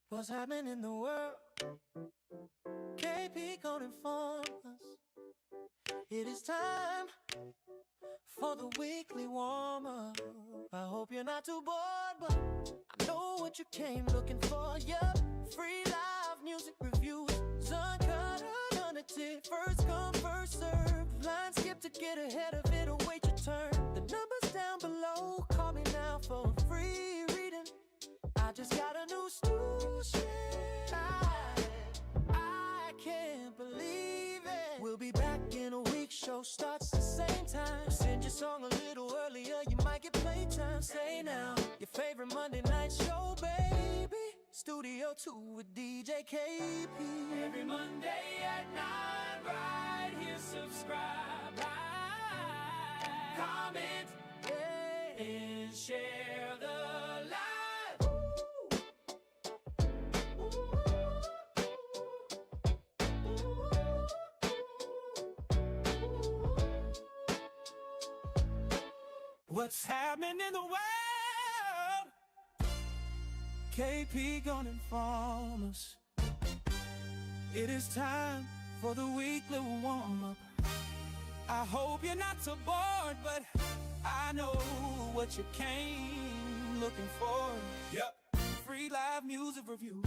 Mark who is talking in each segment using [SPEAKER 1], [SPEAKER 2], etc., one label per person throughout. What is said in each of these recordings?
[SPEAKER 1] What's happening in the world? KP gonna inform us. It is time for the weekly warm-up. I hope you're not too bored, but I know what you came looking for. Yup, free live music reviews, uncut, unedited, first come, first serve. Line skip to get ahead of it, await your turn. The number's down below, call me now for a free reading. I just got a new solution. I can't believe it. We'll be back in a week, show starts the same time. Send your song a little earlier, you might get playtime. Say now, your favorite Monday night show, baby. Studio 2 with DJ KP.
[SPEAKER 2] Every Monday at 9, right here, subscribe, like, comment, and share the live.
[SPEAKER 1] What's happening in the world? KP gonna inform us. It is time for the weekly warm-up. I hope you're not so bored, but I know what you came looking for.
[SPEAKER 2] Yep.
[SPEAKER 1] Free live music reviews,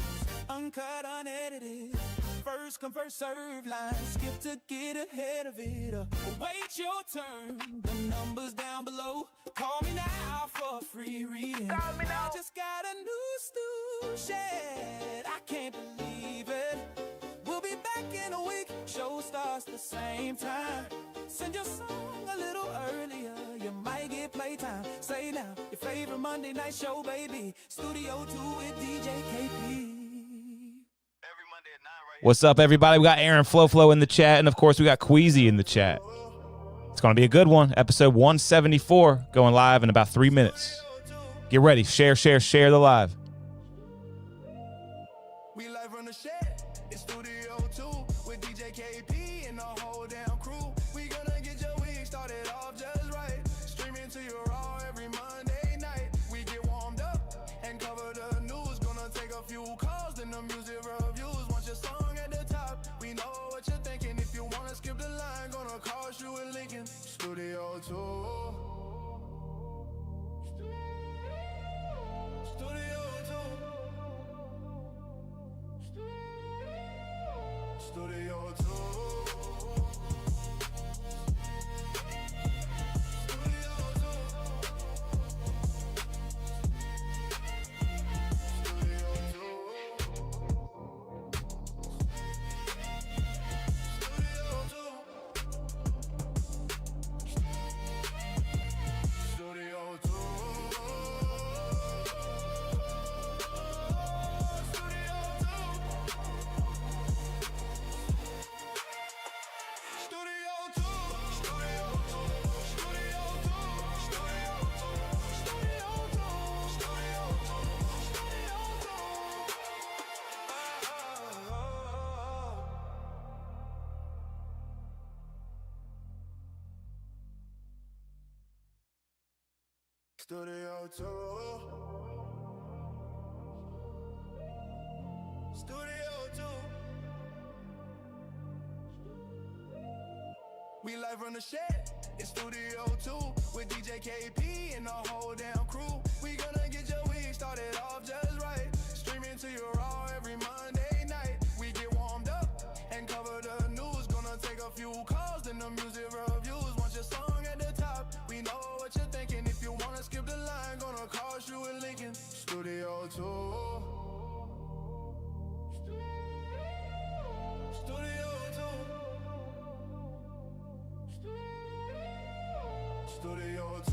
[SPEAKER 1] uncut, unedited, first come, first serve line, skip to get ahead of it. Wait your turn, the number's down below. Call me now for a free reading. Call me now. I just got a new Shocket. I can't believe it. We'll be back in a week. Show starts the same time. Send your song a little earlier, you might get playtime. Say now, your favorite Monday night show, baby. Studio 2 with DJ KP.
[SPEAKER 3] What's up, everybody? We got Aaron Flo in the chat, and of course, we got Queasy in the chat. It's going to be a good one. Episode 174 going live in about 3 minutes. Get ready. Share the live.
[SPEAKER 1] We live from the shed. It's Studio 2 with DJ KP and the whole damn crew. We gonna get your week started off just right. Streaming to your raw every Monday night. We get warmed up and cover the news. Gonna take a few calls and the music reviews. Want your song at the top? We know what you're thinking. If you wanna skip the line, gonna cost you a Lincoln. Studio 2. Studio 2. Studio 2. Studio 2. Studio 2. We live from the shed. It's Studio 2 with DJ KP and the whole damn crew. We gonna get your week started off just right. Streaming to your raw every Monday night. We get warmed up and cover the news. Gonna take a few calls and the music reviews. Want your song at the top? We know what you're thinking. If you wanna skip the line, gonna cost you a Lincoln. Studio 2. Studio 2. Studio 2.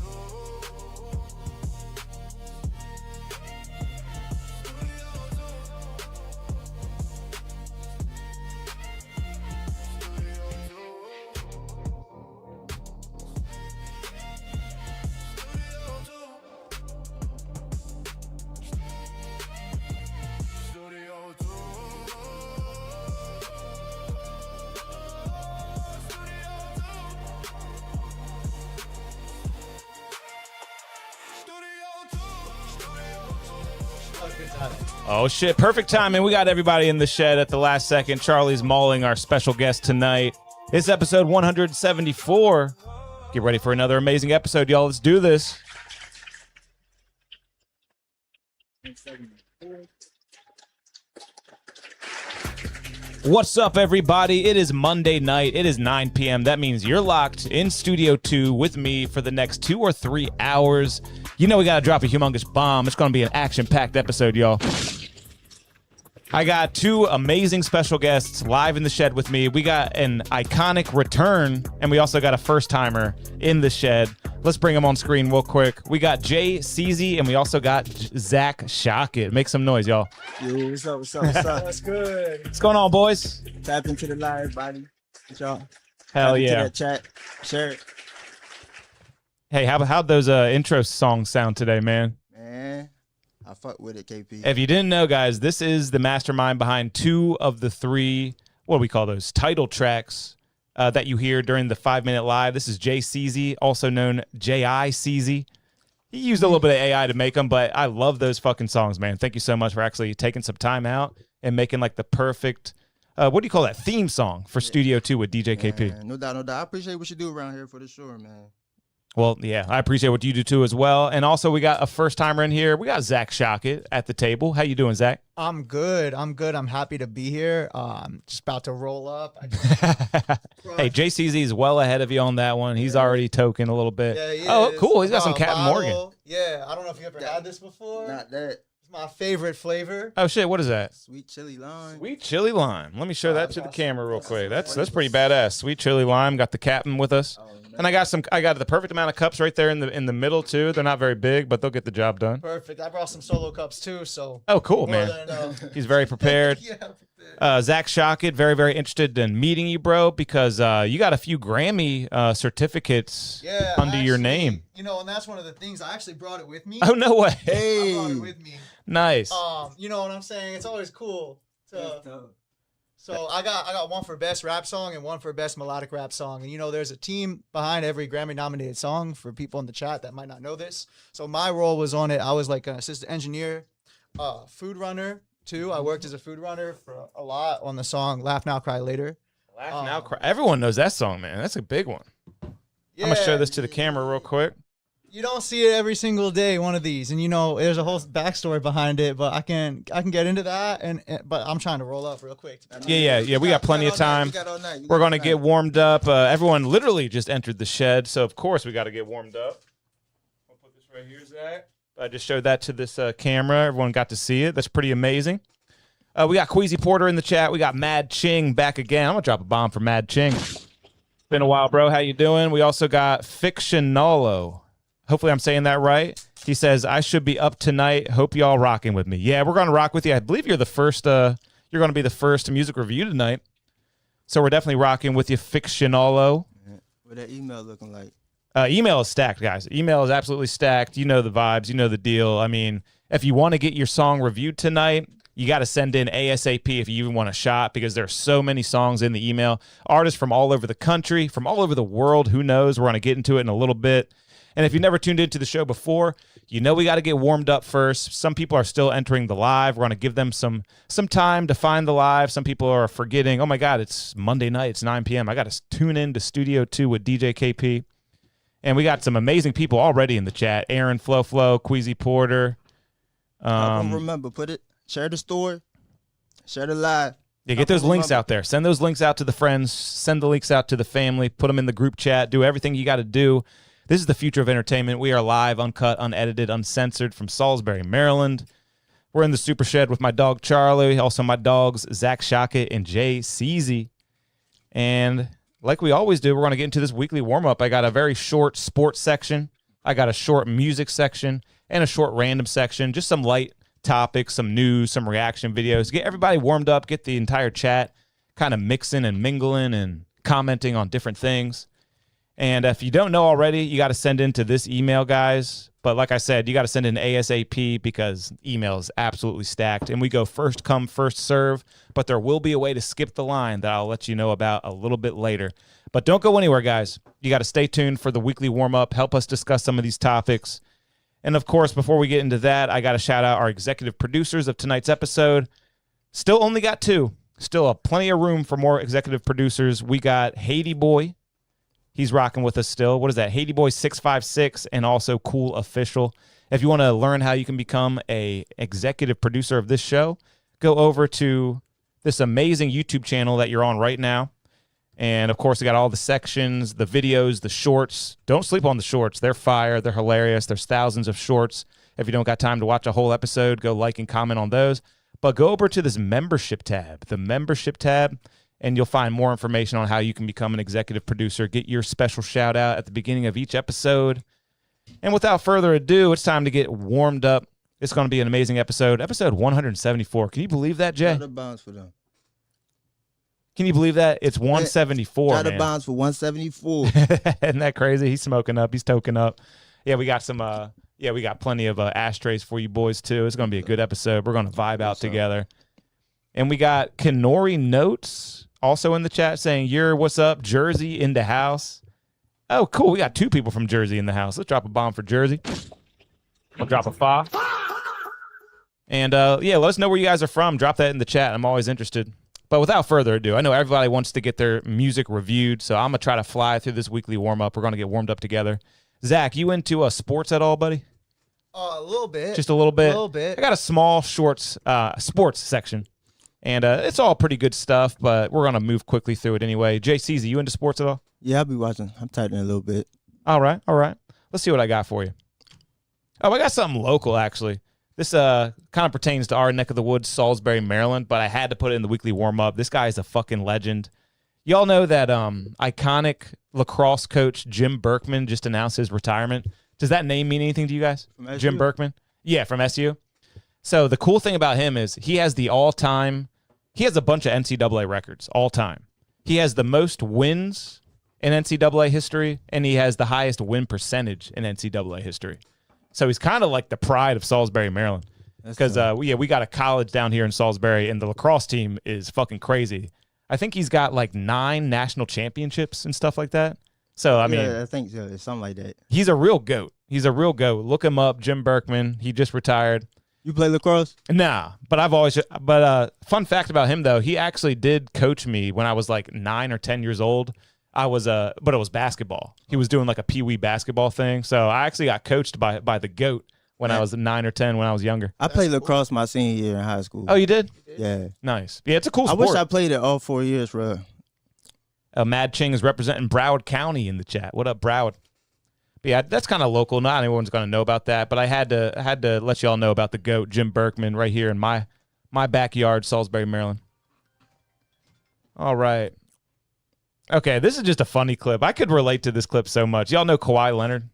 [SPEAKER 3] Oh, shit. Perfect timing. We got everybody in the shed at the last second. Charlie's mauling our special guest tonight. It's episode 174. Get ready for another amazing episode, y'all. Let's do this. What's up, everybody? It is Monday night. It is 9 p.m. That means you're locked in Studio 2 with me for the next 2 or 3 hours. You know we got to drop a humongous bomb. It's going to be an action-packed episode, y'all. I got 2 amazing special guests live in the shed with me. We got an iconic return, and we also got a first-timer in the shed. Let's bring them on screen real quick. We got Seaszy, and we also got Zack Shocket. Make some noise, y'all.
[SPEAKER 4] Yo, what's up, what's up, what's up?
[SPEAKER 5] That's good.
[SPEAKER 3] What's going on, boys?
[SPEAKER 4] Tap into the live, buddy. With y'all.
[SPEAKER 3] Hell
[SPEAKER 4] Tap into
[SPEAKER 3] yeah.
[SPEAKER 4] that chat. Share it.
[SPEAKER 3] Hey, how'd those intro songs sound today, man?
[SPEAKER 4] Man, I fuck with it, KP.
[SPEAKER 3] If you didn't know, guys, this is the mastermind behind 2 of the 3, what do we call those, title tracks that you hear during the 5-minute live. This is Seaszy, also known Seaszy. He used a little bit of AI to make them, but I love those fucking songs, man. Thank you so much for actually taking some time out and making like the perfect, what do you call that, theme song for Studio 2 with DJ KP.
[SPEAKER 4] Man, no doubt, no doubt. I appreciate what you do around here for the sure, man.
[SPEAKER 3] Well, yeah, I appreciate what you do too as well. And also we got a first timer in here. We got Zack Shocket at the table. How you doing, Zack?
[SPEAKER 5] I'm good. I'm happy to be here. Just about to roll up.
[SPEAKER 3] Hey, JCZ is well ahead of you on that one. He's already token a little bit.
[SPEAKER 5] Yeah, he
[SPEAKER 3] Oh,
[SPEAKER 5] is.
[SPEAKER 3] cool. He's got some
[SPEAKER 5] A
[SPEAKER 3] Captain
[SPEAKER 5] bottle.
[SPEAKER 3] Morgan.
[SPEAKER 5] Yeah, I don't know if you ever had this before.
[SPEAKER 4] Not that.
[SPEAKER 5] It's my favorite flavor.
[SPEAKER 3] Oh shit, what is that?
[SPEAKER 4] Sweet chili lime.
[SPEAKER 3] Sweet chili lime. Let me show that to the camera real quick. That's pretty badass. Sweet chili lime. Got the captain with us. And I got the perfect amount of cups right there in the middle too. They're not very big, but they'll get the job done.
[SPEAKER 5] Perfect. I brought some solo cups too, so.
[SPEAKER 3] Oh, cool,
[SPEAKER 5] more
[SPEAKER 3] man.
[SPEAKER 5] than,
[SPEAKER 3] He's very prepared.
[SPEAKER 5] yeah, prepared.
[SPEAKER 3] Zack Shocket, very, very interested in meeting you, bro, because you got a few Grammy certificates under your
[SPEAKER 5] actually,
[SPEAKER 3] name.
[SPEAKER 5] You know, and that's one of the things. I actually brought it with me.
[SPEAKER 3] Oh, no way.
[SPEAKER 5] I brought it with me.
[SPEAKER 3] Nice.
[SPEAKER 5] You know what I'm saying? It's always cool to. So I got one for best rap song and one for best melodic rap song. And you know, there's a team behind every Grammy nominated song for people in the chat that might not know this. So my role was on it. I was like an assistant engineer, food runner too. I worked as a food runner for a lot on the song Laugh Now, Cry Later.
[SPEAKER 3] Laugh Now, Cry. Everyone knows that song, man. That's a big one.
[SPEAKER 5] Yeah,
[SPEAKER 3] I'm going to show this to the camera real quick.
[SPEAKER 5] You don't see it every single day, one of these. And you know, there's a whole backstory behind it, but I can get into that. But I'm trying to roll up real quick.
[SPEAKER 3] Yeah. We got plenty of time. We're going to get warmed up. Everyone literally just entered the shed, so of course we got to get warmed up. I'll put this right here, Zach. I just showed that to this camera. Everyone got to see it. That's pretty amazing. We got Queasy Porter in the chat. We got Mad Ching back again. I'm going to drop a bomb for Mad Ching. Been a while, bro. How you doing? We also got Fictionalo. Hopefully I'm saying that right. He says, I should be up tonight. Hope y'all rocking with me. Yeah, we're going to rock with you. I believe you're the first, you're going to be the first music review tonight. So we're definitely rocking with you, Fictionalo.
[SPEAKER 4] What that email looking like?
[SPEAKER 3] Email is stacked, guys. Email is absolutely stacked. You know the vibes. You know the deal. I mean, if you want to get your song reviewed tonight, you got to send in ASAP if you even want a shot, because there's so many songs in the email. Artists from all over the country, from all over the world. Who knows? We're going to get into it in a little bit. And if you never tuned into the show before, you know we got to get warmed up first. Some people are still entering the live. We're going to give them some time to find the live. Some people are forgetting, oh my God, it's Monday night. It's 9 p.m. I got to tune in to Studio 2 with DJ KP. And we got some amazing people already in the chat. Aaron Flo, Queasy Porter.
[SPEAKER 4] Remember, share the story, share the live.
[SPEAKER 3] Yeah, get those links out there. Send those links out to the friends. Send the links out to the family. Put them in the group chat. Do everything you got to do. This is the future of entertainment. We are live, uncut, unedited, uncensored from Salisbury, Maryland. We're in the super shed with my dog Charlie, also my dogs Zack Shocket and Seaszy. And like we always do, we're going to get into this weekly warm-up. I got a very short sports section. I got a short music section and a short random section. Just some light topics, some news, some reaction videos. Get everybody warmed up, get the entire chat kind of mixing and mingling and commenting on different things. And if you don't know already, you got to send into this email, guys. But like I said, you got to send in ASAP because email is absolutely stacked. And we go first come, first serve. But there will be a way to skip the line that I'll let you know about a little bit later. But don't go anywhere, guys. You got to stay tuned for the weekly warm-up. Help us discuss some of these topics. And of course, before we get into that, I got to shout out our executive producers of tonight's episode. Still only got 2. Still plenty of room for more executive producers. We got Haiti Boy. He's rocking with us still. What is that? Haiti Boy 656 and also Cool Official. If you want to learn how you can become a executive producer of this show, go over to this amazing YouTube channel that you're on right now. And, of course, we got all the sections, the videos, the shorts. Don't sleep on the shorts. They're fire. They're hilarious. There's thousands of shorts. If you don't got time to watch a whole episode, go like and comment on those. But go over to this membership tab, the membership tab, and you'll find more information on how you can become an executive producer. Get your special shout-out at the beginning of each episode. And without further ado, it's time to get warmed up. It's going to be an amazing episode. Episode 174. Can you believe that, Jay?
[SPEAKER 4] Out of bounds for them.
[SPEAKER 3] Can you believe that? It's 174,
[SPEAKER 4] Out of
[SPEAKER 3] man.
[SPEAKER 4] bounds for 174.
[SPEAKER 3] Isn't that crazy? He's smoking up. He's toking up. Yeah, we got some. We got plenty of ashtrays for you boys too. It's gonna be a good episode. We're gonna vibe out together. And we got Kenori Notes also in the chat saying, "You're what's up, Jersey in the house." Oh, cool. We got 2 people from Jersey in the house. Let's drop a bomb for Jersey. We'll drop a 5. And let us know where you guys are from. Drop that in the chat. I'm always interested. But without further ado, I know everybody wants to get their music reviewed, so I'm going to try to fly through this weekly warm-up. We're going to get warmed up together. Zach, you into sports at all, buddy?
[SPEAKER 5] A little bit.
[SPEAKER 3] Just a little bit?
[SPEAKER 5] A little bit.
[SPEAKER 3] I got a small sports section, and it's all pretty good stuff, but we're going to move quickly through it anyway. JC's, are you into sports at all?
[SPEAKER 4] Yeah, I'll be watching. I'm tightening a little bit.
[SPEAKER 3] All right. Let's see what I got for you. Oh, I got something local, actually. This kind of pertains to our neck of the woods, Salisbury, Maryland, but I had to put it in the weekly warm-up. This guy is a fucking legend. Y'all know that iconic lacrosse coach Jim Berkman just announced his retirement. Does that name mean anything to you guys? Jim Berkman? Yeah, from SU. So the cool thing about him is he has a bunch of NCAA records all time. He has the most wins in NCAA history, and he has the highest win percentage in NCAA history. So he's kind of like the pride of Salisbury, Maryland. Because, we got a college down here in Salisbury, and the lacrosse team is fucking crazy. I think he's got like 9 national championships and stuff like that. So, I mean,
[SPEAKER 4] I think so. Something like that.
[SPEAKER 3] He's a real goat. Look him up, Jim Berkman. He just retired.
[SPEAKER 4] You play lacrosse?
[SPEAKER 3] Nah, but fun fact about him, though, he actually did coach me when I was like 9 or 10 years old. But it was basketball. He was doing like a pee-wee basketball thing. So I actually got coached by the GOAT when I was 9 or 10 when I was younger.
[SPEAKER 4] I played lacrosse my senior year in high school.
[SPEAKER 3] Oh, you did?
[SPEAKER 4] Yeah.
[SPEAKER 3] Nice. Yeah, it's a cool sport.
[SPEAKER 4] I wish I played it all 4 years, bro.
[SPEAKER 3] Mad Ching is representing Broward County in the chat. What up, Broward? But yeah, that's kind of local. Not everyone's going to know about that, but I had to let y'all know about the GOAT, Jim Berkman, right here in my backyard, Salisbury, Maryland. All right. Okay, this is just a funny clip. I could relate to this clip so much. Y'all know Kawhi Leonard?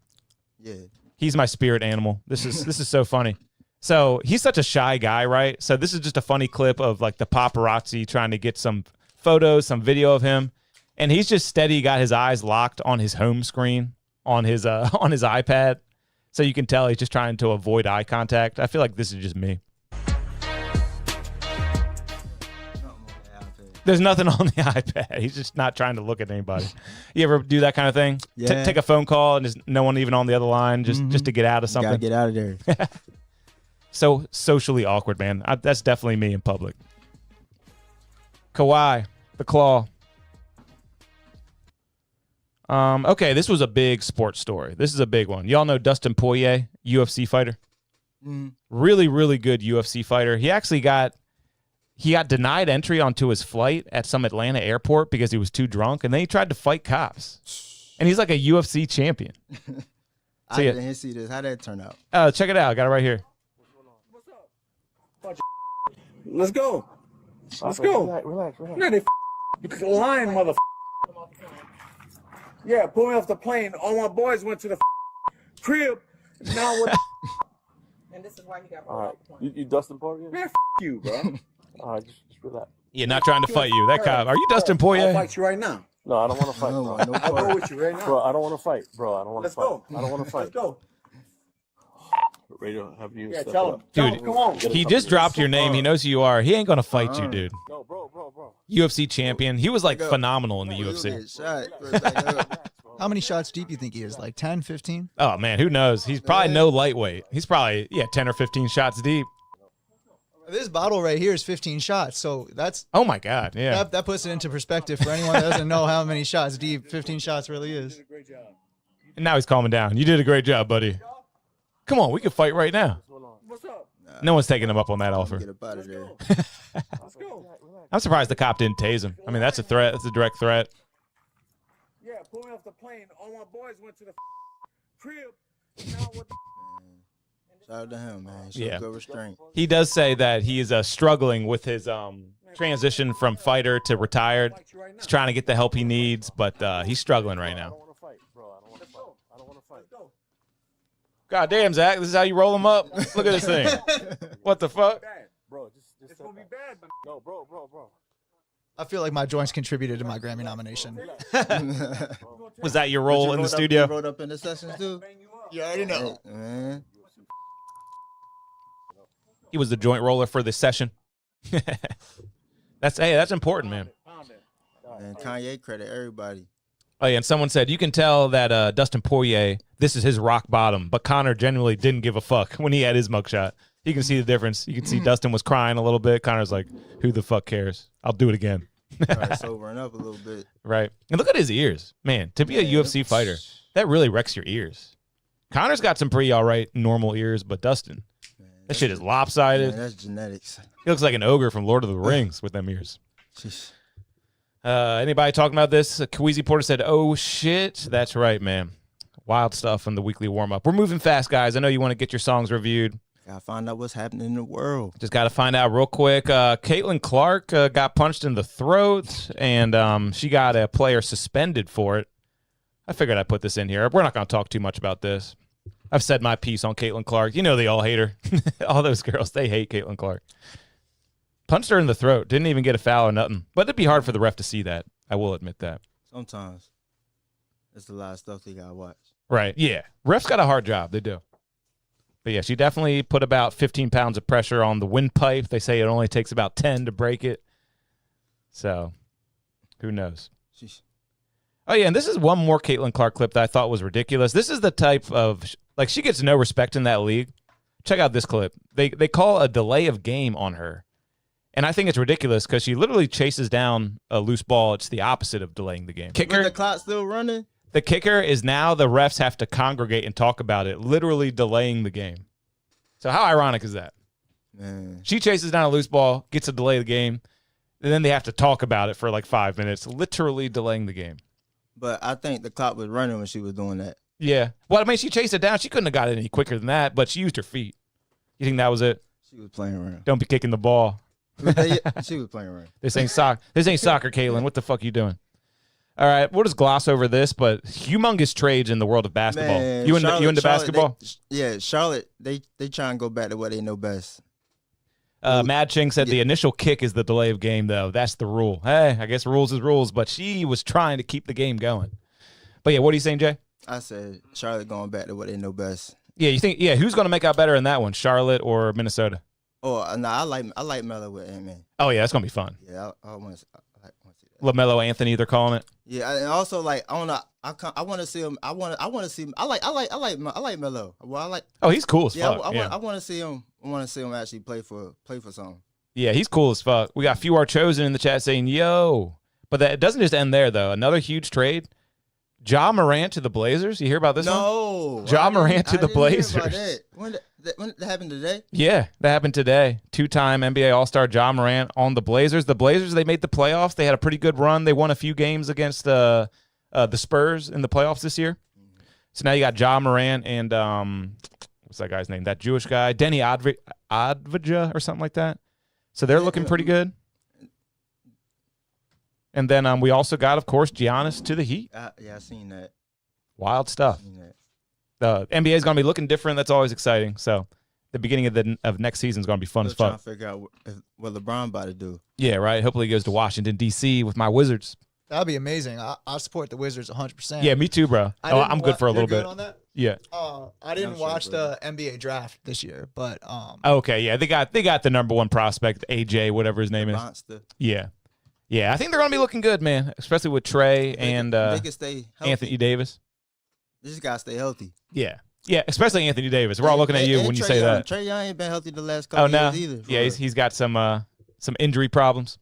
[SPEAKER 4] Yeah.
[SPEAKER 3] He's my spirit animal. This is so funny. So he's such a shy guy, right? So this is just a funny clip of like the paparazzi trying to get some photos, some video of him, and he's just steady got his eyes locked on his home screen on his iPad. So you can tell he's just trying to avoid eye contact. I feel like this is just me. There's nothing on the iPad. He's just not trying to look at anybody. You ever do that kind of thing?
[SPEAKER 4] Yeah.
[SPEAKER 3] Take a phone call and there's no one even on the other line just to get out of something?
[SPEAKER 4] Gotta get out of there.
[SPEAKER 3] So socially awkward, man. That's definitely me in public. Kawhi, the claw. Okay, this was a big sports story. This is a big one. Y'all know Dustin Poirier, UFC fighter? Really, really good UFC fighter. He actually got denied entry onto his flight at some Atlanta airport because he was too drunk, and then he tried to fight cops. And he's like a UFC champion.
[SPEAKER 4] I didn't see this. How'd that turn out?
[SPEAKER 3] Check it out. I got it right here.
[SPEAKER 6] Let's go. Let's go.
[SPEAKER 4] Relax.
[SPEAKER 6] You lying, mother. Yeah, pull me off the plane. All my boys went to the crib. Now what?
[SPEAKER 7] And this is why he got
[SPEAKER 6] All right. You Dustin Poirier? Man, you, bro. All right, just relax.
[SPEAKER 3] Yeah, not trying to fight you. That cop. Are you Dustin Poirier?
[SPEAKER 6] I'll fight you right now. No, I don't want to fight, bro. I'll go with you right now. Bro, I don't want to fight. Bro, I don't want to fight. Let's go. I don't want to fight. Let's go. Radio, have you step
[SPEAKER 7] tell him.
[SPEAKER 6] up.
[SPEAKER 3] Dude,
[SPEAKER 6] come on.
[SPEAKER 3] He just dropped your name. He knows who you are. He ain't going to fight you, dude.
[SPEAKER 6] No, bro.
[SPEAKER 3] UFC champion. He was like phenomenal in the
[SPEAKER 4] You'll
[SPEAKER 3] UFC.
[SPEAKER 4] get shot.
[SPEAKER 5] How many shots deep you think he is? Like 10, 15?
[SPEAKER 3] Oh man, who knows? He's probably no lightweight. He's probably 10 or 15 shots deep.
[SPEAKER 5] This bottle right here is 15 shots, so that's
[SPEAKER 3] Oh my god, yeah.
[SPEAKER 5] that puts it into perspective for anyone that doesn't know how many shots deep 15 shots really is.
[SPEAKER 3] And now he's calming down. You did a great job, buddy. Come on, we can fight right now. No one's taking him up on that offer.
[SPEAKER 4] Get up out of there.
[SPEAKER 3] I'm surprised the cop didn't tase him. I mean, that's a threat. That's a direct threat.
[SPEAKER 6] Yeah, pull me off the plane. All my boys went to the crib. Now what the
[SPEAKER 4] Shout out to him, man.
[SPEAKER 3] Yeah.
[SPEAKER 4] Good restraint.
[SPEAKER 3] He does say that he is struggling with his transition from fighter to retired. He's trying to get the help he needs, but he's struggling right
[SPEAKER 6] I
[SPEAKER 3] now.
[SPEAKER 6] don't want to fight, bro. I don't want to fight. I don't want to fight.
[SPEAKER 3] God damn, Zach, this is how you roll him up? Look at this thing. What the fuck?
[SPEAKER 6] Bad, bro. It's gonna be bad, man. No, bro.
[SPEAKER 5] I feel like my joints contributed to my Grammy nomination.
[SPEAKER 3] Was that your role in the
[SPEAKER 4] You
[SPEAKER 3] studio?
[SPEAKER 4] wrote up in the sessions too.
[SPEAKER 5] You already know.
[SPEAKER 4] Man.
[SPEAKER 3] He was the joint roller for this session. That's important, man.
[SPEAKER 4] And Kanye credit everybody.
[SPEAKER 3] Oh yeah, and someone said you can tell that Dustin Poirier, this is his rock bottom, but Conor genuinely didn't give a fuck when he had his mugshot. You can see the difference. You can see Dustin was crying a little bit. Conor's like, "Who the fuck cares? I'll do it again."
[SPEAKER 4] Started sobering up a little bit.
[SPEAKER 3] Right. And look at his ears, man. To be a UFC fighter, that really wrecks your ears. Conor's got some pretty all right normal ears, but Dustin, that shit is lopsided.
[SPEAKER 4] Man, that's genetics.
[SPEAKER 3] He looks like an ogre from Lord of the Rings with them ears.
[SPEAKER 4] Sheesh.
[SPEAKER 3] Anybody talking about this? Kweezy Porter said, "Oh shit, that's right, man. Wild stuff on the weekly warm up. We're moving fast, guys. I know you want to get your songs reviewed.
[SPEAKER 4] Gotta find out what's happening in the world.
[SPEAKER 3] Just got to find out real quick. Caitlin Clark got punched in the throat, and she got a player suspended for it. I figured I'd put this in here. We're not going to talk too much about this. I've said my piece on Caitlin Clark. You know they all hate her. All those girls, they hate Caitlin Clark. Punched her in the throat. Didn't even get a foul or nothing. But it'd be hard for the ref to see that. I will admit that.
[SPEAKER 4] Sometimes it's a lot of stuff they gotta watch.
[SPEAKER 3] Right, yeah. Refs got a hard job. They do. But, yeah, she definitely put about 15 pounds of pressure on the windpipe. They say it only takes about 10 to break it. So, who knows?
[SPEAKER 4] Sheesh.
[SPEAKER 3] Oh, yeah, and this is one more Caitlin Clark clip that I thought was ridiculous. This is the type of, like, she gets no respect in that league. Check out this clip. They call a delay of game on her. And I think it's ridiculous because she literally chases down a loose ball. It's the opposite of delaying the game.
[SPEAKER 4] With
[SPEAKER 3] Kicker,
[SPEAKER 4] the clock still running?
[SPEAKER 3] the kicker is now the refs have to congregate and talk about it, literally delaying the game. So how ironic is that?
[SPEAKER 4] Man.
[SPEAKER 3] She chases down a loose ball, gets a delay of the game, and then they have to talk about it for like 5 minutes, literally delaying the game.
[SPEAKER 4] But I think the clock was running when she was doing that.
[SPEAKER 3] Yeah. Well, I mean, she chased it down. She couldn't have got it any quicker than that, but she used her feet. You think that was it?
[SPEAKER 4] She was playing around.
[SPEAKER 3] Don't be kicking the ball.
[SPEAKER 4] She was playing around.
[SPEAKER 3] This ain't soccer. This ain't soccer, Caitlin. What the fuck are you doing? All right, we'll just gloss over this, but humongous trades in the world of basketball.
[SPEAKER 4] Man,
[SPEAKER 3] You into
[SPEAKER 4] Charlotte,
[SPEAKER 3] basketball?
[SPEAKER 4] Charlotte, they try and go back to what they know best.
[SPEAKER 3] Mad Ching said the initial kick is the delay of game, though. That's the rule. Hey, I guess rules is rules, but she was trying to keep the game going. But yeah, what are you saying, Jay?
[SPEAKER 4] I said Charlotte going back to what they know best.
[SPEAKER 3] Yeah, you think? Yeah, who's going to make out better in that one, Charlotte or Minnesota?
[SPEAKER 4] Oh, no, I like Melo with Ant-Man.
[SPEAKER 3] Oh yeah, that's going to be fun.
[SPEAKER 4] Yeah, I want to see that.
[SPEAKER 3] LaMelo Anthony, they're calling it.
[SPEAKER 4] Yeah, and also like I want to see him. I want to see him. I like Melo. Well, I like.
[SPEAKER 3] Oh, he's cool as
[SPEAKER 4] Yeah,
[SPEAKER 3] fuck.
[SPEAKER 4] I want to see him. I want to see him actually play for something.
[SPEAKER 3] Yeah, he's cool as fuck. We got Few Are Chosen in the chat saying, yo. But that it doesn't just end there, though. Another huge trade. Ja Morant to the Blazers. You hear about this one?
[SPEAKER 4] No.
[SPEAKER 3] Ja Morant to the Blazers.
[SPEAKER 4] When that happened today?
[SPEAKER 3] Yeah, that happened today. 2-time NBA All-Star Ja Morant on the Blazers. The Blazers, they made the playoffs. They had a pretty good run. They won a few games against the Spurs in the playoffs this year. So now you got Ja Morant and what's that guy's name? That Jewish guy, Denny Advija or something like that. So they're looking pretty good. And then we also got, of course, Giannis to the Heat.
[SPEAKER 4] Yeah, I seen that.
[SPEAKER 3] Wild stuff.
[SPEAKER 4] Seen that.
[SPEAKER 3] The NBA is going to be looking different. That's always exciting. So the beginning of next season is going to be fun as
[SPEAKER 4] Still
[SPEAKER 3] fuck.
[SPEAKER 4] trying to figure out what LeBron about to do.
[SPEAKER 3] Yeah, right. Hopefully he goes to Washington, D.C. with my Wizards.
[SPEAKER 5] That'd be amazing. I support the Wizards 100%.
[SPEAKER 3] Yeah, me too, bro. I'm good for a little
[SPEAKER 5] You're
[SPEAKER 3] bit.
[SPEAKER 5] good on that?
[SPEAKER 3] Yeah.
[SPEAKER 5] I didn't
[SPEAKER 4] I'm sure,
[SPEAKER 5] watch
[SPEAKER 4] bro.
[SPEAKER 5] the NBA draft this year, but
[SPEAKER 3] Okay, yeah. They got the number one prospect, AJ, whatever his name is.
[SPEAKER 4] Monster.
[SPEAKER 3] Yeah. Yeah, I think they're going to be looking good, man, especially with Trey and
[SPEAKER 4] they can stay healthy.
[SPEAKER 3] Anthony Davis.
[SPEAKER 4] They just gotta stay healthy.
[SPEAKER 3] Yeah. Yeah, especially Anthony Davis. We're all looking at you when you
[SPEAKER 4] Trey
[SPEAKER 3] say
[SPEAKER 4] Young.
[SPEAKER 3] that.
[SPEAKER 4] Trey Young ain't been healthy the last
[SPEAKER 3] Oh,
[SPEAKER 4] couple
[SPEAKER 3] no.
[SPEAKER 4] years either.
[SPEAKER 3] Yeah, he's got some injury problems.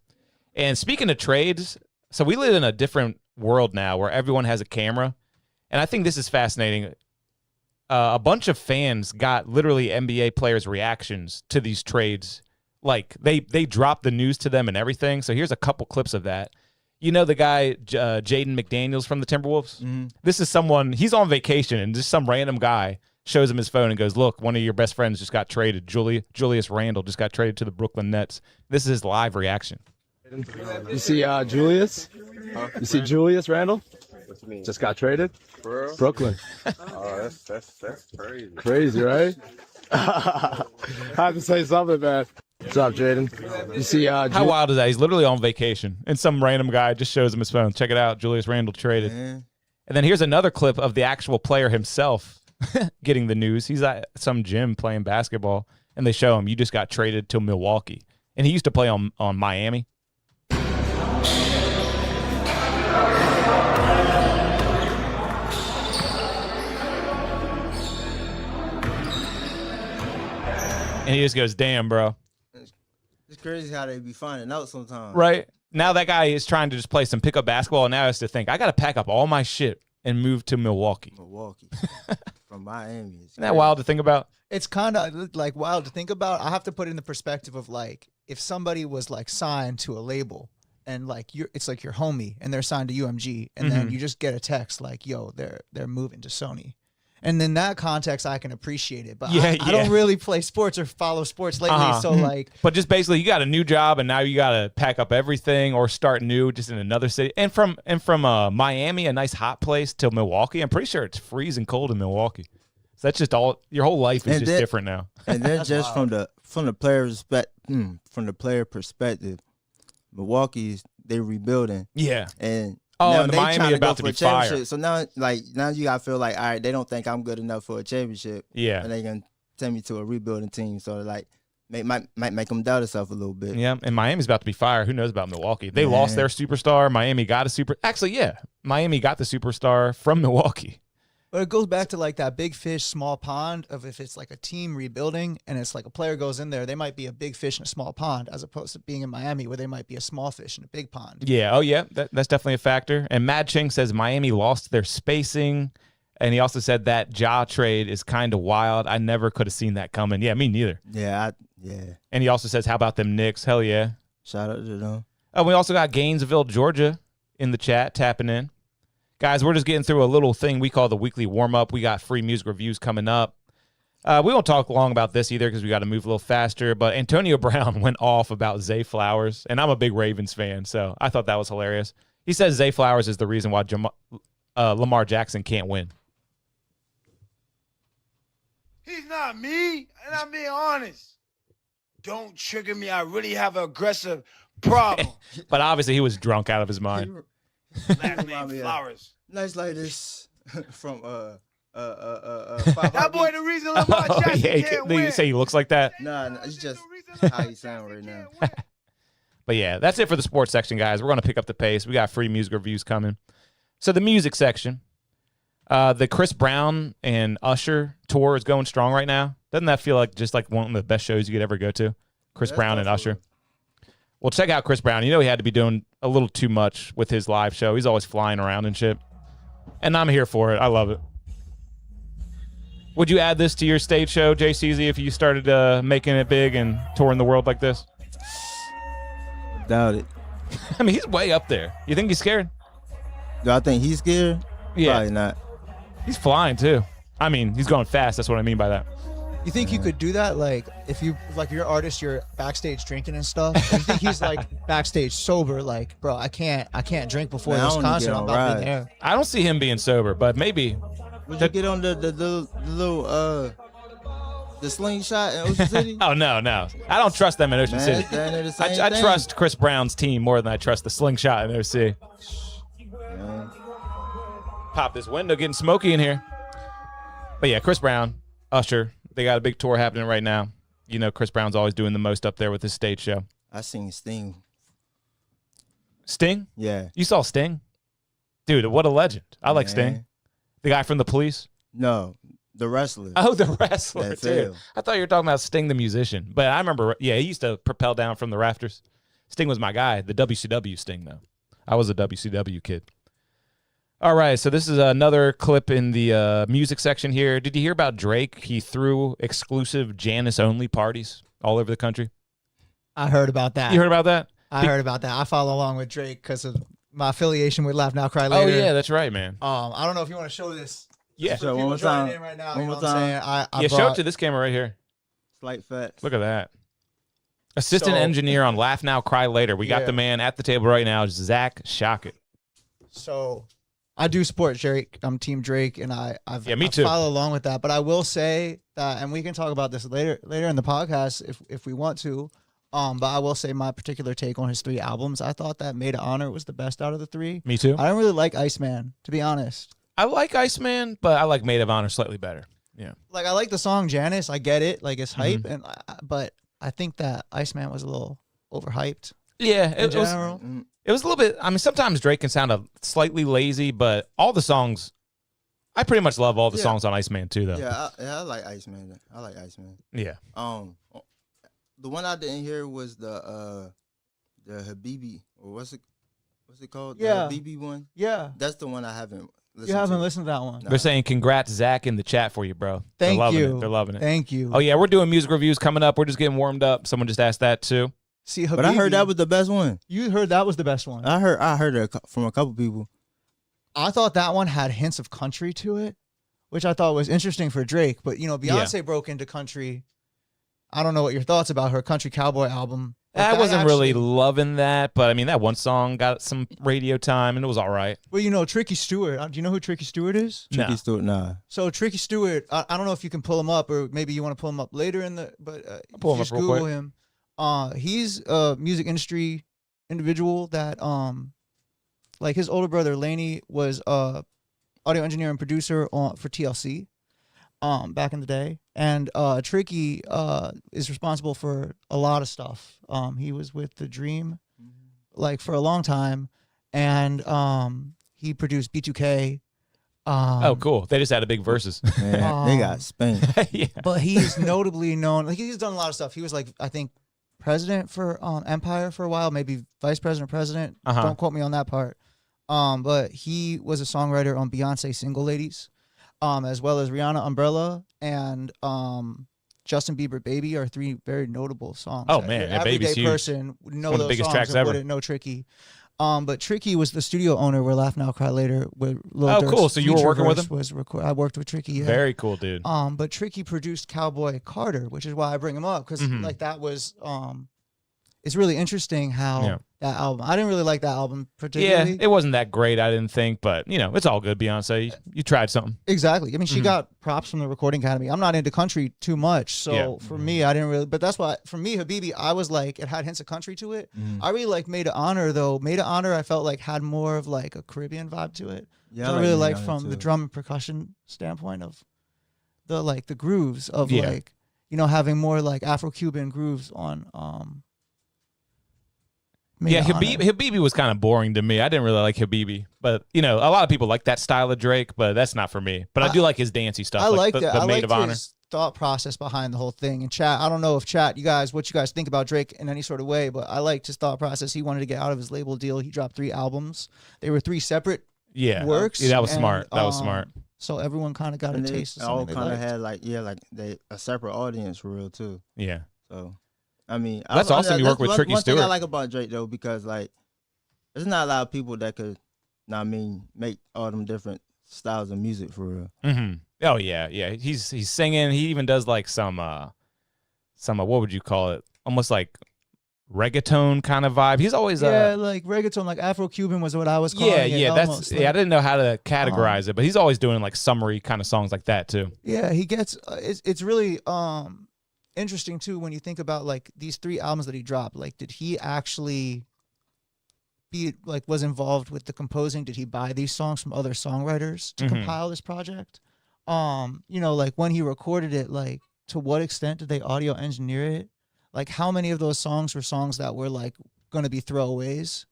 [SPEAKER 3] And speaking of trades, so we live in a different world now where everyone has a camera. And I think this is fascinating. A bunch of fans got literally NBA players' reactions to these trades. Like, they dropped the news to them and everything. So here's a couple clips of that. You know the guy, Jaden McDaniels from the Timberwolves? Mm-hmm. This is someone, he's on vacation, and just some random guy shows him his phone and goes, look, one of your best friends just got traded. Julius Randle just got traded to the Brooklyn Nets. This is his live reaction.
[SPEAKER 8] You see Julius? You see Julius Randle?
[SPEAKER 6] What you mean?
[SPEAKER 8] Just got traded?
[SPEAKER 6] For real?
[SPEAKER 8] Brooklyn.
[SPEAKER 6] Oh, that's crazy.
[SPEAKER 8] Crazy, right? I have to say something, man. What's up, Jaden? You see
[SPEAKER 3] How wild is that? He's literally on vacation, and some random guy just shows him his phone. Check it out. Julius Randle traded.
[SPEAKER 4] Man.
[SPEAKER 3] And then here's another clip of the actual player himself getting the news. He's at some gym playing basketball, and they show him, you just got traded to Milwaukee. And he used to play on Miami. And he just goes, damn, bro.
[SPEAKER 4] It's crazy how they be finding out sometimes.
[SPEAKER 3] Right? Now that guy is trying to just play some pickup basketball, and now he has to think, I got to pack up all my shit and move to Milwaukee.
[SPEAKER 4] From Miami.
[SPEAKER 3] Isn't that wild to think about?
[SPEAKER 5] It's kind of like wild to think about. I have to put it in the perspective of like if somebody was like signed to a label and like it's like your homie and they're signed to UMG and then you just get a text like, yo, they're moving to Sony. And in that context, I can appreciate it. But I don't really play sports or follow sports lately. So like,
[SPEAKER 3] but just basically, you got a new job, and now you got to pack up everything or start new, just in another city. And from Miami, a nice hot place, to Milwaukee, I'm pretty sure it's freezing cold in Milwaukee. So that's just all. Your whole life is just different now.
[SPEAKER 4] And then just from the player perspective, Milwaukee's they rebuilding.
[SPEAKER 3] Yeah.
[SPEAKER 4] And
[SPEAKER 3] and
[SPEAKER 4] they
[SPEAKER 3] Miami about to be fired.
[SPEAKER 4] So now you gotta feel like, all right, they don't think I'm good enough for a championship.
[SPEAKER 3] Yeah.
[SPEAKER 4] And they gonna send me to a rebuilding team. So like might make them doubt themselves a little bit.
[SPEAKER 3] Yeah. And Miami's about to be fired. Who knows about Milwaukee? They lost their superstar. Miami got Miami got the superstar from Milwaukee.
[SPEAKER 5] but it goes back to like that big fish, small pond of if it's like a team rebuilding and it's like a player goes in there, they might be a big fish in a small pond as opposed to being in Miami where they might be a small fish in a big pond.
[SPEAKER 3] Yeah. Oh, yeah. That's definitely a factor. And Mad Ching says Miami lost their spacing. And he also said that Ja trade is kind of wild. I never could have seen that coming. Yeah, me neither.
[SPEAKER 4] Yeah.
[SPEAKER 3] And he also says, how about them Knicks? Hell yeah.
[SPEAKER 4] Shout out to them.
[SPEAKER 3] Oh, we also got Gainesville, Georgia in the chat tapping in. Guys, we're just getting through a little thing we call the weekly warm-up. We got free music reviews coming up. We won't talk long about this either because we got to move a little faster. But Antonio Brown went off about Zay Flowers, and I'm a big Ravens fan, so I thought that was hilarious. He says Zay Flowers is the reason why Lamar Jackson can't win.
[SPEAKER 9] He's not me, and I'm being honest. Don't trigger me. I really have an aggressive problem.
[SPEAKER 3] But obviously he was drunk out of his mind.
[SPEAKER 9] Last name Flowers.
[SPEAKER 4] Nice like this from
[SPEAKER 9] That boy the reason Lamar Jackson can't win.
[SPEAKER 3] You say he looks like that?
[SPEAKER 4] Nah, it's just how he sound right now.
[SPEAKER 3] But yeah, that's it for the sports section, guys. We're going to pick up the pace. We got free music reviews coming. So the music section, the Chris Brown and Usher tour is going strong right now. Doesn't that feel like just like one of the best shows you could ever go to? Chris Brown and Usher. Well, check out Chris Brown. You know he had to be doing a little too much with his live show. He's always flying around and shit. And I'm here for it. I love it. Would you add this to your stage show, JCZ, if you started making it big and touring the world like this?
[SPEAKER 4] Doubt it.
[SPEAKER 3] I mean, he's way up there. You think he's scared?
[SPEAKER 4] Do I think he's scared?
[SPEAKER 3] Yeah.
[SPEAKER 4] Probably not.
[SPEAKER 3] He's flying, too. I mean, he's going fast. That's what I mean by that.
[SPEAKER 5] You think you could do that? Like, if you, like, you're an artist, you're backstage drinking and stuff. Or you think he's like backstage sober? Like, bro, I can't drink before this concert. I'm about to be there.
[SPEAKER 3] I don't see him being sober, but maybe.
[SPEAKER 4] Would you get on the little the slingshot in Ocean City?
[SPEAKER 3] Oh no, I don't trust them in Ocean City. I trust Chris Brown's team more than I trust the slingshot in OC.
[SPEAKER 4] Man.
[SPEAKER 3] Pop this window, getting smoky in here. But yeah, Chris Brown, Usher. They got a big tour happening right now. You know, Chris Brown's always doing the most up there with his stage show.
[SPEAKER 4] I seen Sting
[SPEAKER 3] Sting?
[SPEAKER 4] Yeah.
[SPEAKER 3] You saw Sting? Dude, what a legend. I like
[SPEAKER 4] Man.
[SPEAKER 3] Sting. The guy from The Police?
[SPEAKER 4] No, the wrestler.
[SPEAKER 3] Oh, the wrestler,
[SPEAKER 4] That
[SPEAKER 3] too.
[SPEAKER 4] failed.
[SPEAKER 3] I thought you were talking about Sting, the musician. But I remember, yeah, he used to propel down from the rafters. Sting was my guy. The WCW Sting, though. I was a WCW kid. All right, so this is another clip in the music section here. Did you hear about Drake? He threw exclusive Janice-only parties all over the country.
[SPEAKER 5] I heard about that.
[SPEAKER 3] You heard about that?
[SPEAKER 5] I heard about that. I follow along with Drake because of my affiliation with Laugh Now Cry Later.
[SPEAKER 3] Oh, yeah, that's right, man.
[SPEAKER 5] I don't know if you want to show this.
[SPEAKER 3] Yeah.
[SPEAKER 5] So one more time. In right now,
[SPEAKER 4] One
[SPEAKER 5] you know
[SPEAKER 4] more
[SPEAKER 5] what I'm saying?
[SPEAKER 4] time.
[SPEAKER 3] Yeah, show it to this camera right here.
[SPEAKER 4] Slight facts.
[SPEAKER 3] Look at that. Assistant
[SPEAKER 5] So-
[SPEAKER 3] engineer on Laugh Now, Cry Later. We got
[SPEAKER 5] Yeah.
[SPEAKER 3] the man at the table right now, Zack Shocket.
[SPEAKER 5] So I do support Drake. I'm Team Drake, and I
[SPEAKER 3] me too.
[SPEAKER 5] follow along with that. But I will say that, and we can talk about this later in the podcast if we want to. But I will say my particular take on his 3 albums. I thought that Made of Honor was the best out of the 3.
[SPEAKER 3] Me too.
[SPEAKER 5] I don't really like Iceman, to be honest.
[SPEAKER 3] I like Iceman, but I like Maid of Honor slightly better. Yeah.
[SPEAKER 5] Like I like the song Janice. I get it. Like it's hype,
[SPEAKER 3] Mm-hmm.
[SPEAKER 5] but I think that Iceman was a little overhyped.
[SPEAKER 3] Yeah,
[SPEAKER 5] In
[SPEAKER 3] it was,
[SPEAKER 5] general.
[SPEAKER 3] it was a little bit. I mean, sometimes Drake can sound slightly lazy, but all the songs, I pretty much love all the
[SPEAKER 4] Yeah.
[SPEAKER 3] songs on Iceman too, though.
[SPEAKER 4] Yeah, I like Iceman. I like Iceman.
[SPEAKER 3] Yeah.
[SPEAKER 4] The one I didn't hear was the Habibi, or what's it called?
[SPEAKER 5] Yeah.
[SPEAKER 4] The Habibi one.
[SPEAKER 5] Yeah,
[SPEAKER 4] That's the one I haven't listened
[SPEAKER 5] you haven't
[SPEAKER 4] to.
[SPEAKER 5] listened to that one.
[SPEAKER 4] No.
[SPEAKER 3] They're saying congrats, Zach, in the chat for you, bro.
[SPEAKER 5] Thank
[SPEAKER 3] They're loving
[SPEAKER 5] you.
[SPEAKER 3] It. They're loving it.
[SPEAKER 5] Thank you.
[SPEAKER 3] Oh, yeah, we're doing music reviews coming up. We're just getting warmed up. Someone just asked that too.
[SPEAKER 5] See,
[SPEAKER 4] But I heard
[SPEAKER 5] Habibi,
[SPEAKER 4] that was the best one.
[SPEAKER 5] you heard that was the best one.
[SPEAKER 4] I heard it from a couple people.
[SPEAKER 5] I thought that one had hints of country to it, which I thought was interesting for Drake. But you know, Beyonce broke into country. I don't know what your thoughts about her country cowboy album. but
[SPEAKER 3] I
[SPEAKER 5] that
[SPEAKER 3] wasn't really
[SPEAKER 5] actually-
[SPEAKER 3] loving that, but I mean, that one song got some radio time and it was all right.
[SPEAKER 5] Well, you know, Tricky Stewart. Do you know who Tricky Stewart is?
[SPEAKER 3] No.
[SPEAKER 4] Tricky Stewart, nah.
[SPEAKER 5] So Tricky Stewart, I don't know if you can pull him up, or maybe you want to pull him up later in the. But
[SPEAKER 3] pull him
[SPEAKER 5] just
[SPEAKER 3] up real
[SPEAKER 5] Google
[SPEAKER 3] quick.
[SPEAKER 5] him. He's a music industry individual that like his older brother Laney was audio engineer and producer for TLC back in the day, and Tricky is responsible for a lot of stuff. He was with The Dream like for a long time, and he produced B2K.
[SPEAKER 3] Oh, cool. They just had a big verses.
[SPEAKER 4] Man, they got spanked.
[SPEAKER 3] Yeah.
[SPEAKER 5] But he's notably known. Like he's done a lot of stuff. He was like, I think, president for Empire for a while, maybe vice president, president.
[SPEAKER 3] Uh-huh.
[SPEAKER 5] Don't quote me on that part. But he was a songwriter on Beyonce Single Ladies, as well as Rihanna Umbrella and Justin Bieber Baby are 3 very notable songs.
[SPEAKER 3] Oh, man, yeah, Baby's
[SPEAKER 5] everyday
[SPEAKER 3] huge.
[SPEAKER 5] person would know
[SPEAKER 3] One of the
[SPEAKER 5] those
[SPEAKER 3] biggest
[SPEAKER 5] songs
[SPEAKER 3] tracks
[SPEAKER 5] and
[SPEAKER 3] ever.
[SPEAKER 5] wouldn't know Tricky. But Tricky was the studio owner where Laugh Now Cry Later. Where Lil
[SPEAKER 3] Oh,
[SPEAKER 5] Durk's
[SPEAKER 3] cool. So you were
[SPEAKER 5] feature
[SPEAKER 3] working with
[SPEAKER 5] verse
[SPEAKER 3] him?
[SPEAKER 5] Was I worked with Tricky. Yeah.
[SPEAKER 3] Very cool, dude.
[SPEAKER 5] But Tricky produced Cowboy Carter, which is why I bring him up because
[SPEAKER 3] Mhm.
[SPEAKER 5] like that was it's really interesting how
[SPEAKER 3] Yeah.
[SPEAKER 5] that album. I didn't really like that album
[SPEAKER 3] Yeah,
[SPEAKER 5] particularly.
[SPEAKER 3] it wasn't that great, I didn't think, but, you know, it's all good, Beyonce. You tried something.
[SPEAKER 5] Exactly. I mean, she
[SPEAKER 3] Mhm.
[SPEAKER 5] got props from the Recording Academy. I'm not into country too much, so
[SPEAKER 3] Yeah.
[SPEAKER 5] for me, I didn't really. But that's why for me, Habibi, I was like, it had hints of country to it. I really like Made of Honor though. Made of Honor, I felt like had more of like a Caribbean vibe to it.
[SPEAKER 4] Yeah,
[SPEAKER 5] So I
[SPEAKER 4] like
[SPEAKER 5] really
[SPEAKER 4] Made
[SPEAKER 5] like
[SPEAKER 4] of Honor,
[SPEAKER 5] from the
[SPEAKER 4] too.
[SPEAKER 5] drum and percussion standpoint of the grooves of
[SPEAKER 3] Yeah.
[SPEAKER 5] like, you know, having more like Afro-Cuban grooves on Made
[SPEAKER 3] Yeah,
[SPEAKER 5] of Honor.
[SPEAKER 3] Habibi was kind of boring to me. I didn't really like Habibi, but you know, a lot of people like that style of Drake, but that's not for me. But I do like his dancey stuff.
[SPEAKER 5] I
[SPEAKER 3] like
[SPEAKER 5] liked
[SPEAKER 3] the,
[SPEAKER 5] it.
[SPEAKER 3] the
[SPEAKER 5] I
[SPEAKER 3] Maid
[SPEAKER 5] liked
[SPEAKER 3] of Honor.
[SPEAKER 5] his thought process behind the whole thing. And chat, I don't know if what you guys think about Drake in any sort of way, but I liked his thought process. He wanted to get out of his label deal. He dropped 3 albums. They were 3 separate
[SPEAKER 3] Yeah,
[SPEAKER 5] works.
[SPEAKER 3] Yeah, that was
[SPEAKER 5] and,
[SPEAKER 3] smart. That was smart.
[SPEAKER 5] So everyone kind of got
[SPEAKER 4] And
[SPEAKER 5] a
[SPEAKER 4] they
[SPEAKER 5] taste of
[SPEAKER 4] all
[SPEAKER 5] something they
[SPEAKER 4] kind of
[SPEAKER 5] liked.
[SPEAKER 4] had like they a separate audience for real too.
[SPEAKER 3] Yeah,
[SPEAKER 4] So, I mean,
[SPEAKER 3] That's awesome you work with Tricky
[SPEAKER 4] one thing I
[SPEAKER 3] Stewart.
[SPEAKER 4] like about Drake though, because like, there's not a lot of people that could, make all them different styles of music for real.
[SPEAKER 3] hmm Oh yeah, yeah. He's singing. He even does like some what would you call it? Almost like reggaeton kind of vibe. He's always
[SPEAKER 5] Yeah, like reggaeton, like Afro-Cuban was what I was calling
[SPEAKER 3] yeah,
[SPEAKER 5] it.
[SPEAKER 3] yeah. That's
[SPEAKER 5] almost,
[SPEAKER 3] yeah. I
[SPEAKER 5] like-
[SPEAKER 3] didn't know how to categorize it, but he's always doing like summery kind of songs like that too.
[SPEAKER 5] Yeah, he gets it's really interesting too when you think about like these 3 albums that he dropped. Like, did he actually was involved with the composing? Did he buy these songs from other songwriters to
[SPEAKER 3] Mhm.
[SPEAKER 5] compile this project? You know, like when he recorded it, like to what extent did they audio engineer it? Like how many of those songs were songs that were like going to be throwaways?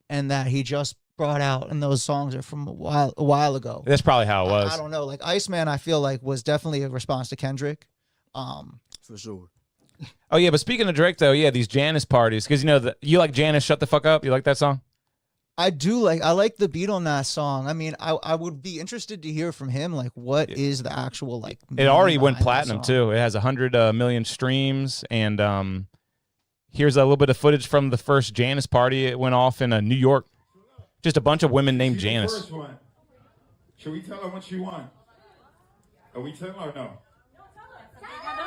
[SPEAKER 5] and that he just brought out, and those songs are from a while ago.
[SPEAKER 3] That's probably how it was.
[SPEAKER 5] I don't know. Like Iceman, I feel like was definitely a response to Kendrick.
[SPEAKER 4] For sure.
[SPEAKER 3] Oh yeah, but speaking of Drake though, yeah, these Janice parties, because you like Janice, Shut the Fuck Up. You like that song?
[SPEAKER 5] I like the beat on that song. I mean, I would be interested to hear from him, like, what is the actual, like,
[SPEAKER 3] It already
[SPEAKER 5] meaning
[SPEAKER 3] went
[SPEAKER 5] behind that
[SPEAKER 3] platinum
[SPEAKER 5] song?
[SPEAKER 3] too. It has 100 million streams, and here's a little bit of footage from the first Janice party. It went off in New York. Just a bunch of women named
[SPEAKER 10] She's the
[SPEAKER 3] Janice.
[SPEAKER 10] first one. Should we tell her what she want? Are we telling her or no?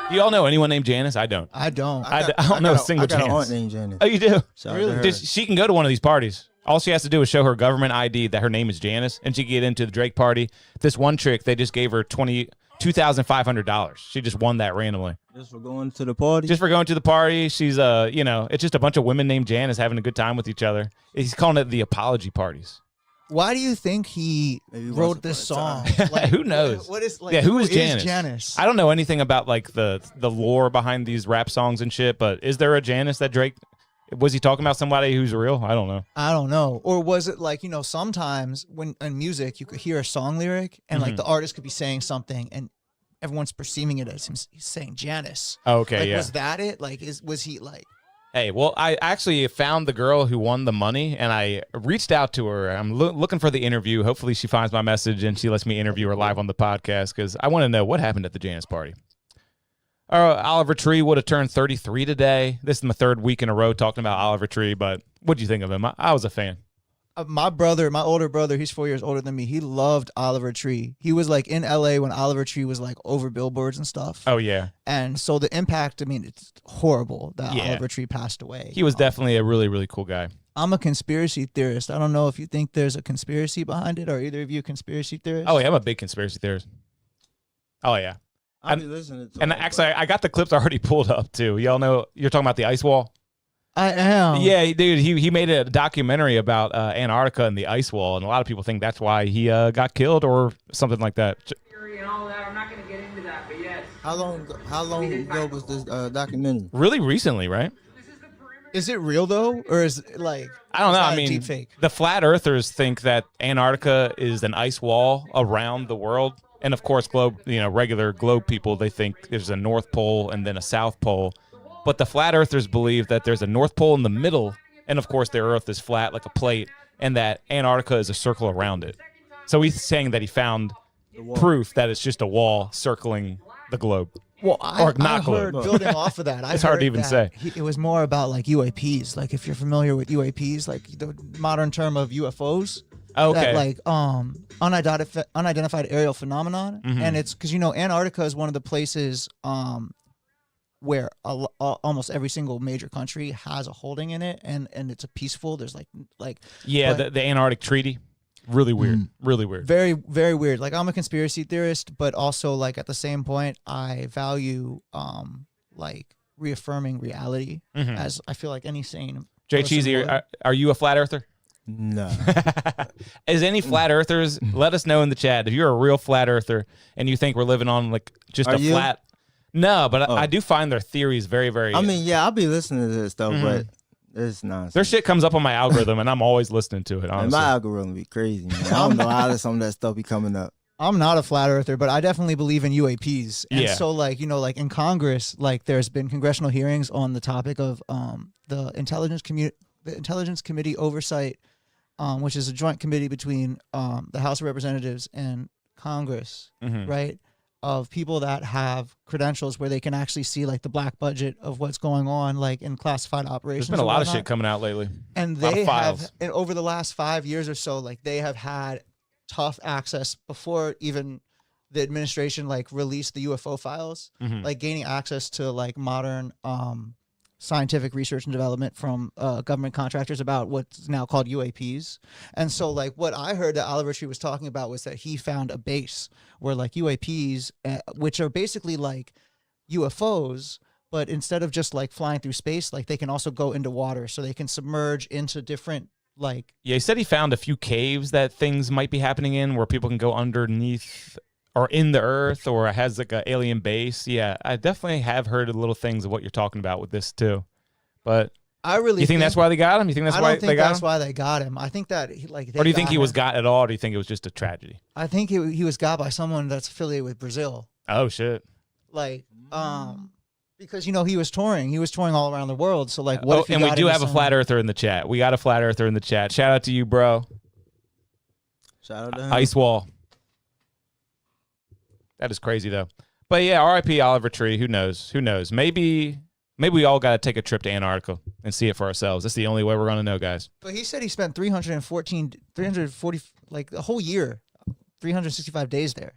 [SPEAKER 3] Do you all know anyone named Janice? I don't.
[SPEAKER 5] I don't.
[SPEAKER 3] I don't know a single
[SPEAKER 4] I got an
[SPEAKER 3] Janice.
[SPEAKER 4] aunt named Janice.
[SPEAKER 3] Oh, you do?
[SPEAKER 4] Shout out to her.
[SPEAKER 3] She can go to one of these parties. All she has to do is show her government ID that her name is Janice, and she can get into the Drake party. This one chick, they just gave her $2,500. She just won that randomly.
[SPEAKER 4] Just for going to the party?
[SPEAKER 3] Just for going to the party. She's it's just a bunch of women named Janice having a good time with each other. He's calling it the apology parties.
[SPEAKER 5] Why do you think he
[SPEAKER 4] Maybe once
[SPEAKER 5] wrote
[SPEAKER 4] upon
[SPEAKER 5] this
[SPEAKER 4] a time.
[SPEAKER 5] song? Like,
[SPEAKER 3] Who knows?
[SPEAKER 5] What is like?
[SPEAKER 3] Yeah, who is Janice?
[SPEAKER 5] Janice?
[SPEAKER 3] I don't know anything about like the lore behind these rap songs and shit, but is there a Janice that Drake, was he talking about somebody who's real? I don't know.
[SPEAKER 5] I don't know. Or was it like, sometimes when in music you could hear a song lyric and like the artist could be saying something and everyone's perceiving it as him saying Janice.
[SPEAKER 3] Oh, okay,
[SPEAKER 5] like,
[SPEAKER 3] yeah.
[SPEAKER 5] Was that it? Like, was he like?
[SPEAKER 3] Hey, well, I actually found the girl who won the money, and I reached out to her. I'm looking for the interview. Hopefully she finds my message and she lets me interview her live on the podcast, because I want to know what happened at the Janice party. Oliver Tree would have turned 33 today. This is my third week in a row talking about Oliver Tree, but what do you think of him? I was a fan.
[SPEAKER 5] My older brother, he's 4 years older than me. He loved Oliver Tree. He was like in LA when Oliver Tree was like over billboards and stuff.
[SPEAKER 3] Oh, yeah.
[SPEAKER 5] And so the impact, I mean, it's horrible that
[SPEAKER 3] Yeah.
[SPEAKER 5] Oliver Tree passed away.
[SPEAKER 3] He was definitely a really, really cool guy.
[SPEAKER 5] I'm a conspiracy theorist. I don't know if you think there's a conspiracy behind it. Are either of you conspiracy theorists?
[SPEAKER 3] Oh, yeah, I'm a big conspiracy theorist. Oh, yeah.
[SPEAKER 4] I'll be listening to
[SPEAKER 3] And
[SPEAKER 4] him,
[SPEAKER 3] actually, I got the clips already pulled up, too. Y'all know, you're talking about the ice wall?
[SPEAKER 5] I am.
[SPEAKER 3] Yeah, dude, he made a documentary about Antarctica and the ice wall, and a lot of people think that's why he got killed or something like that.
[SPEAKER 7] And all that. I'm not going to get into that, but yes.
[SPEAKER 4] How long ago was this documentary?
[SPEAKER 3] Really recently, right?
[SPEAKER 5] Is it real though, or is it like?
[SPEAKER 3] I don't know.
[SPEAKER 5] is that
[SPEAKER 3] I
[SPEAKER 5] a
[SPEAKER 3] mean,
[SPEAKER 5] deep fake?
[SPEAKER 3] the flat earthers think that Antarctica is an ice wall around the world, and of course, regular globe people, they think there's a North Pole and then a South Pole. But the flat earthers believe that there's a North Pole in the middle, and of course, the Earth is flat like a plate, and that Antarctica is a circle around it. So he's saying that he found proof that it's just a wall circling the globe.
[SPEAKER 5] Well, I
[SPEAKER 3] not
[SPEAKER 5] heard
[SPEAKER 3] globe.
[SPEAKER 5] building off of that.
[SPEAKER 3] It's hard to even say.
[SPEAKER 5] It was more about like UAPs. Like if you're familiar with UAPs, like the modern term of UFOs.
[SPEAKER 3] Okay.
[SPEAKER 5] That, like unidentified aerial phenomenon, and it's because Antarctica is one of the places where almost every single major country has a holding in it, and it's a peaceful. There's
[SPEAKER 3] Yeah, the Antarctic Treaty. Really weird. Really weird.
[SPEAKER 5] very, very weird. Like I'm a conspiracy theorist, but also like at the same point, I value like reaffirming reality, as I feel like any sane.
[SPEAKER 3] Jay
[SPEAKER 5] person
[SPEAKER 3] Cheesy,
[SPEAKER 5] would.
[SPEAKER 3] are you a flat earther?
[SPEAKER 4] No.
[SPEAKER 3] As any flat earthers, let us know in the chat if you're a real flat earther and you think we're living on like just
[SPEAKER 4] Are
[SPEAKER 3] a
[SPEAKER 4] you?
[SPEAKER 3] flat. No, but
[SPEAKER 4] Oh.
[SPEAKER 3] I do find their theories very, very.
[SPEAKER 4] I mean, yeah, I'll be listening to this stuff, but it's nonsense.
[SPEAKER 3] their shit comes up on my algorithm, and I'm always listening to it.
[SPEAKER 4] And
[SPEAKER 3] Honestly,
[SPEAKER 4] my algorithm be crazy, man. I don't know how some of that stuff be coming up.
[SPEAKER 5] I'm not a flat earther, but I definitely believe in UAPs. And
[SPEAKER 3] Yeah.
[SPEAKER 5] so like, like in Congress, like there's been congressional hearings on the topic of the Intelligence Committee oversight, which is a joint committee between the House of Representatives and Congress, right? Of people that have credentials where they can actually see like the black budget of what's going on, like in classified operations.
[SPEAKER 3] there's been a lot of
[SPEAKER 5] whatnot.
[SPEAKER 3] shit coming out lately.
[SPEAKER 5] And
[SPEAKER 3] lot of
[SPEAKER 5] they
[SPEAKER 3] files.
[SPEAKER 5] have, and over the last 5 years or so, like they have had tough access before even the administration like released the UFO files, like gaining access to like modern scientific research and development from government contractors about what's now called UAPs. And so like what I heard that Oliver Tree was talking about was that he found a base where like UAPs, which are basically like UFOs, but instead of just like flying through space, like they can also go into water, so they can submerge into different like.
[SPEAKER 3] Yeah, he said he found a few caves that things might be happening in where people can go underneath or in the earth, or it has like an alien base. Yeah, I definitely have heard little things of what you're talking about with this too. But
[SPEAKER 5] I really
[SPEAKER 3] You think that's why they got him? You think that's why they got him?
[SPEAKER 5] why they got him. I think that
[SPEAKER 3] Or do you think he was got at all? Or do you think it was just a tragedy?
[SPEAKER 5] I think he was got by someone that's affiliated with Brazil.
[SPEAKER 3] Oh shit!
[SPEAKER 5] Like, because he was touring. He was touring all around the world. So like, what if he
[SPEAKER 3] and we
[SPEAKER 5] got
[SPEAKER 3] do
[SPEAKER 5] into
[SPEAKER 3] have a flat earther in the chat. We got a flat earther in the chat. Shout out to you, bro.
[SPEAKER 4] Shout out to him.
[SPEAKER 3] Ice Wall. That is crazy though. But yeah, R.I.P. Oliver Tree. Who knows? Who knows? Maybe we all got to take a trip to Antarctica and see it for ourselves. That's the only way we're gonna know, guys.
[SPEAKER 5] But he said he spent 340, like the whole year, 365 days there.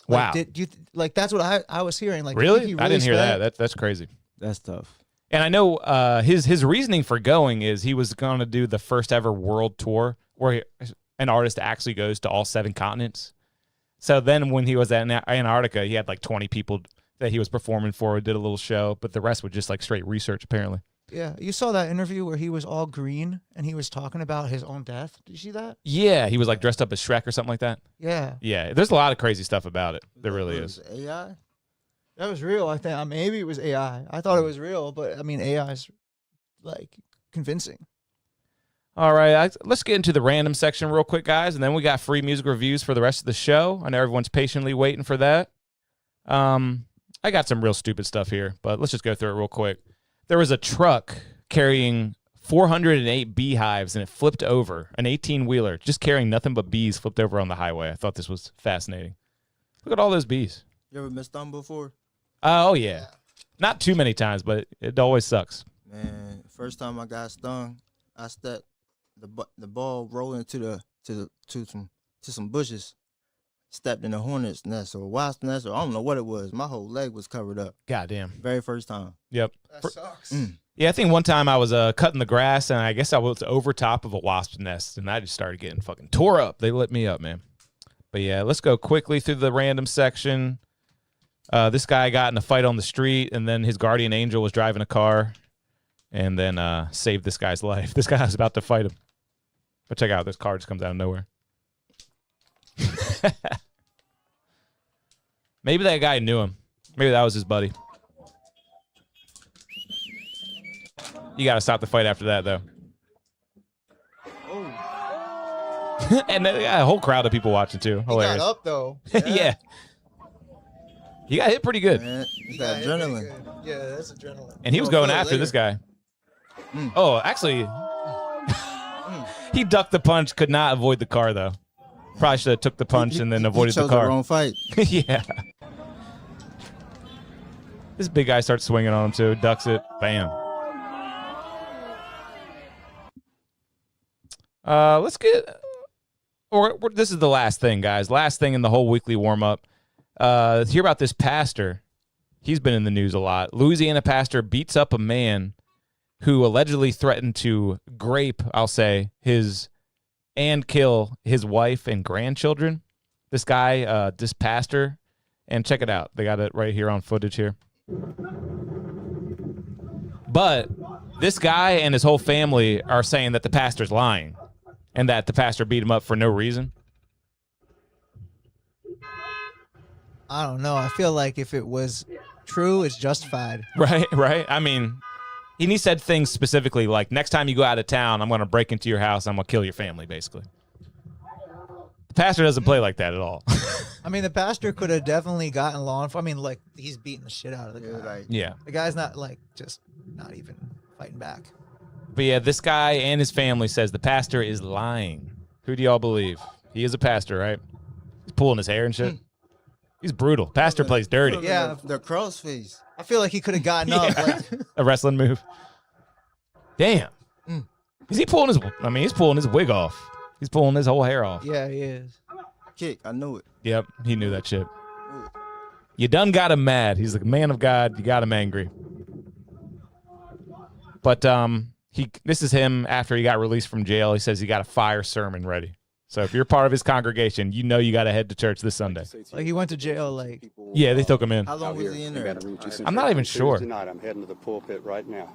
[SPEAKER 5] Like,
[SPEAKER 3] Wow.
[SPEAKER 5] Did you like? That's what I was hearing. Like,
[SPEAKER 3] Really? I didn't hear that. That's crazy.
[SPEAKER 4] That's tough.
[SPEAKER 3] And I know his reasoning for going is he was going to do the first ever world tour where an artist actually goes to all 7 continents. So then when he was at Antarctica, he had like 20 people that he was performing for, did a little show, but the rest was just like straight research apparently.
[SPEAKER 5] Yeah, you saw that interview where he was all green and he was talking about his own death. Did you see that?
[SPEAKER 3] Yeah, he was like dressed up as Shrek or something like that.
[SPEAKER 5] Yeah.
[SPEAKER 3] Yeah, there's a lot of crazy stuff about it. There really is.
[SPEAKER 4] AI?
[SPEAKER 5] That was real. I think maybe it was AI. I thought it was real, but I mean AI is like convincing.
[SPEAKER 3] All right, let's get into the random section real quick, guys, and then we got free music reviews for the rest of the show. I know everyone's patiently waiting for that. I got some real stupid stuff here, but let's just go through it real quick. There was a truck carrying 408 beehives, and it flipped over. An 18-wheeler, just carrying nothing but bees, flipped over on the highway. I thought this was fascinating. Look at all those bees.
[SPEAKER 4] You ever been stung before?
[SPEAKER 3] Oh, yeah. Not too many times, but it always sucks.
[SPEAKER 4] Man, first time I got stung, I stepped the ball rolling to some bushes. Stepped in a hornet's nest or a wasp nest, or I don't know what it was. My whole leg was covered up.
[SPEAKER 3] Goddamn.
[SPEAKER 4] Very first time.
[SPEAKER 3] Yep.
[SPEAKER 5] That sucks.
[SPEAKER 3] Yeah, I think one time I was cutting the grass, and I guess I was over top of a wasp's nest, and I just started getting fucking tore up. They lit me up, man. But yeah, let's go quickly through the random section. This guy got in a fight on the street, and then his guardian angel was driving a car and then saved this guy's life. This guy was about to fight him. But check out, this car just comes out of nowhere. Maybe that guy knew him. Maybe that was his buddy. You got to stop the fight after that, though. Oh. And then, yeah, a whole crowd of people watching, too. Hilarious.
[SPEAKER 5] He got up, though.
[SPEAKER 3] Yeah. He got hit pretty good.
[SPEAKER 4] Man, it's that adrenaline.
[SPEAKER 5] Yeah, that's adrenaline.
[SPEAKER 3] And he was going after this guy. Oh, actually, he ducked the punch, could not avoid the car, though. Probably should have took the punch and then avoided the car.
[SPEAKER 4] The wrong fight.
[SPEAKER 3] Yeah. This big guy starts swinging on him, too. Ducks it. Bam. Let's get... this is the last thing, guys. Last thing in the whole weekly warm-up. Hear about this pastor. He's been in the news a lot. Louisiana pastor beats up a man who allegedly threatened to grape, I'll say, and kill his wife and grandchildren. This guy, this pastor, and check it out. They got it right here on footage here. But this guy and his whole family are saying that the pastor's lying and that the pastor beat him up for no reason.
[SPEAKER 5] I don't know. I feel like if it was true, it's justified.
[SPEAKER 3] Right. I mean, he said things specifically like, next time you go out of town, I'm going to break into your house. I'm going to kill your family, basically. The pastor doesn't play like that at all.
[SPEAKER 5] I mean, the pastor could have definitely gotten law enforcement. I mean, like, he's beating the shit out of the guy.
[SPEAKER 3] Yeah.
[SPEAKER 5] The guy's not, like, just not even fighting back.
[SPEAKER 3] But yeah, this guy and his family says the pastor is lying. Who do y'all believe? He is a pastor, right? He's pulling his hair and shit. He's brutal. Pastor plays dirty.
[SPEAKER 5] Yeah.
[SPEAKER 4] The crow's face.
[SPEAKER 5] I feel like he could have gotten up. Like,
[SPEAKER 3] a wrestling move. Damn. Is he pulling his... I mean, he's pulling his wig off. He's pulling his whole hair off.
[SPEAKER 5] yeah, he is.
[SPEAKER 4] Kick. I knew it.
[SPEAKER 3] Yep, he knew that shit. You done got him mad. He's like a man of God. You got him angry. But this is him after he got released from jail. He says he got a fire sermon ready. So if you're part of his congregation, you know you got to head to church this Sunday.
[SPEAKER 5] Like, he went to jail, like...
[SPEAKER 3] Yeah, they took him in.
[SPEAKER 4] How long was he in there?
[SPEAKER 3] I'm not even sure.
[SPEAKER 11] Tonight, I'm heading to the pulpit right now.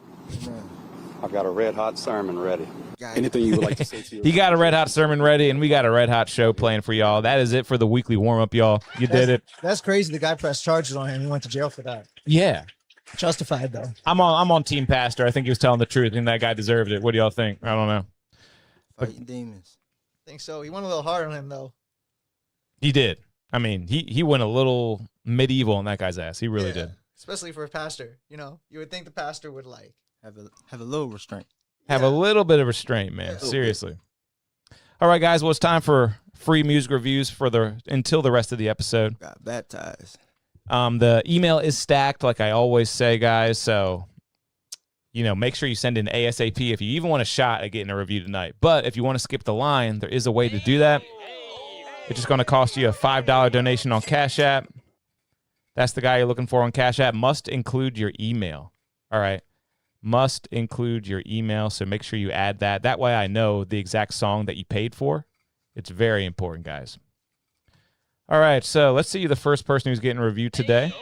[SPEAKER 11] I've got a red-hot sermon ready. Anything you would like to say to your...
[SPEAKER 3] He got a red-hot sermon ready, and we got a red-hot show playing for y'all. That is it for the weekly warm-up, y'all. You did it.
[SPEAKER 5] That's crazy. The guy pressed charges on him. He went to jail for that.
[SPEAKER 3] Yeah.
[SPEAKER 5] Justified though.
[SPEAKER 3] I'm on Team Pastor. I think he was telling the truth, and that guy deserved it. What do y'all think? I don't know.
[SPEAKER 4] Fighting demons.
[SPEAKER 5] I think so. He went a little hard on him though.
[SPEAKER 3] He did. I mean, he went a little medieval on that guy's ass. He really did.
[SPEAKER 5] Especially for a pastor. You know, you would think the pastor would like
[SPEAKER 4] have a little restraint.
[SPEAKER 3] Have a little bit of restraint, man. Seriously. All right, guys. Well, it's time for free music reviews until the rest of the episode.
[SPEAKER 4] Got baptized.
[SPEAKER 3] The email is stacked, like I always say, guys. So, make sure you send in ASAP if you even want a shot at getting a review tonight. But if you want to skip the line, there is a way to do that. It's just going to cost you a $5 donation on Cash App. That's the guy you're looking for on Cash App. Must include your email. All right. Must include your email, so make sure you add that. That way I know the exact song that you paid for. It's very important, guys. All right, so let's see the first person who's getting reviewed today.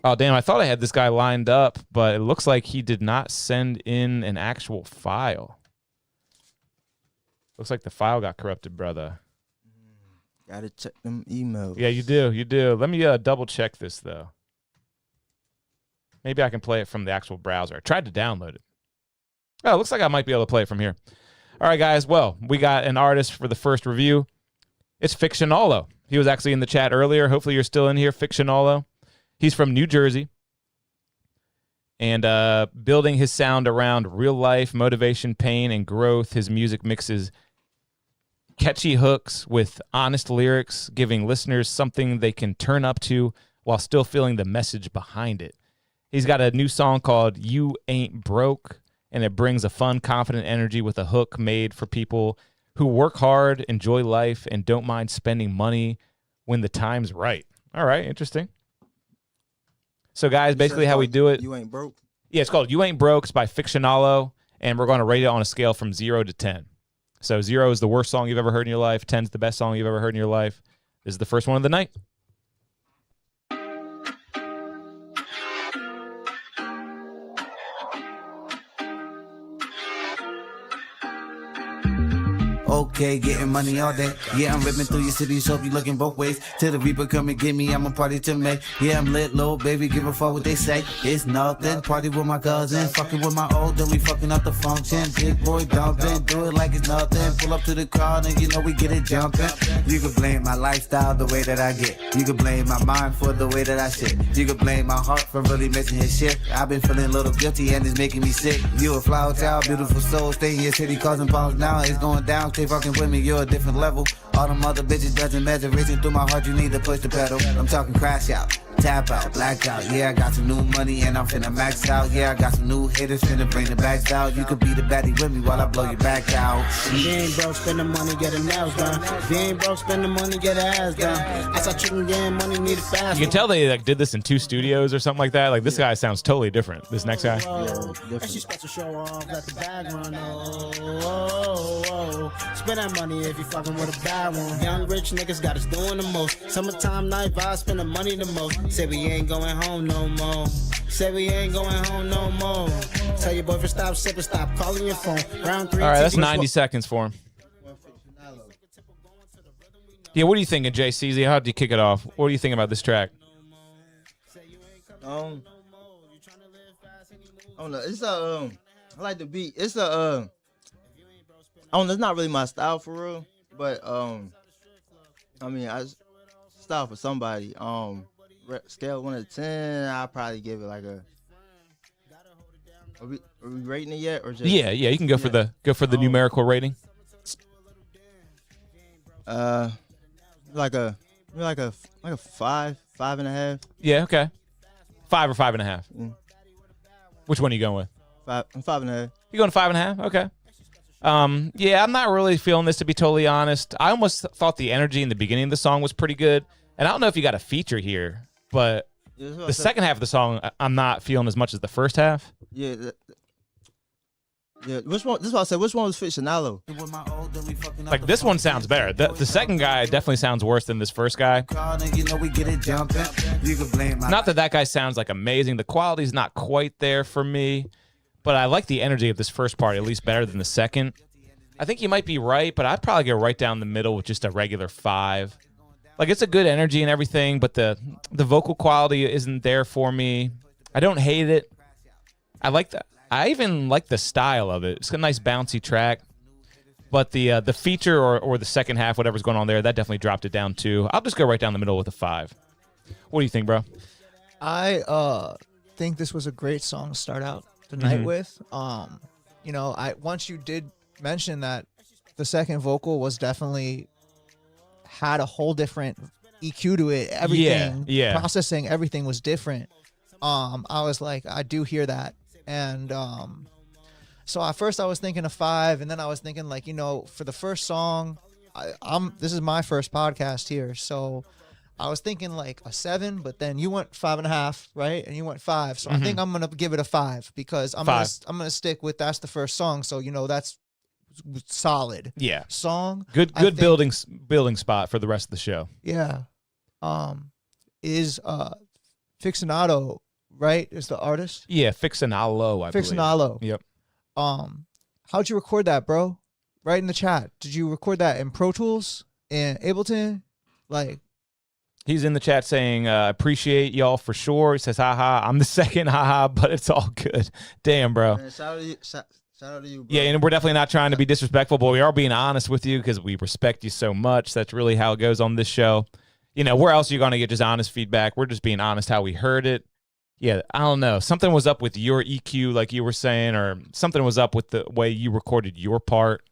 [SPEAKER 3] Oh, damn, I thought I had this guy lined up, but it looks like he did not send in an actual file. Looks like the file got corrupted, brother.
[SPEAKER 4] Gotta check them emails.
[SPEAKER 3] Yeah, you do. Let me double check this, though. Maybe I can play it from the actual browser. I tried to download it. Oh, it looks like I might be able to play it from here. All right, guys. Well, we got an artist for the first review. It's Fictionalo. He was actually in the chat earlier. Hopefully you're still in here, Fictionalo. He's from New Jersey. And building his sound around real life, motivation, pain, and growth. His music mixes catchy hooks with honest lyrics, giving listeners something they can turn up to while still feeling the message behind it. He's got a new song called You Ain't Broke, and it brings a fun, confident energy with a hook made for people who work hard, enjoy life, and don't mind spending money when the time's right. All right, interesting. So, guys, basically how we do it.
[SPEAKER 4] You Ain't Broke?
[SPEAKER 3] Yeah, it's called You Ain't Broke. It's by Fictionalo, and we're going to rate it on a scale from 0 to 10. So 0 is the worst song you've ever heard in your life. 10 is the best song you've ever heard in your life. This is the first one of the night.
[SPEAKER 12] Okay, getting money all day. Yeah, I'm ripping through your city, so you looking both ways. Till the Reaper come and get me, I'm a party to make. Yeah, I'm lit, little baby, give a fuck what they say. It's nothing, party with my cousin, fucking with my old, then we fucking up the function. Big boy dumping, do it like it's nothing. Pull up to the car, and you know we get it jumping. You can blame my lifestyle the way that I get. You can blame my mind for the way that I shit. You can blame my heart for really missing his shit. I've been feeling a little guilty and it's making me sick. You a flower child, beautiful soul, stay in your city, causing problems now. It's going down, stay fucking with me, you're a different level. All them other bitches doesn't measure. Racing through my heart, you need to push the pedal. I'm talking crash out, tap out, black out. Yeah, I got some new money and I'm finna max out. Yeah, I got some new hitters finna bring the backs out. You could be the baddie with me while I blow your back out.
[SPEAKER 13] If you ain't broke, spend the money, get a nails done. If you ain't broke, spend the money, get a ass done. I saw chicken getting money, need a fast.
[SPEAKER 3] You can tell they did this in 2 studios or something like that. Like this guy sounds totally different. This next guy.
[SPEAKER 13] She special show off, let the bag run. Oh. Spend that money if you fucking with a bad one. Young rich niggas got us doing the most. Summertime night vibes, spend the money the most. Say we ain't going home no more. Say we ain't going home no more. Tell your boyfriend stop sipping, stop calling your phone. Round 3.
[SPEAKER 3] All right, that's 90 seconds for him. Yeah, what are you thinking, JCZ? How did you kick it off? What do you think about this track?
[SPEAKER 4] I don't know. It's I like the beat. It's it's not really my style for real, but I mean, style for somebody. Scale 1 to 10, I'll probably give it like a. Are we rating it yet or just?
[SPEAKER 3] Yeah, you can go for the numerical rating.
[SPEAKER 4] Like a 5.5.
[SPEAKER 3] Yeah, okay. 5 or 5.5. Which one are you going with?
[SPEAKER 4] 5.5.
[SPEAKER 3] You going 5.5? Okay. Yeah, I'm not really feeling this, to be totally honest. I almost thought the energy in the beginning of the song was pretty good, and I don't know if you got a feature here, but the second half of the song I'm not feeling as much as the first half.
[SPEAKER 4] Yeah. Which one? This is what I said. Which one was Fictionalo?
[SPEAKER 3] Like this one sounds better. The second guy definitely sounds worse than this first guy. Not that guy sounds like amazing. The quality's not quite there for me, but I like the energy of this first part at least better than the second. I think you might be right, but I'd probably go right down the middle with just a regular 5. Like, it's a good energy and everything, but the vocal quality isn't there for me. I don't hate it. I like that. I even like the style of it. It's a nice bouncy track. But the feature or the second half, whatever's going on there, that definitely dropped it down too. I'll just go right down the middle with a 5. What do you think, bro?
[SPEAKER 5] I think this was a great song to start out the night with. You know, once you did mention that the second vocal was definitely had a whole different EQ to it. Everything, processing, everything was different. I was like, I do hear that. And so at first I was thinking a 5, and then I was thinking, like, you know, for the first song, this is my first podcast here, so I was thinking like a 7, but then you went 5.5, right? And you went 5, so I think I'm gonna give it a 5 because I'm gonna stick with that's the first song, so you know that's solid.
[SPEAKER 3] Yeah,
[SPEAKER 5] song.
[SPEAKER 3] Good building spot for the rest of the show.
[SPEAKER 5] Yeah, is Fixinato, right? Is the artist?
[SPEAKER 3] Yeah, Fixinalo, I believe.
[SPEAKER 5] Fixinalo.
[SPEAKER 3] Yep.
[SPEAKER 5] How'd you record that, bro? Right in the chat. Did you record that in Pro Tools in Ableton? Like,
[SPEAKER 3] he's in the chat saying, appreciate y'all for sure. He says, haha, I'm the second, haha, but it's all good. Damn, bro.
[SPEAKER 4] Man, shout out to you, bro.
[SPEAKER 3] Yeah, and we're definitely not trying to be disrespectful, but we are being honest with you because we respect you so much. That's really how it goes on this show. You know, where else are you going to get just honest feedback? We're just being honest how we heard it. Yeah, I don't know. Something was up with your EQ, like you were saying, or something was up with the way you recorded your part.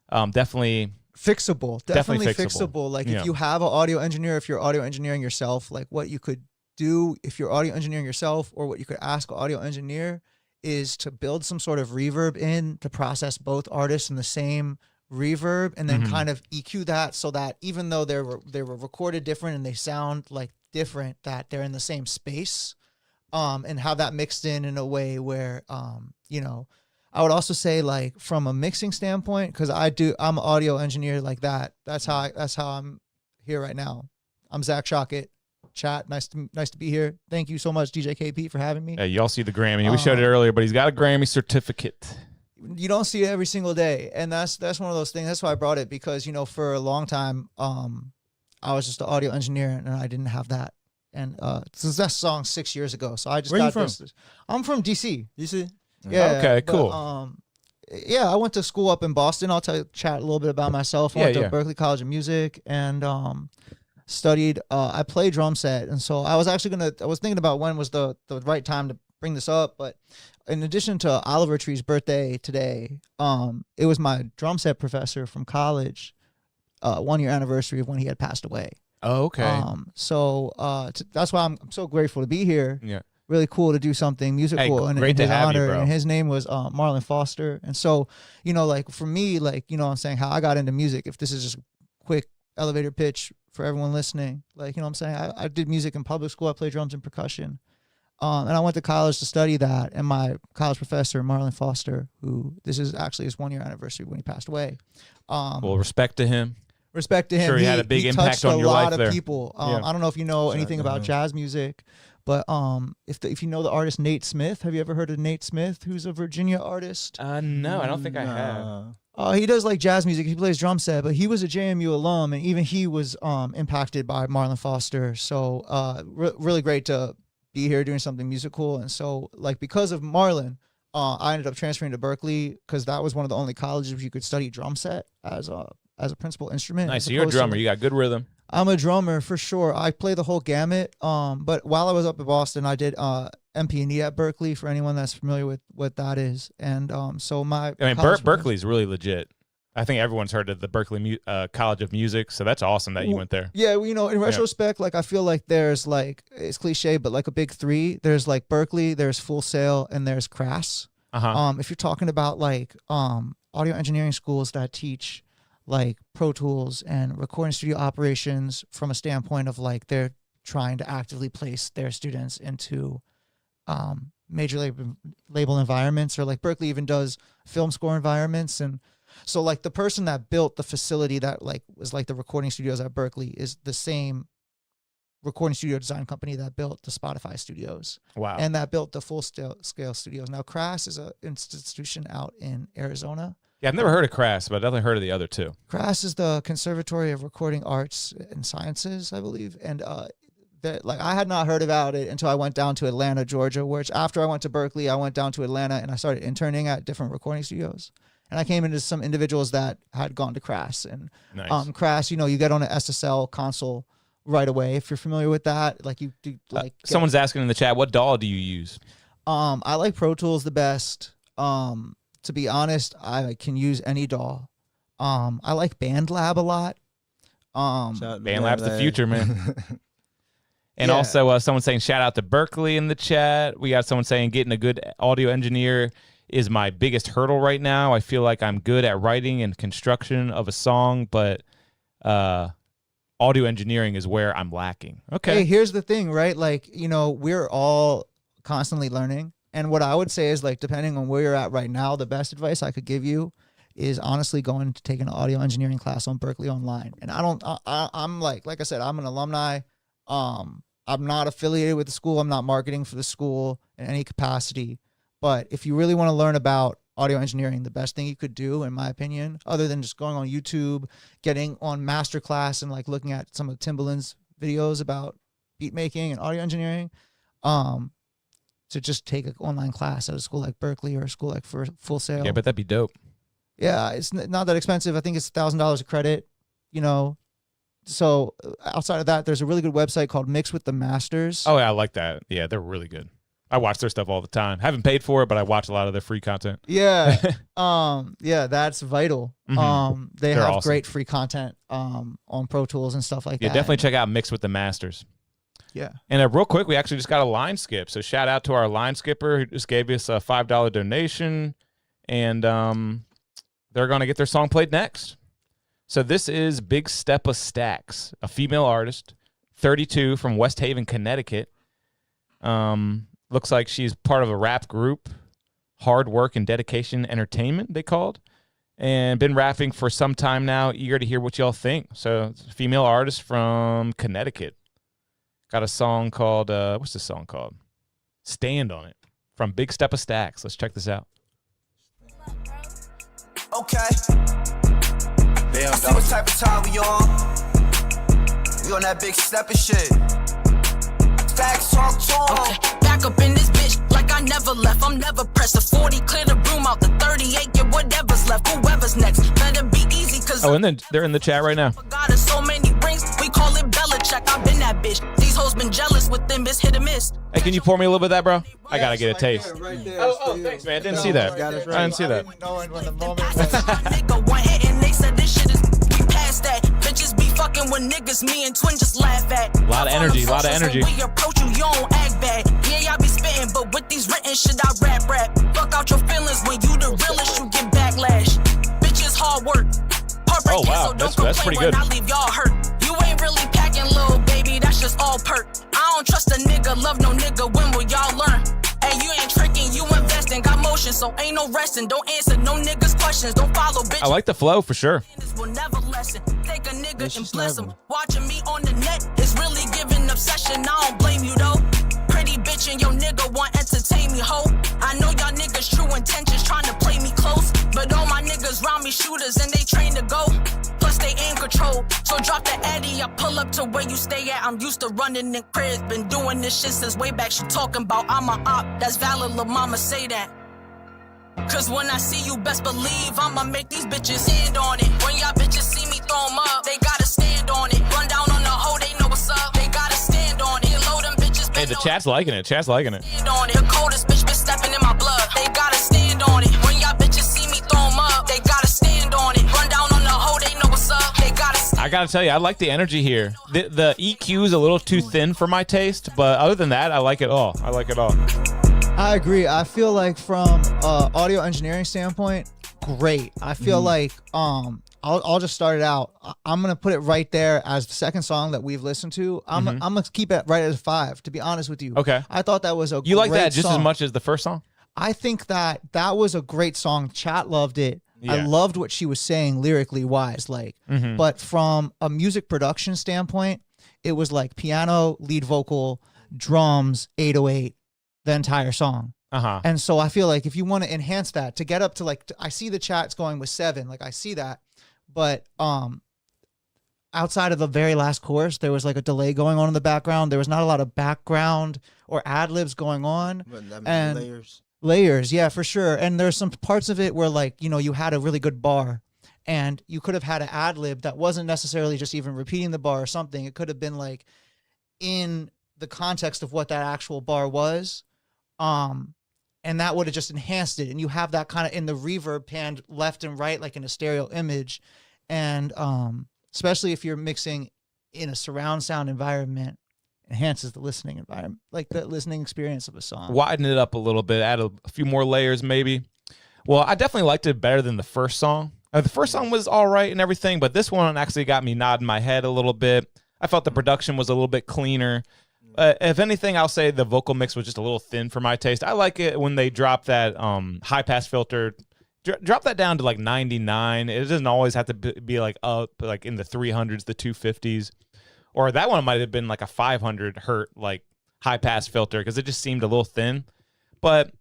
[SPEAKER 3] Definitely
[SPEAKER 5] fixable. Definitely fixable. Like,
[SPEAKER 3] yeah.
[SPEAKER 5] If you have an audio engineer, if you're audio engineering yourself, like what you could do if you're audio engineering yourself, or what you could ask an audio engineer is to build some sort of reverb in to process both artists in the same reverb, and then kind of EQ that so that even though they were recorded different and they sound like different, that they're in the same space. And have that mixed in a way where, you know, I would also say, like, from a mixing standpoint, because I'm an audio engineer like that. That's how I'm here right now. I'm Zack Shocket. Chat, nice to be here. Thank you so much, DJ KP, for having me.
[SPEAKER 3] Hey, y'all see the Grammy? We showed it earlier, but he's got a Grammy certificate.
[SPEAKER 5] You don't see it every single day, and that's one of those things. That's why I brought it, because, you know, for a long time, I was just an audio engineer, and I didn't have that. And so that song 6 years ago. So I just got this. I'm from DC.
[SPEAKER 4] DC?
[SPEAKER 5] Yeah.
[SPEAKER 3] Okay, cool.
[SPEAKER 5] Yeah, I went to school up in Boston. I'll chat a little bit about myself. I went to Berklee College of Music and studied. I play drum set, and so I was thinking about when was the right time to bring this up. But in addition to Oliver Tree's birthday today, it was my drum set professor from college, 1 year anniversary of when he had passed away.
[SPEAKER 3] Oh, okay.
[SPEAKER 5] So that's why I'm so grateful to be here.
[SPEAKER 3] Yeah.
[SPEAKER 5] Really cool to do something musical in his honor. And his name was Marlon Foster. And so, you know, like for me, like, you know what I'm saying, how I got into music, if this is just a quick elevator pitch for everyone listening, like, you know what I'm saying, I did music in public school. I played drums and percussion. And I went to college to study that. And my college professor, Marlon Foster, who this is actually his 1 year anniversary when he passed away.
[SPEAKER 3] Well, respect to him.
[SPEAKER 5] Respect to him.
[SPEAKER 3] Sure, he had a big impact on your life there.
[SPEAKER 5] A lot of people. I don't know if you know anything about jazz music, but if you know the artist Nate Smith, have you ever heard of Nate Smith, who's a Virginia artist?
[SPEAKER 3] No, I don't think I have.
[SPEAKER 5] He does like jazz music. He plays drum set, but he was a JMU alum, and even he was impacted by Marlon Foster. So really great to be here doing something musical. And so, like, because of Marlon, I ended up transferring to Berklee because that was one of the only colleges where you could study drum set as a principal instrument.
[SPEAKER 3] Nice. So you're a drummer. You got good rhythm.
[SPEAKER 5] I'm a drummer for sure. I play the whole gamut. But while I was up in Boston, I did MP&E at Berklee, for anyone that's familiar with what that is. And so
[SPEAKER 3] Berklee's really legit. I think everyone's heard of the Berklee College of Music, so that's awesome that you went there.
[SPEAKER 5] Yeah, you know, in retrospect, like, I feel like there's, like, it's cliche, but like a big three. There's like Berklee, there's Full Sail, and there's Crass. If you're talking about like audio engineering schools that teach like Pro Tools and recording studio operations from a standpoint of like they're trying to actively place their students into major label environments, or like Berklee even does film score environments. And so like the person that built the facility that like was like the recording studios at Berklee is the same recording studio design company that built the Spotify studios.
[SPEAKER 3] Wow.
[SPEAKER 5] And that built the Full Scale studios. Now Crass is an institution out in Arizona.
[SPEAKER 3] Yeah, I've never heard of Crass, but I definitely heard of the other two.
[SPEAKER 5] Crass is the Conservatory of Recording Arts and Sciences, I believe. And like I had not heard about it until I went down to Atlanta, Georgia, which after I went to Berkeley, I went down to Atlanta and I started interning at different recording studios. And I came into some individuals that had gone to Crass. And
[SPEAKER 3] nice.
[SPEAKER 5] Crass, you know, you get on an SSL console right away. If you're familiar with that, like you do like
[SPEAKER 3] someone's asking in the chat, what DAW do you use?
[SPEAKER 5] I like Pro Tools the best. To be honest, I can use any DAW. I like BandLab a lot.
[SPEAKER 3] BandLab's the future, man. And also someone saying shout out to Berkeley in the chat. We got someone saying getting a good audio engineer is my biggest hurdle right now. I feel like I'm good at writing and construction of a song, but audio engineering is where I'm lacking. Okay.
[SPEAKER 5] Hey, here's the thing, right? Like, you know, we're all constantly learning. And what I would say is, like, depending on where you're at right now, the best advice I could give you is honestly going to take an audio engineering class on Berkeley Online. And I'm like I said, I'm an alumni. I'm not affiliated with the school. I'm not marketing for the school in any capacity. But if you really want to learn about audio engineering, the best thing you could do, in my opinion, other than just going on YouTube, getting on Masterclass and like looking at some of Timbaland's videos about beat making and audio engineering, to just take an online class at a school like Berkeley or a school like for Full Sail.
[SPEAKER 3] Yeah, but that'd be dope.
[SPEAKER 5] Yeah, it's not that expensive. I think it's $1,000 a credit, you know. So outside of that, there's a really good website called Mix with the Masters.
[SPEAKER 3] Oh, yeah, I like that. Yeah, they're really good. I watch their stuff all the time. Haven't paid for it, but I watch a lot of their free content.
[SPEAKER 5] Yeah. Yeah, that's vital.
[SPEAKER 3] Mm-hmm.
[SPEAKER 5] They're
[SPEAKER 3] have
[SPEAKER 5] awesome. Great free content on Pro Tools and stuff like that.
[SPEAKER 3] Yeah, definitely check out Mix with the Masters.
[SPEAKER 5] Yeah.
[SPEAKER 3] And real quick, we actually just got a line skip. So shout out to our line skipper who just gave us a $5 donation. And they're going to get their song played next. So this is Big Steppa Stacks, a female artist, 32, from West Haven, Connecticut. Looks like she's part of a rap group, Hard Work and Dedication Entertainment, they called. And been rapping for some time now, eager to hear what y'all think. So it's a female artist from Connecticut. Got a song called, what's this song called? Stand on It, from Big Steppa Stacks. Let's check this out.
[SPEAKER 14] Okay. Damn, see what type of time we on. We on that Big Steppa shit. Stacks talk to 'em.
[SPEAKER 15] Okay, back up in this bitch like I never left. I'm never pressed. A 40, clear the room out the 38. Yeah, whatever's left, whoever's next. Better be easy, cause
[SPEAKER 3] and then they're in the chat right now.
[SPEAKER 15] God is so many rings, we call it Belichick. I've been that bitch. These hoes been jealous with them, it's hit or miss.
[SPEAKER 3] Hey, can you pour me a little bit of that, bro? I gotta get a taste.
[SPEAKER 4] Right there,
[SPEAKER 3] oh, thanks, man. I didn't see that. I didn't see that.
[SPEAKER 15] Nigga one hit and they said this shit is we past that. Bitches be fucking with niggas, me and Twin just laugh at.
[SPEAKER 3] A lot of energy, a lot of energy.
[SPEAKER 15] When we approach you, you don't act bad. Yeah, I be spitting, but with these written shit, I rap. Fuck out your feelings when you the realest, you get backlash. Bitches hard work.
[SPEAKER 3] Oh wow, that's pretty good.
[SPEAKER 15] I leave y'all hurt. You ain't really packing, little baby, that's just all perk. I don't trust a nigga, love no nigga, when will y'all learn? Hey, you ain't tricking, you investing, got motion, so ain't no resting. Don't answer no niggas' questions, don't follow bitch.
[SPEAKER 3] I like the flow for sure.
[SPEAKER 15] Will never lessen. Take a nigga and bless him. Watching me on the net is really giving obsession. I don't blame you though. Pretty bitch and your nigga want entertain me, ho. I know y'all niggas true intentions trying to play me close, but all my niggas round me shooters and they train to go. Plus they aim control, so drop the addy. I pull up to where you stay at. I'm used to running in cribs, been doing this shit since way back. She talking about I'm a op, that's valid, lil' mama say that. Cause when I see you, best believe I'ma make these bitches stand on it. When y'all bitches see me throw 'em up, they gotta stand on it. Run down on the hoe, they know what's up. They gotta stand on it. Load them bitches.
[SPEAKER 3] Hey, the chat's liking it. Chat's liking it.
[SPEAKER 15] Stand on it. The coldest bitch been stepping in my blood. They gotta stand on it. When y'all bitches see me throw 'em up, they gotta stand on it. Run down on the hoe, they know what's up. They gotta stand.
[SPEAKER 3] I gotta tell you, I like the energy here. The EQ is a little too thin for my taste, but other than that, I like it all. I like it all.
[SPEAKER 5] I agree. I feel like from audio engineering standpoint, great. I feel like I'll just start it out. I'm gonna put it right there as the second song that we've listened to. I'm gonna keep it right at 5. To be honest with you,
[SPEAKER 3] okay.
[SPEAKER 5] I thought that was a
[SPEAKER 3] you like
[SPEAKER 5] great
[SPEAKER 3] that just
[SPEAKER 5] song.
[SPEAKER 3] as much as the first song.
[SPEAKER 5] I think that was a great song. Chat loved it.
[SPEAKER 3] Yeah.
[SPEAKER 5] I loved what she was saying lyrically wise, like. But from a music production standpoint, it was like piano, lead vocal, drums, 808. The entire song. And so I feel like if you want to enhance that to get up to like, I see the chat's going with 7, like I see that, but outside of the very last chorus, there was like a delay going on in the background. There was not a lot of background or ad libs going on. And layers, yeah, for sure. And there's some parts of it where like, you know, you had a really good bar and you could have had an ad lib that wasn't necessarily just even repeating the bar or something. It could have been like in the context of what that actual bar was. And that would have just enhanced it. And you have that kind of in the reverb panned left and right, like in a stereo image. And especially if you're mixing in a surround sound environment, enhances the listening environment, like the listening experience of a song.
[SPEAKER 3] Widen it up a little bit, add a few more layers maybe. Well, I definitely liked it better than the first song. The first song was all right and everything, but this one actually got me nodding my head a little bit. I felt the production was a little bit cleaner. If anything, I'll say the vocal mix was just a little thin for my taste. I like it when they drop that high-pass filter. Drop that down to like 99. It doesn't always have to be like up like in the 300s, the 250s. Or that one might have been like a 500 hertz like high-pass filter because it just seemed a little thin. But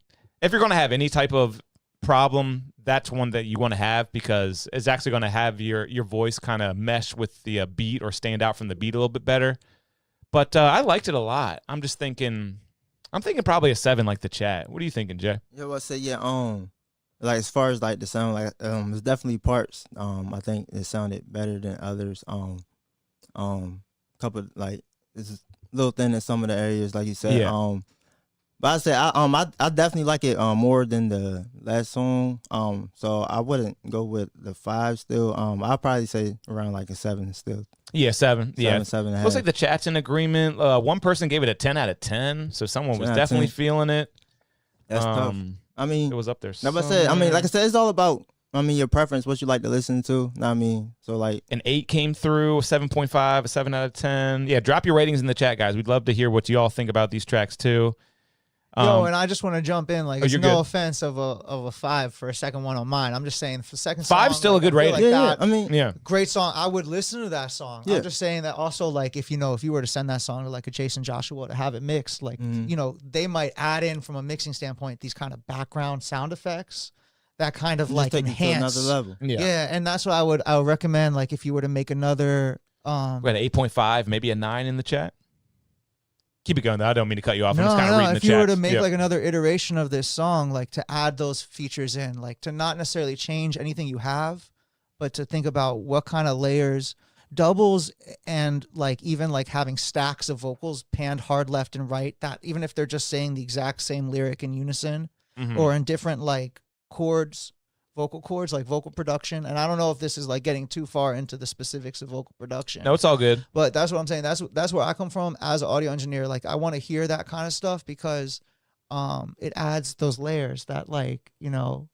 [SPEAKER 3] if you're going to have any type of problem, that's one that you want to have because it's actually going to have your voice kind of mesh with the beat or stand out from the beat a little bit better. But I liked it a lot. I'm thinking probably a 7 like the chat. What are you thinking, Jay?
[SPEAKER 4] Yeah, well, I say like as far as like the sound, like there's definitely parts. I think it sounded better than others. Couple like it's a little thin in some of the areas, like you said.
[SPEAKER 3] Yeah.
[SPEAKER 4] But I say I definitely like it more than the last song. So I wouldn't go with the 5 still. I'll probably say around like a 7 still.
[SPEAKER 3] Yeah, 7. Yeah,
[SPEAKER 4] 7.5.
[SPEAKER 3] Looks like the chat's in agreement. One person gave it a 10 out of 10, so someone was definitely feeling it.
[SPEAKER 4] That's tough. I mean,
[SPEAKER 3] it was up there.
[SPEAKER 4] No, but I mean, like I said, it's all about your preference, what you like to listen to. Know what I mean, so like
[SPEAKER 3] an 8 came through, 7.5, a 7 out of 10. Yeah, drop your ratings in the chat, guys. We'd love to hear what you all think about these tracks too.
[SPEAKER 5] Yo, and I just want to jump in. Like, it's no
[SPEAKER 3] good.
[SPEAKER 5] offense of a 5 for a second one on mine. I'm just saying for the second song,
[SPEAKER 3] 5's still a good rating.
[SPEAKER 5] Like
[SPEAKER 4] I mean,
[SPEAKER 5] great song. I would listen to that song. I'm just saying that also, like, if you were to send that song to like a Jason Joshua to have it mixed, like, they might add in from a mixing standpoint these kind of background sound effects that kind of just like enhance
[SPEAKER 4] another level.
[SPEAKER 5] Yeah, and that's what I would recommend. Like, if you were to make another,
[SPEAKER 3] we had an 8.5, maybe a 9 in the chat. Keep it going, though. I don't mean to cut you off. I'm just kind of reading the chat.
[SPEAKER 5] If you were to make like another iteration of this song, like to add those features in, like to not necessarily change anything you have, but to think about what kind of layers, doubles, and like even like having stacks of vocals panned hard left and right, that even if they're just saying the exact same lyric in unison or in different like chords, vocal chords, like vocal production. And I don't know if this is like getting too far into the specifics of vocal production.
[SPEAKER 3] No, it's all good.
[SPEAKER 5] But that's what I'm saying. That's where I come from as an audio engineer. Like, I want to hear that kind of stuff because it adds those layers that, like,
[SPEAKER 3] and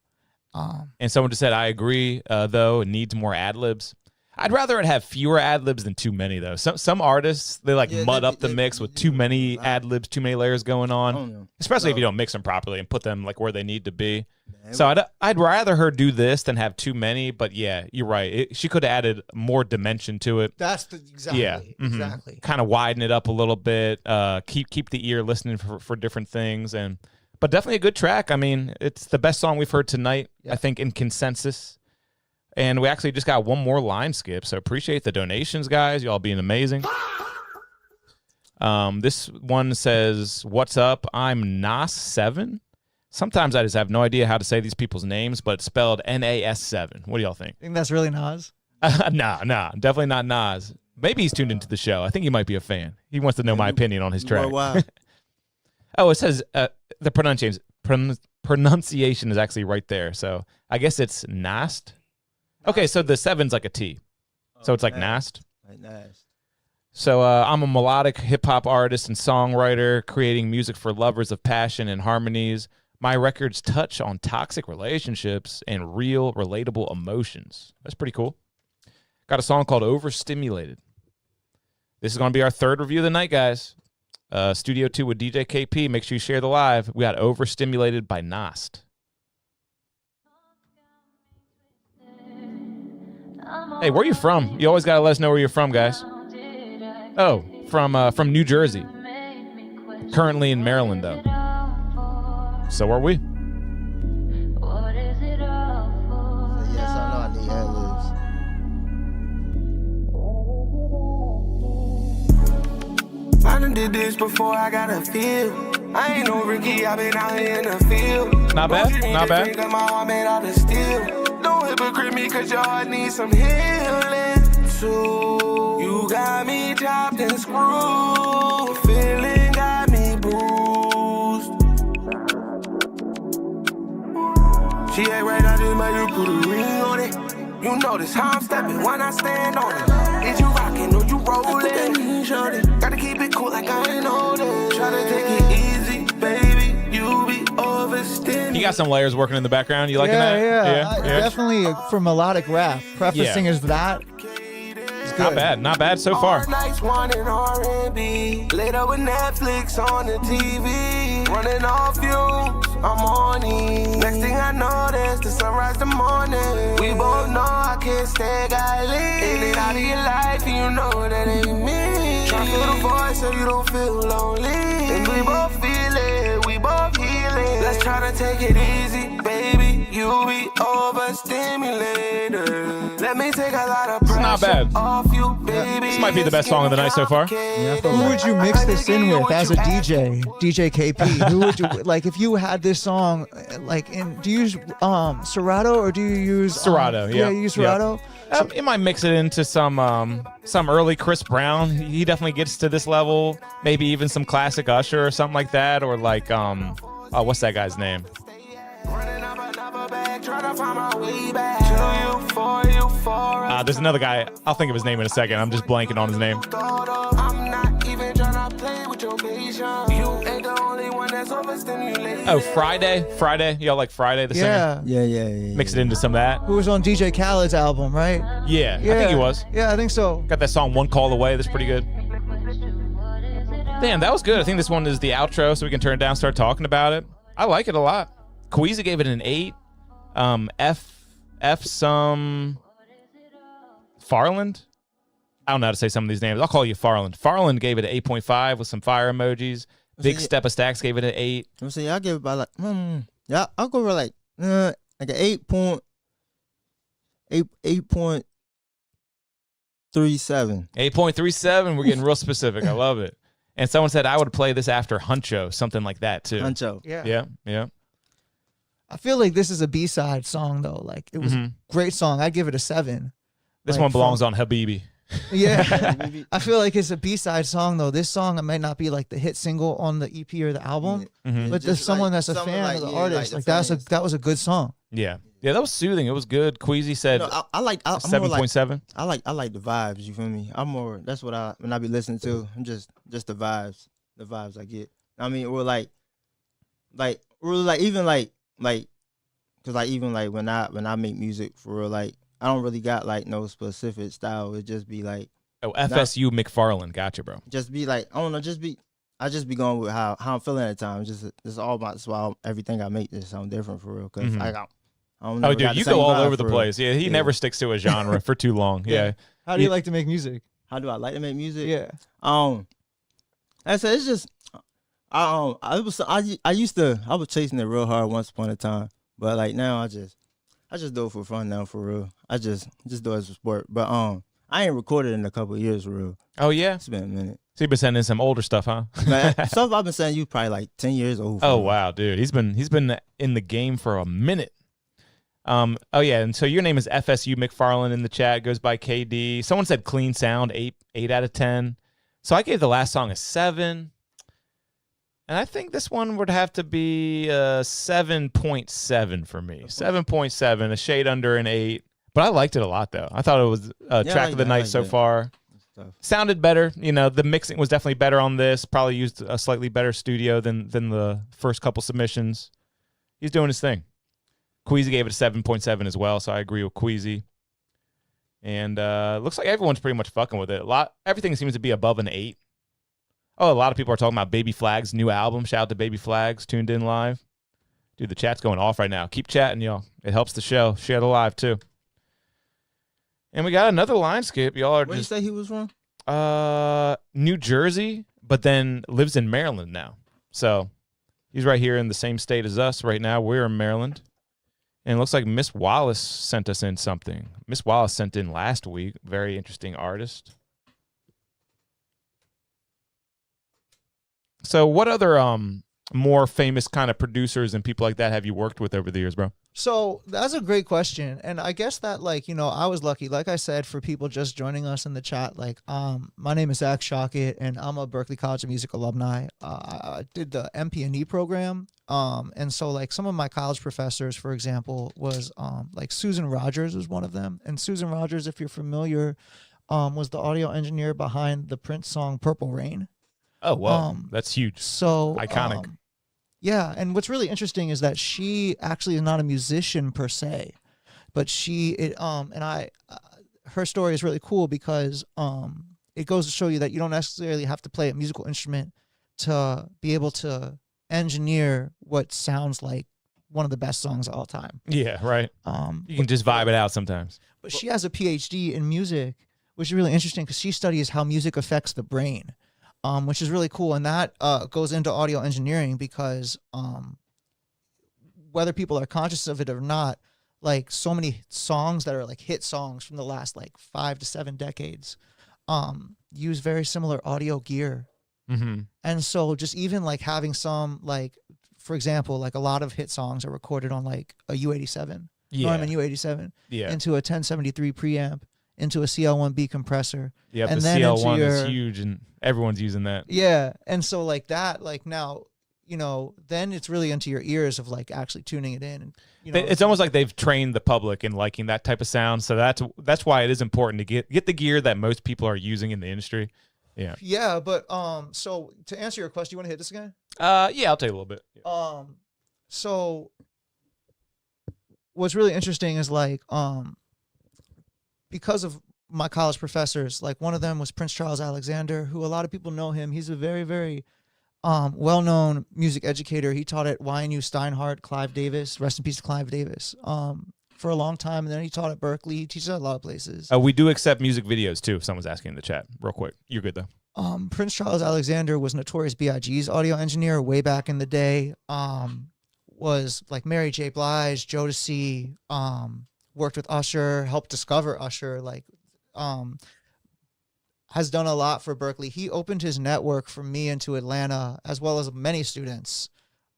[SPEAKER 3] someone just said, I agree, though, it needs more ad-libs. I'd rather it have fewer ad-libs than too many, though. Some artists, they like mud up the mix with too many ad-libs, too many layers going on, especially if you don't mix them properly and put them like where they need to be. So I'd rather her do this than have too many, but yeah, you're right. She could have added more dimension to it.
[SPEAKER 5] That's exactly. Exactly.
[SPEAKER 3] Kind of widen it up a little bit, keep the ear listening for different things, but definitely a good track. I mean, it's the best song we've heard tonight, I think, in consensus. And we actually just got one more line skip, so appreciate the donations, guys. Y'all being amazing. This one says, "What's up? I'm Nas7. Sometimes I just have no idea how to say these people's names, but it's spelled NAS7. What do y'all think?"
[SPEAKER 5] Think that's really Nas?
[SPEAKER 3] Nah, definitely not Nas. Maybe he's tuned into the show. I think he might be a fan. He wants to know my opinion on his track.
[SPEAKER 4] Wow.
[SPEAKER 3] Oh, it says the pronunciation is actually right there. So I guess it's Nast. Okay, so the 7's like a T. So it's like Nast.
[SPEAKER 4] Like Nast.
[SPEAKER 3] So I'm a melodic hip-hop artist and songwriter, creating music for lovers of passion and harmonies. My records touch on toxic relationships and real, relatable emotions. That's pretty cool. Got a song called Overstimulated. This is going to be our third review of the night, guys. Studio 2 with DJ KP. Make sure you share the live. We got Overstimulated by Nast. Hey, where are you from? You always got to let us know where you're from, guys. Oh, from New Jersey. Currently in Maryland, though. So are we.
[SPEAKER 4] So yes, I know I need ad-libs.
[SPEAKER 16] I done did this before, I got a feel. I ain't no Ricky, I been out here in the field.
[SPEAKER 3] Not bad, not bad.
[SPEAKER 16] Cause my heart made out of steel. Don't hypocrite me, cause your heart needs some healing too. You got me chopped and screwed. Feeling got me bruised. She act right now, just might you put a ring on it. You notice how I'm stepping when I stand on it. Is you rocking or you rolling? Gotta keep it cool like I ain't know that. Try to take it easy, baby. You be overstimulated.
[SPEAKER 3] He got some layers working in the background. You liking
[SPEAKER 5] Yeah,
[SPEAKER 3] that?
[SPEAKER 5] yeah. Definitely for melodic rap. Prefacing is that.
[SPEAKER 3] Not bad. Not bad so far.
[SPEAKER 16] Nights wanting R&B. Later with Netflix on the TV. Running off fumes, I'm horny. Next thing I know, there's the sunrise the morning. We both know I can't stay, gotta leave. In and out of your life, and you know that ain't me. Try to feel the voice so you don't feel lonely. And we both feel it, we both heal it. Let's try to take it easy, baby. You be overstimulated. Let me take a lot of pressure
[SPEAKER 3] not bad.
[SPEAKER 16] off you, baby.
[SPEAKER 3] This might be the best song of the night so far.
[SPEAKER 5] Who would you mix this in with as a DJ? DJ KP. Who would you like if you had this song? Like, do you use Serato or do you use
[SPEAKER 3] Serato? Yeah,
[SPEAKER 5] you use Serato.
[SPEAKER 3] It might mix it into some early Chris Brown. He definitely gets to this level. Maybe even some classic Usher or something like that, or like what's that guy's name? There's another guy. I'll think of his name in a second. I'm just blanking on his name. Oh, Friday. Y'all like Friday, the singer?
[SPEAKER 4] Yeah.
[SPEAKER 3] Mix it into some of that.
[SPEAKER 5] Who was on DJ Khaled's album, right?
[SPEAKER 3] Yeah, I think he was.
[SPEAKER 5] Yeah, I think so.
[SPEAKER 3] Got that song One Call Away. That's pretty good. Damn, that was good. I think this one is the outro, so we can turn it down and start talking about it. I like it a lot. Queasy gave it an 8. Some Farland. I don't know how to say some of these names. I'll call you Farland. Farland gave it an 8.5 with some fire emojis. Big Step of Stacks gave it an 8.
[SPEAKER 4] I'm saying I give it about like I'll go for like an 8.37.
[SPEAKER 3] 8.37. We're getting real specific. I love it. And someone said I would play this after Huncho, something like that too.
[SPEAKER 4] Huncho.
[SPEAKER 5] Yeah.
[SPEAKER 3] Yeah.
[SPEAKER 5] I feel like this is a B-side song though. Like it was a great song. I'd give it a 7.
[SPEAKER 3] This
[SPEAKER 5] like,
[SPEAKER 3] one belongs on Habibi.
[SPEAKER 5] Yeah. I feel like it's a B-side song though. This song, it might not be like the hit single on the EP or the album, but there's someone that's a fan of the artist. Like that was a good song.
[SPEAKER 3] Yeah, that was soothing. It was good. Queasy said,
[SPEAKER 4] I like
[SPEAKER 3] 7.7.
[SPEAKER 4] I like the vibes. You feel me? I'm more. That's what when I be listening to. I'm just the vibes I get. I mean, or cause even when I make music for real, like I don't really got like no specific style. It just be like
[SPEAKER 3] FSU McFarland. Gotcha, bro.
[SPEAKER 4] Just be like I don't know. I just be going with how I'm feeling at the time. It's all about. That's why everything I make just sound different for real. Cause I don't know.
[SPEAKER 3] Oh, dude, you go all over the place. Yeah, he never sticks to a genre for too long. Yeah.
[SPEAKER 5] How do you like to make music?
[SPEAKER 4] How do I like to make music?
[SPEAKER 5] Yeah.
[SPEAKER 4] I said it's just I was chasing it real hard once upon a time, but like now I just do it for fun now for real. I just do it as a sport. But I ain't recorded in a couple of years for real.
[SPEAKER 3] Oh yeah,
[SPEAKER 4] it's been a minute.
[SPEAKER 3] So you've been sending some older stuff, huh?
[SPEAKER 4] Man, stuff I've been sending you probably like 10 years old.
[SPEAKER 3] Oh wow, dude, he's been in the game for a minute. Oh yeah, and so your name is FSU McFarland in the chat. Goes by KD. Someone said clean sound, 8 out of 10. So I gave the last song a 7. And I think this one would have to be 7.7 for me. 7.7, a shade under an 8. But I liked it a lot, though. I thought it was track of the night so far. Sounded better. You know, the mixing was definitely better on this. Probably used a slightly better studio than the first couple submissions. He's doing his thing. Queasy gave it a 7.7 as well, so I agree with Queasy. And looks like everyone's pretty much fucking with it. Everything seems to be above an 8. Oh, a lot of people are talking about Baby Flag's new album. Shout out to Baby Flags, tuned in live. Dude, the chat's going off right now. Keep chatting, y'all. It helps the show. Share the live, too. And we got another line skip. Y'all are
[SPEAKER 4] Where you say he was from?
[SPEAKER 3] New Jersey, but then lives in Maryland now. So He's right here in the same state as us right now. We're in Maryland. And it looks like Miss Wallace sent us in something. Miss Wallace sent in last week. Very interesting artist. So what other more famous kind of producers and people like that have you worked with over the years, bro?
[SPEAKER 5] So that's a great question. And I guess that, like, you know, I was lucky. Like I said, for people just joining us in the chat, like, my name is Zack Shocket, and I'm a Berklee College of Music alumni. I did the MP&E program. And so, like, some of my college professors, for example, was, like, Susan Rogers was one of them. And Susan Rogers, if you're familiar, was the audio engineer behind the Prince song Purple Rain.
[SPEAKER 3] Oh, wow. That's huge.
[SPEAKER 5] So
[SPEAKER 3] iconic.
[SPEAKER 5] Yeah, and what's really interesting is that she actually is not a musician per se, but her story is really cool because it goes to show you that you don't necessarily have to play a musical instrument to be able to engineer what sounds like one of the best songs of all time.
[SPEAKER 3] Yeah, right. You can just vibe it out sometimes.
[SPEAKER 5] But she has a PhD in music, which is really interesting because she studies how music affects the brain. Which is really cool. And that goes into audio engineering because whether people are conscious of it or not, like so many songs that are like hit songs from the last like 5 to 7 decades use very similar audio gear.
[SPEAKER 3] Mm-hmm.
[SPEAKER 5] And so just even like having some, like, for example, like a lot of hit songs are recorded on like a U87.
[SPEAKER 3] Yeah.
[SPEAKER 5] Neumann U87
[SPEAKER 3] Yeah.
[SPEAKER 5] into a 1073 preamp, into a CL1B compressor.
[SPEAKER 3] Yeah,
[SPEAKER 5] and
[SPEAKER 3] the
[SPEAKER 5] then
[SPEAKER 3] CL1
[SPEAKER 5] into
[SPEAKER 3] is huge, and everyone's using that.
[SPEAKER 5] Yeah, and so like that, like now, you know, then it's really into your ears of like actually tuning it in. And, you know,
[SPEAKER 3] It's almost like they've trained the public in liking that type of sound. So that's why it is important to get the gear that most people are using in the industry. Yeah.
[SPEAKER 5] Yeah, but so to answer your question, you want to hit this again?
[SPEAKER 3] Yeah, I'll tell you a little bit.
[SPEAKER 5] So what's really interesting is like because of my college professors, like one of them was Prince Charles Alexander, who a lot of people know him. He's a very, very well-known music educator. He taught at YNU Steinhardt, Clive Davis, rest in peace to Clive Davis, for a long time. And then he taught at Berklee. He teaches at a lot of places.
[SPEAKER 3] We do accept music videos too, if someone's asking in the chat. Real quick. You're good though.
[SPEAKER 5] Prince Charles Alexander was Notorious B.I.G.'s audio engineer way back in the day. Was like Mary J. Blige, Jodeci, worked with Usher, helped discover Usher, like has done a lot for Berklee. He opened his network from me into Atlanta, as well as many students,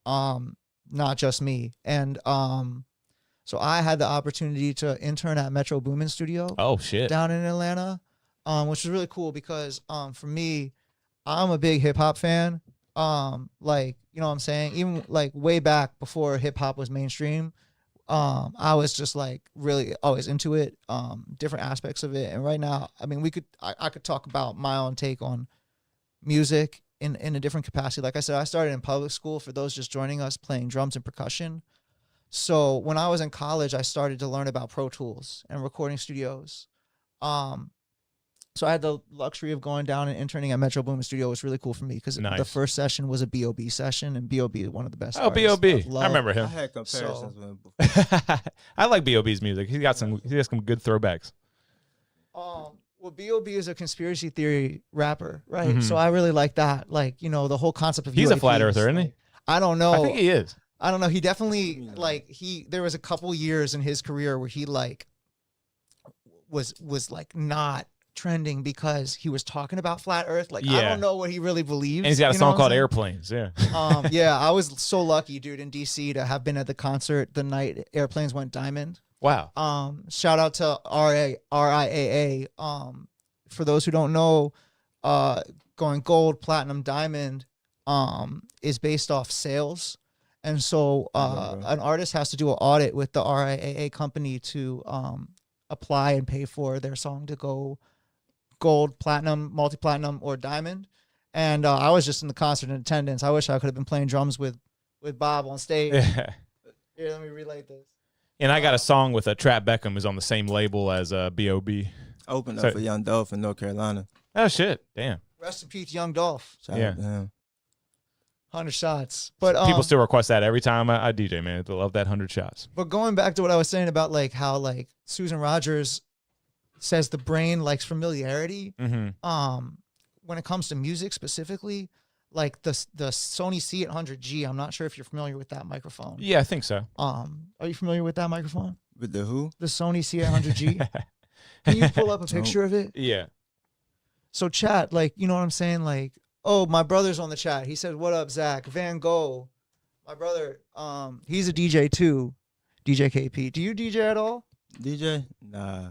[SPEAKER 5] not just me. And so I had the opportunity to intern at Metro Boomin Studio.
[SPEAKER 3] Oh shit!
[SPEAKER 5] Down in Atlanta, which was really cool because for me, I'm a big hip hop fan. Like, you know what I'm saying? Even like way back before hip hop was mainstream, I was just like really always into it, different aspects of it. And right now, I mean, I could talk about my own take on music in a different capacity. Like I said, I started in public school, for those just joining us, playing drums and percussion. So when I was in college, I started to learn about Pro Tools and recording studios. So I had the luxury of going down and interning at Metro Boomin Studio. It was really cool for me because the first session was a B.O.B. session, and B.O.B. is one of the best.
[SPEAKER 3] Oh, B.O.B. I remember him.
[SPEAKER 4] I had comparisons with him before.
[SPEAKER 3] I like B.O.B.'s music. He got some good throwbacks.
[SPEAKER 5] Well, B.O.B. is a conspiracy theory rapper, right?
[SPEAKER 3] Mm-hmm.
[SPEAKER 5] So I really like that. Like, you know, the whole concept of
[SPEAKER 3] He's
[SPEAKER 5] UAPs,
[SPEAKER 3] a flat earther, isn't he?
[SPEAKER 5] I don't know.
[SPEAKER 3] I think he is.
[SPEAKER 5] I don't know. He definitely there was a couple years in his career where he like was like not trending because he was talking about flat earth. Like, I don't know what he really believes.
[SPEAKER 3] And he's got a song called Airplanes. Yeah.
[SPEAKER 5] Yeah, I was so lucky, dude, in DC to have been at the concert the night Airplanes went diamond.
[SPEAKER 3] Wow.
[SPEAKER 5] Shout out to RIAA. For those who don't know, going gold, platinum, diamond is based off sales. And so an artist has to do an audit with the RIAA company to apply and pay for their song to go gold, platinum, multi-platinum, or diamond. And I was just in the concert in attendance. I wish I could have been playing drums with Bob on stage.
[SPEAKER 3] Yeah.
[SPEAKER 5] Here, let me relate this.
[SPEAKER 3] And I got a song with Trap Beckham who's on the same label as B.O.B.
[SPEAKER 4] Opened up for Young Dolph in North Carolina.
[SPEAKER 3] Oh, shit. Damn.
[SPEAKER 5] Rest in peace, Young Dolph.
[SPEAKER 4] Shout out to him.
[SPEAKER 5] 100 shots. But
[SPEAKER 3] people still request that every time I DJ, man. They love that 100 shots.
[SPEAKER 5] But going back to what I was saying about like how like Susan Rogers says the brain likes familiarity.
[SPEAKER 3] Mm-hmm.
[SPEAKER 5] When it comes to music specifically, like the Sony C800G. I'm not sure if you're familiar with that microphone.
[SPEAKER 3] Yeah, I think so.
[SPEAKER 5] Are you familiar with that microphone?
[SPEAKER 4] With the who?
[SPEAKER 5] The Sony C800G. Can you pull up a picture of it?
[SPEAKER 3] Yeah.
[SPEAKER 5] So chat, like, you know what I'm saying? Like, oh, my brother's on the chat. He said, "What up, Zach?" Van Gogh, my brother. He's a DJ too. DJ KP. Do you DJ at all?
[SPEAKER 4] DJ? Nah.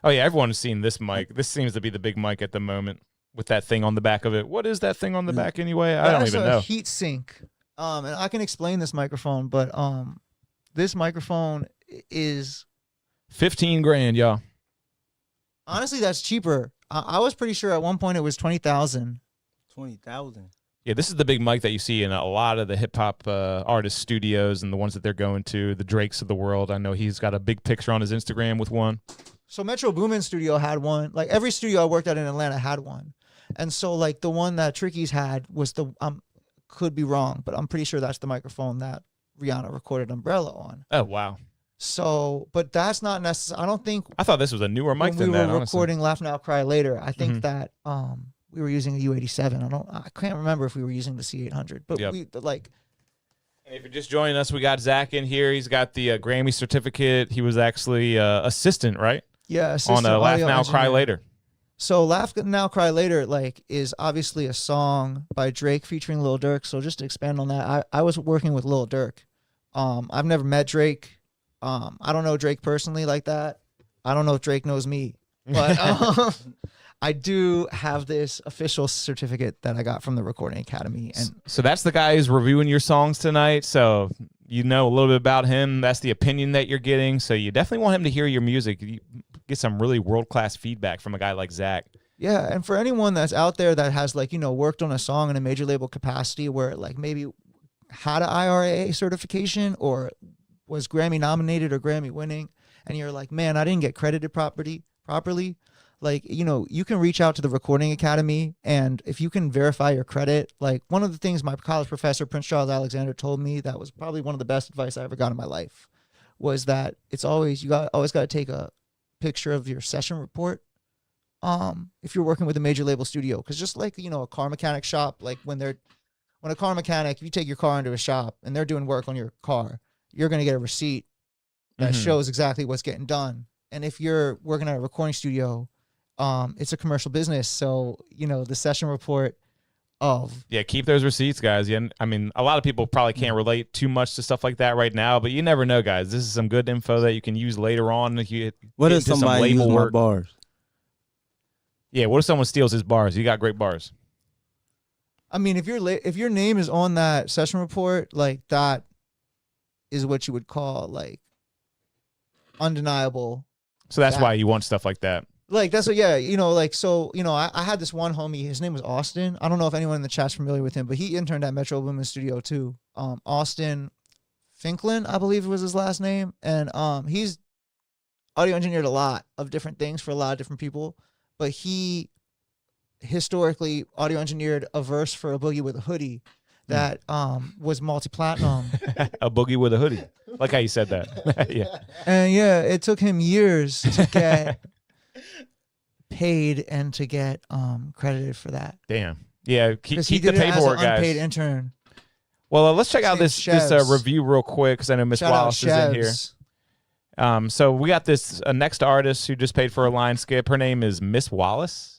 [SPEAKER 3] Oh yeah, everyone's seen this mic. This seems to be the big mic at the moment with that thing on the back of it. What is that thing on the back anyway? I don't even know.
[SPEAKER 5] That's a heat sink. And I can explain this microphone, but this microphone is
[SPEAKER 3] 15 grand, y'all.
[SPEAKER 5] Honestly, that's cheaper. I was pretty sure at one point it was 20,000.
[SPEAKER 4] 20,000.
[SPEAKER 3] Yeah, this is the big mic that you see in a lot of the hip hop artist studios and the ones that they're going to, the Drakes of the world. I know he's got a big picture on his Instagram with one.
[SPEAKER 5] So Metro Boomin studio had one. Like every studio I worked at in Atlanta had one. And so like the one that Tricky's had was the, could be wrong, but I'm pretty sure that's the microphone that Rihanna recorded Umbrella on.
[SPEAKER 3] Oh, wow.
[SPEAKER 5] So, but that's not necessary. I don't think.
[SPEAKER 3] I thought this was a newer mic than that,
[SPEAKER 5] we were recording Laugh Now, Cry Later. I think that we were using a U87. I can't remember if we were using the C800, but we like.
[SPEAKER 3] And if you're just joining us, we got Zach in here. He's got the Grammy certificate. He was actually assistant, right?
[SPEAKER 5] Yeah, assistant
[SPEAKER 3] on Laugh Now,
[SPEAKER 5] engineer.
[SPEAKER 3] Cry Later.
[SPEAKER 5] So Laugh Now, Cry Later, like, is obviously a song by Drake featuring Lil Durk. So just to expand on that, I was working with Lil Durk. I've never met Drake. I don't know Drake personally like that. I don't know if Drake knows me, but I do have this official certificate that I got from the Recording Academy. And
[SPEAKER 3] so that's the guy who's reviewing your songs tonight. So you know a little bit about him. That's the opinion that you're getting. So you definitely want him to hear your music. You get some really world-class feedback from a guy like Zach.
[SPEAKER 5] Yeah, and for anyone that's out there that has, like, you know, worked on a song in a major label capacity where, like, maybe had an IRA certification or was Grammy nominated or Grammy winning, and you're like, man, I didn't get credited properly, like, you know, you can reach out to the Recording Academy, and if you can verify your credit, like, one of the things my college professor, Prince Charles Alexander, told me that was probably one of the best advice I ever got in my life, was that it's always, always got to take a picture of your session report if you're working with a major label studio, because just like, you know, a car mechanic shop, like when a car mechanic, if you take your car into a shop and they're doing work on your car, you're going to get a receipt that shows exactly what's getting done. And if you're working at a recording studio, it's a commercial business. So, you know, the session report of.
[SPEAKER 3] Yeah, keep those receipts, guys. Yeah, I mean, a lot of people probably can't relate too much to stuff like that right now, but you never know, guys. This is some good info that you can use later on. If you
[SPEAKER 4] what if somebody uses my bars?
[SPEAKER 3] Yeah, what if someone steals his bars? You got great bars.
[SPEAKER 5] I mean, if your name is on that session report, like, that is what you would call, like, undeniable.
[SPEAKER 3] So that's why you want stuff like that.
[SPEAKER 5] Like, that's what, yeah, you know, like, so, you know, I had this one homie, his name was Austin. I don't know if anyone in the chat's familiar with him, but he interned at Metro Boomin studio too. Austin Finklin, I believe was his last name. And he's audio engineered a lot of different things for a lot of different people, but he historically audio engineered a verse for A Boogie with a Hoodie that was multi-platinum.
[SPEAKER 3] A Boogie with a Hoodie. Like how you said that. Yeah.
[SPEAKER 5] And yeah, it took him years to get paid and to get credited for that.
[SPEAKER 3] Damn. Yeah, keep the
[SPEAKER 5] it
[SPEAKER 3] paperwork,
[SPEAKER 5] as an
[SPEAKER 3] guys.
[SPEAKER 5] Unpaid intern.
[SPEAKER 3] Well, let's check out this review real quick, because I know Miss Wallace is in here. So we got this next artist who just paid for a line skip. Her name is Miss Wallace.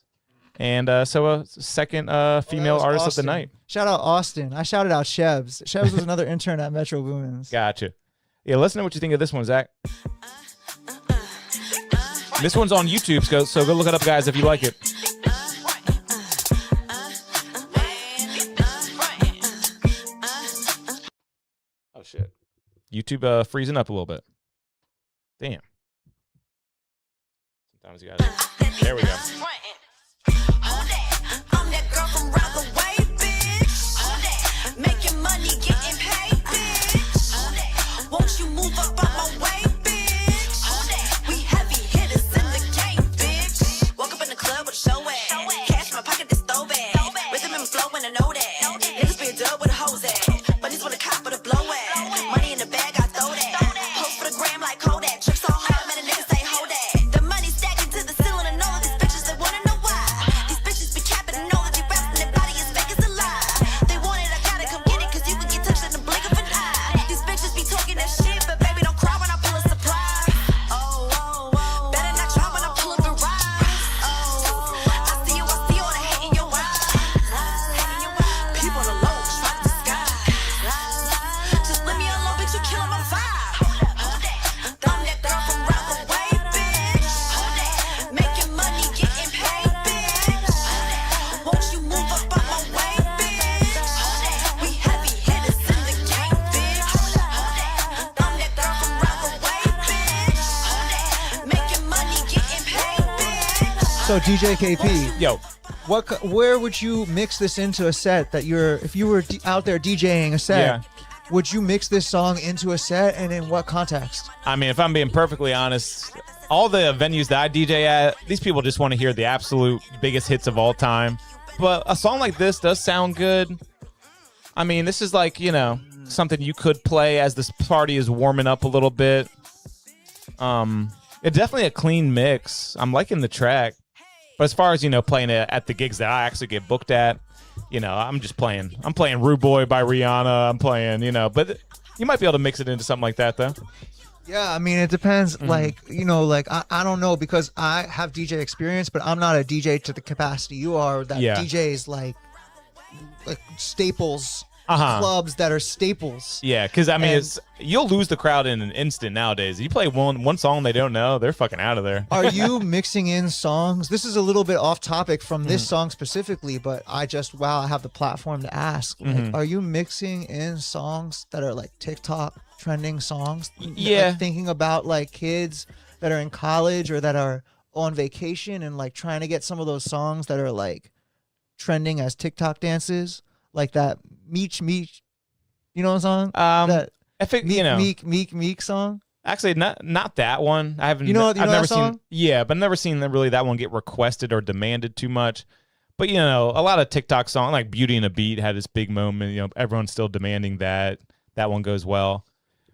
[SPEAKER 3] And so a second female artist of the night.
[SPEAKER 5] Shout out Austin. I shouted out Shebs. Shebs was another intern at Metro Boomin.
[SPEAKER 3] Gotcha. Yeah, let's know what you think of this one, Zach. This one's on YouTube, so go look it up, guys, if you like it. Oh, shit. YouTube freezing up a little bit. Damn. Sometimes you gotta... There we go.
[SPEAKER 15] Money stacking to the ceiling and all of these bitches that want
[SPEAKER 5] So DJ KP,
[SPEAKER 3] yo,
[SPEAKER 5] where would you mix this into a set that if you were out there DJing a set, would you mix this song into a set, and in what context?
[SPEAKER 3] I mean, if I'm being perfectly honest, all the venues that I DJ at, these people just want to hear the absolute biggest hits of all time. But a song like this does sound good. I mean, this is like, something you could play as this party is warming up a little bit. It's definitely a clean mix. I'm liking the track. But as far as, playing it at the gigs that I actually get booked at, I'm just playing. I'm playing Rude Boy by Rihanna. I'm playing, but you might be able to mix it into something like that, though.
[SPEAKER 5] Yeah, I mean, it depends. I don't know, because I have DJ experience, but I'm not a DJ to the capacity you are. That DJs like staples, clubs that are staples.
[SPEAKER 3] Yeah, because I mean, you'll lose the crowd in an instant nowadays. You play one song they don't know, they're fucking out of there.
[SPEAKER 5] Are you mixing in songs? This is a little bit off topic from this song specifically, but I have the platform to ask. Like, are you mixing in songs that are like TikTok trending songs?
[SPEAKER 3] Yeah.
[SPEAKER 5] Like, thinking about like kids that are in college or that are on vacation and like trying to get some of those songs that are like trending as TikTok dances, like that Meech, you know what song?
[SPEAKER 3] I think
[SPEAKER 5] Meek song.
[SPEAKER 3] Actually, not that one. I haven't.
[SPEAKER 5] I've
[SPEAKER 3] never
[SPEAKER 5] song?
[SPEAKER 3] seen. Yeah, but never seen really that one get requested or demanded too much. But a lot of TikTok songs like "Beauty and a Beat" had this big moment. Everyone's still demanding that. That one goes well.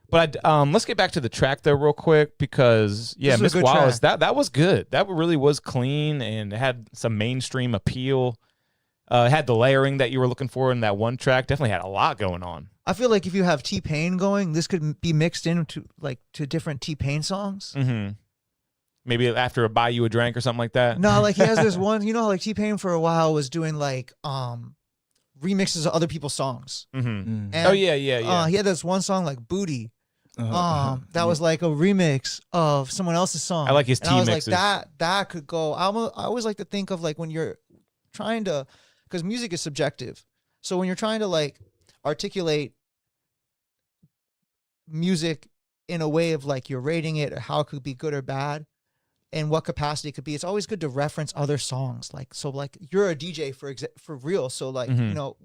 [SPEAKER 3] But let's get back to the track though, real quick, because Miss Wallace, that was good. That really was clean and it had some mainstream appeal. It had the layering that you were looking for in that one track. Definitely had a lot going on.
[SPEAKER 5] I feel like if you have T-Pain going, this could be mixed into to different T-Pain songs.
[SPEAKER 3] Mm-hmm. Maybe after a Buy You a Drink or something like that.
[SPEAKER 5] No, like he has this one, like T-Pain for a while was doing like remixes of other people's songs.
[SPEAKER 3] Mm-hmm.
[SPEAKER 5] And,
[SPEAKER 3] yeah.
[SPEAKER 5] He had this one song like Booty. That was like a remix of someone else's song.
[SPEAKER 3] I like his
[SPEAKER 5] and I was
[SPEAKER 3] mixes.
[SPEAKER 5] like, that could go. I always like to think of like when you're trying to, because music is subjective. So when you're trying to like articulate music in a way of like you're rating it or how it could be good or bad and what capacity it could be, it's always good to reference other songs. Like, so like you're a DJ for real. So like, how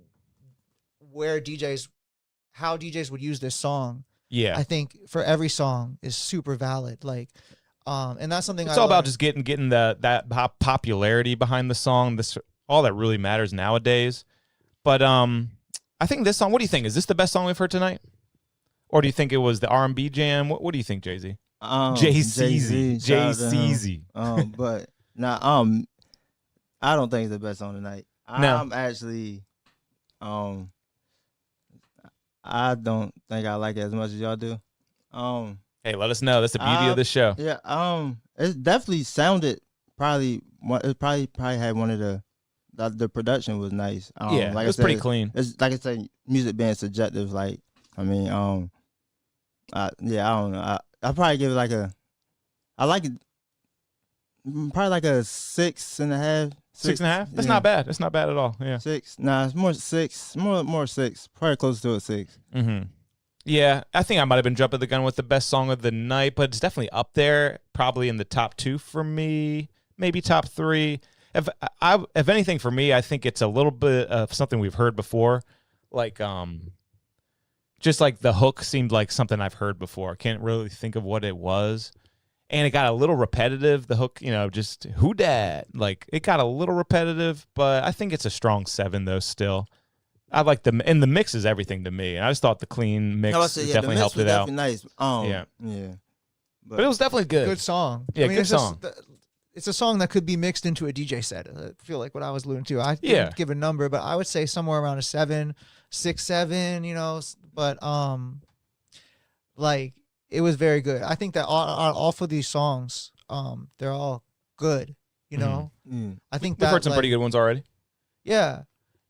[SPEAKER 5] DJs would use this song.
[SPEAKER 3] Yeah.
[SPEAKER 5] I think for every song is super valid. Like, and that's something
[SPEAKER 3] it's all about just getting that popularity behind the song. This all that really matters nowadays. But I think this song, what do you think? Is this the best song we've heard tonight? Or do you think it was the R&B jam? What do you think, Jay-Z? Jay-Z.
[SPEAKER 4] But I don't think it's the best song tonight. I'm actually I don't think I like it as much as y'all do.
[SPEAKER 3] Hey, let us know. That's the beauty of the show.
[SPEAKER 4] Yeah. It definitely sounded probably had one of the production was nice.
[SPEAKER 3] It was pretty clean.
[SPEAKER 4] It's like I said, music being subjective. Like, I mean, I don't know. I probably give it I like it. Probably like a 6.5.
[SPEAKER 3] 6.5? That's not bad. That's not bad at all. Yeah.
[SPEAKER 4] 6. Nah, it's more 6. More 6. Probably close to a 6.
[SPEAKER 3] Mm-hmm. Yeah, I think I might have been jumping the gun with the best song of the night, but it's definitely up there, probably in the top 2 for me, maybe top 3. If anything for me, I think it's a little bit of something we've heard before, like just like the hook seemed like something I've heard before. I can't really think of what it was. And it got a little repetitive. The hook, just who dat? Like it got a little repetitive, but I think it's a strong 7 though. Still, I like and the mix is everything to me. And I just thought the clean mix definitely helped it out.
[SPEAKER 4] Nice.
[SPEAKER 3] Yeah. But it was definitely good.
[SPEAKER 5] Good song.
[SPEAKER 3] Yeah, good song.
[SPEAKER 5] It's a song that could be mixed into a DJ set. I feel like what I was alluding to. I didn't give a number, but I would say somewhere around a 7, 6, 7. But like. It was very good. I think that all of these songs, they're all good. I think
[SPEAKER 3] we've heard some pretty good ones already.
[SPEAKER 5] Yeah,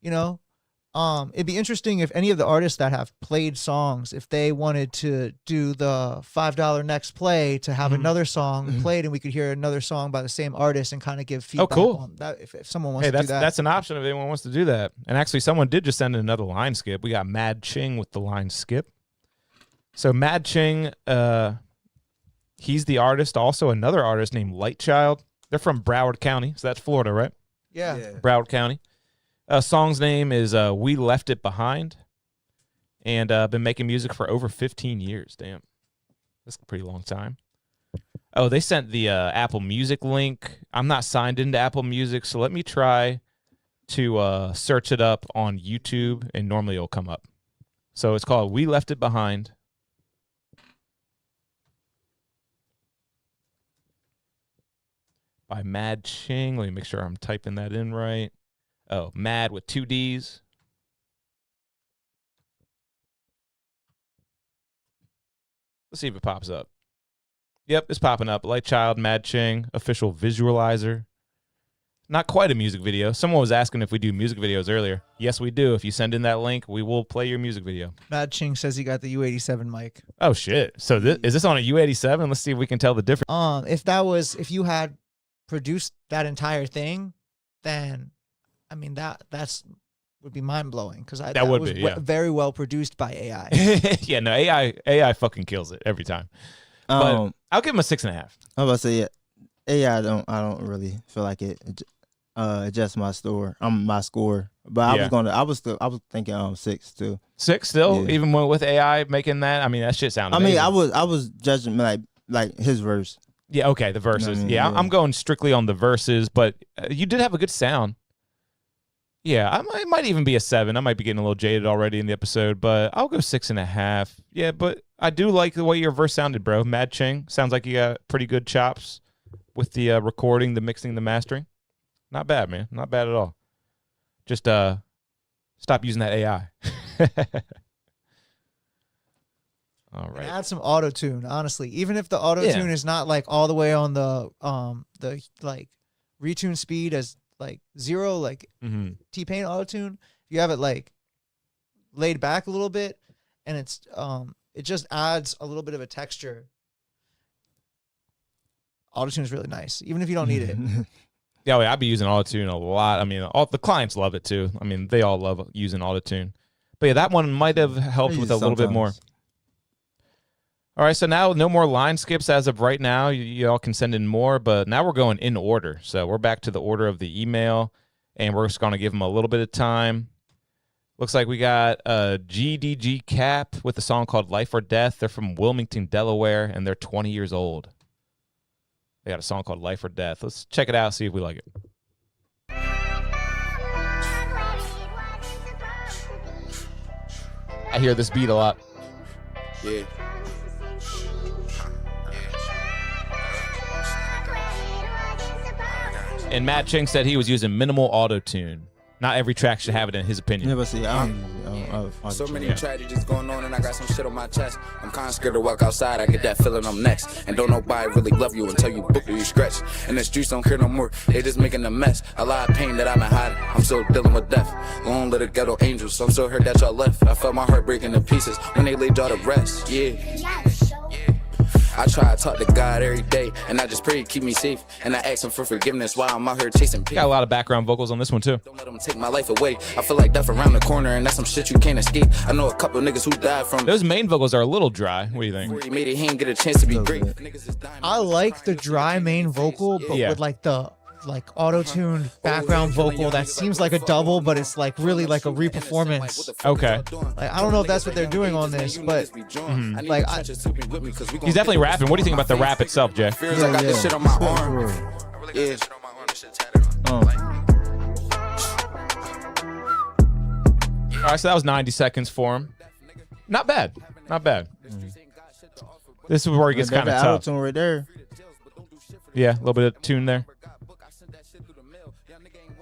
[SPEAKER 5] it'd be interesting if any of the artists that have played songs, if they wanted to do the $5 next play to have another song played, and we could hear another song by the same artist and kind of give feedback.
[SPEAKER 3] Oh, cool.
[SPEAKER 5] On that, if someone wants to do that,
[SPEAKER 3] that's an option if anyone wants to do that. And actually, someone did just send in another line skip. We got Mad Ching with the line skip. So Mad Ching, he's the artist. Also, another artist named Lightchild. They're from Broward County, so that's Florida, right?
[SPEAKER 5] Yeah.
[SPEAKER 3] Broward County. Song's name is We Left It Behind. And been making music for over 15 years. Damn. That's a pretty long time. Oh, they sent the Apple Music link. I'm not signed into Apple Music, so let me try to search it up on YouTube, and normally it'll come up. So it's called We Left It Behind. By Mad Ching. Let me make sure I'm typing that in right. Oh, Mad with 2 Ds. Let's see if it pops up. Yep, it's popping up. Light Child, Mad Ching, official visualizer. Not quite a music video. Someone was asking if we do music videos earlier. Yes, we do. If you send in that link, we will play your music video.
[SPEAKER 5] Mad Ching says he got the U87 mic.
[SPEAKER 3] Oh, shit. So is this on a U87? Let's see if we can tell the difference.
[SPEAKER 5] If you had produced that entire thing, then, I mean, that's would be mind-blowing, because that
[SPEAKER 3] would
[SPEAKER 5] was
[SPEAKER 3] be, yeah.
[SPEAKER 5] very well produced by AI.
[SPEAKER 3] Yeah, no, AI fucking kills it every time. But I'll give him a 6.5.
[SPEAKER 4] I was about to say, AI, I don't really feel like it adjusts my score. My score. But I was thinking 6 too.
[SPEAKER 3] 6 still,
[SPEAKER 4] Yeah.
[SPEAKER 3] even with AI making that. I mean, that shit sounded.
[SPEAKER 4] I mean,
[SPEAKER 3] amazing.
[SPEAKER 4] I was judging like his verse.
[SPEAKER 3] Yeah, okay, the verses.
[SPEAKER 4] You know what I mean?
[SPEAKER 3] Yeah,
[SPEAKER 4] Yeah.
[SPEAKER 3] I'm going strictly on the verses, but you did have a good sound. Yeah, it might even be a 7. I might be getting a little jaded already in the episode, but I'll go 6.5. Yeah, but I do like the way your verse sounded, bro. Mad Ching. Sounds like you got pretty good chops with the recording, the mixing, the mastering. Not bad, man. Not bad at all. Just stop using that AI. All right.
[SPEAKER 5] And add some auto tune, honestly. Even if the auto tune is not like all the way on the like retune speed as like 0, like T-Pain auto tune, you have it like laid back a little bit, and it's it just adds a little bit of a texture. Auto tune is really nice, even if you don't need it.
[SPEAKER 3] Yeah, I'd be using Autotune a lot. I mean, all the clients love it too. I mean, they all love using Autotune. But yeah, that one might have helped with a little bit more. All right, so now no more line skips as of right now. You all can send in more, but now we're going in order. So we're back to the order of the email, and we're just going to give them a little bit of time. Looks like we got GDG Cap with a song called Life or Death. They're from Wilmington, Delaware, and they're 20 years old. They got a song called Life or Death. Let's check it out, see if we like it. I hear this beat a lot.
[SPEAKER 11] Yeah.
[SPEAKER 3] And Matt Ching said he was using minimal auto-tune. Not every track should have it, in his opinion.
[SPEAKER 4] Yeah, but see,
[SPEAKER 11] So many tragedies going on, and I got some shit on my chest. I'm kinda scared to walk outside. I get that feeling I'm next. And don't nobody really love you until you book or you scratch. And the streets don't care no more. They just making a mess. A lot of pain that I've been hiding. I'm still dealing with death. Long little ghetto angels. So I'm still hurt that y'all left. I felt my heart breaking to pieces when they laid y'all to rest. Yeah. I try to talk to God every day, and I just pray to keep me safe. And I ask him for forgiveness while I'm out here chasing peace.
[SPEAKER 3] Got a lot of background vocals on this one too.
[SPEAKER 11] Don't let them take my life away. I feel like death around the corner, and that's some shit you can't escape. I know a couple niggas who died from.
[SPEAKER 3] Those main vocals are a little dry. What do you think?
[SPEAKER 11] He made it, he ain't get a chance to be great.
[SPEAKER 5] I like the dry main vocal, but with like the auto-tuned background vocal that seems like a double, but it's like really like a re-performance.
[SPEAKER 3] Okay.
[SPEAKER 5] Like, I don't know if that's what they're doing on this, but like
[SPEAKER 3] he's definitely rapping. What do you think about the rap itself, Jay?
[SPEAKER 11] Feels like I got this shit on my arm. Yeah.
[SPEAKER 3] All right, so that was 90 seconds for him. Not bad. Not bad. This is where it gets kind of tough.
[SPEAKER 4] Auto-tune right there.
[SPEAKER 3] Yeah, a little bit of tune there.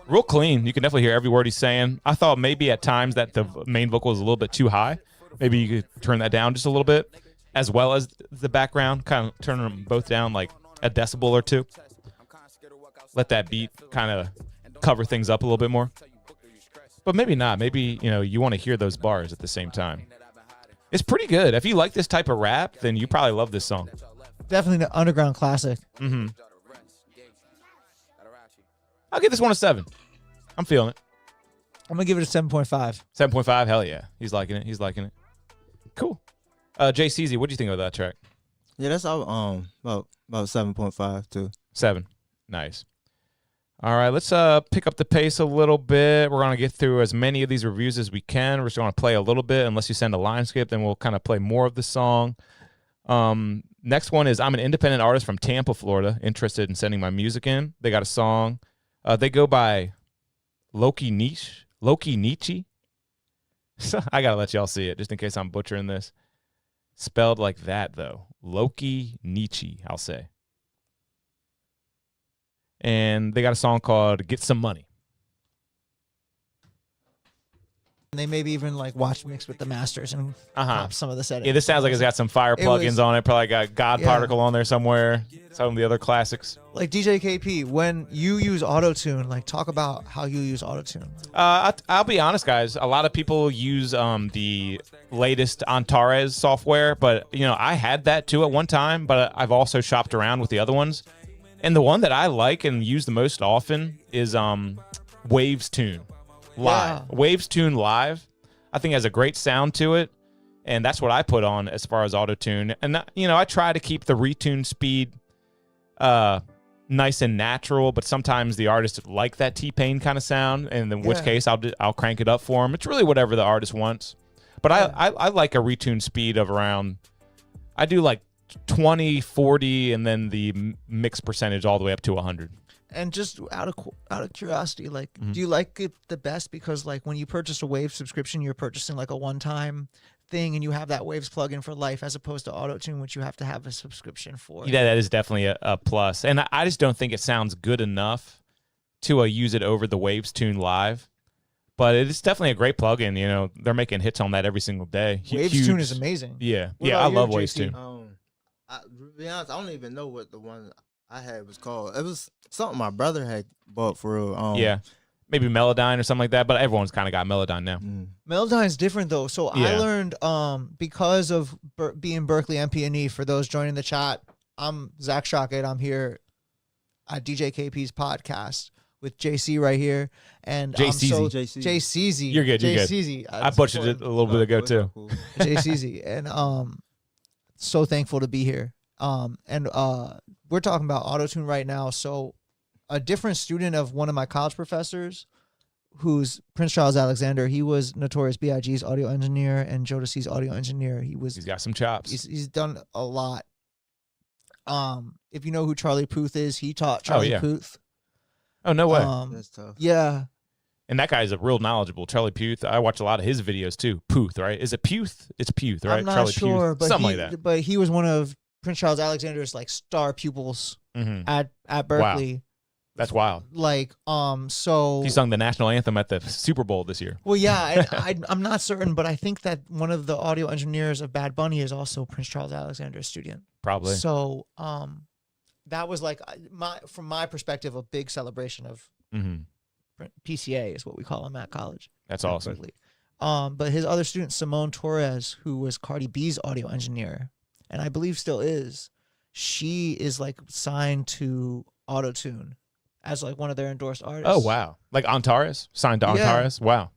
[SPEAKER 3] Real clean. You can definitely hear every word he's saying. I thought maybe at times that the main vocal was a little bit too high. Maybe you could turn that down just a little bit, as well as the background. Kind of turn them both down like a decibel or two. Let that beat kind of cover things up a little bit more. But maybe not. Maybe, you want to hear those bars at the same time. It's pretty good. If you like this type of rap, then you probably love this song.
[SPEAKER 5] definitely an underground classic.
[SPEAKER 3] Mm-hmm. I'll give this one a 7. I'm feeling it.
[SPEAKER 5] I'm gonna give it a 7.5.
[SPEAKER 3] 7.5. Hell yeah, he's liking it. He's liking it. Cool. JCZ, what do you think of that track?
[SPEAKER 4] Yeah, that's all. About 7.5 too.
[SPEAKER 3] 7. Nice. All right, let's pick up the pace a little bit. We're going to get through as many of these reviews as we can. We're just going to play a little bit. Unless you send a line skip, then we'll kind of play more of the song. Next one is I'm an independent artist from Tampa, Florida, interested in sending my music in. They got a song. They go by Loki Nietzsche. I got to let y'all see it just in case I'm butchering this. Spelled like that, though. Loki Nietzsche, I'll say. And they got a song called Get Some Money.
[SPEAKER 5] And they maybe even like watch mix with the masters and pop some of the settings.
[SPEAKER 3] Yeah, this sounds like it's got some fire plugins on it. Probably got God Particle on there somewhere. Some of the other classics.
[SPEAKER 5] Like DJ KP, when you use autotune, like talk about how you use autotune.
[SPEAKER 3] I'll be honest, guys. A lot of people use the latest Antares software, but I had that too at one time. But I've also shopped around with the other ones, and the one that I like and use the most often is Waves Tune Live.
[SPEAKER 5] Yeah.
[SPEAKER 3] Waves Tune Live, I think, has a great sound to it, and that's what I put on as far as autotune. And I try to keep the retune speed nice and natural, but sometimes the artists like that T-Pain kind of sound, and in which case I'll crank it up for them. It's really whatever the artist wants. But I like a retune speed of around, I do like 20, 40, and then the mix percentage all the way up to 100.
[SPEAKER 5] And just out of curiosity, like, do you like it the best because like when you purchase a Waves subscription, you're purchasing like a one-time thing, and you have that Waves plugin for life, as opposed to autotune, which you have to have a subscription for?
[SPEAKER 3] Yeah, that is definitely a plus. And I just don't think it sounds good enough to use it over the Waves Tune Live. But it's definitely a great plugin. They're making hits on that every single day.
[SPEAKER 5] Waves Tune is amazing.
[SPEAKER 3] Yeah,
[SPEAKER 5] What
[SPEAKER 3] I
[SPEAKER 5] about
[SPEAKER 3] love
[SPEAKER 5] you,
[SPEAKER 3] Waves
[SPEAKER 5] JC?
[SPEAKER 3] Tune.
[SPEAKER 4] To be honest, I don't even know what the one I had was called. It was something my brother had bought for real.
[SPEAKER 3] Yeah, maybe Melodyne or something like that. But everyone's kind of got Melodyne now.
[SPEAKER 5] Melodyne's different though. So I learned because of being Berkeley MP&E. For those joining the chat, I'm Zack Shocket. I'm here at DJ KP's podcast with JC right here, and JCZ.
[SPEAKER 3] You're good. You're good.
[SPEAKER 5] JCZ.
[SPEAKER 3] I butchered it a little bit ago too.
[SPEAKER 5] JCZ, and so thankful to be here. And we're talking about autotune right now. So a different student of one of my college professors, who's Prince Charles Alexander, he was Notorious B.I.G.'s audio engineer and Jodeci's audio engineer. He's
[SPEAKER 3] got some chops.
[SPEAKER 5] He's done a lot. If you know who Charlie Puth is, he taught Charlie Puth.
[SPEAKER 3] Oh, no way.
[SPEAKER 4] That's tough.
[SPEAKER 5] Yeah.
[SPEAKER 3] And that guy's a real knowledgeable. Charlie Puth. I watch a lot of his videos too. Puth, right? Is it Puth? It's Puth, right?
[SPEAKER 5] I'm not
[SPEAKER 3] Charlie
[SPEAKER 5] sure,
[SPEAKER 3] Puth.
[SPEAKER 5] but
[SPEAKER 3] Something like that.
[SPEAKER 5] But he was one of Prince Charles Alexander's like star pupils at Berkeley.
[SPEAKER 3] Wow. That's wild.
[SPEAKER 5] Like, so
[SPEAKER 3] he sung the national anthem at the Super Bowl this year.
[SPEAKER 5] Well, yeah, I'm not certain, but I think that one of the audio engineers of Bad Bunny is also Prince Charles Alexander's student.
[SPEAKER 3] Probably.
[SPEAKER 5] So, that was like from my perspective, a big celebration of PCA is what we call him at college.
[SPEAKER 3] That's awesome.
[SPEAKER 5] Berkeley. But his other student, Simone Torres, who was Cardi B's audio engineer, and I believe still is, she is like signed to Autotune as like one of their endorsed artists.
[SPEAKER 3] Oh wow! Like Antares, signed to Antares. Wow,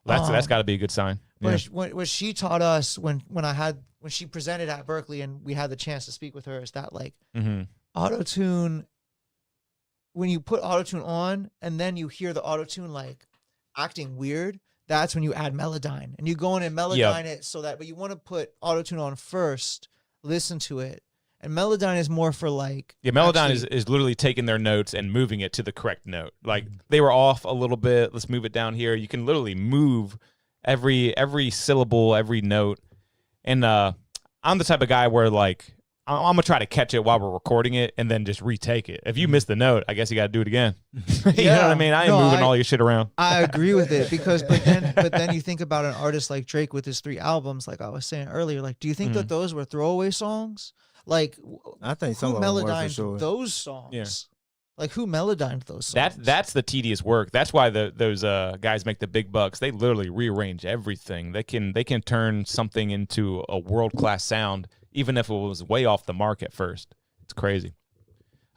[SPEAKER 3] that's got to be a good sign.
[SPEAKER 5] What she taught us when she presented at Berkeley and we had the chance to speak with her is that like Autotune, when you put Autotune on and then you hear the Autotune like acting weird, that's when you add Melodyne and you go in and Melodyne it so that, but you want to put Autotune on first, listen to it. And Melodyne is more for like...
[SPEAKER 3] Yeah, Melodyne is literally taking their notes and moving it to the correct note. Like, they were off a little bit. Let's move it down here. You can literally move every syllable, every note. And I'm the type of guy where, like, I'm going to try to catch it while we're recording it and then just retake it. If you miss the note, I guess you got to do it again. You know what I mean? I ain't moving all your shit around.
[SPEAKER 5] I agree with it because, but then you think about an artist like Drake with his 3 albums, like I was saying earlier, like, do you think that those were throwaway songs? Like,
[SPEAKER 4] I think some of them were for sure.
[SPEAKER 5] Those songs. Yeah. Like, who melodined those songs?
[SPEAKER 3] That's the tedious work. That's why those guys make the big bucks. They literally rearrange everything. They can turn something into a world-class sound, even if it was way off the mark at first. It's crazy.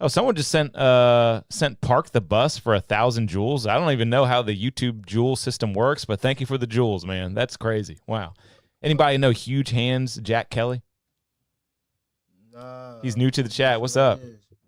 [SPEAKER 3] Oh, someone just sent Park the Bus for 1,000 joules. I don't even know how the YouTube joule system works, but thank you for the joules, man. That's crazy. Wow. Anybody know Huge Hands Jack Kelly? He's new to the chat. What's up?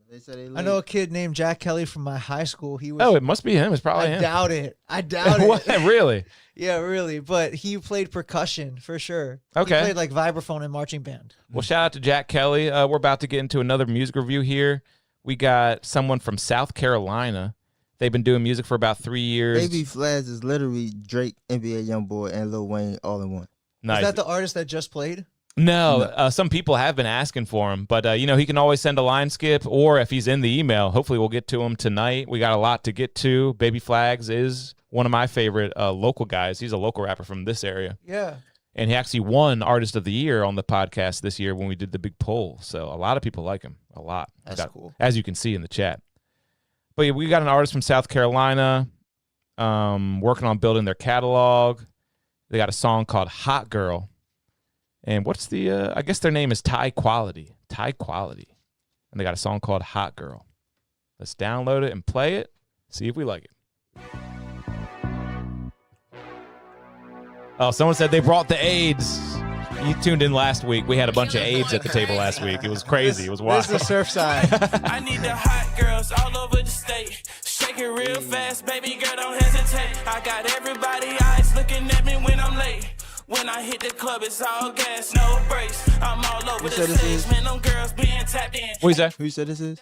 [SPEAKER 4] They said they
[SPEAKER 5] I know a kid named Jack Kelly from my high school. He was.
[SPEAKER 3] Oh, it must be him. It's probably him.
[SPEAKER 5] I doubt it. I doubt
[SPEAKER 3] What?
[SPEAKER 5] it.
[SPEAKER 3] Really?
[SPEAKER 5] Yeah, really. But he played percussion for sure.
[SPEAKER 3] Okay.
[SPEAKER 5] He played like vibraphone and marching band.
[SPEAKER 3] Well, shout out to Jack Kelly. We're about to get into another music review here. We got someone from South Carolina. They've been doing music for about 3 years.
[SPEAKER 4] Baby Flags is literally Drake, NBA YoungBoy, and Lil Wayne all in one.
[SPEAKER 3] Nice.
[SPEAKER 5] Is that the artist that just played?
[SPEAKER 3] No, some people have been asking for him, but he can always send a line skip, or if he's in the email, hopefully we'll get to him tonight. We got a lot to get to. Baby Flags is one of my favorite local guys. He's a local rapper from this area.
[SPEAKER 5] Yeah.
[SPEAKER 3] And he actually won Artist of the Year on the podcast this year when we did the big poll. So a lot of people like him, a lot.
[SPEAKER 5] That's cool.
[SPEAKER 3] As you can see in the chat. But yeah, we got an artist from South Carolina working on building their catalog. They got a song called Hot Girl. And what's the, I guess their name is Ty Quality. Ty Quality. And they got a song called Hot Girl. Let's download it and play it. See if we like it. Oh, someone said they brought the AIDS. You tuned in last week. We had a bunch of AIDS at the table last week. It was crazy. It was wild.
[SPEAKER 5] This is the surf side.
[SPEAKER 1] I need the hot girls all over the state. Shake it real fast, baby girl, don't hesitate. I got everybody eyes looking at me when I'm late. When I hit the club, it's all gas, no brakes. I'm all over the stage, man, them girls being tapped in.
[SPEAKER 3] What is that?
[SPEAKER 4] Who said this is?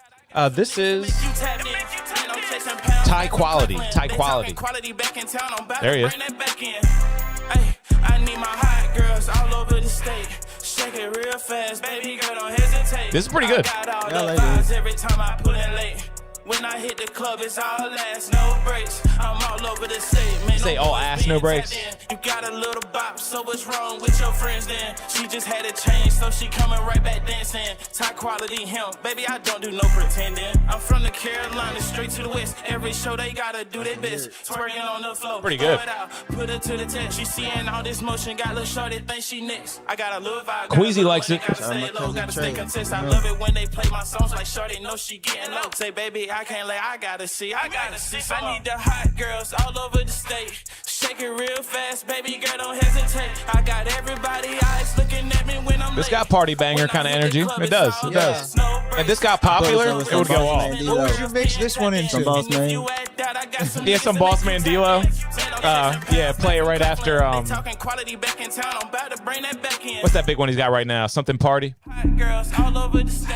[SPEAKER 3] This is Ty Quality. Ty Quality. There he is.
[SPEAKER 1] Hey, I need my hot girls all over the state. Shake it real fast, baby girl, don't hesitate.
[SPEAKER 3] This is pretty good.
[SPEAKER 1] I got all the vibes every time I pull in late. When I hit the club, it's all ass, no brakes. I'm all over the state, man.
[SPEAKER 3] Say all ass, no brakes.
[SPEAKER 1] You got a little bop, so what's wrong with your friends then? She just had a change, so she coming right back dancing. Top quality him, baby, I don't do no pretending. I'm from the Carolinas, straight to the west. Every show they gotta do their best. Twerking on the floor,
[SPEAKER 3] pretty good.
[SPEAKER 1] Throw it out, put her to the test. She seeing all this motion, got little shorty, think she next. I got a little vibe.
[SPEAKER 3] Queasy likes it.
[SPEAKER 1] Gotta stay low, gotta stay contest. I love it when they play my songs like shorty, know she getting low. Say, baby, I can't lay, I gotta see. I need the hot girls all over the state. Shake it real fast, baby girl, don't hesitate. I got everybody eyes looking at me when I'm
[SPEAKER 3] This got party banger kind of energy. It does. It does. If this got popular, it would go off.
[SPEAKER 5] What would you mix this one into?
[SPEAKER 4] Some Boss Man.
[SPEAKER 3] Yeah, some Boss Man D-Lo. Yeah, play it right after. What's that big one he's got right now? Something Party.
[SPEAKER 1] Hot girls all over the state.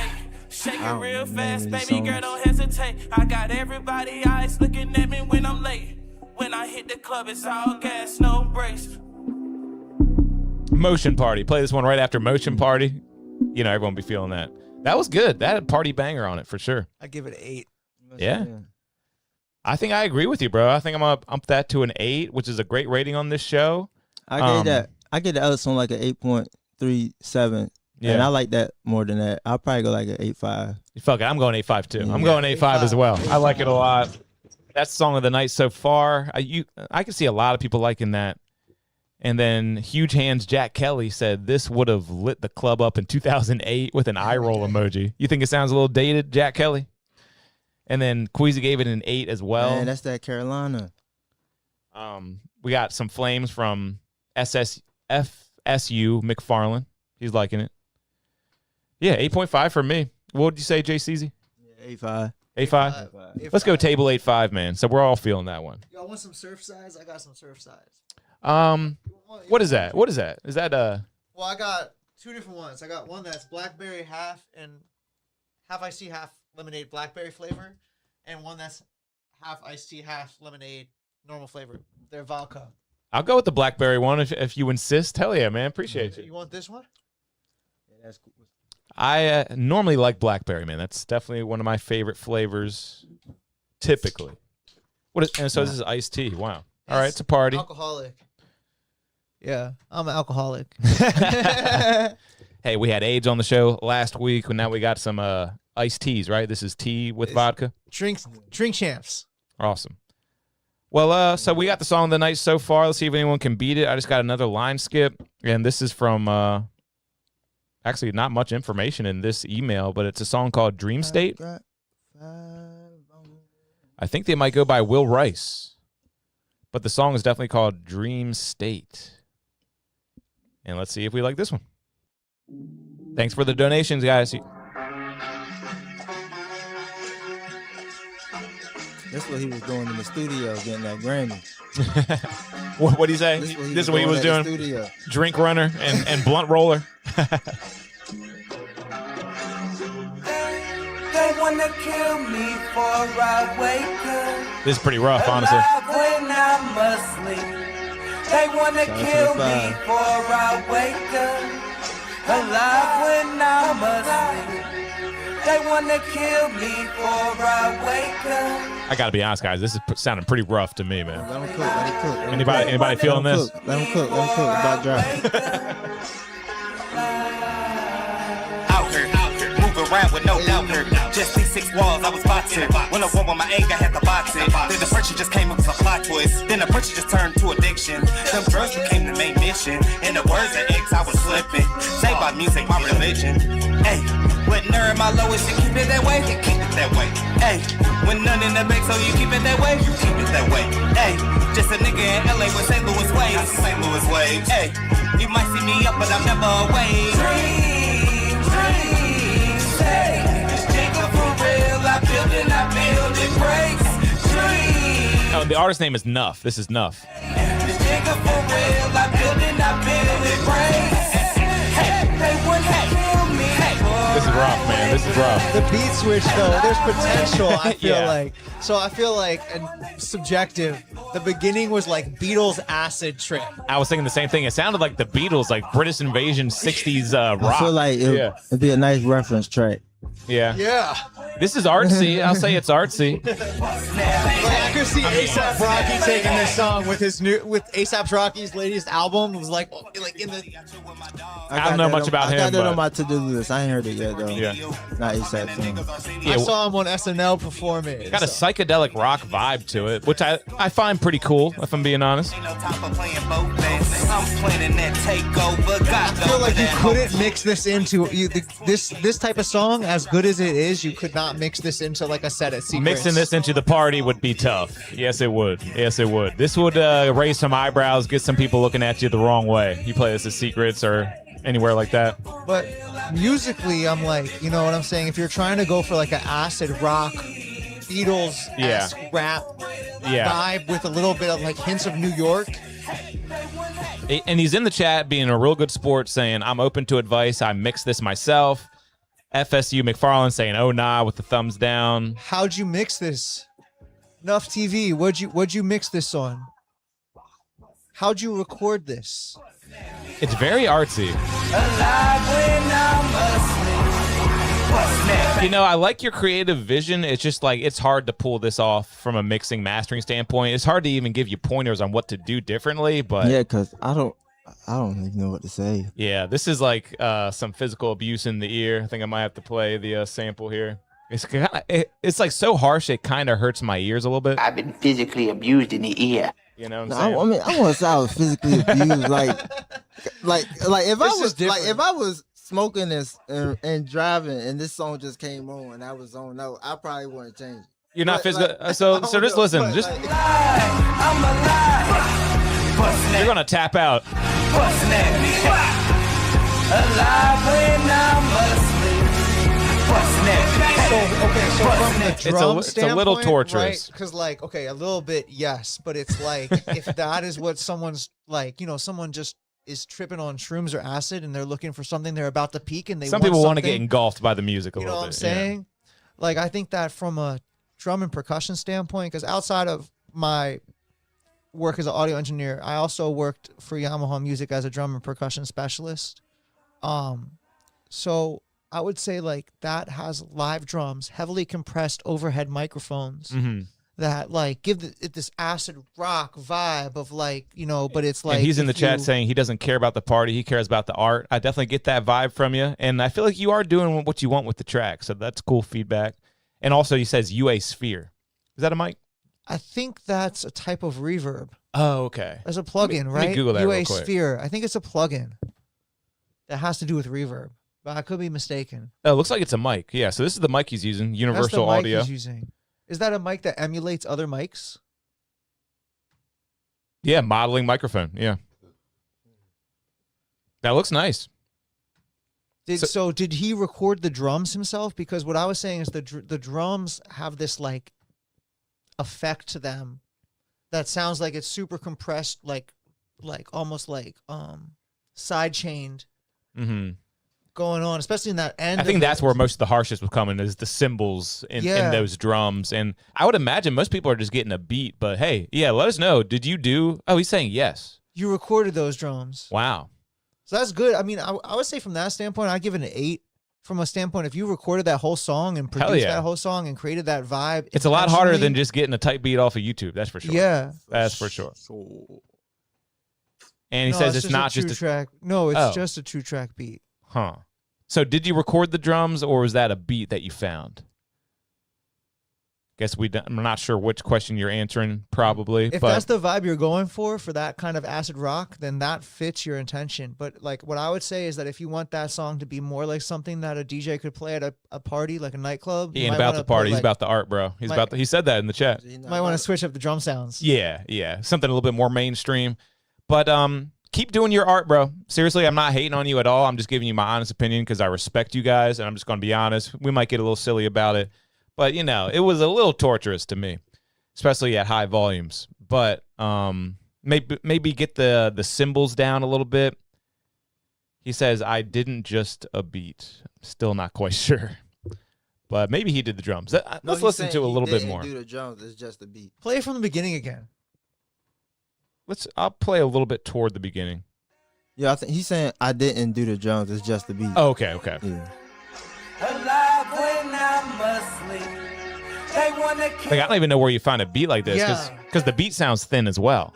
[SPEAKER 1] Shake it real fast, baby girl, don't hesitate. I got everybody eyes looking at me when I'm late. When I hit the club, it's all gas, no brakes.
[SPEAKER 3] Motion Party. Play this one right after Motion Party. You know, everyone be feeling that. That was good. That had party banger on it for sure.
[SPEAKER 5] I give it an 8.
[SPEAKER 3] Yeah. I think I agree with you, bro. I think I'm gonna up that to an 8, which is a great rating on this show.
[SPEAKER 4] I get the other song like an 8.37.
[SPEAKER 3] Yeah.
[SPEAKER 4] And I like that more than that. I'll probably go like an 8.5.
[SPEAKER 3] Fuck it, I'm going 8.5 too. I'm going 8.5 as well. I like it a lot. That's song of the night so far. I can see a lot of people liking that. And then Huge Hands Jack Kelly said this would have lit the club up in 2008 with an eye roll emoji. You think it sounds a little dated, Jack Kelly? And then Queasy gave it an 8 as well.
[SPEAKER 4] Man, that's that Carolina.
[SPEAKER 3] We got some flames from FSU McFarland. He's liking it. Yeah, 8.5 for me. What did you say, JCZ?
[SPEAKER 4] Yeah, 8.5.
[SPEAKER 3] 8.5? Let's go table 8.5, man. So we're all feeling that one.
[SPEAKER 5] Y'all want some surf sides? I got some surf sides.
[SPEAKER 3] What is that? What is that? Is that
[SPEAKER 5] Well, I got 2 different ones. I got one that's blackberry half iced tea, half lemonade blackberry flavor, and one that's half iced tea, half lemonade normal flavor. They're vodka.
[SPEAKER 3] I'll go with the blackberry one if you insist. Hell yeah, man. Appreciate it.
[SPEAKER 5] You want this one?
[SPEAKER 4] Yeah, that's cool.
[SPEAKER 3] I normally like blackberry, man. That's definitely one of my favorite flavors, typically. And so this is iced tea. Wow. All right, it's a party.
[SPEAKER 5] Alcoholic. Yeah, I'm an alcoholic.
[SPEAKER 3] Hey, we had AIDS on the show last week, and now we got some iced teas, right? This is tea with vodka.
[SPEAKER 5] Drink champs.
[SPEAKER 3] Awesome. Well, so we got the song of the night so far. Let's see if anyone can beat it. I just got another line skip, and this is from actually not much information in this email, but it's a song called Dream State. I think they might go by Will Rice, but the song is definitely called Dream State. And let's see if we like this one. Thanks for the donations, guys.
[SPEAKER 4] That's what he was doing in the studio, getting that Grammy.
[SPEAKER 3] What do you say? This is what he was doing.
[SPEAKER 4] Studio.
[SPEAKER 3] Drink runner and blunt roller.
[SPEAKER 16] They wanna kill me for I wake up.
[SPEAKER 3] This is pretty rough, honestly.
[SPEAKER 16] When I'm asleep. They wanna kill me for I wake up. Alive when I'm asleep. They wanna kill me for I wake up.
[SPEAKER 3] I gotta be honest, guys. This is sounding pretty rough to me, man.
[SPEAKER 4] Let him cook. Let him cook.
[SPEAKER 3] Anybody feeling this?
[SPEAKER 4] Let him cook. About dry.
[SPEAKER 17] Around with no doubt hurt. Just these 6 walls, I was boxing. When I won with my anger, had to box it. Then the pressure just came up with a plot twist. Then the pressure just turned to addiction. Them drugs became the main mission. In the words of X, I was slipping. Saved by music, my religion. Hey, when nerve my lowest, you keep it that way. You keep it that way. Hey, when none in the back, so you keep it that way. You keep it that way. Hey, just a nigga in LA with St. Louis waves. St. Louis waves. Hey, you might see me up, but I'm never away. Dream.
[SPEAKER 3] Oh, the artist name is Nuff. This is Nuff. This is rough, man. This is rough.
[SPEAKER 5] The beat switch, though, there's potential, I feel like. So I feel like, and subjective, the beginning was like Beatles acid trip.
[SPEAKER 3] I was thinking the same thing. It sounded like the Beatles, like British Invasion 60s rock.
[SPEAKER 4] I feel like it'd be a nice reference track.
[SPEAKER 3] Yeah.
[SPEAKER 5] Yeah.
[SPEAKER 3] This is artsy. I'll say it's artsy.
[SPEAKER 5] Like, I could see A$AP Rocky taking this song with A$AP Rocky's latest album. It was like in the.
[SPEAKER 3] I don't know much about him.
[SPEAKER 4] I got that on my to-do list. I ain't heard it yet though.
[SPEAKER 3] Yeah.
[SPEAKER 4] Not A$AP song.
[SPEAKER 5] I saw him on SNL perform it.
[SPEAKER 3] Got a psychedelic rock vibe to it, which I find pretty cool, if I'm being honest.
[SPEAKER 5] I feel like you couldn't mix this into this type of song. As good as it is, you could not mix this into like a set of secrets.
[SPEAKER 3] Mixing this into the party would be tough. Yes, it would. Yes, it would. This would raise some eyebrows, get some people looking at you the wrong way. You play this as secrets or anywhere like that.
[SPEAKER 5] But musically, I'm like, you know what I'm saying? If you're trying to go for like an acid rock, Beatles-esque rap vibe with a little bit of like hints of New York.
[SPEAKER 3] And he's in the chat being a real good sport saying, I'm open to advice. I mix this myself. FSU McFarland saying, oh, nah, with the thumbs down.
[SPEAKER 5] How'd you mix this? Nuff TV, what'd you mix this on? How'd you record this?
[SPEAKER 3] It's very artsy. You know, I like your creative vision. It's just like, it's hard to pull this off from a mixing, mastering standpoint. It's hard to even give you pointers on what to do differently, but...
[SPEAKER 4] Yeah, because I don't even know what to say.
[SPEAKER 3] Yeah, this is like some physical abuse in the ear. I think I might have to play the sample here. It's like so harsh, it kind of hurts my ears a little bit.
[SPEAKER 18] I've been physically abused in the ear.
[SPEAKER 3] You know what I'm saying?
[SPEAKER 4] I mean, I want to say I was physically abused. like if I was smoking this and driving and this song just came on and I was on out, I probably wouldn't change it.
[SPEAKER 3] You're not physical. So just listen.
[SPEAKER 16] I'm alive.
[SPEAKER 3] You're gonna tap out.
[SPEAKER 16] Bustin' at me. Alive when I'm asleep. Bustin' at me.
[SPEAKER 5] So from the drum
[SPEAKER 3] it's a little torturous.
[SPEAKER 5] Because like, okay, a little bit, yes, but it's like if that is what someone's like, you know, someone just is tripping on shrooms or acid and they're looking for something, they're about to peak and they
[SPEAKER 3] some people want to get engulfed by the music a
[SPEAKER 5] little bit.
[SPEAKER 3] You know
[SPEAKER 5] what I'm saying? Yeah. Like, I think that from a drum and percussion standpoint, because outside of my work as an audio engineer, I also worked for Yamaha Music as a drum and percussion specialist. So I would say like that has live drums, heavily compressed overhead microphones that like give it this acid rock vibe of like, you know, but it's like...
[SPEAKER 3] And he's in the chat saying he doesn't care about the party, he cares about the art. I definitely get that vibe from you, and I feel like you are doing what you want with the track, so that's cool feedback. And also he says UA Sphere. Is that a mic?
[SPEAKER 5] I think that's a type of reverb.
[SPEAKER 3] Oh, okay.
[SPEAKER 5] There's a plugin, right?
[SPEAKER 3] Let me Google that
[SPEAKER 5] UA
[SPEAKER 3] real quick.
[SPEAKER 5] Sphere. I think it's a plugin that has to do with reverb, but I could be mistaken.
[SPEAKER 3] Oh, it looks like it's a mic. Yeah, so this is the mic he's using, Universal
[SPEAKER 5] That's the
[SPEAKER 3] Audio.
[SPEAKER 5] mic he's using. Is that a mic that emulates other mics?
[SPEAKER 3] Yeah, modeling microphone. Yeah. That looks nice.
[SPEAKER 5] So did he record the drums himself? Because what I was saying is the drums have this like effect to them that sounds like it's super compressed, like almost like side chained going on, especially in that end.
[SPEAKER 3] I think that's where most of the harshest was coming, is the cymbals in those drums. And I would imagine most people are just getting a beat, but hey, yeah, let us know. Did you do? Oh, he's saying yes.
[SPEAKER 5] You recorded those drums.
[SPEAKER 3] Wow.
[SPEAKER 5] So that's good. I mean, I would say from that standpoint, I give it an 8. From a standpoint, if you recorded that whole song and produced that whole song and created that vibe,
[SPEAKER 3] it's a lot harder than just getting a tight beat off of YouTube. That's for sure.
[SPEAKER 5] Yeah,
[SPEAKER 3] that's for sure. And he says it's not just a
[SPEAKER 5] track. No, it's just a 2-track beat.
[SPEAKER 3] Huh. So did you record the drums, or was that a beat that you found? Guess I'm not sure which question you're answering, probably.
[SPEAKER 5] If that's the vibe you're going for that kind of acid rock, then that fits your intention. But like what I would say is that if you want that song to be more like something that a DJ could play at a party, like a nightclub.
[SPEAKER 3] He ain't about the party. He's about the art, bro. He said that in the chat.
[SPEAKER 5] You might want to switch up the drum sounds.
[SPEAKER 3] Yeah. Something a little bit more mainstream. But keep doing your art, bro. Seriously, I'm not hating on you at all. I'm just giving you my honest opinion because I respect you guys, and I'm just going to be honest. We might get a little silly about it. But, you know, it was a little torturous to me, especially at high volumes. But maybe get the cymbals down a little bit. He says, I didn't just a beat. Still not quite sure. But maybe he did the drums. Let's listen to a little bit more.
[SPEAKER 4] Do the drums. It's just a beat.
[SPEAKER 5] Play it from the beginning again.
[SPEAKER 3] I'll play a little bit toward the beginning.
[SPEAKER 4] Yeah, I think he's saying I didn't do the drums. It's just the beat.
[SPEAKER 3] Oh, okay.
[SPEAKER 4] Yeah.
[SPEAKER 2] Alive when I'm asleep. They wanna kill.
[SPEAKER 3] Like, I don't even know where you find a beat like this because the beat sounds thin as well.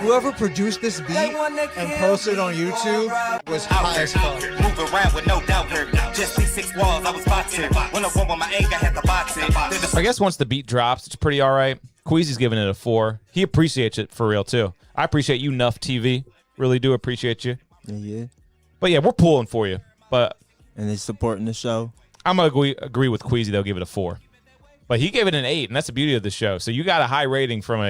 [SPEAKER 5] Whoever produced this beat and posted it on YouTube was high as fuck.
[SPEAKER 17] Move around with no doubt. Just these 6 walls, I was boxing. When I won with my anger, I had to box it.
[SPEAKER 3] I guess once the beat drops, it's pretty all right. Queasy's giving it a 4. He appreciates it for real, too. I appreciate you, Nuff TV. Really do appreciate you.
[SPEAKER 4] Yeah.
[SPEAKER 3] But, yeah, we're pulling for you.
[SPEAKER 4] And they're supporting the show.
[SPEAKER 3] I'm going to agree with Queasy. They'll give it a 4. But he gave it an 8, and that's the beauty of the show. So you got a high rating from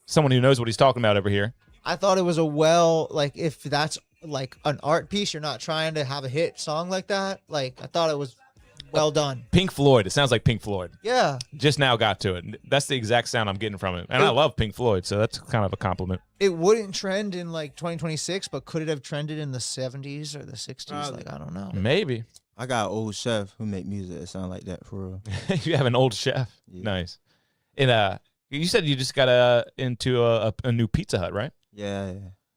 [SPEAKER 3] someone who knows what he's talking about over here.
[SPEAKER 5] I thought it was if that's like an art piece, you're not trying to have a hit song like that. Like, I thought it was well done.
[SPEAKER 3] Pink Floyd. It sounds like Pink Floyd.
[SPEAKER 5] Yeah.
[SPEAKER 3] Just now got to it. That's the exact sound I'm getting from it. And I love Pink Floyd, so that's kind of a compliment.
[SPEAKER 5] It wouldn't trend in like 2026, but could it have trended in the 70s or the 60s? I don't know.
[SPEAKER 3] Maybe.
[SPEAKER 4] I got an old chef who make music that sound like that for real.
[SPEAKER 3] You have an old chef. Yeah. Nice. And you said you just got into a new Pizza Hut, right?
[SPEAKER 4] Yeah.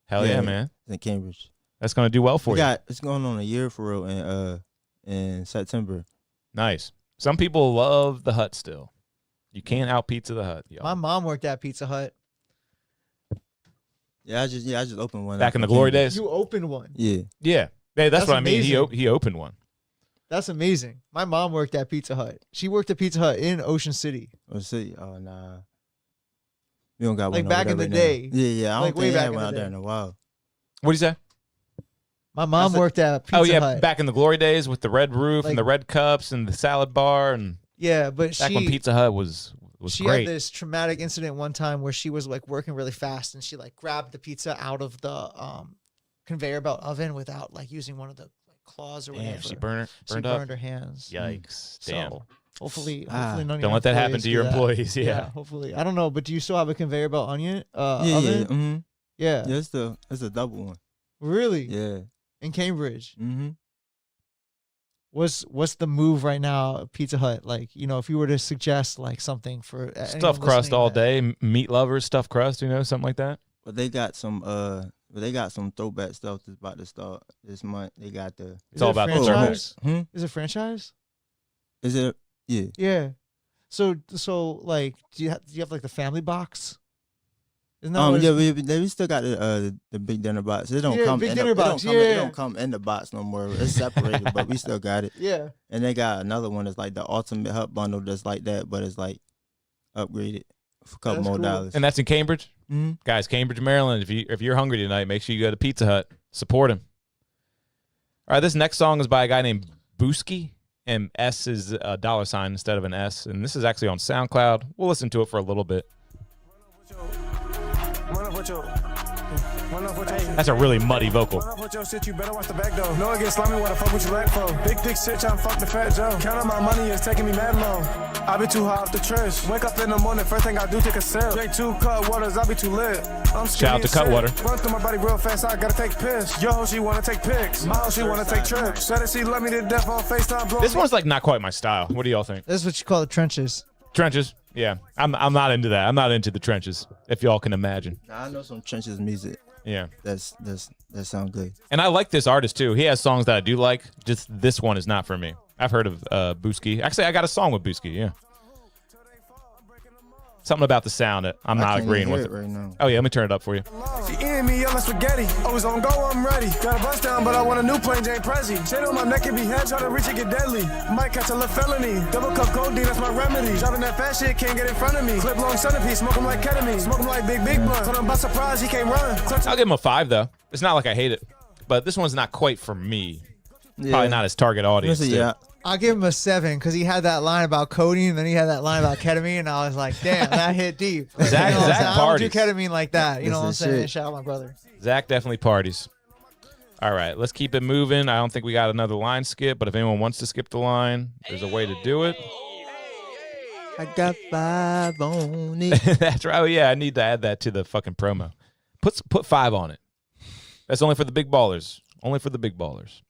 [SPEAKER 3] Hell yeah, man.
[SPEAKER 4] It's in Cambridge.
[SPEAKER 3] That's gonna do well for you.
[SPEAKER 4] It's going on a year for real in September.
[SPEAKER 3] Nice. Some people love the Hut still. You can't out Pizza the Hut, y'all.
[SPEAKER 5] My mom worked at Pizza Hut.
[SPEAKER 4] Yeah, I just opened one.
[SPEAKER 3] Back in the glory days?
[SPEAKER 5] You opened one.
[SPEAKER 4] Yeah.
[SPEAKER 3] Yeah. Hey, that's what
[SPEAKER 5] amazing.
[SPEAKER 3] I mean. He opened one.
[SPEAKER 5] That's amazing. My mom worked at Pizza Hut. She worked at Pizza Hut in Ocean City.
[SPEAKER 4] Ocean City? Oh, nah. We don't got one
[SPEAKER 5] like back in the
[SPEAKER 4] right
[SPEAKER 5] day.
[SPEAKER 4] Now. Yeah. I don't think
[SPEAKER 5] way
[SPEAKER 4] I had
[SPEAKER 5] back
[SPEAKER 4] one
[SPEAKER 5] in
[SPEAKER 4] out
[SPEAKER 5] the
[SPEAKER 4] there in a while.
[SPEAKER 3] What do you say?
[SPEAKER 5] My mom worked at Pizza Hut.
[SPEAKER 3] Back in the glory days with the red roof and the red cups and the salad bar and
[SPEAKER 5] but
[SPEAKER 3] back when Pizza Hut was
[SPEAKER 5] she
[SPEAKER 3] great.
[SPEAKER 5] had this traumatic incident one time where she was like working really fast and she like grabbed the pizza out of the conveyor belt oven without like using one of the claws or whatever.
[SPEAKER 3] Damn, she burned
[SPEAKER 5] her hands.
[SPEAKER 3] Yikes! Damn.
[SPEAKER 5] So hopefully none of
[SPEAKER 3] don't let that happen to your employees. Yeah.
[SPEAKER 5] Hopefully. I don't know, but do you still have a conveyor belt onion?
[SPEAKER 4] Oven?
[SPEAKER 5] Mm-hmm. Yeah.
[SPEAKER 4] Yeah, it's a double one.
[SPEAKER 5] Really?
[SPEAKER 4] Yeah.
[SPEAKER 5] In Cambridge.
[SPEAKER 4] Mm-hmm.
[SPEAKER 5] What's the move right now at Pizza Hut? Like, if you were to suggest like something for
[SPEAKER 3] stuffed crust all day, meat lovers, stuffed crust, something like that.
[SPEAKER 4] But they got some throwback stuff that's about to start this month. They got the
[SPEAKER 3] It's all about the
[SPEAKER 5] franchise.
[SPEAKER 4] Hmm?
[SPEAKER 5] Is it franchise?
[SPEAKER 4] Is it? Yeah.
[SPEAKER 5] Yeah. So like, do you have like the family box? Isn't that
[SPEAKER 4] we still got the big dinner box. It don't come
[SPEAKER 5] big
[SPEAKER 4] in
[SPEAKER 5] dinner box.
[SPEAKER 4] It don't come in the box no more. It's separated, but we still got it.
[SPEAKER 5] Yeah.
[SPEAKER 4] And they got another one that's like the Ultimate Hut bundle that's like that, but it's like upgraded for a couple more dollars.
[SPEAKER 3] And that's in Cambridge?
[SPEAKER 4] Mm-hmm.
[SPEAKER 3] Guys, Cambridge, Maryland. If you're hungry tonight, make sure you go to Pizza Hut. Support him. All right, this next song is by a guy named Booski, and S is a $ instead of an S. And this is actually on SoundCloud. We'll listen to it for a little bit. That's a really muddy vocal.
[SPEAKER 8] Put your shit, you better watch the back door. No one gets slimy, what the fuck would you lack for? Big dick shit, tryna fuck the fat Joe. Counting my money is taking me mad long. I be too high off the trash. Wake up in the morning, first thing I do, take a sip. Drink 2 cut waters, I be too lit. I'm
[SPEAKER 3] Shout out to Cutwater.
[SPEAKER 8] Run through my body real fast, I gotta take piss. Yo, she wanna take pics. My hoe, she wanna take trips. Said that she love me to death on FaceTime, bro.
[SPEAKER 3] This one's like not quite my style. What do y'all think?
[SPEAKER 5] This is what you call the trenches.
[SPEAKER 3] Trenches? Yeah. I'm not into that. I'm not into the trenches, if y'all can imagine.
[SPEAKER 4] I know some Trenches music.
[SPEAKER 3] Yeah.
[SPEAKER 4] That sound good.
[SPEAKER 3] And I like this artist too. He has songs that I do like. Just this one is not for me. I've heard of Booski. Actually, I got a song with Booski, yeah. Something about the sound that I'm not agreeing with it.
[SPEAKER 4] Right now.
[SPEAKER 3] Oh yeah, let me turn it up for you.
[SPEAKER 8] She eating me yelling spaghetti. Always on go, I'm ready. Got a bust down, but I want a new plane, Jane Prezi. Shit on my neck and be head, try to reach it, get deadly. Might catch a little felony. Double cup codeine, that's my remedy. Driving that fast shit, can't get in front of me. Clip long centerpiece, smoke him like ketamine. Smoke him like big blunt. Caught him by surprise, he can't run.
[SPEAKER 3] I'll give him a 5 though. It's not like I hate it, but this one's not quite for me.
[SPEAKER 4] Yeah.
[SPEAKER 3] Probably not his target audience.
[SPEAKER 4] Yeah.
[SPEAKER 5] I'll give him a 7 because he had that line about codeine, and then he had that line about ketamine, and I was like, damn, that hit deep.
[SPEAKER 3] Zach,
[SPEAKER 5] you know
[SPEAKER 3] Zach
[SPEAKER 5] I don't
[SPEAKER 3] parties.
[SPEAKER 5] do ketamine like that. You know what I'm saying?
[SPEAKER 4] shit.
[SPEAKER 5] Shout out my brother.
[SPEAKER 3] Zach definitely parties. All right, let's keep it moving. I don't think we got another line skip, but if anyone wants to skip the line, there's a way to do it.
[SPEAKER 4] I got 5 on it.
[SPEAKER 3] That's right. Oh, yeah, I need to add that to the fucking promo. Put 5 on it. That's only for the big ballers. Only for the big ballers.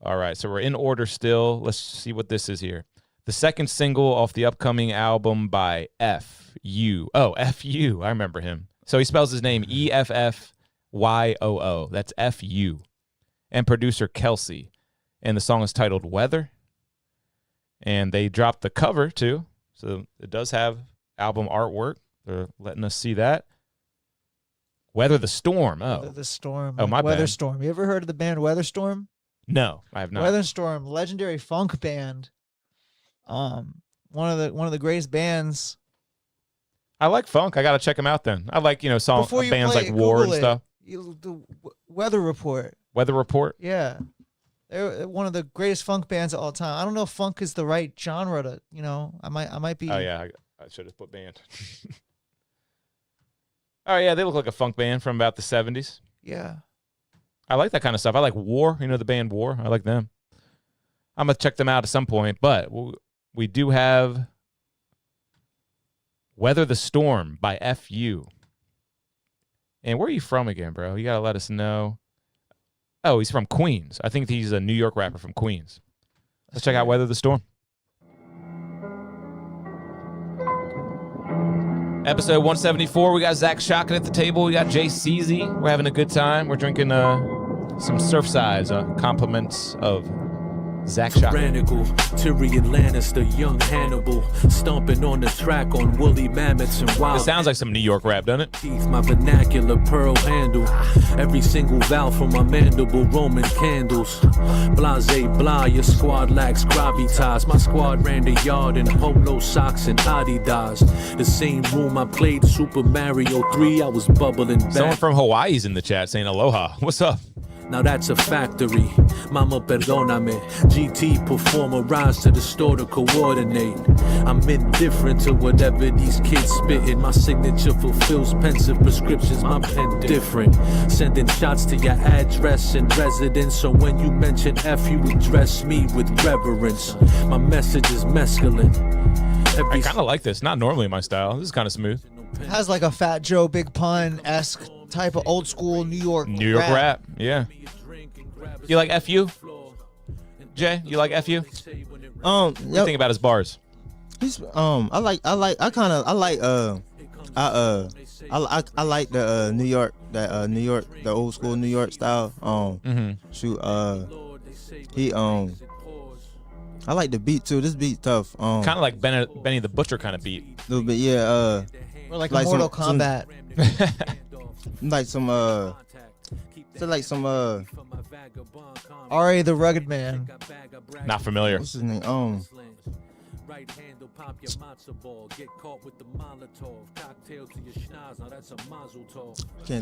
[SPEAKER 3] All right, so we're in order still. Let's see what this is here. The second single off the upcoming album by F.U. Oh, F.U. I remember him. So he spells his name E-F-F-Y-O-O. That's F.U. And producer Kelsey. And the song is titled Weather. And they dropped the cover, too. So it does have album artwork. They're letting us see that. Weather the Storm. Oh.
[SPEAKER 5] Weather the Storm.
[SPEAKER 3] Oh, my bad.
[SPEAKER 5] Weather Storm. You ever heard of the band Weather Storm?
[SPEAKER 3] No, I have not.
[SPEAKER 5] Weather Storm, legendary funk band. One of the greatest bands.
[SPEAKER 3] I like funk. I gotta check them out then. I like bands like War and stuff.
[SPEAKER 5] The Weather Report.
[SPEAKER 3] Weather Report.
[SPEAKER 5] Yeah, they're one of the greatest funk bands of all time. I don't know if funk is the right genre to. I might be.
[SPEAKER 3] Oh yeah, I should have put band. Oh yeah, they look like a funk band from about the 70s.
[SPEAKER 5] Yeah.
[SPEAKER 3] I like that kind of stuff. I like War. You know the band War? I like them. I'm going to check them out at some point. But we do have Weather the Storm by F.U. And where are you from again, bro? You got to let us know. Oh, he's from Queens. I think he's a New York rapper from Queens. Let's check out Weather the Storm. Episode 174. We got Zack Shocket at the table. We got Jay Seaszy. We're having a good time. We're drinking some Surfsides, compliments of Zack Shocket.
[SPEAKER 19] Tyrannical, Tyrion Lannister, young Hannibal, stomping on the track on woolly mammoths and wild.
[SPEAKER 3] It sounds like some New York rap, doesn't it?
[SPEAKER 19] Teeth, my vernacular pearl handle. Every single valve from my mandible, Roman candles. Blase blah, your squad lacks gravitas. My squad ran the yard in polo socks and Adidas. The same room I played Super Mario 3, I was bubbling back.
[SPEAKER 3] Someone from Hawaii's in the chat saying aloha. What's up?
[SPEAKER 19] Now that's a factory. Mama perdóname. GT performer rise to the store to coordinate. I'm indifferent to whatever these kids spitting. My signature fulfills pensive prescriptions. My pen different. Sending shots to your address and residence. So when you mention F, you address me with reverence. My message is mescaline.
[SPEAKER 3] I kind of like this. Not normally my style. This is kind of smooth.
[SPEAKER 5] It has like a Fat Joe, Big Pun-esque type of old school New York
[SPEAKER 3] rap. Yeah. You like F.U.? Jay, you like F.U.? What do you think about his bars?
[SPEAKER 4] He's I like the New York, the old school New York style. I like the beat too. This beat tough.
[SPEAKER 3] Kind of like Benny the Butcher kind of beat.
[SPEAKER 4] A little bit, yeah.
[SPEAKER 5] Or like a Mortal Kombat. Ari the Rugged Man.
[SPEAKER 3] Not familiar.
[SPEAKER 4] What's his name?
[SPEAKER 3] Can't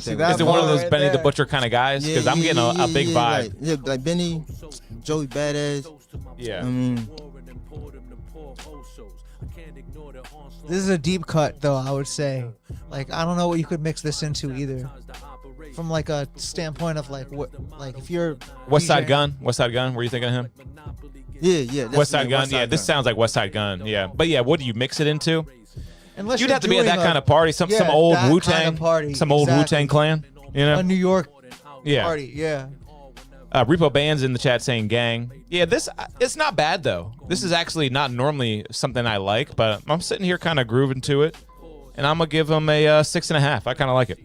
[SPEAKER 3] think. Is it one of those Benny the Butcher kind of guys? Because I'm getting a big vibe.
[SPEAKER 4] Like Benny, Joey Badass.
[SPEAKER 3] Yeah.
[SPEAKER 5] This is a deep cut, though, I would say. Like, I don't know what you could mix this into either. From like a standpoint of like what, like if you're
[SPEAKER 3] West Side
[SPEAKER 5] DJing
[SPEAKER 3] Gun. West Side Gun. Were you thinking of him?
[SPEAKER 4] Yeah.
[SPEAKER 3] West Side Gun. Yeah, this sounds like West Side Gun. Yeah, but yeah, what do you mix it into?
[SPEAKER 5] Unless
[SPEAKER 3] You'd
[SPEAKER 5] you're
[SPEAKER 3] have to be at that
[SPEAKER 5] doing
[SPEAKER 3] kind of party. Some
[SPEAKER 5] yeah,
[SPEAKER 3] old
[SPEAKER 5] that
[SPEAKER 3] Wu Tang,
[SPEAKER 5] kind of party,
[SPEAKER 3] some old Wu Tang Clan. You know,
[SPEAKER 5] a New York
[SPEAKER 3] yeah.
[SPEAKER 5] party. Yeah.
[SPEAKER 3] Repo Band's in the chat saying gang. Yeah, it's not bad though. This is actually not normally something I like, but I'm sitting here kind of grooving to it, and I'm gonna give him a 6.5. I kind of like it.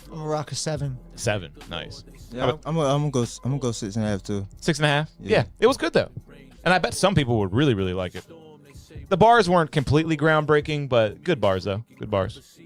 [SPEAKER 5] I'm gonna rock a 7.
[SPEAKER 3] 7, nice.
[SPEAKER 4] Yeah, I'm gonna go 6.5 too.
[SPEAKER 3] 6.5. Yeah, it was good though, and I bet some people would really, really like it. The bars weren't completely groundbreaking, but good bars though. Good bars.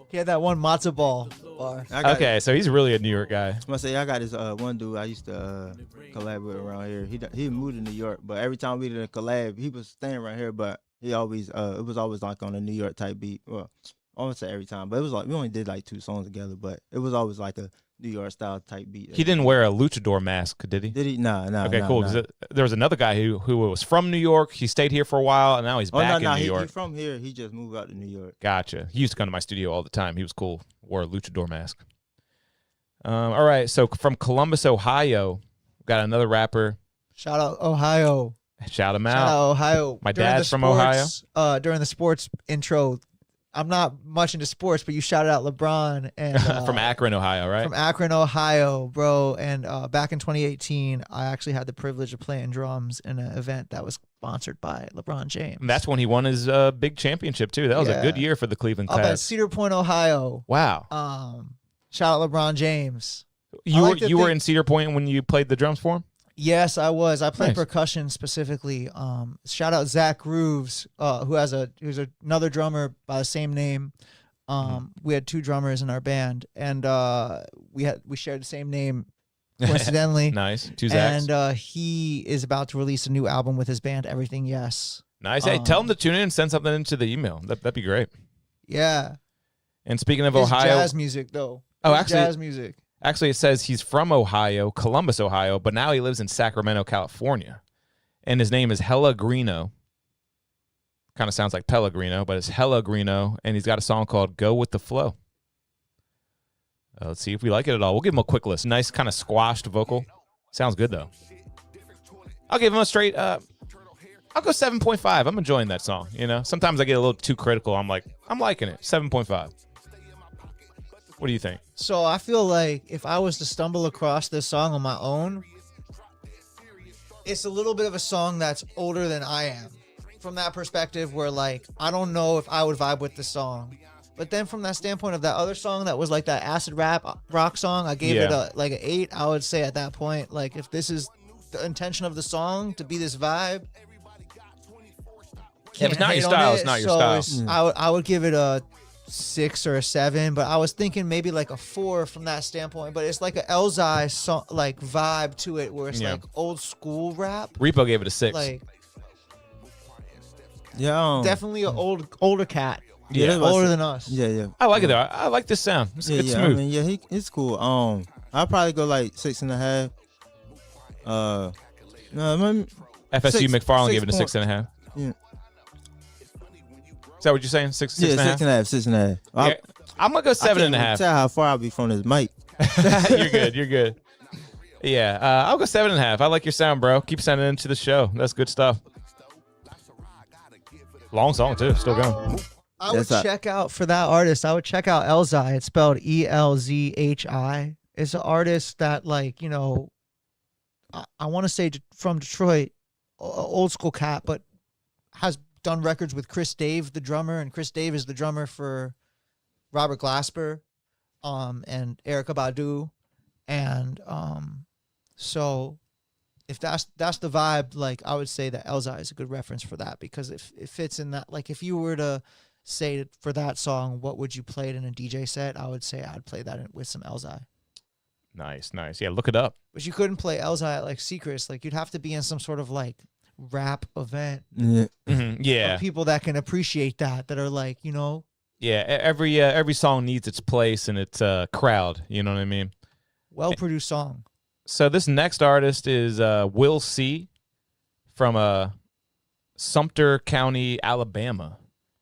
[SPEAKER 5] He had that one matzo ball bar.
[SPEAKER 3] Okay, so he's really a New York guy.
[SPEAKER 4] I must say, I got this one dude I used to collab with around here. He moved to New York, but every time we did a collab, he was staying right here, but he always it was always like on a New York type beat. Well, I won't say every time, but it was like we only did like 2 songs together, but it was always like a New York style type beat.
[SPEAKER 3] He didn't wear a luchador mask, did he?
[SPEAKER 4] Did he? Nah.
[SPEAKER 3] Okay, cool.
[SPEAKER 4] Nah.
[SPEAKER 3] There was another guy who was from New York. He stayed here for a while, and now he's back in New York.
[SPEAKER 4] He's from here. He just moved out to New York.
[SPEAKER 3] Gotcha. He used to come to my studio all the time. He was cool. Wore a luchador mask. All right, so from Columbus, Ohio, we've got another rapper.
[SPEAKER 5] Shout out Ohio.
[SPEAKER 3] Shout him out.
[SPEAKER 5] Shout out Ohio.
[SPEAKER 3] My dad's from Ohio.
[SPEAKER 5] During the sports intro, I'm not much into sports, but you shouted out LeBron and
[SPEAKER 3] from Akron, Ohio, right?
[SPEAKER 5] From Akron, Ohio, bro. And back in 2018, I actually had the privilege of playing drums in an event that was sponsored by LeBron James.
[SPEAKER 3] And that's when he won his big championship too. That was a good year for the Cleveland Cavs.
[SPEAKER 5] Up at Cedar Point, Ohio.
[SPEAKER 3] Wow.
[SPEAKER 5] Shout out LeBron James.
[SPEAKER 3] You were in Cedar Point when you played the drums for him?
[SPEAKER 5] Yes, I was. I played
[SPEAKER 3] Nice.
[SPEAKER 5] percussion specifically. Shout out Zack Grooves, who's another drummer by the same name. We had 2 drummers in our band, and we shared the same name, coincidentally.
[SPEAKER 3] Nice, 2 Zacks.
[SPEAKER 5] And he is about to release a new album with his band, Everything Yes.
[SPEAKER 3] Nice. Hey, tell him to tune in and send something into the email. That'd be great.
[SPEAKER 5] Yeah.
[SPEAKER 3] And speaking of
[SPEAKER 5] It's
[SPEAKER 3] Ohio,
[SPEAKER 5] jazz music though.
[SPEAKER 3] Oh,
[SPEAKER 5] It's
[SPEAKER 3] actually,
[SPEAKER 5] jazz music.
[SPEAKER 3] Actually, it says he's from Ohio, Columbus, Ohio, but now he lives in Sacramento, California. And his name is Hella Greeno. Kind of sounds like Pellegrino, but it's Hella Greeno. And he's got a song called Go With The Flow. Let's see if we like it at all. We'll give him a quick listen. Nice kind of squashed vocal. Sounds good, though. I'll give him a straight, I'll go 7.5. I'm enjoying that song, you know? Sometimes I get a little too critical. I'm like, I'm liking it. 7.5. What do you think?
[SPEAKER 5] So I feel like if I was to stumble across this song on my own, it's a little bit of a song that's older than I am. From that perspective where like, I don't know if I would vibe with the song. But then from that standpoint of that other song that was like that acid rock song, I gave it like an 8. I would say at that point, like if this is the intention of the song to be this vibe,
[SPEAKER 3] If it's not your style, it's not your style.
[SPEAKER 5] I would give it a 6 or a 7, but I was thinking maybe like a 4 from that standpoint. But it's like a Elzai song, like vibe to it, where it's like old school rap.
[SPEAKER 3] Repo gave it a 6.
[SPEAKER 5] Like,
[SPEAKER 4] definitely
[SPEAKER 5] an older cat.
[SPEAKER 3] Yeah,
[SPEAKER 5] older than us.
[SPEAKER 4] Yeah.
[SPEAKER 3] I like it though. I like this sound. It's smooth.
[SPEAKER 4] I mean, it's cool. I'll probably go like 6.5.
[SPEAKER 3] FSU McFarland gave it a 6.5.
[SPEAKER 4] Yeah.
[SPEAKER 3] Is that what you're saying? 6.5?
[SPEAKER 4] Yeah, 6.5.
[SPEAKER 3] Yeah, I'm gonna go 7.5.
[SPEAKER 4] Tell how far I'll be from this mic.
[SPEAKER 3] You're good. Yeah, I'll go 7.5. I like your sound, bro. Keep sending it into the show. That's good stuff. Long song too. Still going.
[SPEAKER 5] I would check out for that artist. I would check out Elzhi. It's spelled Elzhi. It's an artist that, like, you know, I want to say from Detroit, old school cat, but has done records with Chris Dave, the drummer, and Chris Dave is the drummer for Robert Glasper, and Erykah Badu, and so if that's the vibe, like I would say that Elzhi is a good reference for that because it fits in that. Like if you were to say for that song, what would you play it in a DJ set? I would say I'd play that with some Elzhi.
[SPEAKER 3] Nice. Yeah, look it up.
[SPEAKER 5] But you couldn't play Elzhi at like Secrets. Like you'd have to be in some sort of like rap event.
[SPEAKER 4] Yeah.
[SPEAKER 3] Yeah.
[SPEAKER 5] Of people that can appreciate that are like, you know.
[SPEAKER 3] Yeah, every song needs its place and its crowd. You know what I mean?
[SPEAKER 5] Well produced song.
[SPEAKER 3] So this next artist is Will C from Sumter County, Alabama.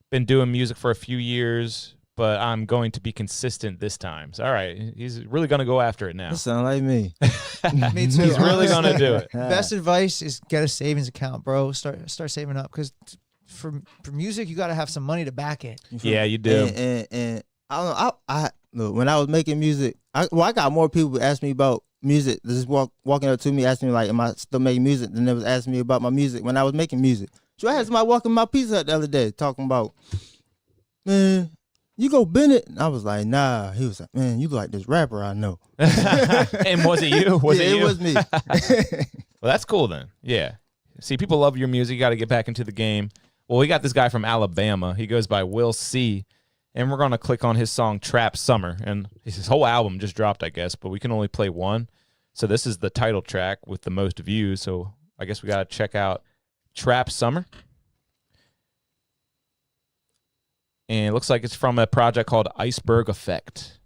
[SPEAKER 3] Been doing music for a few years, but I'm going to be consistent this time. So, all right, he's really going to go after it now.
[SPEAKER 4] That sound like me.
[SPEAKER 5] Me too.
[SPEAKER 3] He's really going to do it.
[SPEAKER 5] Best advice is get a savings account, bro. Start saving up, because for music you got to have some money to back it.
[SPEAKER 3] Yeah, you do.
[SPEAKER 4] And I don't know. I look, when I was making music, I got more people ask me about music. Just walking up to me asking me like, am I still making music? Than they was asking me about my music when I was making music. So I had somebody walking my Pizza Hut the other day talking about, man, you go Bennett? And I was like, nah. He was like, man, you like this rapper I know.
[SPEAKER 3] And was it you? Was it you?
[SPEAKER 4] It was me.
[SPEAKER 3] Well, that's cool then. Yeah. See, people love your music. You got to get back into the game. Well, we got this guy from Alabama. He goes by Will C. And we're going to click on his song Trap Summer. And his whole album just dropped, I guess, but we can only play one. So this is the title track with the most views. So I guess we got to check out Trap Summer. And it looks like it's from a project called Iceberg Effect.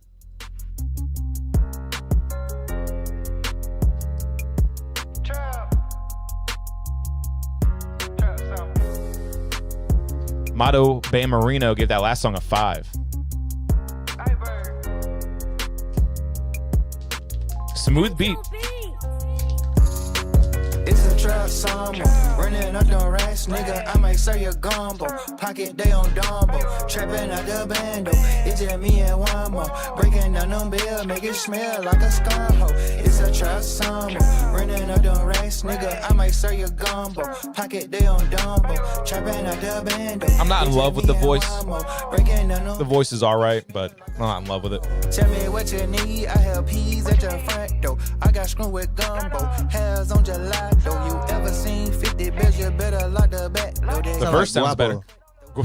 [SPEAKER 3] Motto Bamarino gave that last song a 5. Smooth beat.
[SPEAKER 16] It's a trap summer, running up the racks, nigga. I might serve your gumbo. Pocket day on Dumbo, trapping out the bando. It's just me and one more, breaking down them bills, make it smell like a skunk hoe. It's a trap summer, running up the racks, nigga. I might serve your gumbo. Pocket day on Dumbo, trapping out the bando.
[SPEAKER 3] I'm not in love with the voice. The voice is all right, but I'm not in love with it.
[SPEAKER 16] Tell me what you need, I have peas at your front door. I got screwed with gumbo, hairs on July. Though you ever seen 50 bills, you better lock the back.
[SPEAKER 3] The verse sounds better.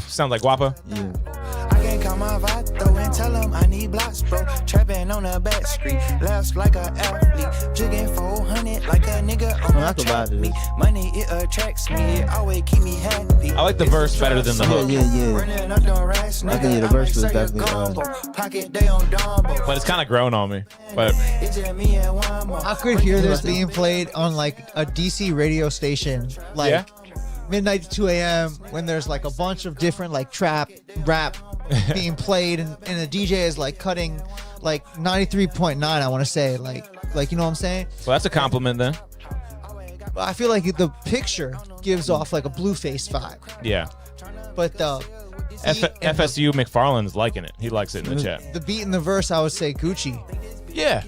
[SPEAKER 3] Sounds like Guapo?
[SPEAKER 16] Yeah. I can call my vato and tell him I need blocks, bro. Trapping on the back street, laughs like an athlete. Jigging 400 like a nigga on the track me. Money, it attracts me, it always keep me happy.
[SPEAKER 3] I like the verse better than the hook.
[SPEAKER 4] Yeah. I think the verse was definitely
[SPEAKER 16] Pocket day on Dumbo.
[SPEAKER 3] But it's kind of grown on me. But
[SPEAKER 5] I could hear this being played on like a DC radio station, like midnight to 2 a.m. when there's like a bunch of different like trap, rap being played, and the DJ is like cutting like 93.9. I want to say like you know what I'm saying?
[SPEAKER 3] Well, that's a compliment then.
[SPEAKER 5] But I feel like the picture gives off like a Blueface vibe.
[SPEAKER 3] Yeah.
[SPEAKER 5] But the
[SPEAKER 3] FSU McFarland's liking it. He likes it in the chat.
[SPEAKER 5] The beat in the verse, I would say Gucci.
[SPEAKER 3] Yeah.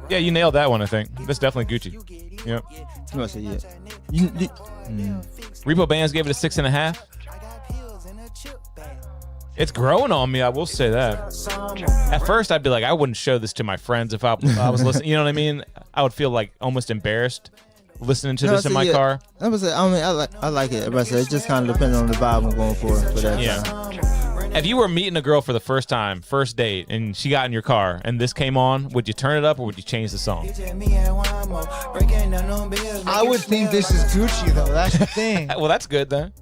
[SPEAKER 3] Yeah, you nailed that one, I think. That's definitely Gucci. Yep.
[SPEAKER 4] You must say
[SPEAKER 3] Repo Bands gave it a 6.5. It's growing on me, I will say that. At first, I'd be like, I wouldn't show this to my friends if I was listening. You know what I mean? I would feel like almost embarrassed listening to this in my car.
[SPEAKER 4] I like it. But it just kind of depends on the vibe I'm going for that time.
[SPEAKER 3] If you were meeting a girl for the first time, first date, and she got in your car and this came on, would you turn it up or would you change the song?
[SPEAKER 5] I would think this is Gucci though. That's the thing.
[SPEAKER 3] Well, that's good then.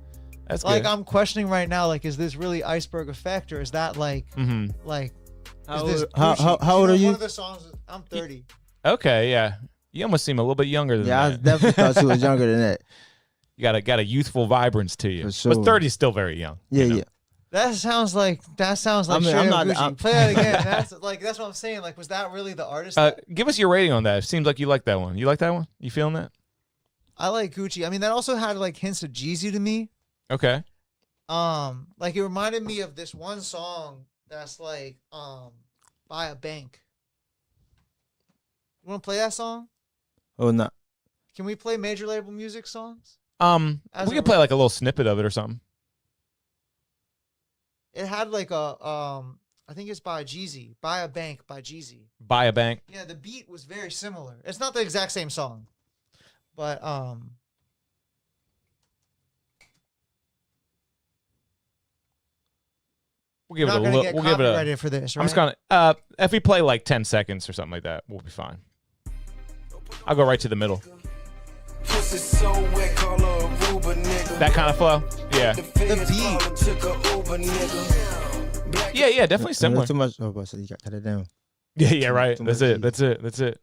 [SPEAKER 3] That's
[SPEAKER 5] like
[SPEAKER 3] good.
[SPEAKER 5] I'm questioning right now. Like, is this really Iceberg Effect, or is that like, like?
[SPEAKER 4] How old are you?
[SPEAKER 5] One of the songs. I'm 30.
[SPEAKER 3] Okay, yeah. You almost seem a little bit younger than that.
[SPEAKER 4] Yeah, I definitely thought she was younger than that.
[SPEAKER 3] You got a youthful vibrance to you.
[SPEAKER 4] For sure.
[SPEAKER 3] But 30 is still very young.
[SPEAKER 4] Yeah,
[SPEAKER 3] you know?
[SPEAKER 4] yeah.
[SPEAKER 5] That sounds like
[SPEAKER 4] I'm not.
[SPEAKER 5] Gucci. Play that again. That's what I'm saying. Like, was that really the artist?
[SPEAKER 3] Give us your rating on that. It seems like you like that one. You like that one? You feeling that?
[SPEAKER 5] I like Gucci. I mean, that also had like hints of Jeezy to me.
[SPEAKER 3] Okay.
[SPEAKER 5] Like it reminded me of this one song that's like By a Bank. You want to play that song?
[SPEAKER 4] Oh no.
[SPEAKER 5] Can we play major label music songs?
[SPEAKER 3] We could play like a little snippet of it or something.
[SPEAKER 5] It had like a I think it's by Jeezy. Buy a Bank by Jeezy.
[SPEAKER 3] Buy a Bank.
[SPEAKER 5] Yeah, the beat was very similar. It's not the exact same song. But
[SPEAKER 3] we'll give it a little. We'll give it a
[SPEAKER 5] for this, right?
[SPEAKER 3] I'm just gonna if we play like 10 seconds or something like that, we'll be fine. I'll go right to the middle. That kind of flow? Yeah.
[SPEAKER 5] The
[SPEAKER 3] beat. Yeah, definitely similar.
[SPEAKER 4] Too much. Oh, so you got to cut it down.
[SPEAKER 3] Yeah, right. That's it.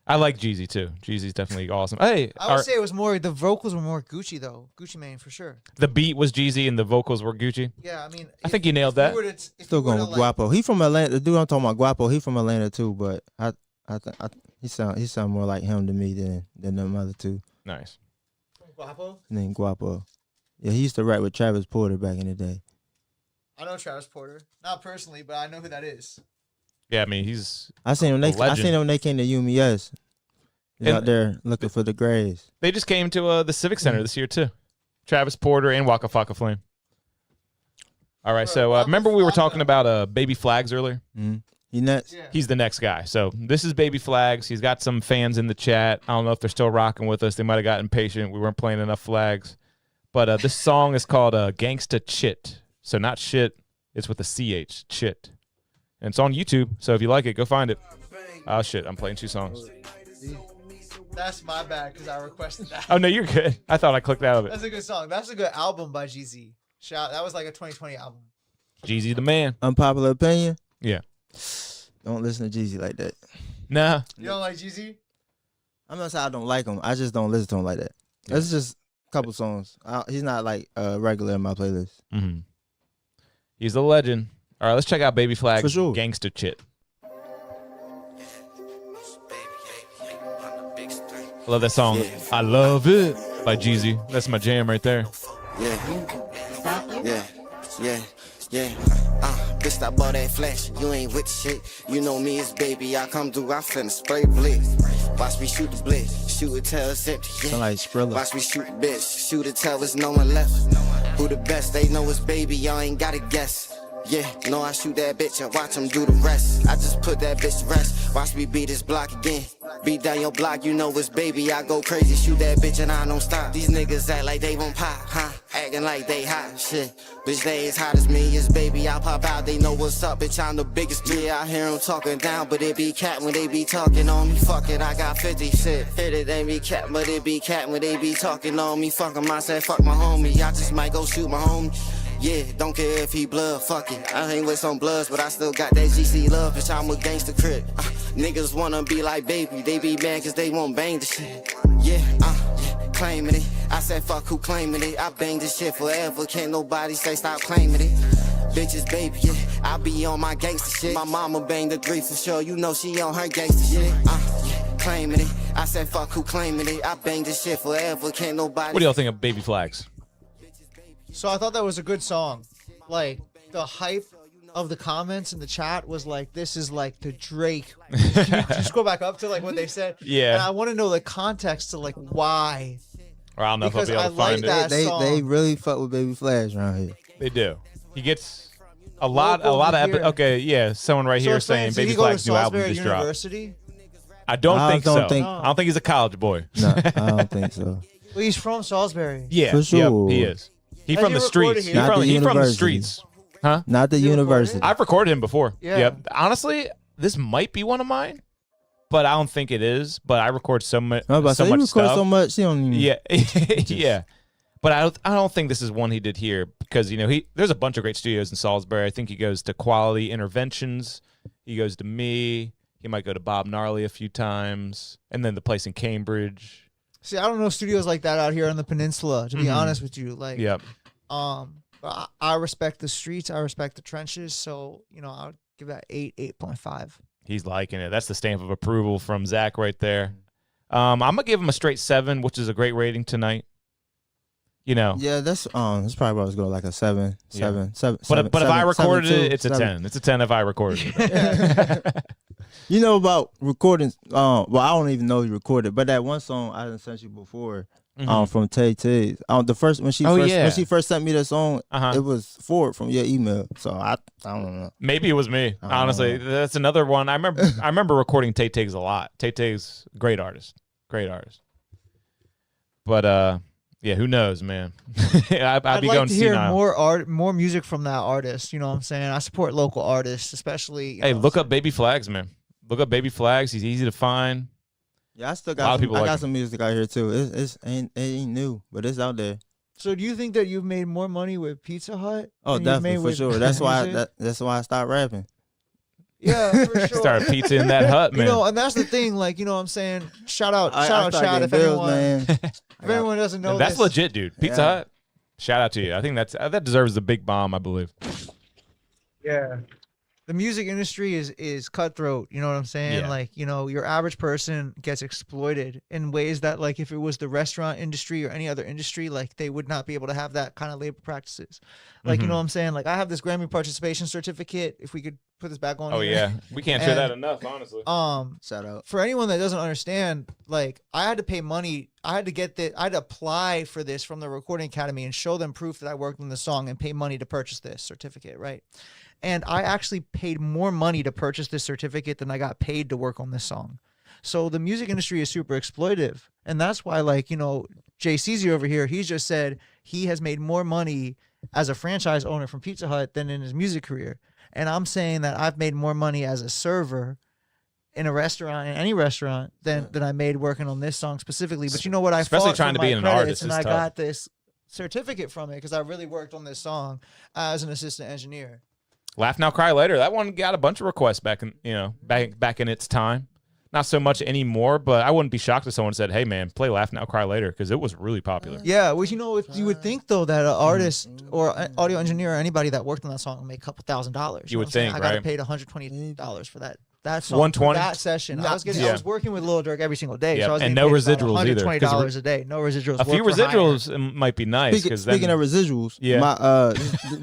[SPEAKER 3] I like Jeezy too. Jeezy's definitely awesome. Hey,
[SPEAKER 5] I would say it was more. The vocals were more Gucci though. Gucci Mane for sure.
[SPEAKER 3] the beat was Jeezy and the vocals were Gucci.
[SPEAKER 5] Yeah, I mean,
[SPEAKER 3] I think you nailed that.
[SPEAKER 4] Still going with Guapo. He from Atlanta. The dude I'm talking about, Guapo. He from Atlanta too, but he sound more like him to me than them other two.
[SPEAKER 3] Nice.
[SPEAKER 5] Guapo.
[SPEAKER 4] Named Guapo. Yeah, he used to rap with Travis Porter back in the day.
[SPEAKER 5] I know Travis Porter, not personally, but I know who that is.
[SPEAKER 3] Yeah, I mean he's.
[SPEAKER 4] I seen him. I seen him when they came to UMS.
[SPEAKER 3] And
[SPEAKER 4] Out there looking for the graves.
[SPEAKER 3] They just came to the Civic Center this year too. Travis Porter and Waka Flocka Flame. All right, so remember we were talking about Baby Flags earlier?
[SPEAKER 4] Mm-hmm. He next.
[SPEAKER 5] Yeah.
[SPEAKER 3] He's the next guy. So this is Baby Flags. He's got some fans in the chat. I don't know if they're still rocking with us. They might have gotten impatient. We weren't playing enough flags. But this song is called Gangsta Chit. So not shit. It's with a CH. Chit. And it's on YouTube. So if you like it, go find it. Oh, shit. I'm playing 2 songs.
[SPEAKER 5] That's my bad because I requested that.
[SPEAKER 3] Oh, no, you're good. I thought I clicked out of it.
[SPEAKER 5] That's a good song. That's a good album by Jeezy. That was like a 2020 album.
[SPEAKER 3] Jeezy the man.
[SPEAKER 4] Unpopular opinion?
[SPEAKER 3] Yeah.
[SPEAKER 4] Don't listen to Jeezy like that.
[SPEAKER 3] Nah.
[SPEAKER 5] You don't like Jeezy?
[SPEAKER 4] I'm not saying I don't like him. I just don't listen to him like that. Yeah. That's just a couple songs. He's not like regular in my playlist.
[SPEAKER 3] Mm-hmm. He's a legend. All right, let's check out Baby Flag.
[SPEAKER 4] For sure.
[SPEAKER 3] Gangsta Chit. I love that song. Yeah. I love it by Jeezy. That's my jam right there.
[SPEAKER 14] Yeah. Bitch, stop all that flash. You ain't with the shit. You know me as Baby. I come through, I finna spray blitz. Watch me shoot the blitz. Shoot it till it's empty.
[SPEAKER 4] Sound like Skrilla.
[SPEAKER 14] Watch me shoot the bitch. Shoot it till there's no one left. Who the best? They know it's Baby. Y'all ain't gotta guess. Yeah, no, I shoot that bitch and watch him do the rest. I just put that bitch to rest. Watch me beat this block again. Beat down your block, you know it's Baby. I go crazy, shoot that bitch and I don't stop. These niggas act like they won't pop, huh? Acting like they hot, shit. Bitch, they as hot as me, it's Baby. I pop out, they know what's up, bitch. I'm the biggest. Yeah, I hear them talking down, but it be cat when they be talking on me. Fuck it, I got 50 shit. Hit it, they be cat, but it be cat when they be talking on me. Fuck 'em, I said fuck my homie. I just might go shoot my homie. Yeah, don't care if he blood, fuck it. I hang with some bloods, but I still got that GC love, bitch, I'm a gangster crip. Niggas wanna be like Baby, they be mad cause they won't bang the shit. Yeah, claiming it. I said fuck who claiming it. I bang this shit forever, can't nobody say stop claiming it. Bitches, Baby, yeah, I be on my gangster shit. My mama banged the 3 for sure, you know she on her gangster shit. Claiming it. I said fuck who claiming it. I bang this shit forever, can't nobody.
[SPEAKER 3] What do y'all think of Baby Flags?
[SPEAKER 5] So I thought that was a good song. Like, the hype of the comments in the chat was like, this is like the Drake. Just go back up to like what they said.
[SPEAKER 3] Yeah.
[SPEAKER 5] And I want to know the context to like why.
[SPEAKER 3] Or I don't know
[SPEAKER 5] because
[SPEAKER 3] if I'll be able to find it.
[SPEAKER 4] They really fuck with Baby Flash around here.
[SPEAKER 3] They do. He gets a lot of okay, yeah. Someone right here saying Baby Flags new album just dropped. I don't think so. I don't think he's a college boy.
[SPEAKER 4] No, I don't think so.
[SPEAKER 5] Well, he's from Salisbury.
[SPEAKER 3] Yeah,
[SPEAKER 4] for sure.
[SPEAKER 3] Yep, he is. He's from the streets. He's from the streets. Huh?
[SPEAKER 4] Not the university.
[SPEAKER 3] I've recorded him before.
[SPEAKER 5] Yeah.
[SPEAKER 3] Yep. Honestly, this might be one of mine, but I don't think it is. But I record so much.
[SPEAKER 4] So much stuff. So much. He don't even.
[SPEAKER 3] Yeah, yeah. But I don't think this is one he did here because there's a bunch of great studios in Salisbury. I think he goes to Quality Interventions. He goes to me. He might go to Bob Gnarly a few times, and then the place in Cambridge.
[SPEAKER 5] See, I don't know studios like that out here on the peninsula, to be honest with you. Like,
[SPEAKER 3] yep.
[SPEAKER 5] But I respect the streets. I respect the trenches. So, I would give that 8.5.
[SPEAKER 3] He's liking it. That's the stamp of approval from Zack right there. I'm going to give him a straight 7, which is a great rating tonight.
[SPEAKER 4] Yeah, that's probably what I was going like a 7.
[SPEAKER 3] Yeah.
[SPEAKER 4] 7.
[SPEAKER 3] But if I recorded it, it's a 10. It's a 10 if I recorded it.
[SPEAKER 4] You know about recording? Well, I don't even know you recorded, but that one song I done sent you before, from Tay Tay. The first when she first sent me that song, it was forward from your email. So I don't know.
[SPEAKER 3] Maybe it was me. Honestly, that's another one. I remember recording Tay Tay's a lot. Tay Tay's a great artist. But yeah, who knows, man? I'd be
[SPEAKER 5] like
[SPEAKER 3] going
[SPEAKER 5] to hear
[SPEAKER 3] senile.
[SPEAKER 5] more music from that artist. You know what I'm saying? I support local artists, especially.
[SPEAKER 3] Hey, look up Baby Flags, man. Look up Baby Flags. He's easy to find.
[SPEAKER 4] Yeah, I still got some music out here too. It ain't new, but it's out there.
[SPEAKER 5] So, do you think that you've made more money with Pizza Hut?
[SPEAKER 4] Oh, definitely for sure. That's why I stopped rapping.
[SPEAKER 5] Yeah, for sure.
[SPEAKER 3] Start pizza in that hut, man.
[SPEAKER 5] You know, and that's the thing. Like, you know what I'm saying? Shout out,
[SPEAKER 4] I
[SPEAKER 5] Chad. If
[SPEAKER 4] bills,
[SPEAKER 5] anyone,
[SPEAKER 4] man.
[SPEAKER 5] if anyone doesn't know,
[SPEAKER 3] That's
[SPEAKER 5] this.
[SPEAKER 3] legit, dude. Pizza Hut. Shout out to you. I think that deserves a big bomb, I believe.
[SPEAKER 5] Yeah. The music industry is cutthroat, you know what I'm saying?
[SPEAKER 3] Yeah.
[SPEAKER 5] Like, you know, your average person gets exploited in ways that, like, if it was the restaurant industry or any other industry, like, they would not be able to have that kind of labor practices. Like, you know what I'm saying? Like, I have this Grammy participation certificate. If we could put this back on.
[SPEAKER 3] Oh
[SPEAKER 5] here.
[SPEAKER 3] yeah, we can't share that enough, honestly.
[SPEAKER 4] Shout out.
[SPEAKER 5] For anyone that doesn't understand, like, I had to pay money. I had to apply for this from the Recording Academy and show them proof that I worked on the song and pay money to purchase this certificate, right? And I actually paid more money to purchase this certificate than I got paid to work on this song. So the music industry is super exploitive. And that's why, like, you know, Jay Seaszy over here, he's just said he has made more money as a franchise owner from Pizza Hut than in his music career. And I'm saying that I've made more money as a server in a restaurant, in any restaurant, than I made working on this song specifically. But you know what? I
[SPEAKER 3] Especially
[SPEAKER 5] fought
[SPEAKER 3] trying
[SPEAKER 5] for
[SPEAKER 3] to be
[SPEAKER 5] my
[SPEAKER 3] an
[SPEAKER 5] credits,
[SPEAKER 3] artist
[SPEAKER 5] and
[SPEAKER 3] is
[SPEAKER 5] I
[SPEAKER 3] tough.
[SPEAKER 5] got this certificate from it because I really worked on this song as an assistant engineer.
[SPEAKER 3] Laugh Now Cry Later. That one got a bunch of requests back in its time. Not so much anymore, but I wouldn't be shocked if someone said, "Hey man, play Laugh Now Cry Later," because it was really popular.
[SPEAKER 5] Yeah, well, you know, you would think though that an artist or an audio engineer or anybody that worked on that song would make a couple $1,000s.
[SPEAKER 3] You would
[SPEAKER 5] know what I'm saying?
[SPEAKER 3] think,
[SPEAKER 5] I got
[SPEAKER 3] right?
[SPEAKER 5] paid $120 for that song, for
[SPEAKER 3] 120?
[SPEAKER 5] that session. I
[SPEAKER 3] Yeah.
[SPEAKER 5] was working with Lil Durk every single day,
[SPEAKER 3] Yeah,
[SPEAKER 5] so I was
[SPEAKER 3] and
[SPEAKER 5] getting
[SPEAKER 3] no
[SPEAKER 5] paid about
[SPEAKER 3] residuals either, 'cause
[SPEAKER 5] $120 a day, no residuals.
[SPEAKER 3] A few
[SPEAKER 5] work for hire.
[SPEAKER 3] residuals might be nice.
[SPEAKER 4] Speaking of residuals,
[SPEAKER 3] yeah.
[SPEAKER 4] my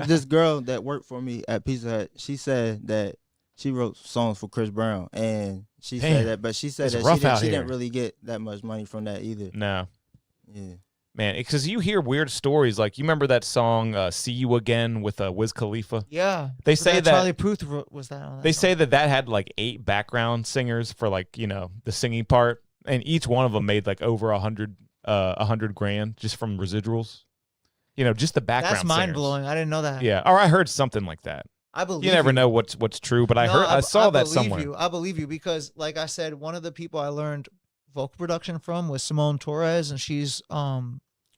[SPEAKER 4] this girl that worked for me at Pizza Hut, she said that she wrote songs for Chris Brown, and she
[SPEAKER 3] Damn.
[SPEAKER 4] said that, but she said
[SPEAKER 3] It's
[SPEAKER 4] that
[SPEAKER 3] rough
[SPEAKER 4] she
[SPEAKER 3] out
[SPEAKER 4] didn't
[SPEAKER 3] here.
[SPEAKER 4] really get that much money from that either.
[SPEAKER 3] No.
[SPEAKER 4] Yeah.
[SPEAKER 3] Man, because you hear weird stories. Like, you remember that song "See You Again" with Wiz Khalifa?
[SPEAKER 5] Yeah,
[SPEAKER 3] They
[SPEAKER 5] but
[SPEAKER 3] say that
[SPEAKER 5] Charlie Puth was that. On that
[SPEAKER 3] they
[SPEAKER 5] song.
[SPEAKER 3] say that had like 8 background singers for, like, you know, the singing part, and each one of them made like over $100,000 just from residuals. You know, just the background.
[SPEAKER 5] That's mind
[SPEAKER 3] singers.
[SPEAKER 5] blowing. I didn't know that.
[SPEAKER 3] Yeah, or I heard something like that.
[SPEAKER 5] I believe
[SPEAKER 3] you never
[SPEAKER 5] you.
[SPEAKER 3] know what's true, but I
[SPEAKER 5] No,
[SPEAKER 3] heard I saw that
[SPEAKER 5] believe
[SPEAKER 3] somewhere.
[SPEAKER 5] You. I believe you because, like I said, one of the people I learned vocal production from was Simone Torres, and she's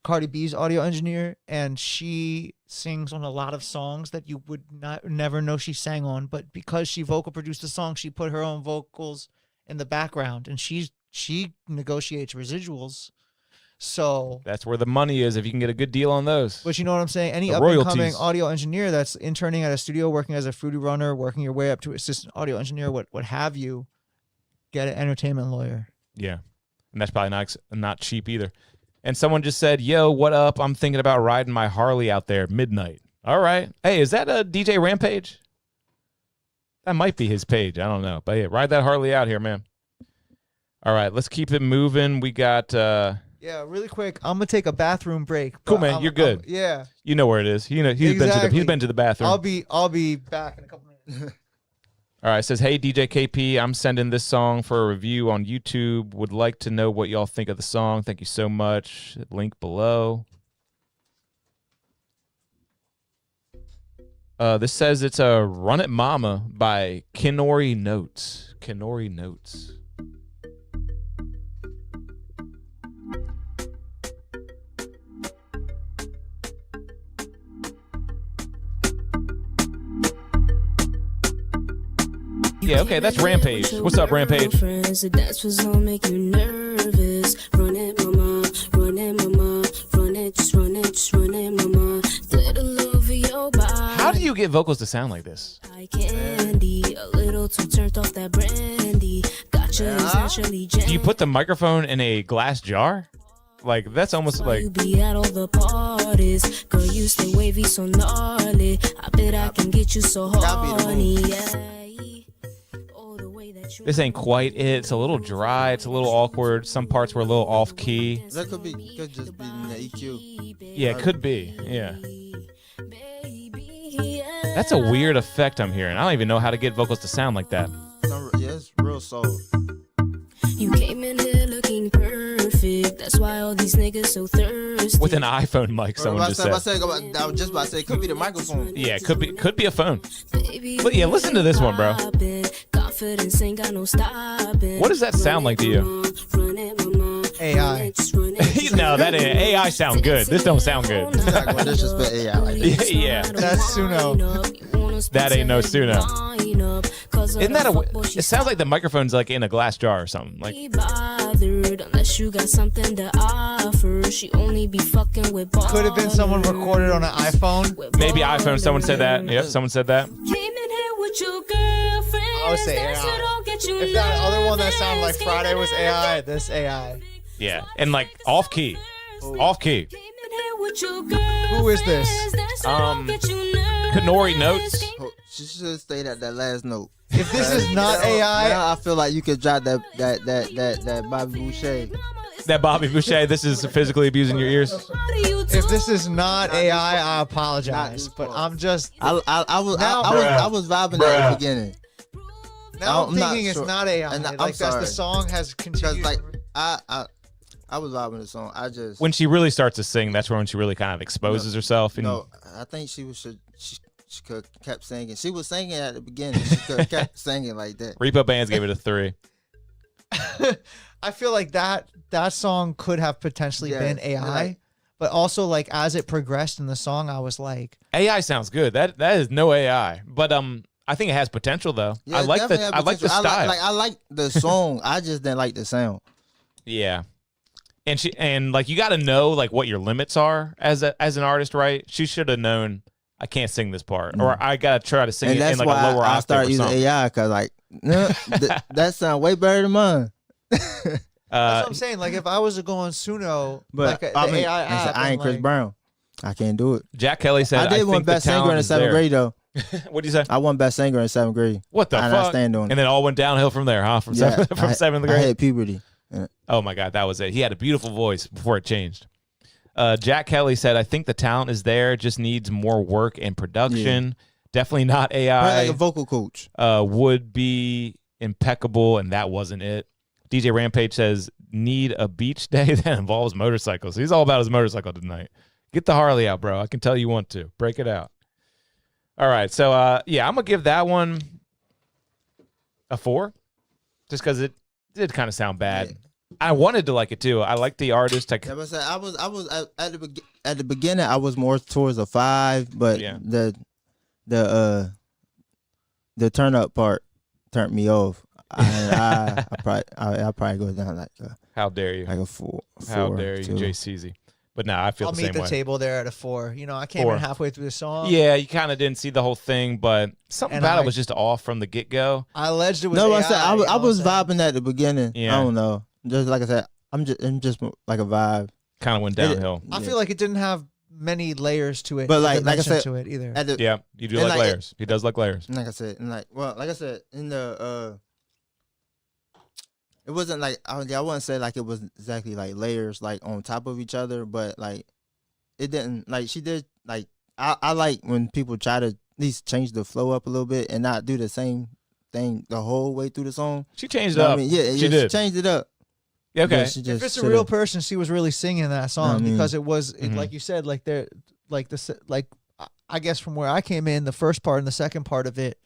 [SPEAKER 5] Cardi B's audio engineer, and she sings on a lot of songs that you would never know she sang on. But because she vocal produced the song, she put her own vocals in the background, and she negotiates residuals. So
[SPEAKER 3] That's where the money is if you can get a good deal on those.
[SPEAKER 5] but you know what I'm saying? Any
[SPEAKER 3] The
[SPEAKER 5] up and coming
[SPEAKER 3] royalties.
[SPEAKER 5] audio engineer that's interning at a studio, working as a foodie runner, working your way up to assistant audio engineer, what have you, get an entertainment lawyer.
[SPEAKER 3] Yeah, and that's probably not cheap either. And someone just said, "Yo, what up? I'm thinking about riding my Harley out there midnight." All right. Hey, is that a DJ Rampage? That might be his page. I don't know. But yeah, ride that Harley out here, man. All right, let's keep it moving. We got
[SPEAKER 5] Yeah, really quick. I'm gonna take a bathroom break.
[SPEAKER 3] cool,
[SPEAKER 5] but
[SPEAKER 3] man. You're good.
[SPEAKER 5] yeah.
[SPEAKER 3] You know where it is. You know he's
[SPEAKER 5] Exactly.
[SPEAKER 3] been to the bathroom.
[SPEAKER 5] I'll be back in a couple minutes.
[SPEAKER 3] All right, it says, "Hey, DJ KP, I'm sending this song for a review on YouTube. Would like to know what y'all think of the song. Thank you so much. Link below." This says it's a Run It Mama by Kenori Notes. Kenori Notes. Yeah, okay, that's Rampage. What's up, Rampage?
[SPEAKER 20] That's what's gonna make you nervous. Run it, mama. Run it, mama. Run it, just run it, just run it, mama. Little over your body.
[SPEAKER 3] How do you get vocals to sound like this?
[SPEAKER 20] Candy, a little too turned off that brandy. Gotcha, essentially
[SPEAKER 3] Do you put the microphone in a glass jar? Like, that's almost like...
[SPEAKER 20] You be at all the parties. Girl, you stay wavy so gnarly. I bet I can get you so horny. Yeah.
[SPEAKER 3] This ain't quite it. It's a little dry. It's a little awkward. Some parts were a little off key.
[SPEAKER 4] That could just be in the EQ.
[SPEAKER 3] Yeah, it could be. Yeah. That's a weird effect I'm hearing. I don't even know how to get vocals to sound like that.
[SPEAKER 4] Yeah, it's real soul.
[SPEAKER 20] You came in here looking perfect. That's why all these niggas so thirsty.
[SPEAKER 3] With an iPhone mic, someone just said.
[SPEAKER 4] I was just about to say, it could be the microphone.
[SPEAKER 3] Yeah, it could be a phone. But yeah, listen to this one, bro.
[SPEAKER 20] Confidence ain't got no stopping.
[SPEAKER 3] What does that sound like to you?
[SPEAKER 5] AI.
[SPEAKER 3] No, that ain't. AI sound good. This don't sound good.
[SPEAKER 4] Not gonna disrespect AI like that.
[SPEAKER 3] Yeah.
[SPEAKER 5] That's Suno.
[SPEAKER 3] That ain't no Suno. Isn't that a? It sounds like the microphone's like in a glass jar or something. Like.
[SPEAKER 20] Be bothered unless you got something to offer. She only be fucking with ballers.
[SPEAKER 5] Could have been someone recorded on an iPhone.
[SPEAKER 3] Maybe iPhone. Someone said that. Yep, someone said that.
[SPEAKER 20] Came in here with your girlfriend.
[SPEAKER 5] I would say AI. If that other one that sounded like Friday was AI, this AI.
[SPEAKER 3] Yeah, and like off key, off key.
[SPEAKER 5] Who is this?
[SPEAKER 3] Kanori Notes.
[SPEAKER 4] She should have stayed at that last note.
[SPEAKER 5] If this is not AI,
[SPEAKER 4] now I feel like you could drop that Bobby Boucher.
[SPEAKER 3] That Bobby Boucher. This is physically abusing your ears.
[SPEAKER 5] If this is not AI, I apologize. But I'm just.
[SPEAKER 4] I was vibing at the beginning.
[SPEAKER 5] Now I'm
[SPEAKER 4] not
[SPEAKER 5] thinking
[SPEAKER 4] sure.
[SPEAKER 5] it's not AI.
[SPEAKER 4] And
[SPEAKER 5] Like
[SPEAKER 4] I'm
[SPEAKER 5] that's
[SPEAKER 4] sorry.
[SPEAKER 5] the song has continued.
[SPEAKER 4] Like I was vibing the song. I just
[SPEAKER 3] When she really starts to sing, that's when she really kind of exposes herself. And
[SPEAKER 4] no. I think she could kept singing. She was singing at the beginning. She could have kept singing like that.
[SPEAKER 3] Repo Bands gave it a 3.
[SPEAKER 5] I feel like that song could have potentially been AI,
[SPEAKER 4] like,
[SPEAKER 5] but also like as it progressed in the song, I was like,
[SPEAKER 3] AI sounds good. That is no AI, but I think it has potential though.
[SPEAKER 4] Yeah,
[SPEAKER 3] I like the style.
[SPEAKER 4] I like the song. I just didn't like the sound.
[SPEAKER 3] Yeah. And like you got to know like what your limits are as an artist, right? She should have known I can't sing this part, or I got to try to sing
[SPEAKER 4] And
[SPEAKER 3] it
[SPEAKER 4] that's
[SPEAKER 3] in like
[SPEAKER 4] why
[SPEAKER 3] a lower
[SPEAKER 4] I
[SPEAKER 3] octave
[SPEAKER 4] started
[SPEAKER 3] or
[SPEAKER 4] using
[SPEAKER 3] something.
[SPEAKER 4] AI because like that sounds way better than mine.
[SPEAKER 5] that's what I'm saying. Like if I was to go on Suno,
[SPEAKER 4] But
[SPEAKER 5] like the
[SPEAKER 4] I mean,
[SPEAKER 5] AI app,
[SPEAKER 4] I ain't Chris
[SPEAKER 5] like,
[SPEAKER 4] Brown. I can't do it.
[SPEAKER 3] Jack Kelly said,
[SPEAKER 4] I did win
[SPEAKER 3] think the
[SPEAKER 4] best singer
[SPEAKER 3] talent
[SPEAKER 4] in
[SPEAKER 3] is
[SPEAKER 4] 7th
[SPEAKER 3] there.
[SPEAKER 4] grade though.
[SPEAKER 3] What'd you say?
[SPEAKER 4] I won best singer in 7th grade.
[SPEAKER 3] What the
[SPEAKER 4] and
[SPEAKER 3] fuck?
[SPEAKER 4] I stand on it.
[SPEAKER 3] And then all went downhill from there, huh? From seventh grade.
[SPEAKER 4] I had puberty. Yeah.
[SPEAKER 3] Oh my God, that was it. He had a beautiful voice before it changed. Jack Kelly said, I think the talent is there, just needs more work and production. Definitely not AI.
[SPEAKER 4] Probably like a vocal coach.
[SPEAKER 3] Would be impeccable, and that wasn't it. DJ Rampage says, need a beach day that involves motorcycles. He's all about his motorcycle tonight. Get the Harley out, bro. I can tell you want to. Break it out. All right, so yeah, I'm going to give that one a 4, just because it did kind of sound bad. Yeah. I wanted to like it too. I like the artist.
[SPEAKER 4] I was at the beginning. I was more towards a 5, but the turn up part turned me off. I probably go down like
[SPEAKER 3] how dare you,
[SPEAKER 4] like a 4.
[SPEAKER 3] How dare you, JCZ. But no, I feel
[SPEAKER 5] I'll
[SPEAKER 3] the same
[SPEAKER 5] meet the
[SPEAKER 3] way.
[SPEAKER 5] table there at a 4. You know, I came in halfway through the song.
[SPEAKER 3] Yeah, you kind of didn't see the whole thing, but something about it was just off from the get go.
[SPEAKER 5] I alleged it was.
[SPEAKER 4] No,
[SPEAKER 5] AI,
[SPEAKER 4] I was vibing at the beginning.
[SPEAKER 3] Yeah.
[SPEAKER 4] I don't know. Just like I said, I'm just like a vibe.
[SPEAKER 3] Kind of went downhill.
[SPEAKER 5] I feel like it didn't have many layers to it,
[SPEAKER 4] but like I said,
[SPEAKER 5] to it either.
[SPEAKER 3] Yeah, you do like layers. He does like layers.
[SPEAKER 4] Like I said, and like I said in the it wasn't like I wouldn't say like it was exactly like layers like on top of each other, but like it didn't like she did like I like when people try to at least change the flow up a little bit and not do the same thing the whole way through the song.
[SPEAKER 3] She changed it up.
[SPEAKER 4] I mean, she
[SPEAKER 3] did.
[SPEAKER 4] She changed it up.
[SPEAKER 3] Yeah, okay.
[SPEAKER 4] Yeah,
[SPEAKER 5] if it's a real person, she was really singing that song because it was like you said, like there, like I guess from where I came in, the first part and the second part of it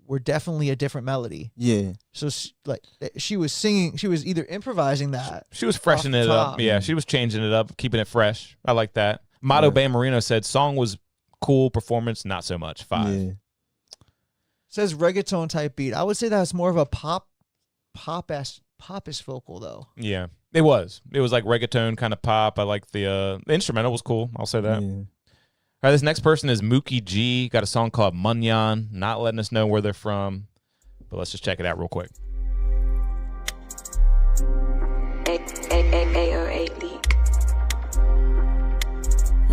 [SPEAKER 5] were definitely a different melody.
[SPEAKER 4] Yeah.
[SPEAKER 5] So she was singing, she was either improvising that.
[SPEAKER 3] She was freshening it up. Yeah, she was changing it up, keeping it fresh. I like that. Mato Ban Marino said song was cool, performance not so much. 5.
[SPEAKER 4] Yeah.
[SPEAKER 5] Says reggaeton type beat. I would say that's more of a popish vocal though.
[SPEAKER 3] Yeah, it was. It was like reggaeton kind of pop. I like the instrumental was cool. I'll say that.
[SPEAKER 4] Yeah.
[SPEAKER 3] All right, this next person is Mookie G. Got a song called Munyan. Not letting us know where they're from, but let's just check it out real quick.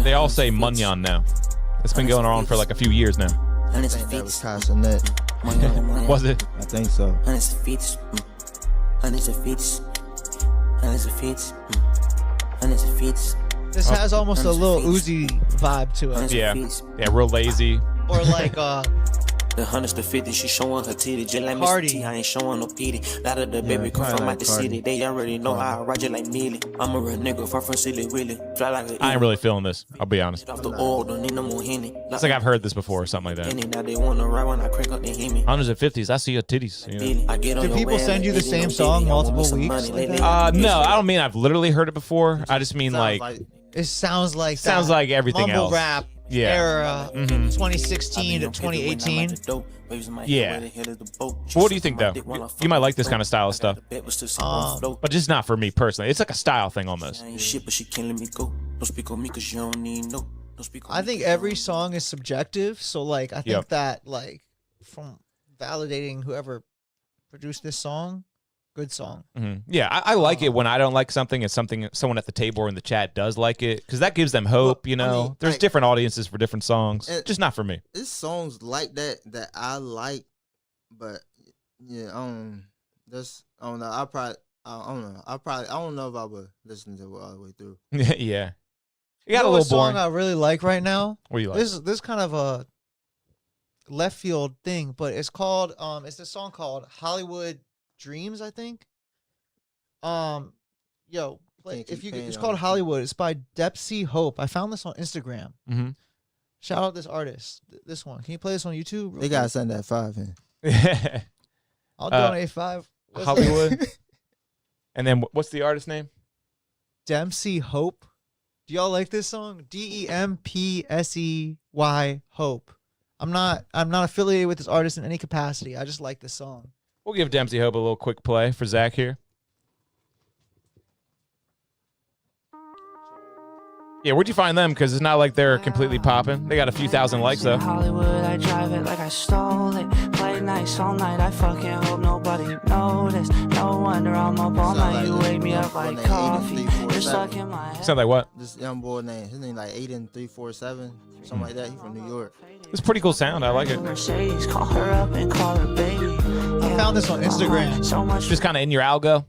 [SPEAKER 3] They all say Munyan now. It's been going on for like a few years now.
[SPEAKER 4] I think that was Castanet.
[SPEAKER 3] Was it?
[SPEAKER 4] I think so.
[SPEAKER 5] This has almost a little Uzi vibe to it.
[SPEAKER 3] Yeah, real lazy.
[SPEAKER 5] Or like
[SPEAKER 16] The 100s to 50, she showing her titty just like
[SPEAKER 5] Cardi.
[SPEAKER 16] Mr. T. I ain't showing no pity. Lot of the baby come from out the city. They already know how I ride you like Millie. I'm a real nigga far from silly willy. Fly like a
[SPEAKER 3] I ain't really feeling this. I'll be honest.
[SPEAKER 16] off the oil, don't need no more Henny.
[SPEAKER 3] It's like I've heard this before or something like that.
[SPEAKER 16] Now they wanna ride when I crank up, they hear me.
[SPEAKER 3] 100s and 50s, I see your titties. You know?
[SPEAKER 16] I get on
[SPEAKER 5] Do
[SPEAKER 16] your
[SPEAKER 5] people
[SPEAKER 16] ass
[SPEAKER 5] send you the
[SPEAKER 16] like
[SPEAKER 5] same
[SPEAKER 16] no
[SPEAKER 5] song
[SPEAKER 16] baby. I want
[SPEAKER 5] multiple
[SPEAKER 16] some
[SPEAKER 5] weeks
[SPEAKER 16] money
[SPEAKER 5] like
[SPEAKER 16] lately.
[SPEAKER 5] that?
[SPEAKER 3] No, I don't mean I've literally heard it before. I just mean like
[SPEAKER 5] it sounds like
[SPEAKER 3] everything
[SPEAKER 5] mumble
[SPEAKER 3] else.
[SPEAKER 5] rap
[SPEAKER 3] Yeah.
[SPEAKER 5] era, 2016 to 2018.
[SPEAKER 3] Yeah. What do you think, though? You might like this kind of style of stuff. But just not for me personally. It's like a style thing almost.
[SPEAKER 5] I think every song is subjective. So, like, I think that, like, from validating whoever produced this song, good song.
[SPEAKER 3] Yeah, I like it when I don't like something and someone at the table or in the chat does like it, because that gives them hope, you know?
[SPEAKER 4] I mean,
[SPEAKER 3] there's
[SPEAKER 4] like,
[SPEAKER 3] different audiences for different songs. Just not for me.
[SPEAKER 4] It's songs like that I like, but yeah, I don't know. I don't know if I would listen to it all the way through.
[SPEAKER 3] Yeah. You got
[SPEAKER 5] know
[SPEAKER 3] a
[SPEAKER 5] what
[SPEAKER 3] little
[SPEAKER 5] song
[SPEAKER 3] boring.
[SPEAKER 5] I really like right now?
[SPEAKER 3] What do you like?
[SPEAKER 5] This kind of a left field thing, but it's called it's this song called Hollywood Dreams, I think. It's called Hollywood. It's by Depsy Hope. I found this on Instagram. Shout out this artist. This one. Can you play this on YouTube?
[SPEAKER 4] They gotta send that 5 in.
[SPEAKER 5] I'll donate 5.
[SPEAKER 3] Hollywood. And then what's the artist name?
[SPEAKER 5] Dempsey Hope. Do y'all like this song? DEMPSEY Hope. I'm not affiliated with this artist in any capacity. I just like this song.
[SPEAKER 3] We'll give Dempsey Hope a little quick play for Zach here. Yeah, where'd you find them? Because it's not like they're completely popping. They got a few thousand likes, though.
[SPEAKER 21] Hollywood, I drive it like I stole it. Play nice all night, I fucking hope nobody noticed. No wonder I'm up all night. You wake me up like coffee. You're stuck in my head.
[SPEAKER 3] Sound like what?
[SPEAKER 4] This young boy name, his name like 80347, something like that. He's from New York.
[SPEAKER 3] It's a pretty cool sound. I like it.
[SPEAKER 21] Mercedes, call her up and call her baby.
[SPEAKER 5] I found this on Instagram.
[SPEAKER 21] So much.
[SPEAKER 3] Just kind of in your algo.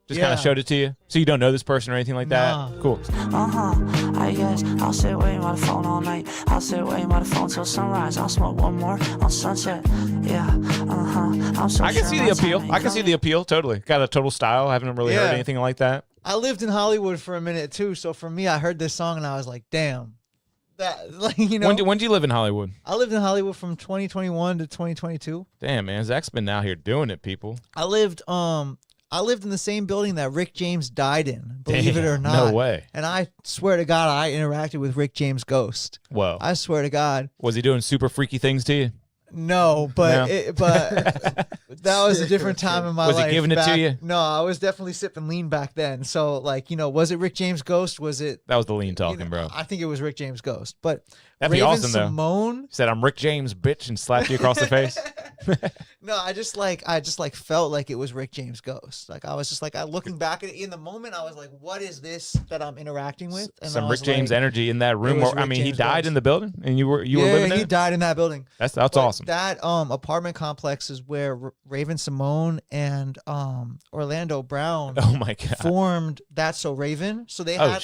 [SPEAKER 3] Just kind of showed it to you. So you don't know this person or anything like that? Cool.
[SPEAKER 21] I guess I'll sit waiting by the phone all night. I'll sit waiting by the phone till sunrise. I'll smoke one more on sunset. Yeah, I'm so
[SPEAKER 3] I can see the appeal. I can see the appeal, totally. Got a total style. I haven't really heard anything like that.
[SPEAKER 5] I lived in Hollywood for a minute, too. So for me, I heard this song and I was like, damn. That, like, you know.
[SPEAKER 3] When did you live in Hollywood?
[SPEAKER 5] I lived in Hollywood from 2021 to 2022.
[SPEAKER 3] Damn, man. Zach's been out here doing it, people.
[SPEAKER 5] I lived in the same building that Rick James died in, believe it or not.
[SPEAKER 3] No way.
[SPEAKER 5] And I swear to God, I interacted with Rick James' ghost.
[SPEAKER 3] Whoa.
[SPEAKER 5] I swear to God.
[SPEAKER 3] Was he doing super freaky things to you?
[SPEAKER 5] No, but that was a different time in my life.
[SPEAKER 3] Was he giving it to you?
[SPEAKER 5] No, I was definitely sipping lean back then. So, like, you know, was it Rick James' ghost? Was it?
[SPEAKER 3] That was the lean talking, bro.
[SPEAKER 5] I think it was Rick James' ghost. But
[SPEAKER 3] that'd be awesome, though.
[SPEAKER 5] Simone
[SPEAKER 3] said, "I'm Rick James, bitch," and slapped you across the face.
[SPEAKER 5] No, I just felt like it was Rick James' ghost. Like I was just like, looking back at it in the moment, I was like, what is this that I'm interacting with? And
[SPEAKER 3] some Rick James energy in that room. I mean, he died in the building, and you were living there.
[SPEAKER 5] He died in that building.
[SPEAKER 3] That's awesome.
[SPEAKER 5] That apartment complex is where Raven Simone and Orlando Brown formed That's So Raven. So they had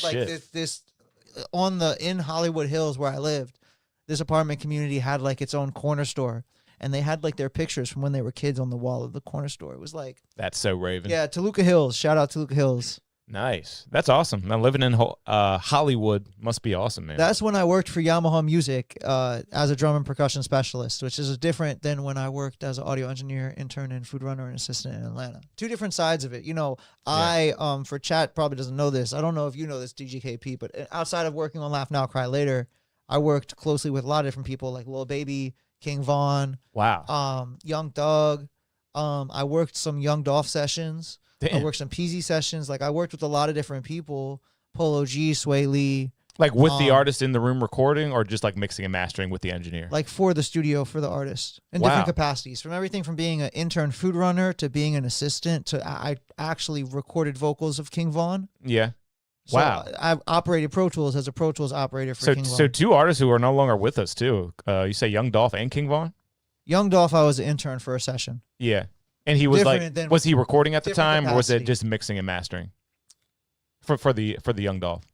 [SPEAKER 5] this in Hollywood Hills where I lived. This apartment community had like its own corner store. And they had like their pictures from when they were kids on the wall of the corner store. It was like
[SPEAKER 3] That's So Raven.
[SPEAKER 5] Yeah, Toluca Hills. Shout out Toluca Hills.
[SPEAKER 3] Nice. That's awesome. Now living in Hollywood must be awesome, man.
[SPEAKER 5] That's when I worked for Yamaha Music as a drum and percussion specialist, which is different than when I worked as an audio engineer, intern, and food runner and assistant in Atlanta. Two different sides of it. You know, I for chat probably doesn't know this. I don't know if you know this, DGKP, but outside of working on Laugh Now, Cry Later, I worked closely with a lot of different people like Lil Baby, King Von, Young Thug. I worked some Young Dolph sessions.
[SPEAKER 3] Damn.
[SPEAKER 5] I worked some Peasy sessions. Like I worked with a lot of different people. Polo G, Sway Lee.
[SPEAKER 3] Like with the artist in the room recording, or just like mixing and mastering with the engineer?
[SPEAKER 5] Like for the studio, for the artist, in different capacities. From everything from being an intern food runner to being an assistant to I actually recorded vocals of King Von.
[SPEAKER 3] Yeah.
[SPEAKER 5] So
[SPEAKER 3] Wow.
[SPEAKER 5] I've operated Pro Tools as a Pro Tools operator for King Von.
[SPEAKER 3] So two artists who are no longer with us too. You say Young Dolph and King Von?
[SPEAKER 5] Young Dolph, I was an intern for a session.
[SPEAKER 3] Yeah. And he was was he recording at the time,
[SPEAKER 5] capacity.
[SPEAKER 3] or was it just mixing and mastering for the Young Dolph?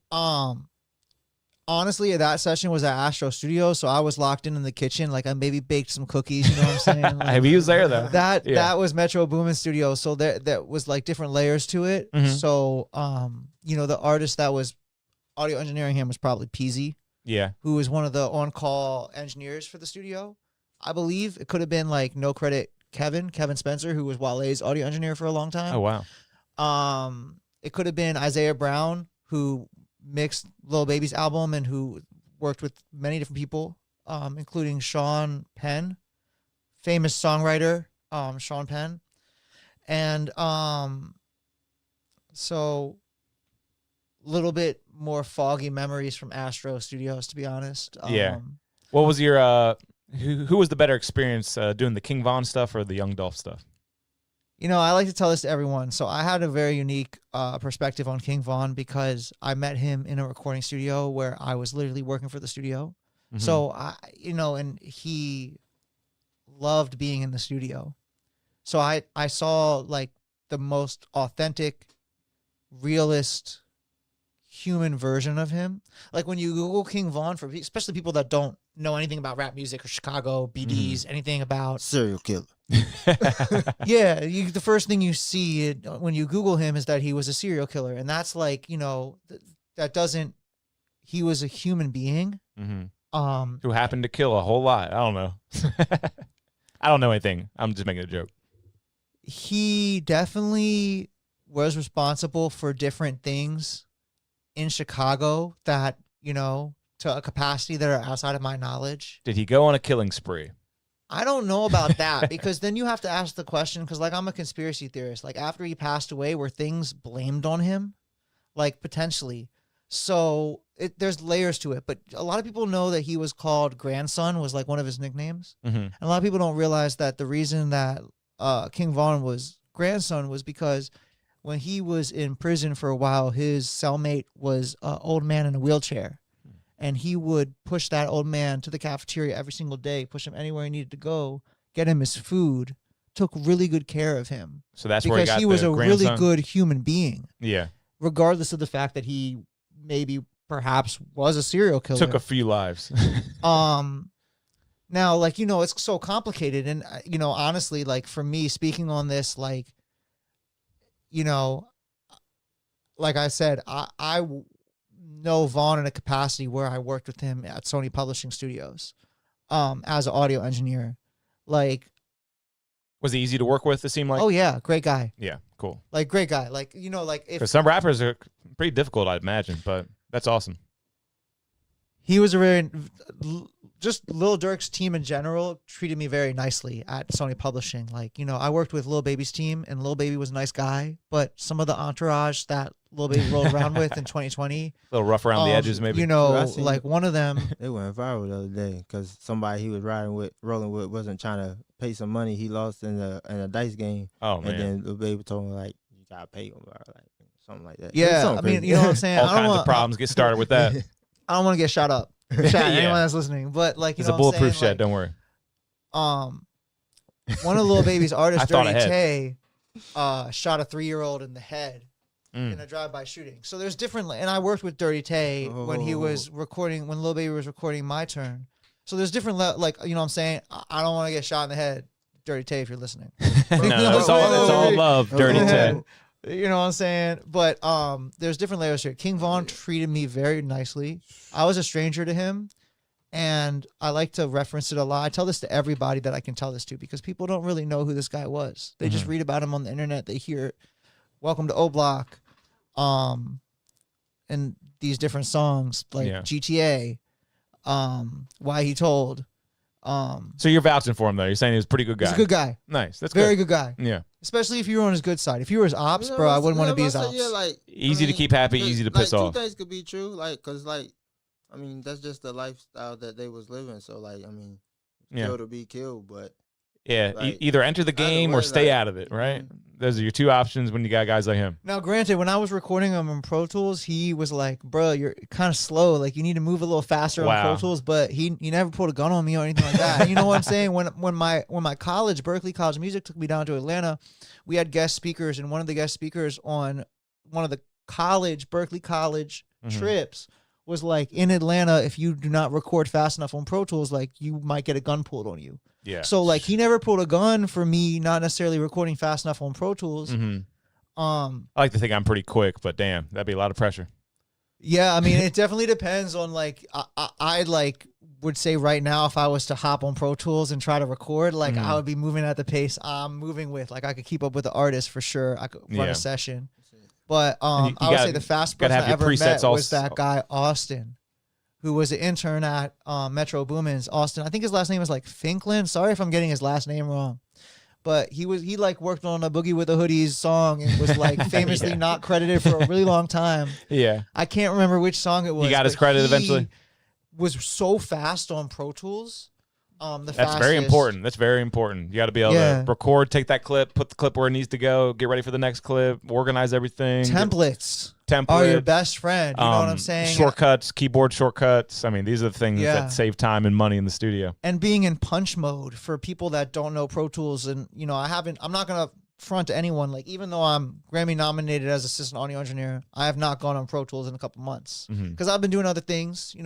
[SPEAKER 5] Honestly, that session was at Astro Studio, so I was locked in the kitchen. Like I maybe baked some cookies. You know what I'm saying? Like,
[SPEAKER 3] he was there though.
[SPEAKER 5] That was Metro Boomin Studio, so that was like different layers to it.
[SPEAKER 3] Mhm.
[SPEAKER 5] So you know, the artist that was audio engineering him was probably Peasy.
[SPEAKER 3] Yeah.
[SPEAKER 5] Who was one of the on-call engineers for the studio. I believe it could have been like No Credit Kevin Spencer, who was Wale's audio engineer for a long time.
[SPEAKER 3] Oh wow.
[SPEAKER 5] It could have been Isaiah Brown, who mixed Lil Baby's album and who worked with many different people, including Sean Penn, famous songwriter, Sean Penn. And so a little bit more foggy memories from Astro Studios, to be honest.
[SPEAKER 3] Yeah. What was your who was the better experience doing the King Von stuff or the Young Dolph stuff?
[SPEAKER 5] You know, I like to tell this to everyone. So I had a very unique perspective on King Von because I met him in a recording studio where I was literally working for the studio. So and he loved being in the studio. So I saw like the most authentic, realist, human version of him. Like when you Google King Von, for especially people that don't know anything about rap music or Chicago, BDs, anything about
[SPEAKER 4] serial killer.
[SPEAKER 5] Yeah, the first thing you see when you Google him is that he was a serial killer, and that's like, that doesn't. He was a human being,
[SPEAKER 3] who happened to kill a whole lot. I don't know. I don't know anything. I'm just making a joke.
[SPEAKER 5] He definitely was responsible for different things in Chicago that, to a capacity that are outside of my knowledge.
[SPEAKER 3] Did he go on a killing spree?
[SPEAKER 5] I don't know about that because then you have to ask the question, because like I'm a conspiracy theorist. Like after he passed away, were things blamed on him? Like potentially. So there's layers to it, but a lot of people know that he was called Grandson, was like one of his nicknames. And a lot of people don't realize that the reason that King Von was grandson was because when he was in prison for a while, his cellmate was an old man in a wheelchair. And he would push that old man to the cafeteria every single day, push him anywhere he needed to go, get him his food, took really good care of him.
[SPEAKER 3] So that's where he got
[SPEAKER 5] because he was a
[SPEAKER 3] grandson?
[SPEAKER 5] really good human being.
[SPEAKER 3] Yeah.
[SPEAKER 5] Regardless of the fact that he perhaps was a serial killer.
[SPEAKER 3] Took a few lives.
[SPEAKER 5] Now, like, it's so complicated. And, honestly, like for me speaking on this, like, like I said, I know Vaughn in a capacity where I worked with him at Sony Publishing Studios as an audio engineer. Like,
[SPEAKER 3] was he easy to work with, it seemed like?
[SPEAKER 5] Oh, yeah. Great guy.
[SPEAKER 3] Yeah, cool.
[SPEAKER 5] Like, great guy. Like, like if...
[SPEAKER 3] Because some rappers are pretty difficult, I'd imagine, but that's awesome.
[SPEAKER 5] He was a very... Just Lil Durk's team in general treated me very nicely at Sony Publishing. Like, I worked with Lil Baby's team, and Lil Baby was a nice guy, but some of the entourage that Lil Baby rolled around with in 2020...
[SPEAKER 3] A little rough around the edges, maybe.
[SPEAKER 5] Like one of them...
[SPEAKER 4] It went viral the other day because somebody he was rolling with wasn't trying to pay some money he lost in a dice game.
[SPEAKER 3] Oh, man.
[SPEAKER 4] And then Lil Baby told him, like, you got to pay him, or like something like that.
[SPEAKER 5] Yeah, I mean, you know what I'm saying?
[SPEAKER 3] All kinds of problems get started with that.
[SPEAKER 5] I don't want to get shot up. Anyone that's listening, but like,
[SPEAKER 3] it's a bulletproof shed. Don't worry.
[SPEAKER 5] One of Lil Baby's artists,
[SPEAKER 3] Dirty
[SPEAKER 5] Tay, shot a 3-year-old in the head in a drive-by shooting. So there's different, and I worked with Dirty Tay when he was recording, when Lil Baby was recording My Turn. So there's different, like, what I'm saying? I don't want to get shot in the head, Dirty Tay, if you're listening.
[SPEAKER 3] No, it's all love, Dirty Tay.
[SPEAKER 5] You know what I'm saying? But there's different layers here. King Von treated me very nicely. I was a stranger to him, and I like to reference it a lot. I tell this to everybody that I can tell this to because people don't really know who this guy was. They just read about him on the internet. They hear Welcome to O Block, and these different songs like GTA, Why He Told.
[SPEAKER 3] So you're vouching for him, though. You're saying he was a pretty good guy.
[SPEAKER 5] He's a good guy.
[SPEAKER 3] Nice. That's
[SPEAKER 5] very good guy.
[SPEAKER 3] Yeah.
[SPEAKER 5] Especially if you were on his good side. If you were his ops, bro, I wouldn't want to be his ops.
[SPEAKER 4] Yeah, like,
[SPEAKER 3] easy to keep happy, easy to piss off.
[SPEAKER 4] Two things could be true, like, because, like, I mean, that's just the lifestyle that they was living. So, like, I mean, kill to be killed, but.
[SPEAKER 3] Yeah,
[SPEAKER 4] like,
[SPEAKER 3] either enter the game or stay out of it, right? Those are your two options when you got guys like him.
[SPEAKER 5] Now, granted, when I was recording him in Pro Tools, he was like, bro, you're kind of slow. Like, you need to move a little faster on Pro Tools, but he never pulled a gun on me or anything like that. You know what I'm saying? When my college, Berkeley College of Music, took me down to Atlanta, we had guest speakers, and one of the guest speakers on one of the Berkeley College trips was like, in Atlanta, if you do not record fast enough on Pro Tools, like, you might get a gun pulled on you.
[SPEAKER 3] Yeah.
[SPEAKER 5] So like, he never pulled a gun for me not necessarily recording fast enough on Pro Tools.
[SPEAKER 3] I like to think I'm pretty quick, but damn, that'd be a lot of pressure.
[SPEAKER 5] Yeah, I mean, it definitely depends on, like, I like would say right now, if I was to hop on Pro Tools and try to record, like, I would be moving at the pace I'm moving with. Like, I could keep up with the artist for sure. I could run a session. But I would say the fast person I ever met was that guy, Austin, who was an intern at Metro Boomin's Austin. I think his last name was like Finklin. Sorry if I'm getting his last name wrong. But he like worked on a Boogie with the Hoodies song and was like famously not credited for a really long time.
[SPEAKER 3] Yeah.
[SPEAKER 5] I can't remember which song it was.
[SPEAKER 3] He got his credit eventually.
[SPEAKER 5] Was so fast on Pro Tools.
[SPEAKER 3] That's very important. That's very important. You got to be able to record, take that clip, put the clip where it needs to go, get ready for the next clip, organize everything.
[SPEAKER 5] Templates are your best friend. You know what I'm saying?
[SPEAKER 3] Shortcuts, keyboard shortcuts. I mean, these are the things that save time and money in the studio.
[SPEAKER 5] And being in punch mode for people that don't know Pro Tools, and I'm not gonna front to anyone. Like, even though I'm Grammy nominated as assistant audio engineer, I have not gone on Pro Tools in a couple months because I've been doing other things.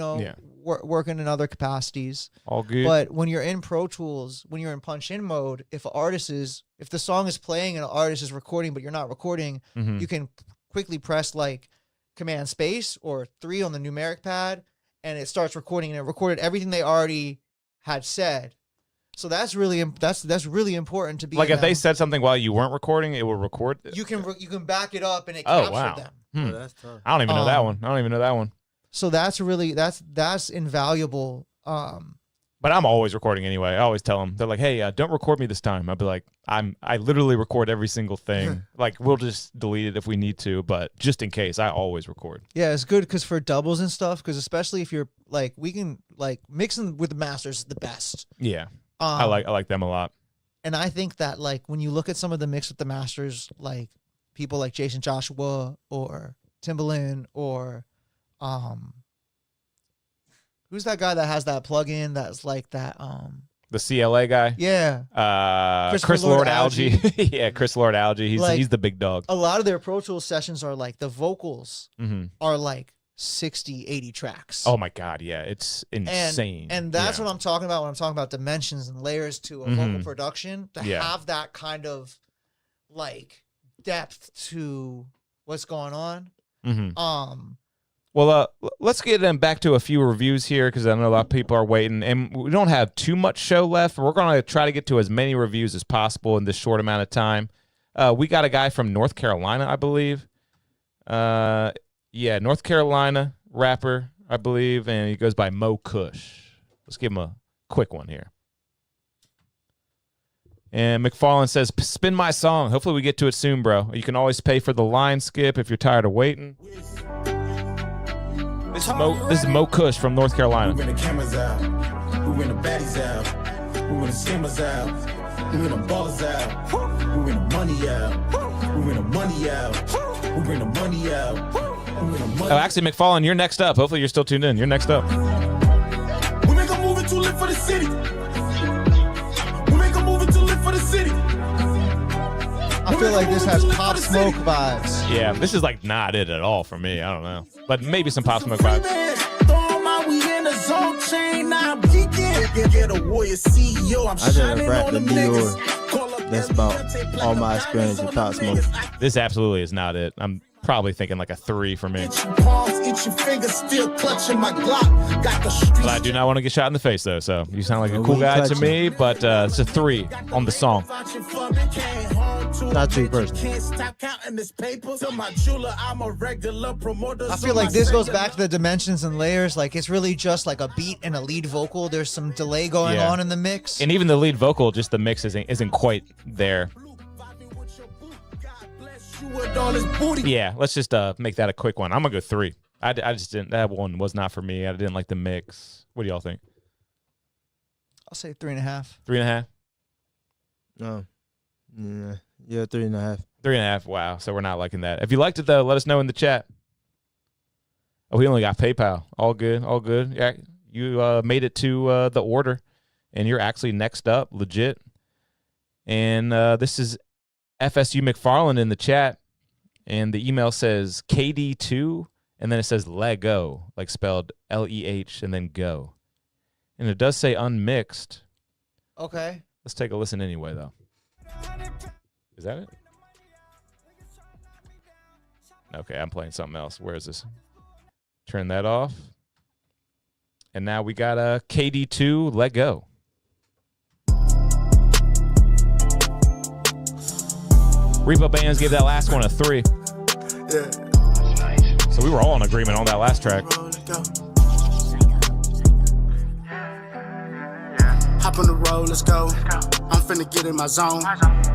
[SPEAKER 5] Working in other capacities.
[SPEAKER 3] All good.
[SPEAKER 5] But when you're in Pro Tools, when you're in punch in mode, if the song is playing and an artist is recording, but you're not recording, you can quickly press like Command Space or 3 on the numeric pad, and it starts recording, and it recorded everything they already had said. So that's really important to be
[SPEAKER 3] like if they said something while you weren't recording, it will record.
[SPEAKER 5] You can back it up and it captured them.
[SPEAKER 3] Oh, that's tough. I don't even know that one. So
[SPEAKER 5] that's really that's invaluable.
[SPEAKER 3] But I'm always recording anyway. I always tell them, they're like, "Hey, don't record me this time." I'll be like, I literally record every single thing. Like, we'll just delete it if we need to, but just in case, I always record.
[SPEAKER 5] Yeah, it's good because for doubles and stuff, because especially if you're like, we can like mixing with the masters is the best.
[SPEAKER 3] Yeah, I like them a lot.
[SPEAKER 5] And I think that like when you look at some of the mix with the masters, like people like Jason Joshua or Timbaland or who's that guy that has that plugin that's like that
[SPEAKER 3] the CLA guy?
[SPEAKER 5] Yeah.
[SPEAKER 3] Chris Lord Algae. Yeah, Chris Lord Algae. He's the big dog.
[SPEAKER 5] A lot of their Pro Tools sessions are like the vocals are like 60, 80 tracks.
[SPEAKER 3] Oh my God, yeah. It's insane.
[SPEAKER 5] And that's what I'm talking about when I'm talking about dimensions and layers to a vocal production, to have that kind of like depth to what's going on.
[SPEAKER 3] Well, let's get back to a few reviews here because I know a lot of people are waiting, and we don't have too much show left. We're going to try to get to as many reviews as possible in this short amount of time. We got a guy from North Carolina, I believe. Yeah, North Carolina rapper, I believe, and he goes by Mo Kush. Let's give him a quick one here. And McFarlane says, "Spin my song. Hopefully we get to it soon, bro. You can always pay for the line skip if you're tired of waiting." This is Mo Kush from North Carolina.
[SPEAKER 6] We win the cameras out. We win the baddies out. We win the scammers out. We win the ballers out. We win the money out. We win the money out. We win the money out. We win the money.
[SPEAKER 3] Oh, actually, McFarlane, you're next up. Hopefully you're still tuned in. You're next up.
[SPEAKER 6] We make a move to live for the city. We make a move to live for the city.
[SPEAKER 5] I feel like this has Pop Smoke vibes.
[SPEAKER 3] Yeah, this is like not it at all for me. I don't know. But maybe some Pop Smoke vibes.
[SPEAKER 4] I didn't rap the Dior. That's about all my experience with Pop Smoke.
[SPEAKER 3] This absolutely is not it. I'm probably thinking like a 3 for me. But I do not want to get shot in the face, though. So you sound like a cool guy to me, but it's a 3 on the song.
[SPEAKER 4] Not too personal.
[SPEAKER 5] I feel like this goes back to the dimensions and layers. Like it's really just like a beat and a lead vocal. There's some delay going on in the mix.
[SPEAKER 3] And even the lead vocal, just the mix isn't quite there. Yeah, let's just make that a quick one. I'm gonna go 3. I just didn't. That one was not for me. I didn't like the mix. What do y'all think?
[SPEAKER 5] I'll say 3.5.
[SPEAKER 3] 3.5.
[SPEAKER 4] No. Yeah, 3.5.
[SPEAKER 3] 3.5. Wow. So we're not liking that. If you liked it though, let us know in the chat. Oh, we only got PayPal. All good. All good. Yeah, you made it to the order, and you're actually next up, legit. And this is FSU McFarlane in the chat, and the email says KD2, and then it says Lego, like spelled LEH, and then go. And it does say unmixed.
[SPEAKER 5] Okay.
[SPEAKER 3] Let's take a listen anyway, though. Is that it? Okay, I'm playing something else. Where is this? Turn that off. And now we got a KD2, let go. Repo Bands gave that last one a 3.
[SPEAKER 6] Yeah.
[SPEAKER 3] So we were all in agreement on that last track.
[SPEAKER 8] Hop on the road, let's go. I'm finna get in my zone.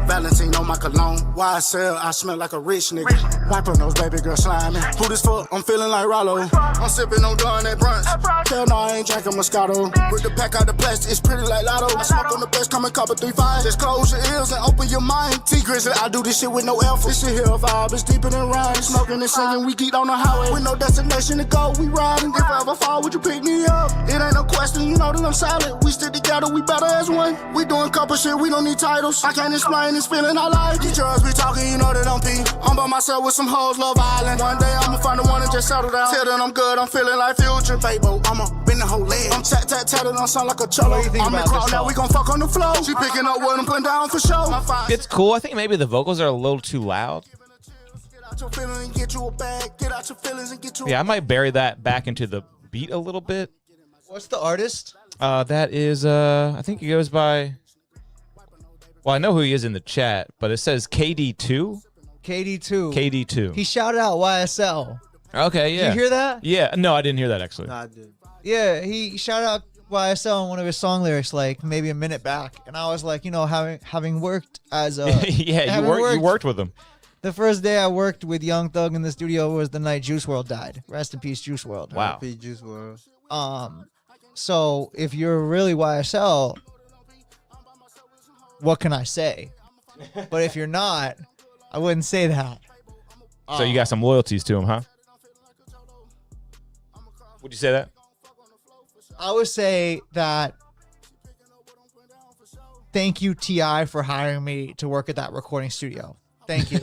[SPEAKER 8] Valentine on my cologne. YSL, I smell like a rich nigga. Wipe on those baby girl slimy. Who this for? I'm feeling like Rollo. I'm sipping on Dawn at brunch. Hell no, I ain't drinking Moscato. With the pack out the plastic, it's pretty like Lotto. I smoke on the best, come and cop a 3-5. Just close your ears and open your mind. T-Grizzly, I do this shit with no effort. This shit here vibe, it's deeper than rhyme. Smoking and singing, we geek on the highway. With no destination to go, we riding. If I ever fall, would you pick me up? It ain't no question, you know that I'm solid. We stick together, we better as one. We doing couple shit, we don't need titles. I can't explain this feeling I like. These drugs be talking, you know that I'm P. I'm by myself with some hoes, Love Island. One day I'ma find the one and just settle down. Till then I'm good, I'm feeling like Future. Fabo, I'ma bend the whole leg. I'm tatted on sound like a cholo. I'm in crowd now, we gon' fuck on the floor. She picking up what I'm putting down for sure.
[SPEAKER 3] It's cool. I think maybe the vocals are a little too loud. Yeah, I might bury that back into the beat a little bit.
[SPEAKER 5] What's the artist?
[SPEAKER 3] That is, I think he goes by, well, I know who he is in the chat, but it says KD2.
[SPEAKER 5] KD2.
[SPEAKER 3] KD2.
[SPEAKER 5] He shouted out YSL.
[SPEAKER 3] Okay, yeah.
[SPEAKER 5] Did you hear that?
[SPEAKER 3] Yeah, no, I didn't hear that actually.
[SPEAKER 4] No, I did.
[SPEAKER 5] Yeah, he shouted out YSL in one of his song lyrics, like maybe a minute back, and I was like, you know, having worked as a
[SPEAKER 3] yeah, you worked with him.
[SPEAKER 5] The first day I worked with Young Thug in the studio was the night Juice WRLD died. Rest in peace, Juice WRLD.
[SPEAKER 3] Wow.
[SPEAKER 4] P Juice WRLD.
[SPEAKER 5] So if you're really YSL, what can I say? But if you're not, I wouldn't say that.
[SPEAKER 3] So you got some loyalties to him, huh? Would you say that?
[SPEAKER 5] I would say that thank you, T.I., for hiring me to work at that recording studio. Thank you,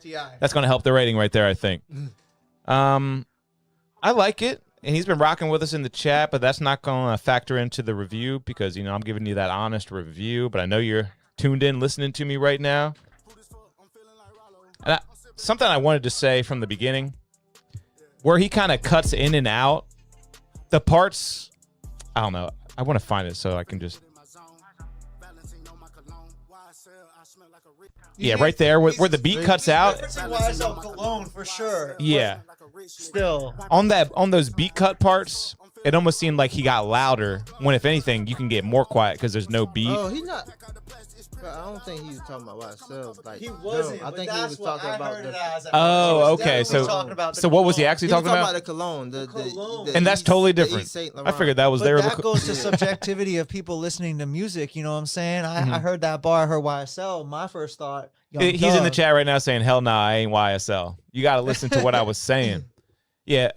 [SPEAKER 5] T.I.
[SPEAKER 3] That's going to help the rating right there, I think. I like it. And he's been rocking with us in the chat, but that's not going to factor into the review because, you know, I'm giving you that honest review. But I know you're tuned in listening to me right now. And something I wanted to say from the beginning, where he kind of cuts in and out, the parts, I don't know. I want to find it so I can just. Yeah, right there where the beat cuts out.
[SPEAKER 5] YSL Cologne for sure.
[SPEAKER 3] Yeah.
[SPEAKER 5] Still.
[SPEAKER 3] On those beat cut parts, it almost seemed like he got louder when, if anything, you can get more quiet because there's no beat.
[SPEAKER 4] Oh, he's not. Bro, I don't think he was talking about YSL. Like,
[SPEAKER 5] he wasn't.
[SPEAKER 4] No, I think he was talking about the.
[SPEAKER 3] Oh, okay. So what was he actually talking
[SPEAKER 4] about?
[SPEAKER 3] The
[SPEAKER 4] cologne. The cologne.
[SPEAKER 3] And that's totally different. I figured that was their.
[SPEAKER 5] That goes to subjectivity of people listening to music. You know what I'm saying? I heard that bar. I heard YSL. My first thought.
[SPEAKER 3] He's in the chat right now saying, "Hell nah, I ain't YSL." You got to listen to what I was saying. Yeah.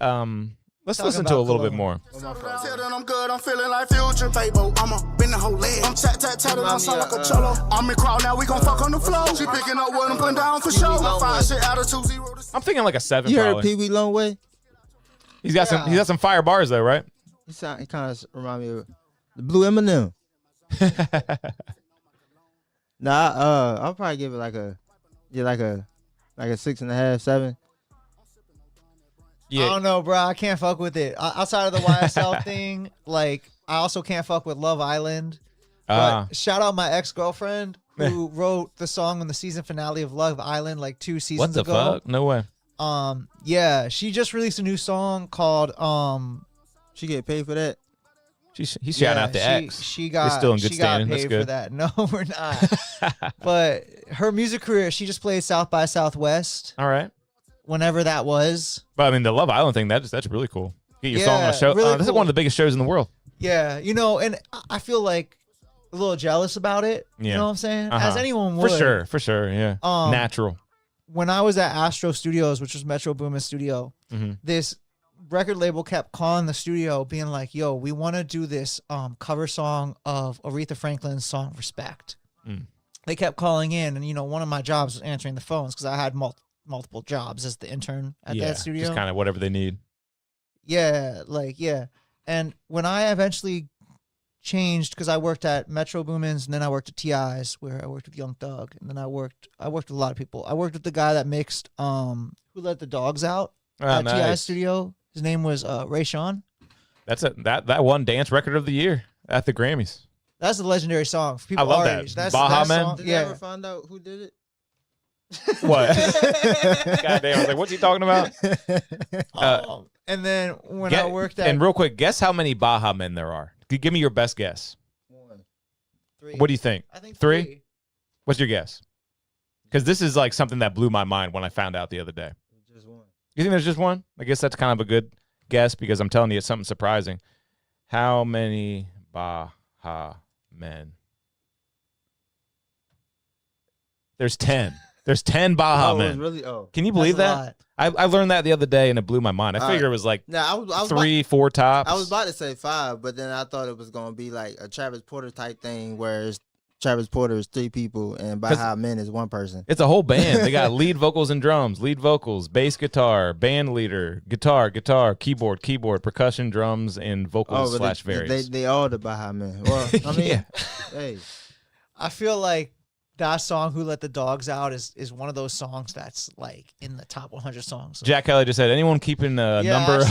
[SPEAKER 3] Let's listen to a little bit more.
[SPEAKER 8] I'm good, I'm feeling like Future. Fabo, I'ma bend the whole leg. I'm tatted on sound like a cholo. I'm in crowd now, we gon' fuck on the floor. She picking up what I'm putting down for sure. 5 shit out of 2-0.
[SPEAKER 3] I'm thinking like a 7.
[SPEAKER 4] You heard
[SPEAKER 3] probably.
[SPEAKER 4] Pee Wee Longway?
[SPEAKER 3] He's got some fire bars though, right?
[SPEAKER 4] He kind of remind me of the Blue Eminem. Nah, I'll probably give it like a 6.5, 7.
[SPEAKER 5] Yeah. I don't know, bro. I can't fuck with it. Outside of the YSL thing, like, I also can't fuck with Love Island. But shout out my ex-girlfriend who wrote the song on the season finale of Love Island like 2 seasons ago.
[SPEAKER 3] What the fuck? No way.
[SPEAKER 5] Yeah, she just released a new song called
[SPEAKER 4] She get paid for that?
[SPEAKER 3] He's shouting out the ex.
[SPEAKER 5] She got,
[SPEAKER 3] We're still in good
[SPEAKER 5] she got
[SPEAKER 3] standing.
[SPEAKER 5] paid
[SPEAKER 3] That's good.
[SPEAKER 5] for that. No, we're not. But her music career, she just played South by Southwest.
[SPEAKER 3] All right.
[SPEAKER 5] Whenever that was.
[SPEAKER 3] But I mean, the Love Island thing, that's really cool. Get your song on a show.
[SPEAKER 5] Really
[SPEAKER 3] This is one of the biggest shows in the world.
[SPEAKER 5] Yeah, you know, and I feel like a little jealous about it.
[SPEAKER 3] Yeah.
[SPEAKER 5] You know what I'm saying? As anyone would.
[SPEAKER 3] For sure, yeah. Natural.
[SPEAKER 5] When I was at Astro Studios, which was Metro Boomin's studio, this record label kept calling the studio being like, yo, we want to do this cover song of Aretha Franklin's song Respect. They kept calling in, and, you know, one of my jobs was answering the phones because I had multiple jobs as the intern at that studio.
[SPEAKER 3] Just kind of whatever they need.
[SPEAKER 5] Yeah, and when I eventually changed, because I worked at Metro Boomin's and then I worked at T.I.'s, where I worked with Young Thug, and then I worked with a lot of people. I worked with the guy that mixed Who Let the Dogs Out at
[SPEAKER 3] nice.
[SPEAKER 5] T.I.'s studio. His name was Ray Sean.
[SPEAKER 3] That's that won dance record of the year at the Grammys.
[SPEAKER 5] That's a legendary song for people
[SPEAKER 3] I love
[SPEAKER 5] our
[SPEAKER 3] that.
[SPEAKER 5] age. That's
[SPEAKER 3] Baha
[SPEAKER 5] that
[SPEAKER 3] Man?
[SPEAKER 5] song.
[SPEAKER 4] Did you ever find out who did it?
[SPEAKER 3] What? Goddamn, I was like, what's he talking about?
[SPEAKER 5] And then when I worked at...
[SPEAKER 3] And real quick, guess how many Baha Men there are? Give me your best guess.
[SPEAKER 4] 1.
[SPEAKER 5] 3.
[SPEAKER 3] What do you think?
[SPEAKER 5] I think
[SPEAKER 3] 3. What's your guess? Because this is like something that blew my mind when I found out the other day.
[SPEAKER 4] Just one.
[SPEAKER 3] You think there's just one? I guess that's kind of a good guess because I'm telling you it's something surprising. How many Baha men? There's 10. There's 10 Baha men.
[SPEAKER 4] Really? Oh.
[SPEAKER 3] Can you believe that? I learned that the other day and it blew my mind. I figured it was like
[SPEAKER 4] I was
[SPEAKER 3] 3, 4 tops.
[SPEAKER 4] I was about to say 5, but then I thought it was gonna be like a Travis Porter type thing, where it's Travis Porter is 3 people and Baha Men is 1 person.
[SPEAKER 3] It's a whole band. They got lead vocals and drums, lead vocals, bass guitar, band leader, guitar, keyboard, percussion, drums, and vocals / various.
[SPEAKER 4] They all the Baha Men. Well, I mean, hey,
[SPEAKER 5] I feel like that song "Who Let the Dogs Out" is one of those songs that's like in the top 100 songs.
[SPEAKER 3] Jack Kelly just said, anyone keeping a number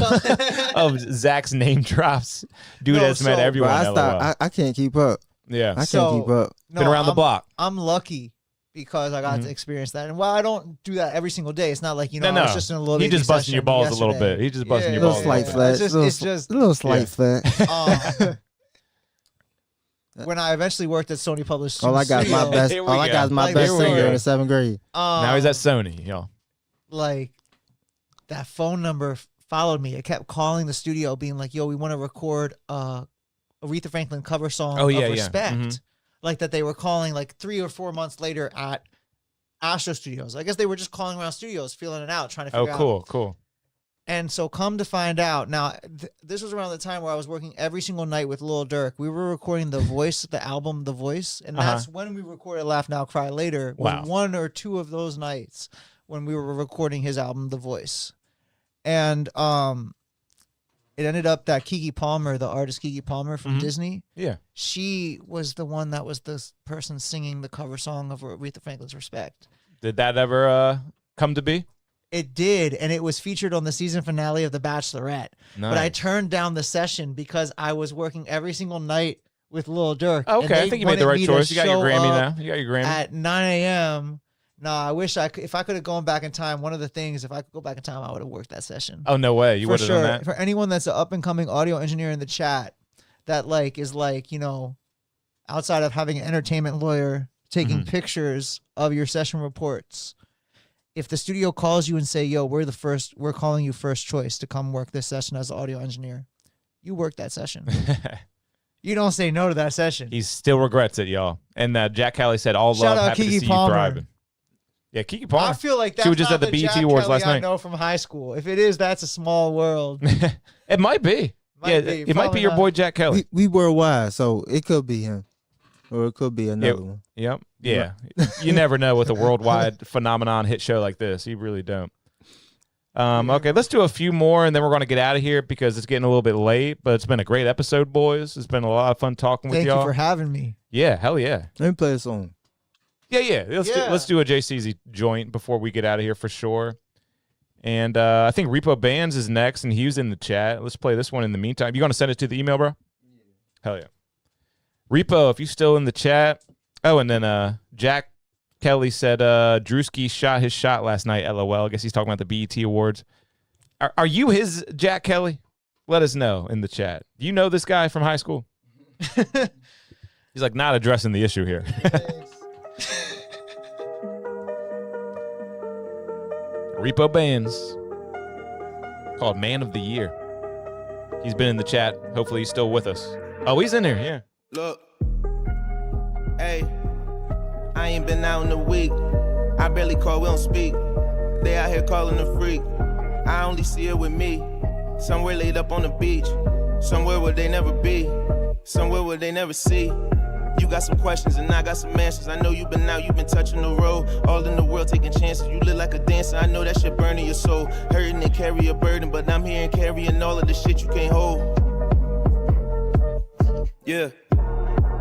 [SPEAKER 3] of Zach's name drops? Dude has met everyone.
[SPEAKER 4] I can't keep up.
[SPEAKER 3] Yeah,
[SPEAKER 4] I can't keep up.
[SPEAKER 3] Been around the block.
[SPEAKER 5] I'm lucky because I got to experience that. And while I don't do that every single day, it's not like, you know,
[SPEAKER 3] no.
[SPEAKER 5] I was just in a little
[SPEAKER 3] He just busting your balls a little bit. He just busting your balls.
[SPEAKER 4] Slight flat.
[SPEAKER 5] It's just
[SPEAKER 4] a little slight flat.
[SPEAKER 5] When I eventually worked at Sony Publishing,
[SPEAKER 4] all I got is my best. All I got is my best singer in the 7th grade.
[SPEAKER 3] Now he's at Sony, y'all.
[SPEAKER 5] Like that phone number followed me. It kept calling the studio, being like, "Yo, we want to record Aretha Franklin cover song of Respect."
[SPEAKER 3] Mm-hmm.
[SPEAKER 5] Like that they were calling like 3 or 4 months later at Astro Studios. I guess they were just calling around studios, feeling it out, trying to figure out.
[SPEAKER 3] Cool.
[SPEAKER 5] And so come to find out, now this was around the time where I was working every single night with Lil Durk. We were recording The Voice, the album The Voice, and that's when we recorded Laugh Now, Cry Later.
[SPEAKER 3] Wow.
[SPEAKER 5] 1 or 2 of those nights when we were recording his album The Voice. And it ended up that Keke Palmer, the artist Keke Palmer from Disney, she was the one that was the person singing the cover song of Aretha Franklin's Respect.
[SPEAKER 3] Did that ever come to be?
[SPEAKER 5] It did, and it was featured on the season finale of The Bachelorette.
[SPEAKER 3] Nice.
[SPEAKER 5] But I turned down the session because I was working every single night with Lil Durk.
[SPEAKER 3] Okay, I think you made the right choice. You got your Grammy now. You got your Grammy.
[SPEAKER 5] At 9 a.m. No, I wish if I could have gone back in time, one of the things, if I could go back in time, I would have worked that session.
[SPEAKER 3] Oh, no way. You would have done that?
[SPEAKER 5] For anyone that's an up-and-coming audio engineer in the chat that is you know, outside of having an entertainment lawyer taking pictures of your session reports, if the studio calls you and say, "Yo, we're calling you first choice to come work this session as an audio engineer," you work that session. You don't say no to that session.
[SPEAKER 3] He still regrets it, y'all. And Jack Kelly said, "All
[SPEAKER 5] Shout
[SPEAKER 3] love,
[SPEAKER 5] out
[SPEAKER 3] happy
[SPEAKER 5] Keke
[SPEAKER 3] to see
[SPEAKER 5] Palmer.
[SPEAKER 3] you thriving." Yeah, Keke Palmer.
[SPEAKER 5] I feel like that's
[SPEAKER 3] she was just
[SPEAKER 5] not
[SPEAKER 3] at the BET
[SPEAKER 5] Jack
[SPEAKER 3] Awards
[SPEAKER 5] Kelly
[SPEAKER 3] last night.
[SPEAKER 5] I know from high school. If it is, that's a small world.
[SPEAKER 3] It might be. It might be your boy Jack Kelly.
[SPEAKER 4] We worldwide, so it could be him, or it could be another one.
[SPEAKER 3] Yep. Yeah. You never know with a worldwide phenomenon hit show like this. You really don't. Okay, let's do a few more, and then we're going to get out of here because it's getting a little bit late. But it's been a great episode, boys. It's been a lot of fun talking with y'all.
[SPEAKER 5] Thank you for having me.
[SPEAKER 3] Yeah, hell yeah.
[SPEAKER 4] Let me play a song.
[SPEAKER 3] Yeah. Let's do a JCZ joint before we get out of here for sure. And I think Repo Bands is next, and he was in the chat. Let's play this one in the meantime. You going to send it to the email, bro? Yeah. Hell yeah. Repo, if you're still in the chat. Oh, and then Jack Kelly said Drewski shot his shot last night, LOL. I guess he's talking about the BET Awards. Are you his Jack Kelly? Let us know in the chat. Do you know this guy from high school? He's like not addressing the issue here. Repo Bands, called Man of the Year. He's been in the chat. Hopefully he's still with us. Oh, he's in there, yeah.
[SPEAKER 16] Look, hey, I ain't been out in a week. I barely call, we don't speak. They out here calling a freak. I only see her with me. Somewhere laid up on the beach. Somewhere where they never be. Somewhere where they never see. You got some questions and I got some answers. I know you've been out, you've been touching the road. All in the world taking chances. You look like a dancer, I know that shit burning your soul. Hurting and carry a burden, but I'm here and carrying all of the shit you can't hold. Yeah.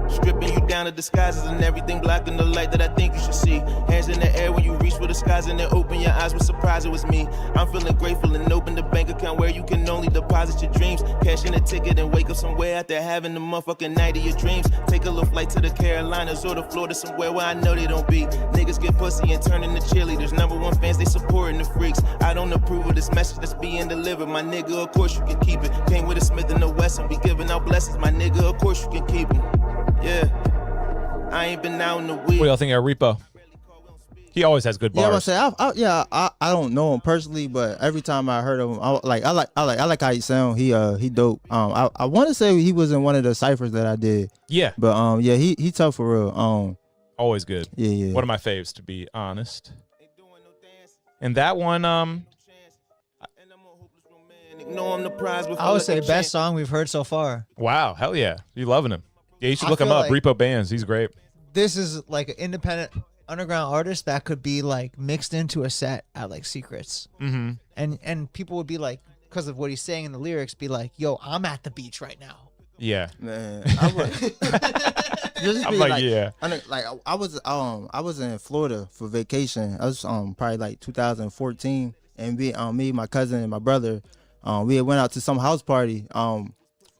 [SPEAKER 16] Stripping you down to disguises and everything, blocking the light that I think you should see. Hands in the air when you reach for the skies and then open your eyes with surprise it was me. I'm feeling grateful and open the bank account where you can only deposit your dreams. Cash in a ticket and wake up somewhere after having the motherfucking night of your dreams. Take a little flight to the Carolinas or the Florida somewhere where I know they don't be. Niggas get pussy and turn into cheerleaders. #1 fans, they supporting the freaks. I don't approve of this message that's being delivered. My nigga, of course you can keep it. Came with a Smith and a Wesson, be giving out blessings. My nigga, of course you can keep them. Yeah. I ain't been out in the
[SPEAKER 3] What
[SPEAKER 16] week.
[SPEAKER 3] do y'all think of Repo? He always has good bars.
[SPEAKER 4] I don't know him personally, but every time I heard of him, I like how he sound. He dope. I want to say he was in one of the ciphers that I did.
[SPEAKER 3] Yeah.
[SPEAKER 4] But he tough for real.
[SPEAKER 3] Always good.
[SPEAKER 4] Yeah.
[SPEAKER 3] One of my faves, to be honest. And that one,
[SPEAKER 5] I would say best song we've heard so far.
[SPEAKER 3] wow, hell yeah, you loving him? Yeah, you should
[SPEAKER 5] I
[SPEAKER 3] look him
[SPEAKER 5] feel
[SPEAKER 3] up.
[SPEAKER 5] like-
[SPEAKER 3] Repo Bands, he's great.
[SPEAKER 5] This is like an independent underground artist that could be like mixed into a set at like Secrets.
[SPEAKER 3] Mm-hmm.
[SPEAKER 5] And people would be like, because of what he's saying in the lyrics, be like, yo, I'm at the beach right now.
[SPEAKER 3] Yeah,
[SPEAKER 4] man. I was in Florida for vacation. I was probably like 2014, and me, my cousin, and my brother, we had went out to some house party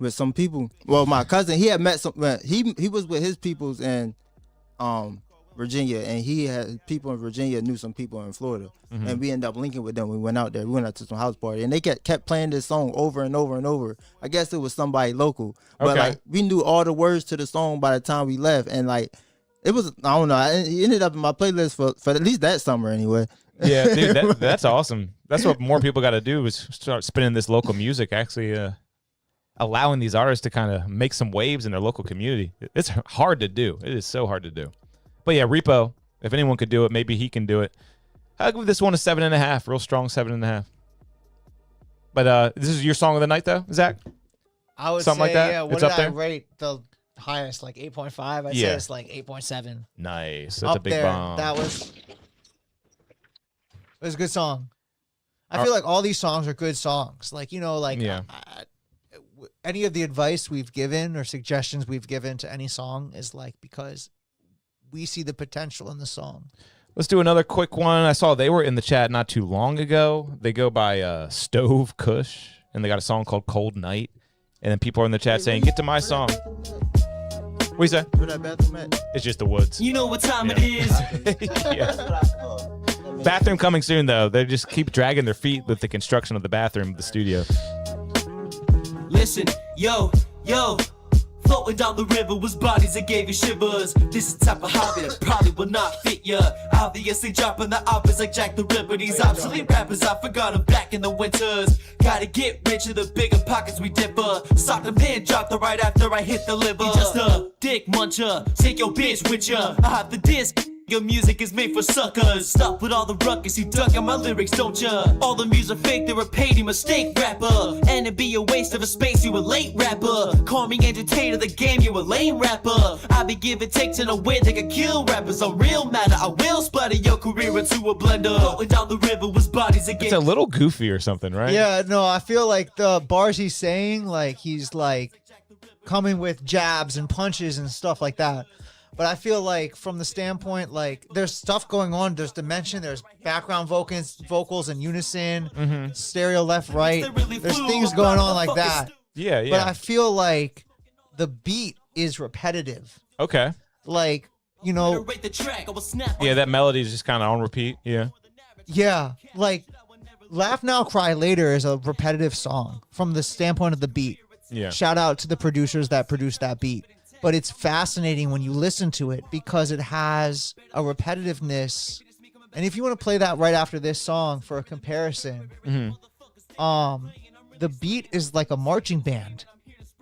[SPEAKER 4] with some people. Well, my cousin, he had met some. He was with his peoples in Virginia, and he had people in Virginia knew some people in Florida, and we ended up linking with them. We went out there. We went out to some house party, and they kept playing this song over and over and over. I guess it was somebody local, but
[SPEAKER 3] Okay.
[SPEAKER 4] like we knew all the words to the song by the time we left, and like it was, I don't know, it ended up in my playlist for at least that summer anyway.
[SPEAKER 3] yeah, dude, that's awesome. That's what more people got to do is start spinning this local music. Actually, allowing these artists to kind of make some waves in their local community. It's hard to do. It is so hard to do. But yeah, Repo, if anyone could do it, maybe he can do it. I'll give this one a 7.5, real strong 7.5. But this is your song of the night, though, Zach?
[SPEAKER 5] I would
[SPEAKER 3] Something
[SPEAKER 5] say,
[SPEAKER 3] like that?
[SPEAKER 5] yeah, what
[SPEAKER 3] It's
[SPEAKER 5] did
[SPEAKER 3] up there?
[SPEAKER 5] I rate the highest? Like 8.5? I'd
[SPEAKER 3] Yeah.
[SPEAKER 5] say it's like 8.7.
[SPEAKER 3] Nice. That's
[SPEAKER 5] Up
[SPEAKER 3] a big
[SPEAKER 5] there.
[SPEAKER 3] bomb.
[SPEAKER 5] That was a good song. I
[SPEAKER 3] Are-
[SPEAKER 5] feel like all these songs are good songs. Like, you know, like
[SPEAKER 3] Yeah.
[SPEAKER 5] any of the advice we've given or suggestions we've given to any song is like because we see the potential in the song.
[SPEAKER 3] Let's do another quick one. I saw they were in the chat not too long ago. They go by Stove Kush, and they got a song called Cold Night. And then people are in the chat saying, get to my song. What you say?
[SPEAKER 4] Where that bathroom at?
[SPEAKER 3] It's just the woods.
[SPEAKER 9] You know what time it is.
[SPEAKER 3] Bathroom coming soon, though. They just keep dragging their feet with the construction of the bathroom of the studio.
[SPEAKER 9] Listen, yo, floating down the river was bodies that gave you shivers. This is the type of hobby that probably will not fit ya. Obviously dropping the oppas like Jack the Ripper. These obsolete rappers, I forgot them back in the winters. Gotta get richer, the bigger pockets we differ. Sock them in, drop the right after I hit the liver. You just a dick muncher, take your bitch with ya. I have the disc. Your music is made for suckers. Stop with all the ruckus, you dug on my lyrics, don't ya? All the music fake, they're a paid mistake rapper. And it'd be a waste of a space, you a late rapper. Call me entertainer, the game, you a lame rapper. I be give and take to the way they can kill rappers. On real matter, I will splatter your career into a blender. Floating down the river was bodies again.
[SPEAKER 3] It's a little goofy or something, right?
[SPEAKER 5] Yeah, no, I feel like the bars he's saying, like he's like coming with jabs and punches and stuff like that. But I feel like from the standpoint, like there's stuff going on. There's dimension. There's background vocals in unison, stereo left, right. There's things going on like that.
[SPEAKER 3] Yeah.
[SPEAKER 5] But I feel like the beat is repetitive.
[SPEAKER 3] Okay.
[SPEAKER 5] Like, you know,
[SPEAKER 3] Yeah, that melody is just kind of on repeat. Yeah.
[SPEAKER 5] yeah, like Laugh Now, Cry Later is a repetitive song from the standpoint of the beat.
[SPEAKER 3] Yeah.
[SPEAKER 5] Shout out to the producers that produced that beat. But it's fascinating when you listen to it because it has a repetitiveness. And if you want to play that right after this song for a comparison, the beat is like a marching band.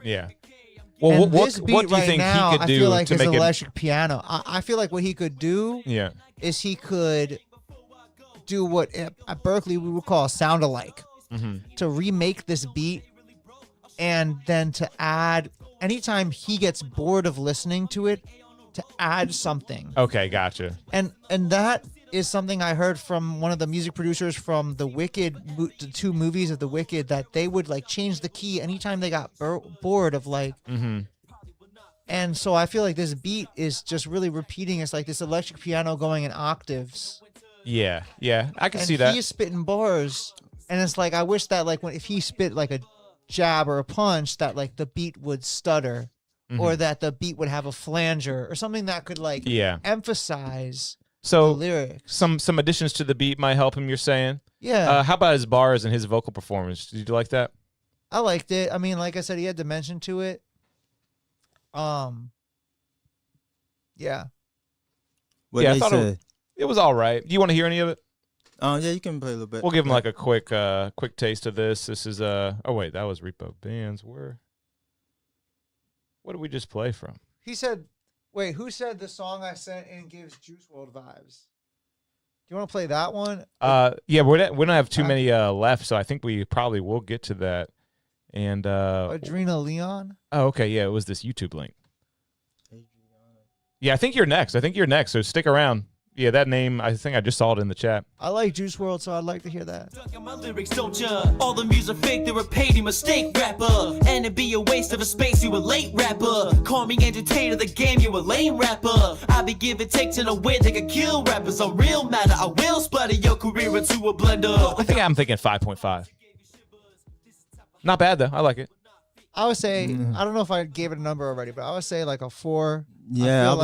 [SPEAKER 3] Yeah. Well,
[SPEAKER 5] And
[SPEAKER 3] what
[SPEAKER 5] this
[SPEAKER 3] do
[SPEAKER 5] beat
[SPEAKER 3] you
[SPEAKER 5] right
[SPEAKER 3] think
[SPEAKER 5] now,
[SPEAKER 3] he could
[SPEAKER 5] I
[SPEAKER 3] do
[SPEAKER 5] feel like
[SPEAKER 3] to
[SPEAKER 5] is
[SPEAKER 3] make it?
[SPEAKER 5] electric piano. I feel like what he could do
[SPEAKER 3] Yeah.
[SPEAKER 5] is he could do what at Berkeley we would call sound alike. To remake this beat and then to add, anytime he gets bored of listening to it, to add something.
[SPEAKER 3] Okay, gotcha.
[SPEAKER 5] And that is something I heard from one of the music producers from the Wicked, the two movies of the Wicked, that they would like change the key anytime they got bored of like. And so I feel like this beat is just really repeating. It's like this electric piano going in octaves.
[SPEAKER 3] Yeah, I can
[SPEAKER 5] And
[SPEAKER 3] see that.
[SPEAKER 5] he's spitting bars, and it's like I wish that like if he spit like a jab or a punch, that like the beat would stutter, or that the beat would have a flanger or something that could like emphasize
[SPEAKER 3] So
[SPEAKER 5] the lyrics.
[SPEAKER 3] some additions to the beat might help him. You're saying?
[SPEAKER 5] Yeah.
[SPEAKER 3] How about his bars and his vocal performance? Did you like that?
[SPEAKER 5] I liked it. I mean, like I said, he had dimension to it. Yeah.
[SPEAKER 4] What
[SPEAKER 3] yeah, I
[SPEAKER 4] they
[SPEAKER 3] thought
[SPEAKER 4] said.
[SPEAKER 3] it was all right. Do you want to hear any of it?
[SPEAKER 4] Yeah, you can play a little bit.
[SPEAKER 3] We'll give them like a quick taste of this. This is oh wait, that was Repo Bands. What did we just play from?
[SPEAKER 5] He said, wait, who said the song I sent in gives Juice WRLD vibes? Do you want to play that one?
[SPEAKER 3] Yeah, we don't have too many left, so I think we probably will get to that. And
[SPEAKER 5] Adrena Leon?
[SPEAKER 3] Oh, okay, yeah, it was this YouTube link. Yeah, I think you're next. So stick around. Yeah, that name, I think I just saw it in the chat.
[SPEAKER 5] I like Juice WRLD, so I'd like to hear that.
[SPEAKER 9] My lyrics, don't ya? All the music fake, they're a paid mistake rapper. And it'd be a waste of a space, you a late rapper. Call me entertainer, the game, you a lame rapper. I be giving takes in a way they can kill rappers. On real matter, I will splatter your career into a blender.
[SPEAKER 3] I think I'm thinking 5.5. Not bad, though. I like it.
[SPEAKER 5] I would say, I don't know if I gave it a number already, but I would say like a 4.
[SPEAKER 4] Yeah,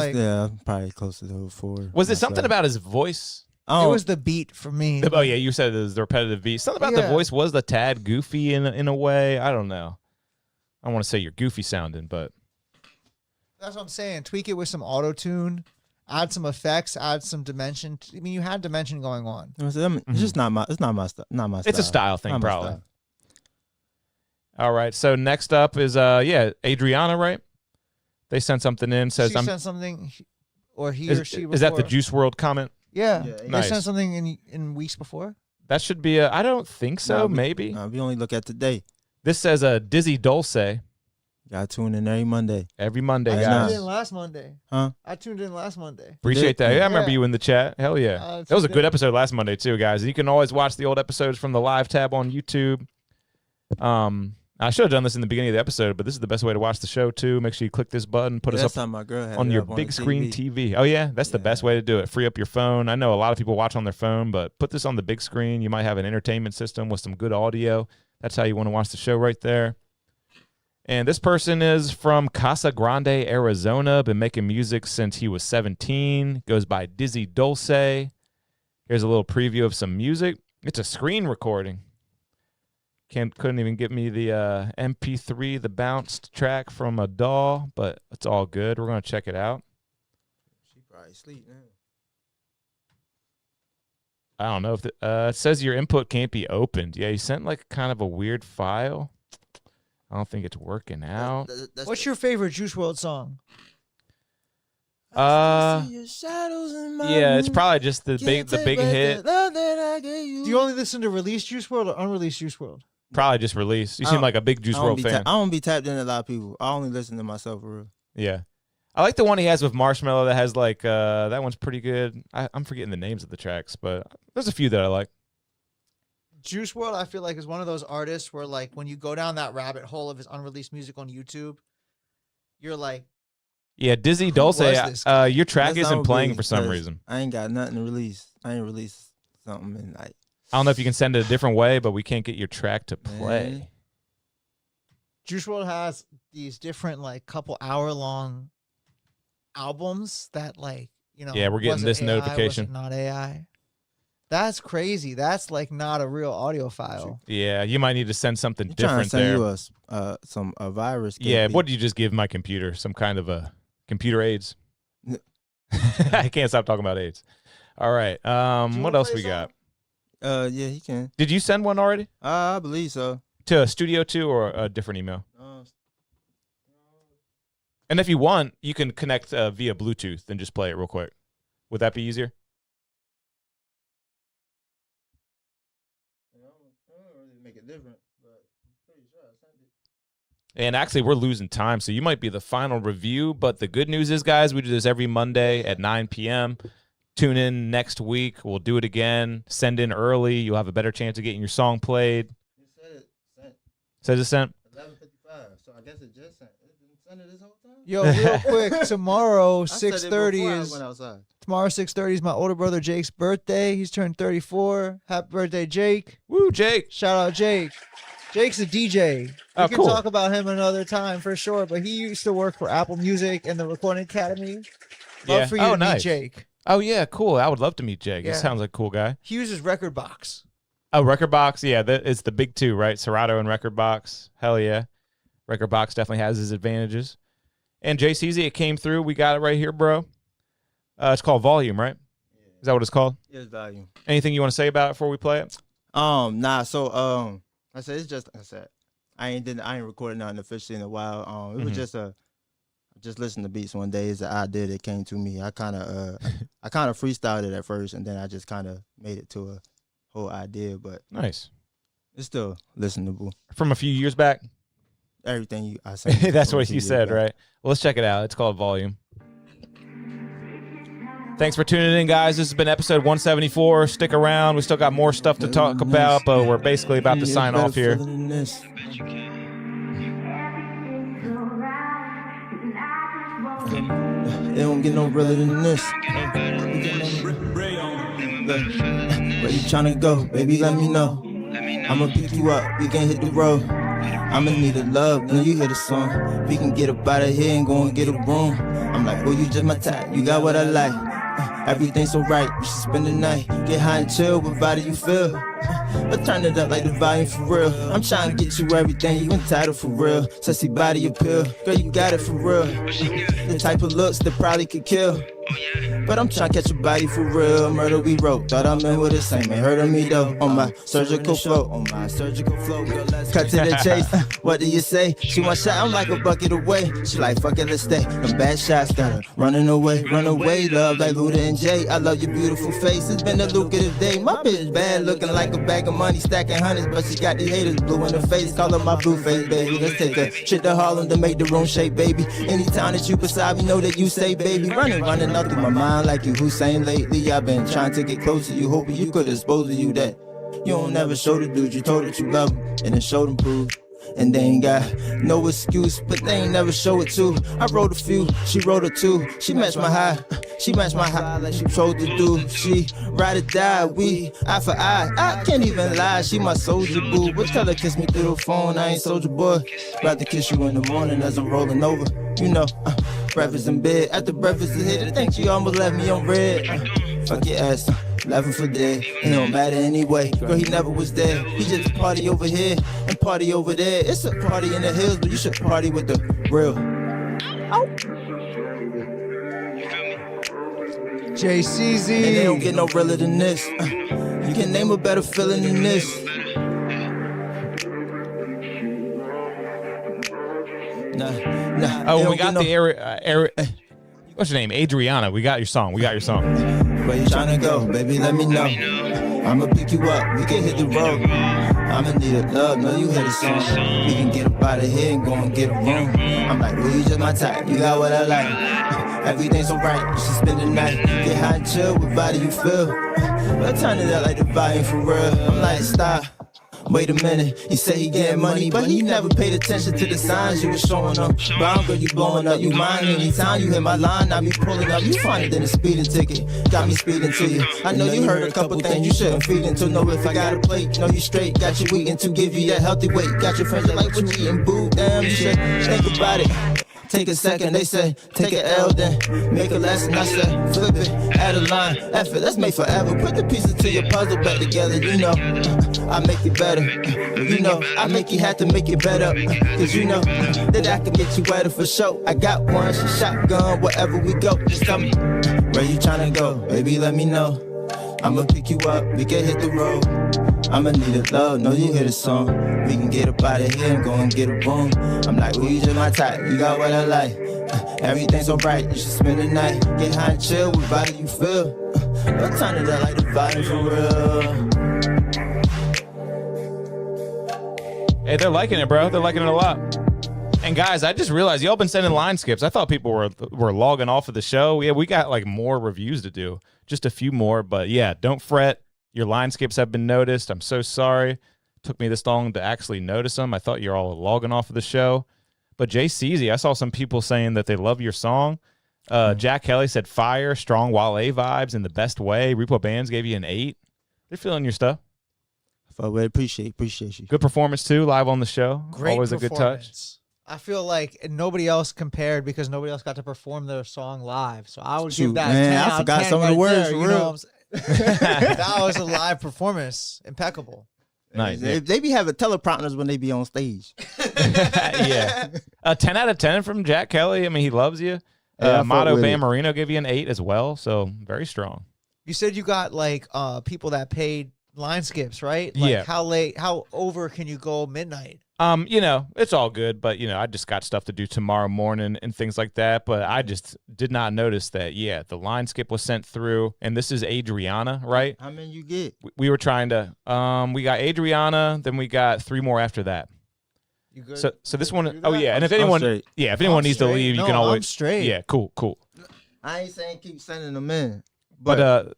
[SPEAKER 4] probably closer to a 4.
[SPEAKER 3] Was it something about his voice?
[SPEAKER 5] It was the beat for me.
[SPEAKER 3] Oh, yeah, you said it was the repetitive beat. Something about the voice was the tad goofy in a way. I don't know. I don't want to say you're goofy sounding, but.
[SPEAKER 5] That's what I'm saying. Tweak it with some auto-tune, add some effects, add some dimension. I mean, you had dimension going on.
[SPEAKER 4] It's just not my style.
[SPEAKER 3] It's a style thing,
[SPEAKER 4] Not my
[SPEAKER 3] probably.
[SPEAKER 4] style.
[SPEAKER 3] All right, so next up is, Adriana, right? They sent something in. Says
[SPEAKER 5] She sent something, or he or she before.
[SPEAKER 3] Is that the Juice WRLD comment?
[SPEAKER 5] Yeah.
[SPEAKER 3] Nice.
[SPEAKER 5] They sent something in weeks before?
[SPEAKER 3] That should be I don't think so, maybe.
[SPEAKER 4] We only look at today.
[SPEAKER 3] This says Dizzy Dulce.
[SPEAKER 4] Got to tune in every Monday.
[SPEAKER 3] Every Monday,
[SPEAKER 5] I
[SPEAKER 3] guys.
[SPEAKER 5] tuned in last Monday.
[SPEAKER 4] Huh?
[SPEAKER 5] I tuned in last Monday.
[SPEAKER 3] Appreciate that. Yeah, I remember you in the chat. Hell yeah.
[SPEAKER 5] it's
[SPEAKER 3] That was a
[SPEAKER 5] good.
[SPEAKER 3] good episode last Monday too, guys. You can always watch the old episodes from the live tab on YouTube. I should have done this in the beginning of the episode, but this is the best way to watch the show too. Make sure you click this button, put us
[SPEAKER 4] That's
[SPEAKER 3] up
[SPEAKER 4] how my girl had
[SPEAKER 3] on
[SPEAKER 4] it
[SPEAKER 3] your
[SPEAKER 4] up on
[SPEAKER 3] big
[SPEAKER 4] the
[SPEAKER 3] screen TV. Oh yeah, that's the best way to do it. Free up your phone. I know a lot of people watch on their phone, but put this on the big screen. You might have an entertainment system with some good audio. That's how you want to watch the show right there. And this person is from Casa Grande, Arizona. Been making music since he was 17. Goes by Dizzy Dulce. Here's a little preview of some music. It's a screen recording. Couldn't even get me the MP3, the bounced track from a DAW, but it's all good. We're going to check it out.
[SPEAKER 4] She probably asleep now.
[SPEAKER 3] I don't know if it says your input can't be opened. Yeah, you sent like kind of a weird file. I don't think it's working out.
[SPEAKER 5] What's your favorite Juice WRLD song?
[SPEAKER 3] Yeah, it's probably just the big hit.
[SPEAKER 5] Do you only listen to released Juice WRLD or unreleased Juice WRLD?
[SPEAKER 3] Probably just released. You seem like a big Juice WRLD fan.
[SPEAKER 4] I don't be tapped in a lot of people. I only listen to myself for real.
[SPEAKER 3] Yeah. I like the one he has with Marshmello that has like that one's pretty good. I'm forgetting the names of the tracks, but there's a few that I like.
[SPEAKER 5] Juice WRLD, I feel like, is one of those artists where like when you go down that rabbit hole of his unreleased music on YouTube, you're like,
[SPEAKER 3] yeah, Dizzy Dulce, your track isn't playing for some reason.
[SPEAKER 4] I ain't got nothing to release. I ain't released something in like.
[SPEAKER 3] I don't know if you can send it a different way, but we can't get your track to play.
[SPEAKER 5] Juice WRLD has these different like couple hour long albums that like, you know.
[SPEAKER 3] Yeah, we're getting this notification.
[SPEAKER 5] Was it not AI? That's crazy. That's like not a real audio file.
[SPEAKER 3] Yeah, you might need to send something different there.
[SPEAKER 4] Trying to send you a virus.
[SPEAKER 3] Yeah, what did you just give my computer? Some kind of a computer AIDS? I can't stop talking about AIDS. All right. What else we got?
[SPEAKER 4] Yeah, he can.
[SPEAKER 3] Did you send one already?
[SPEAKER 4] I believe so.
[SPEAKER 3] To a Studio 2 or a different email? And if you want, you can connect via Bluetooth and just play it real quick. Would that be easier?
[SPEAKER 4] Make it different, but I'm pretty sure I sent it.
[SPEAKER 3] And actually, we're losing time, so you might be the final review. But the good news is, guys, we do this every Monday at 9 p.m. Tune in next week. We'll do it again. Send in early. You'll have a better chance of getting your song played.
[SPEAKER 4] It said it sent.
[SPEAKER 3] Says it sent?
[SPEAKER 4] 11:55, so I guess it just sent. It didn't send it this whole time?
[SPEAKER 5] Yo, real quick, tomorrow,
[SPEAKER 4] I said it
[SPEAKER 5] 6:30
[SPEAKER 4] before I
[SPEAKER 5] is...
[SPEAKER 4] went outside.
[SPEAKER 5] Tomorrow, 6:30 is my older brother Jake's birthday. He's turned 34. Happy birthday, Jake.
[SPEAKER 3] Woo, Jake.
[SPEAKER 5] Shout out, Jake. Jake's a DJ. We can talk about him another time for sure, but he used to work for Apple Music and the Recording Academy. Love for you to meet Jake.
[SPEAKER 3] Oh, yeah, cool. I would love to meet Jake.
[SPEAKER 5] Yeah.
[SPEAKER 3] He sounds like a cool guy.
[SPEAKER 5] He uses Record Box.
[SPEAKER 3] Oh, Record Box. Yeah, it's the big two, right? Serato and Record Box. Hell yeah. Record Box definitely has his advantages. And JCZ, it came through. We got it right here, bro. It's called Volume, right? Is that what it's called?
[SPEAKER 4] It's Volume.
[SPEAKER 3] Anything you want to say about it before we play it?
[SPEAKER 4] Nah. So I said it's just I ain't recorded nothing officially in a while. It was just listening to beats one day. It's an idea that came to me. I kind of freestyled it at first, and then I just kind of made it to a whole idea. But
[SPEAKER 3] nice.
[SPEAKER 4] It's still listenable.
[SPEAKER 3] From a few years back?
[SPEAKER 4] Everything I said.
[SPEAKER 3] That's what you said, right? Well, let's check it out. It's called Volume. Thanks for tuning in, guys. This has been episode 174. Stick around. We still got more stuff to talk about, but we're basically about to sign off here.
[SPEAKER 4] It don't get no realer than this. Where you tryna go? Baby, let me know. I'ma pick you up. We can hit the road. I'ma need a love when you hear the song. We can get up out of here and go and get a room. I'm like, boy, you just my type. You got what I like. Everything's so right. We should spend the night. Get high and chill. What body you feel? But turn it up like the volume for real. I'm trying to get you everything you entitled for real. Sexy body appeal. Girl, you got it for real. The type of looks that probably could kill. But I'm trying to catch a body for real. Murder we wrote. Thought I meant what it same. Ain't heard of me though. On my surgical flow. Girl, cut to the chase. What do you say? She want shot. I'm like a bucket away. She like, fuck it, let's stay. Them bad shots got her running away. Run away, love like Luda and Jay. I love your beautiful face. It's been a lucrative day. My bitch bad, looking like a bag of money, stacking hundreds, but she got these haters blue in the face. Call her my blue face, baby. Let's take a trip to Harlem to make the room shake, baby. Anytime that you beside me, know that you say, baby. Running up through my mind like you Hussein lately. I've been trying to get close to you, hoping you could expose to you that you don't never show the dude. You told that you love him, and then showed him proof. And they ain't got no excuse, but they ain't never show it too. I wrote a few, she wrote a two. She matched my high, like she chose to do. She ride or die, we eye for eye. I can't even lie, she my soldier boo. But tell her kiss me through the phone, I ain't soldier boy. Rather kiss you in the morning as I'm rolling over. You know, breakfast in bed. After breakfast is hit, I think she almost left me on red. Fuck your ass, left him for dead. It don't matter anyway. Girl, he never was there. He just party over here and party over there. It's a party in the hills, but you should party with the real.
[SPEAKER 5] JCZ.
[SPEAKER 4] And they don't get no realer than this. You can name a better feeling than this.
[SPEAKER 3] Oh, we got the what's your name? Adriana. We got your song.
[SPEAKER 4] Where you tryna go? Baby, let me know. I'ma pick you up. We can hit the road. I'ma need a love. Know you hear the song. We can get up out of here and go and get a room. I'm like, well, you just my type. You got what I like. Everything's so right. You should spend the night. Get high and chill. What body you feel? But turn it up like the volume for real. I'm like, stop. Wait a minute, he said he getting money, but he never paid attention to the signs you was showing him. Brown girl, you blowing up, you mine. Anytime you hit my line, I be pulling up. You find it in a speeding ticket, got me speeding to you. I know you heard a couple things you shouldn't feed into. Know if I got a plate, know you straight, got you eating to give you that healthy weight. Got your friends that like what you eating, boo, damn, you should think about it. Take a second, they say, take an L, then make a lesson. I said, flip it, add a line, F it, let's make forever. Put the pieces to your puzzle back together, you know. I make it better, you know. I make you have to make it better, cause you know that I can get you better for sure. I got one, she shotgun, wherever we go. Just tell me, where you tryna go? Baby, let me know. I'ma pick you up, we can hit the road. I'ma need a love, know you hear the song. We can get up out of here and go and get a room. I'm like, well, you just my type, you got what I like. Everything's so right, you should spend the night. Get high and chill, what body you feel. But turn it up like the volume for real.
[SPEAKER 3] Hey, they're liking it, bro. They're liking it a lot. And guys, I just realized y'all been sending line skips. I thought people were logging off of the show. Yeah, we got like more reviews to do. Just a few more, but yeah, don't fret. Your line skips have been noticed. I'm so sorry. Took me this long to actually notice them. I thought you're all logging off of the show. But JCZ, I saw some people saying that they love your song. Jack Kelly said fire, strong Wale vibes in the best way. Repo Bands gave you an 8. They're feeling your stuff.
[SPEAKER 4] I appreciate you.
[SPEAKER 3] Good performance too, live on the show.
[SPEAKER 5] Great
[SPEAKER 3] Always a good touch.
[SPEAKER 5] I feel like nobody else compared because nobody else got to perform their song live. So I would give that. Man,
[SPEAKER 4] I forgot some of the words.
[SPEAKER 5] There, you know what I'm saying? That was a live performance, impeccable.
[SPEAKER 3] Nice.
[SPEAKER 4] They be having teleprompters when they be on stage.
[SPEAKER 3] Yeah. 10 out of 10 from Jack Kelly. I mean, he loves you. Motto Bam Marino gave you an 8 as well, so very strong.
[SPEAKER 5] You said you got like people that paid line skips, right? Like
[SPEAKER 3] Yeah.
[SPEAKER 5] how over can you go midnight?
[SPEAKER 3] It's all good, but I just got stuff to do tomorrow morning and things like that. But I just did not notice that. Yeah, the line skip was sent through, and this is Adriana, right?
[SPEAKER 4] How many you get?
[SPEAKER 3] We were trying to. We got Adriana, then we got 3 more after that.
[SPEAKER 5] You good?
[SPEAKER 3] So this one. Oh yeah, and if anyone needs to leave, you can always.
[SPEAKER 5] I'm straight.
[SPEAKER 3] Yeah, cool.
[SPEAKER 4] I ain't saying keep sending them in.
[SPEAKER 3] But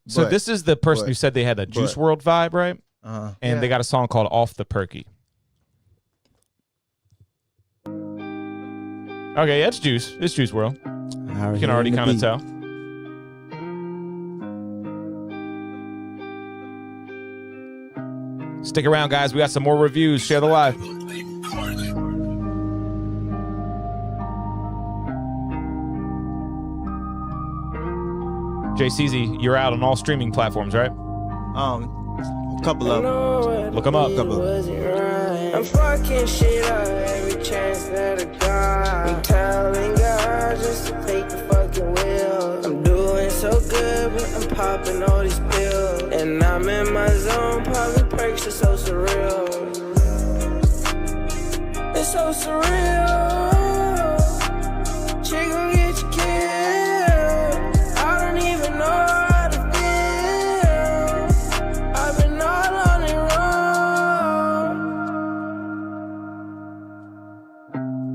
[SPEAKER 3] this is the person who said they had a Juice WRLD vibe, right? And they got a song called "Off the Perky." Okay, yeah, it's Juice. It's Juice WRLD. You can already kind of tell. Stick around, guys. We got some more reviews. Share the live. JCZ, you're out on all streaming platforms, right?
[SPEAKER 4] A couple of them.
[SPEAKER 3] Look them up.
[SPEAKER 10] I'm fucking shit up every chance that I got. I'm telling God just to take the fucking wheel. I'm doing so good, but I'm popping all these pills. And I'm in my zone, popping perks, it's so surreal. It's so surreal. Chick gon' get you killed. I don't even know how to feel. I've been all on the road.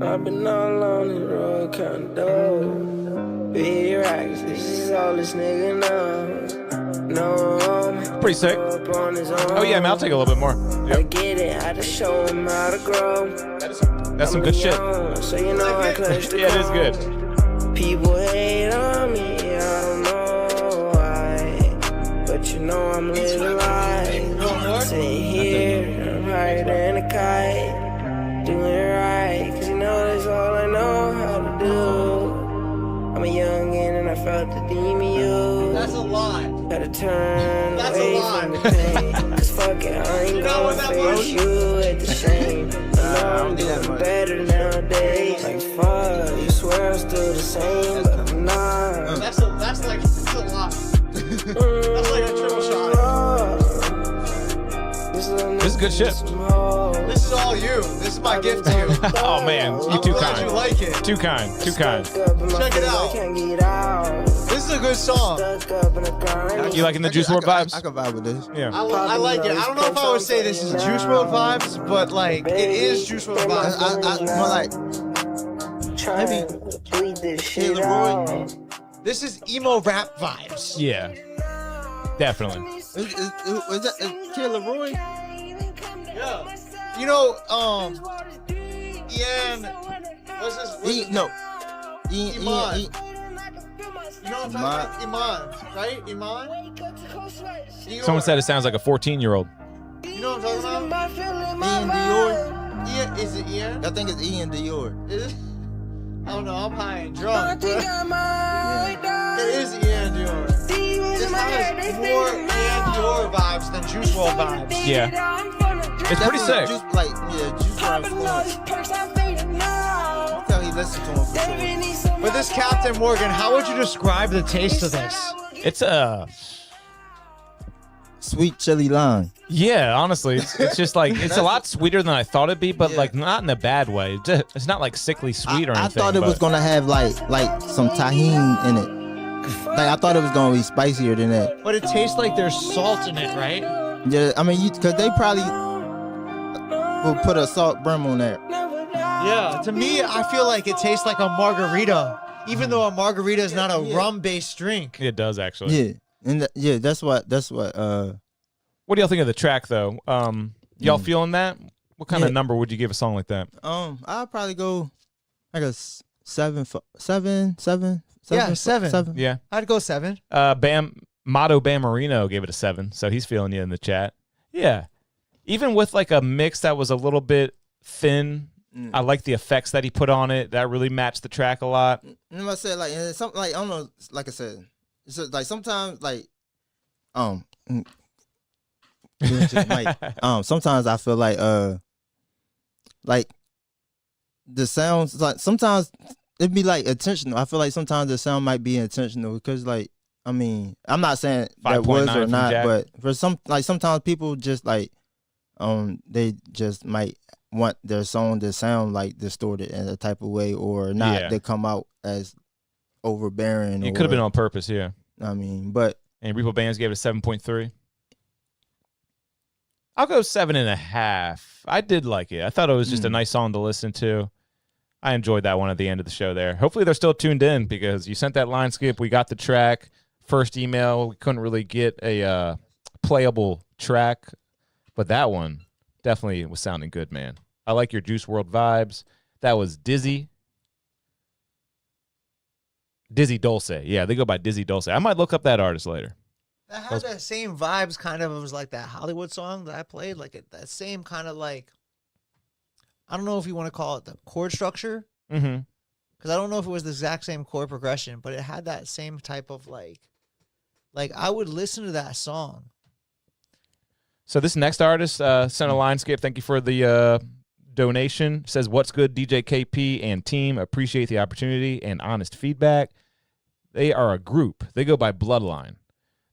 [SPEAKER 10] I've been all on the road, counting dough. Big racks, this is all this nigga know. No,
[SPEAKER 3] pretty sick. Oh yeah, man, I'll take a little bit more.
[SPEAKER 10] I get it, I just show him how to grow.
[SPEAKER 3] That's some good shit.
[SPEAKER 10] So you know I clutch the
[SPEAKER 3] Yeah, it is good.
[SPEAKER 10] People hate on me, I don't know why. But you know I'm living life. Sitting here, I'm higher than a kite. Doing right, cause you know that's all I know how to do. I'm a youngin' and I felt the demon you.
[SPEAKER 5] That's a lie.
[SPEAKER 10] Gotta turn away from the pain. Cause fuck it, I ain't gonna face you at the shame. I know I'm doing better nowadays. Like fuck, you swear I'm still the same, but I'm not.
[SPEAKER 5] That's a lie. That's like a triple shot.
[SPEAKER 3] This is good shit.
[SPEAKER 5] This is all you. This is my gift to you.
[SPEAKER 3] Oh man, you too
[SPEAKER 5] glad
[SPEAKER 3] kind.
[SPEAKER 5] you like it.
[SPEAKER 3] Too kind.
[SPEAKER 5] Check it out. This is a good song.
[SPEAKER 3] You liking the Juice WRLD vibes?
[SPEAKER 4] I can vibe with this.
[SPEAKER 3] Yeah.
[SPEAKER 5] I like it. I don't know if I would say this is Juice WRLD vibes, but like it is Juice WRLD vibes.
[SPEAKER 4] I more like maybe Leroy.
[SPEAKER 5] This is emo rap vibes.
[SPEAKER 3] Yeah, definitely.
[SPEAKER 4] Is that Kid Leroy?
[SPEAKER 5] Yeah. You know, Ian. What's his?
[SPEAKER 4] No.
[SPEAKER 5] Iman. You know what I'm talking about? Iman, right? Iman?
[SPEAKER 3] Someone said it sounds like a 14-year-old.
[SPEAKER 5] You know what I'm talking about?
[SPEAKER 4] Ian Dior.
[SPEAKER 5] Ian, is it Ian?
[SPEAKER 4] I think it's Ian Dior.
[SPEAKER 5] Is it? I don't know. I'm high and drunk. But it is Ian Dior. This has more Ian Dior vibes than Juice WRLD vibes.
[SPEAKER 3] Yeah. It's pretty sick.
[SPEAKER 4] Juice WRLD. Tell he listened to him for sure.
[SPEAKER 5] But this Captain Morgan, how would you describe the taste of this?
[SPEAKER 3] It's a
[SPEAKER 4] sweet chili lime.
[SPEAKER 3] Yeah, honestly, it's just like it's a lot sweeter than I thought it'd be, but like not in a bad way. It's not like sickly sweet or anything.
[SPEAKER 4] I thought it was gonna have like some tahini in it. Like I thought it was gonna be spicier than that.
[SPEAKER 5] But it tastes like there's salt in it, right?
[SPEAKER 4] Yeah, I mean, because they probably will put a salt brim on there.
[SPEAKER 5] Yeah, to me, I feel like it tastes like a margarita, even though a margarita is not a rum-based drink.
[SPEAKER 3] It does actually.
[SPEAKER 4] Yeah, and that's what.
[SPEAKER 3] What do y'all think of the track though? Y'all feeling that? What kind of number would you give a song like that?
[SPEAKER 4] I'll probably go like a 7.
[SPEAKER 5] Yeah, 7.
[SPEAKER 3] Yeah,
[SPEAKER 5] I'd go 7.
[SPEAKER 3] Motto Bam Marino gave it a 7, so he's feeling you in the chat. Yeah, even with like a mix that was a little bit thin, I like the effects that he put on it. That really matched the track a lot.
[SPEAKER 4] And I said like something like I don't know, like I said, it's just, like sometimes like sometimes I feel like the sounds like sometimes it'd be like intentional. I feel like sometimes the sound might be intentional because like I mean I'm not saying that was
[SPEAKER 3] 5.9
[SPEAKER 4] or
[SPEAKER 3] from
[SPEAKER 4] not,
[SPEAKER 3] Jack.
[SPEAKER 4] but for some like sometimes people just like they just might want their song to sound like distorted in a type of way or not.
[SPEAKER 3] Yeah.
[SPEAKER 4] They come out as overbearing.
[SPEAKER 3] It could have been on purpose, yeah.
[SPEAKER 4] I mean, but
[SPEAKER 3] and Repo Bands gave it a 7.3. I'll go 7.5. I did like it. I thought it was just a nice song to listen to. I enjoyed that one at the end of the show there. Hopefully they're still tuned in because you sent that line skip. We got the track. First email, we couldn't really get a playable track, but that one definitely was sounding good, man. I like your Juice WRLD vibes. That was Dizzy. Dizzy Dulce. Yeah, they go by Dizzy Dulce. I might look up that artist later.
[SPEAKER 5] That had the same vibes, kind of. It was like that Hollywood song that I played, like that same kind of like. I don't know if you want to call it the chord structure,
[SPEAKER 3] Mm-hmm.
[SPEAKER 5] because I don't know if it was the exact same chord progression, but it had that same type of like I would listen to that song.
[SPEAKER 3] So this next artist sent a line skip. Thank you for the donation. Says, what's good, DJ KP and team? Appreciate the opportunity and honest feedback. They are a group. They go by Bloodline.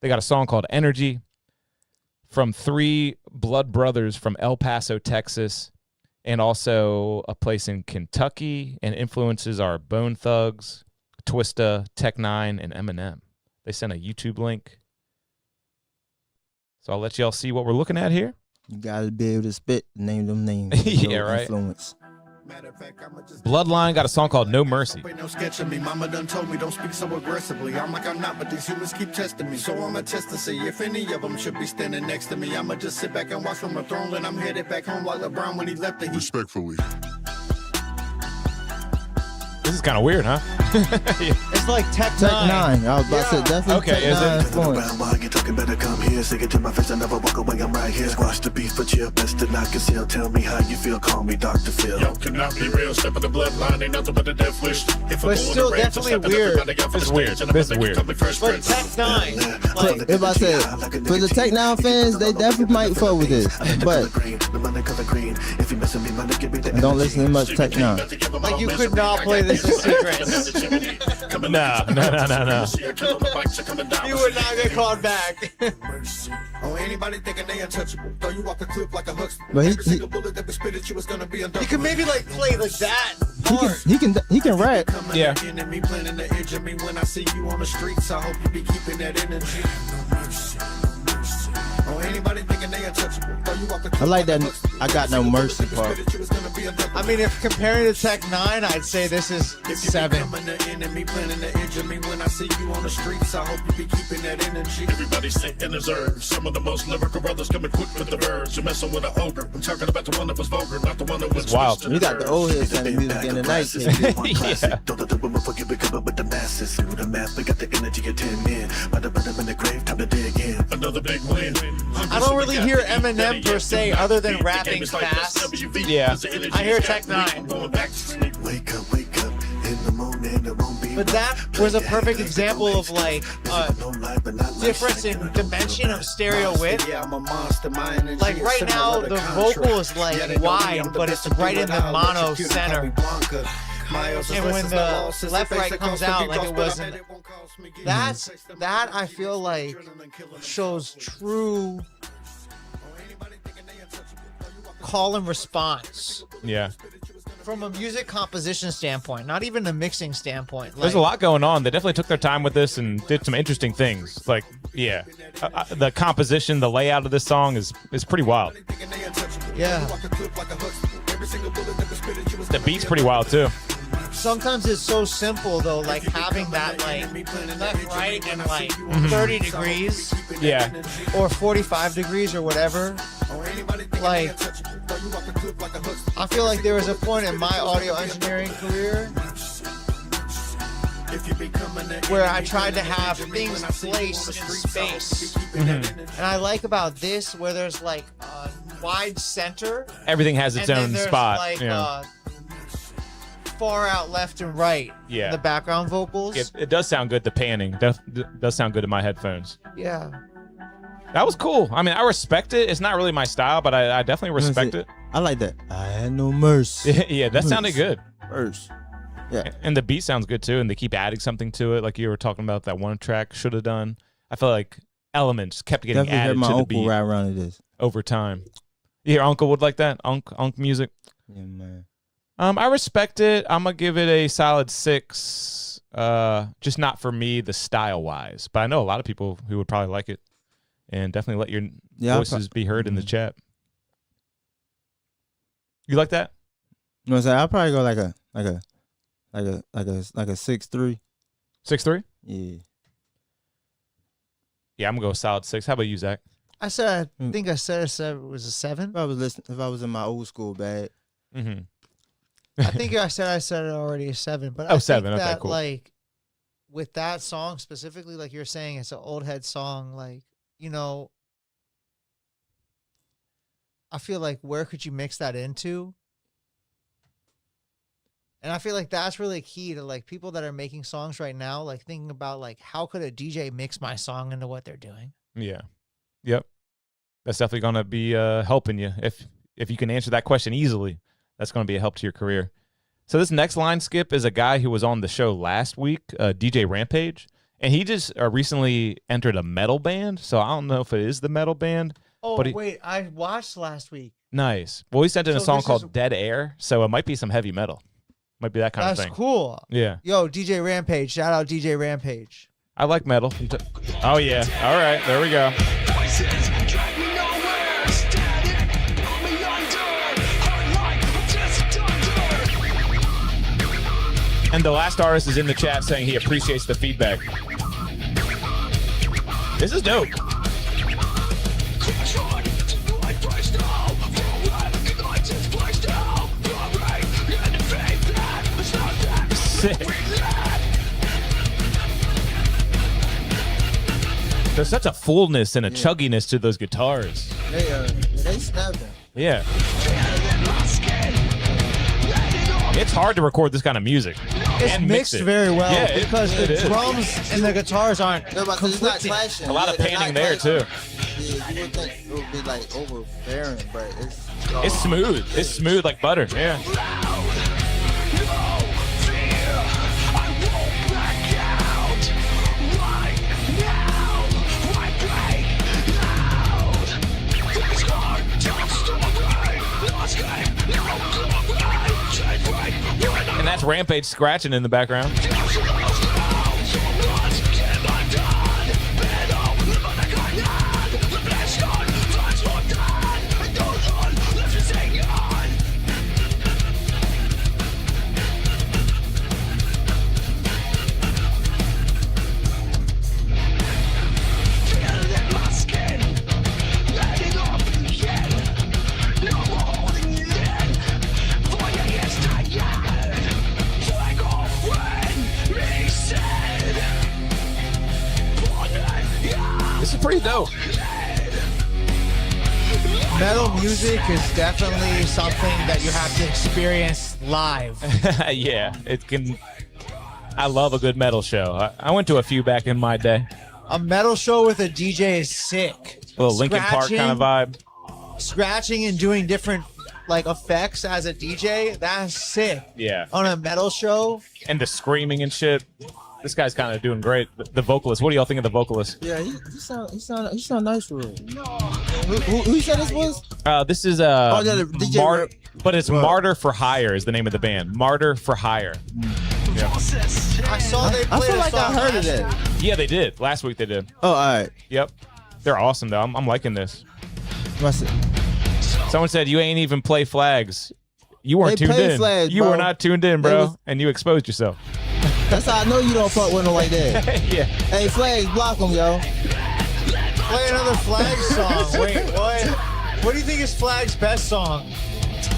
[SPEAKER 3] They got a song called Energy from 3 blood brothers from El Paso, Texas, and also a place in Kentucky. And influences are Bone Thugs, Twista, Tech Nine, and Eminem. They sent a YouTube link. So I'll let y'all see what we're looking at here.
[SPEAKER 4] you gotta be able to spit, name them names.
[SPEAKER 3] Yeah, right.
[SPEAKER 4] Influence.
[SPEAKER 3] Bloodline got a song called No Mercy.
[SPEAKER 6] No sketching me. Mama done told me don't speak so aggressively. I'm like I'm not, but these humans keep testing me. So I'ma test to see if any of them should be standing next to me. I'ma just sit back and watch from the throne, and I'm headed back home like LeBron when he left it. Respectfully.
[SPEAKER 3] This is kind of weird, huh?
[SPEAKER 5] It's like Tech
[SPEAKER 4] Tech Nine. I was about to say definitely
[SPEAKER 3] Okay,
[SPEAKER 4] Tech
[SPEAKER 3] is it?
[SPEAKER 4] Nine influence.
[SPEAKER 6] While you talking better come here, say it to my face, I never walk away, I'm right here. Squash the beef, but you're best to not conceal. Tell me how you feel, call me Dr. Phil. Yo, cannot be real, step of the bloodline, ain't nothing but a death wish. If
[SPEAKER 5] But it's still definitely weird.
[SPEAKER 3] This is weird. This is weird.
[SPEAKER 5] But Tech Nine, like,
[SPEAKER 4] If I said for the Tech Nine fans, they definitely might fuck with this, but don't listen to much Tech Nine.
[SPEAKER 5] like you could not play this in secret.
[SPEAKER 3] No.
[SPEAKER 5] You would not get called back.
[SPEAKER 6] Oh, anybody thinking they untouchable? Throw you off the cliff like a huckster.
[SPEAKER 4] But
[SPEAKER 6] Every single bullet that we spit at you is gonna be
[SPEAKER 5] You could maybe like play like that.
[SPEAKER 4] he can rap.
[SPEAKER 3] Yeah.
[SPEAKER 6] Enemy planning to injure me when I see you on the streets. I hope you be keeping that energy. Oh, anybody thinking they untouchable? Throw you off the cliff
[SPEAKER 4] I like that.
[SPEAKER 6] a huckster.
[SPEAKER 4] I got no mercy part.
[SPEAKER 5] I mean, if comparing to Tech Nine, I'd say this is 7.
[SPEAKER 6] Enemy planning to injure me when I see you on the streets. I hope you be keeping that energy. Everybody's sick and deserves. Some of the most lyrical brothers come equipped with the verbs. You're messing with an ogre. I'm talking about the one that was vulgar, not the one that was
[SPEAKER 3] wild.
[SPEAKER 4] You got the old heads and the music in the night.
[SPEAKER 3] Yeah.
[SPEAKER 6] Don't let the women forget we come up with the masses. Do the math, we got the energy of 10 men. By the bottom in the grave, time to dig in. Another big win.
[SPEAKER 5] I don't really hear Eminem per se, other than rapping fast.
[SPEAKER 3] Yeah.
[SPEAKER 5] I hear Tech Nine.
[SPEAKER 6] Wake up in the morning. It won't be
[SPEAKER 5] But that was a perfect example of like a difference in dimension of stereo width.
[SPEAKER 6] Yeah, I'm a monster. My energy
[SPEAKER 5] Like
[SPEAKER 6] is
[SPEAKER 5] right
[SPEAKER 6] similar
[SPEAKER 5] now,
[SPEAKER 6] to
[SPEAKER 5] the
[SPEAKER 6] contract.
[SPEAKER 5] vocal is
[SPEAKER 6] Yeah,
[SPEAKER 5] like
[SPEAKER 6] they know me,
[SPEAKER 5] wide,
[SPEAKER 6] I'm the
[SPEAKER 5] but
[SPEAKER 6] best
[SPEAKER 5] it's
[SPEAKER 6] to
[SPEAKER 5] right
[SPEAKER 6] do
[SPEAKER 5] in
[SPEAKER 6] it.
[SPEAKER 5] the
[SPEAKER 6] I'll
[SPEAKER 5] mono
[SPEAKER 6] execute it,
[SPEAKER 5] center.
[SPEAKER 6] call me Blanca.
[SPEAKER 5] And when the left right comes out, like it wasn't. That I feel like shows true call and response
[SPEAKER 3] Yeah.
[SPEAKER 5] from a music composition standpoint, not even a mixing standpoint.
[SPEAKER 3] There's a lot going on. They definitely took their time with this and did some interesting things. Like, yeah, the composition, the layout of this song is pretty wild.
[SPEAKER 5] Yeah.
[SPEAKER 3] The beat's pretty wild too.
[SPEAKER 5] Sometimes it's so simple though, like having that like left, right, and like 30 degrees.
[SPEAKER 3] Yeah.
[SPEAKER 5] Or 45 degrees or whatever. Like, I feel like there was a point in my audio engineering career where I tried to have things placed in space. And I like about this where there's like a wide center.
[SPEAKER 3] Everything has its
[SPEAKER 5] and then
[SPEAKER 3] own
[SPEAKER 5] there's
[SPEAKER 3] spot.
[SPEAKER 5] Like,
[SPEAKER 3] Yeah.
[SPEAKER 5] Far out left and right.
[SPEAKER 3] Yeah.
[SPEAKER 5] The background vocals.
[SPEAKER 3] It does sound good. The panning does sound good in my headphones.
[SPEAKER 5] Yeah.
[SPEAKER 3] That was cool. I mean, I respect it. It's not really my style, but I definitely respect it.
[SPEAKER 4] I like that. I had no mercy.
[SPEAKER 3] Yeah, that sounded good.
[SPEAKER 4] Mercy. Yeah.
[SPEAKER 3] And the beat sounds good too, and they keep adding something to it, like you were talking about that one track should have done. I feel like elements kept getting
[SPEAKER 4] Definitely heard
[SPEAKER 3] added
[SPEAKER 4] my
[SPEAKER 3] to the
[SPEAKER 4] uncle
[SPEAKER 3] beat
[SPEAKER 4] ride around to this.
[SPEAKER 3] over time. You hear Uncle would like that? Unk music?
[SPEAKER 4] Yeah, man.
[SPEAKER 3] I respect it. I'm gonna give it a solid 6. Just not for me, the style wise, but I know a lot of people who would probably like it, and definitely let your voices be heard in the chat. You like that?
[SPEAKER 4] You know what I'm saying? I'll probably go like a 6'3".
[SPEAKER 3] 6'3"?
[SPEAKER 4] Yeah.
[SPEAKER 3] Yeah, I'm gonna go solid 6. How about you, Zach?
[SPEAKER 5] I think I said it was a 7.
[SPEAKER 4] If I was in my old school bag.
[SPEAKER 3] Mm-hmm.
[SPEAKER 5] I think I said it already a 7, but
[SPEAKER 3] Oh,
[SPEAKER 5] I
[SPEAKER 3] 7.
[SPEAKER 5] think
[SPEAKER 3] Okay,
[SPEAKER 5] that,
[SPEAKER 3] cool.
[SPEAKER 5] like, with that song specifically, like you're saying, it's an old head song. Like, you know, I feel like where could you mix that into? And I feel like that's really key to like people that are making songs right now, like thinking about like how could a DJ mix my song into what they're doing?
[SPEAKER 3] Yeah. Yep. That's definitely gonna be helping you if you can answer that question easily. That's gonna be a help to your career. So this next line skip is a guy who was on the show last week, DJ Rampage, and he just recently entered a metal band. So I don't know if it is the metal band.
[SPEAKER 5] Oh,
[SPEAKER 3] but
[SPEAKER 5] wait, I watched last week.
[SPEAKER 3] Nice. Well, he sent in a
[SPEAKER 5] So
[SPEAKER 3] song
[SPEAKER 5] this
[SPEAKER 3] called
[SPEAKER 5] is-
[SPEAKER 3] Dead Air, so it might be some heavy metal. Might be that kind of
[SPEAKER 5] That's
[SPEAKER 3] thing.
[SPEAKER 5] cool.
[SPEAKER 3] Yeah.
[SPEAKER 5] Yo, DJ Rampage. Shout out DJ Rampage.
[SPEAKER 3] I like metal. Oh, yeah. All right. There we go. And the last artist is in the chat saying he appreciates the feedback. This is dope. Sick. There's such a fullness and a chugginess to those guitars.
[SPEAKER 4] They snap them.
[SPEAKER 3] Yeah. It's hard to record this kind of music.
[SPEAKER 5] It's
[SPEAKER 3] and mix
[SPEAKER 5] mixed
[SPEAKER 3] it.
[SPEAKER 5] very well
[SPEAKER 3] Yeah,
[SPEAKER 5] because the
[SPEAKER 3] is.
[SPEAKER 5] drums and the guitars aren't
[SPEAKER 4] It's not
[SPEAKER 5] conflicting.
[SPEAKER 4] clashing.
[SPEAKER 3] A lot of
[SPEAKER 4] they're
[SPEAKER 3] panning
[SPEAKER 4] not
[SPEAKER 3] there,
[SPEAKER 4] clashing.
[SPEAKER 3] too.
[SPEAKER 4] Yeah, you would think it would be like overbearing, but it's
[SPEAKER 3] It's smooth. It's smooth like butter. Yeah. And that's Rampage scratching in the background. This is pretty dope.
[SPEAKER 5] Metal music is definitely something that you have to experience live.
[SPEAKER 3] Yeah, it can. I love a good metal show. I went to a few back in my day.
[SPEAKER 5] A metal show with a DJ is sick.
[SPEAKER 3] A little Linkin Park kind of vibe.
[SPEAKER 5] Scratching and doing different like effects as a DJ, that's sick.
[SPEAKER 3] Yeah.
[SPEAKER 5] On a metal show.
[SPEAKER 3] And the screaming and shit. This guy's kind of doing great. The vocalist. What do y'all think of the vocalist?
[SPEAKER 4] Yeah, he sound nice for real. Who you said this was?
[SPEAKER 3] This is
[SPEAKER 4] yeah, the DJ
[SPEAKER 3] Martyr, but it's Martyr for Hire is the name of the band. Martyr for Hire. Yeah.
[SPEAKER 5] I saw they played
[SPEAKER 4] I feel
[SPEAKER 5] a
[SPEAKER 4] like I
[SPEAKER 5] song
[SPEAKER 4] heard of
[SPEAKER 5] last
[SPEAKER 4] that.
[SPEAKER 5] week.
[SPEAKER 3] Yeah, they did. Last week they did.
[SPEAKER 4] Oh, all right.
[SPEAKER 3] Yep. They're awesome though. I'm liking this.
[SPEAKER 4] What's it?
[SPEAKER 3] Someone said you ain't even play flags. You weren't
[SPEAKER 4] They
[SPEAKER 3] tuned
[SPEAKER 4] played
[SPEAKER 3] in.
[SPEAKER 4] Flags,
[SPEAKER 3] you
[SPEAKER 4] bro.
[SPEAKER 3] were not tuned in,
[SPEAKER 4] They
[SPEAKER 3] bro,
[SPEAKER 4] was-
[SPEAKER 3] and you exposed yourself.
[SPEAKER 4] That's how I know you don't fuck with them like that.
[SPEAKER 3] Yeah.
[SPEAKER 4] Hey, Flags, block them, yo.
[SPEAKER 5] Play another Flag song. Wait, what? What do you think is Flag's best song?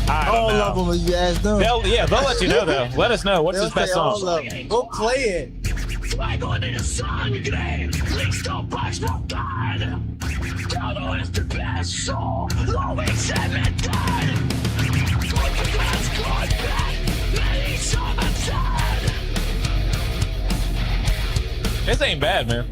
[SPEAKER 3] I don't
[SPEAKER 4] All
[SPEAKER 3] know.
[SPEAKER 4] of them is you ask them.
[SPEAKER 3] They'll let you know though. Let us know what's
[SPEAKER 4] They'll
[SPEAKER 3] his best
[SPEAKER 4] say all
[SPEAKER 3] song.
[SPEAKER 4] of them.
[SPEAKER 5] Go play it.
[SPEAKER 9] Flag on in the sun, grey. Please don't push my blood. Down is the best song. Always cemented.
[SPEAKER 3] This ain't bad, man.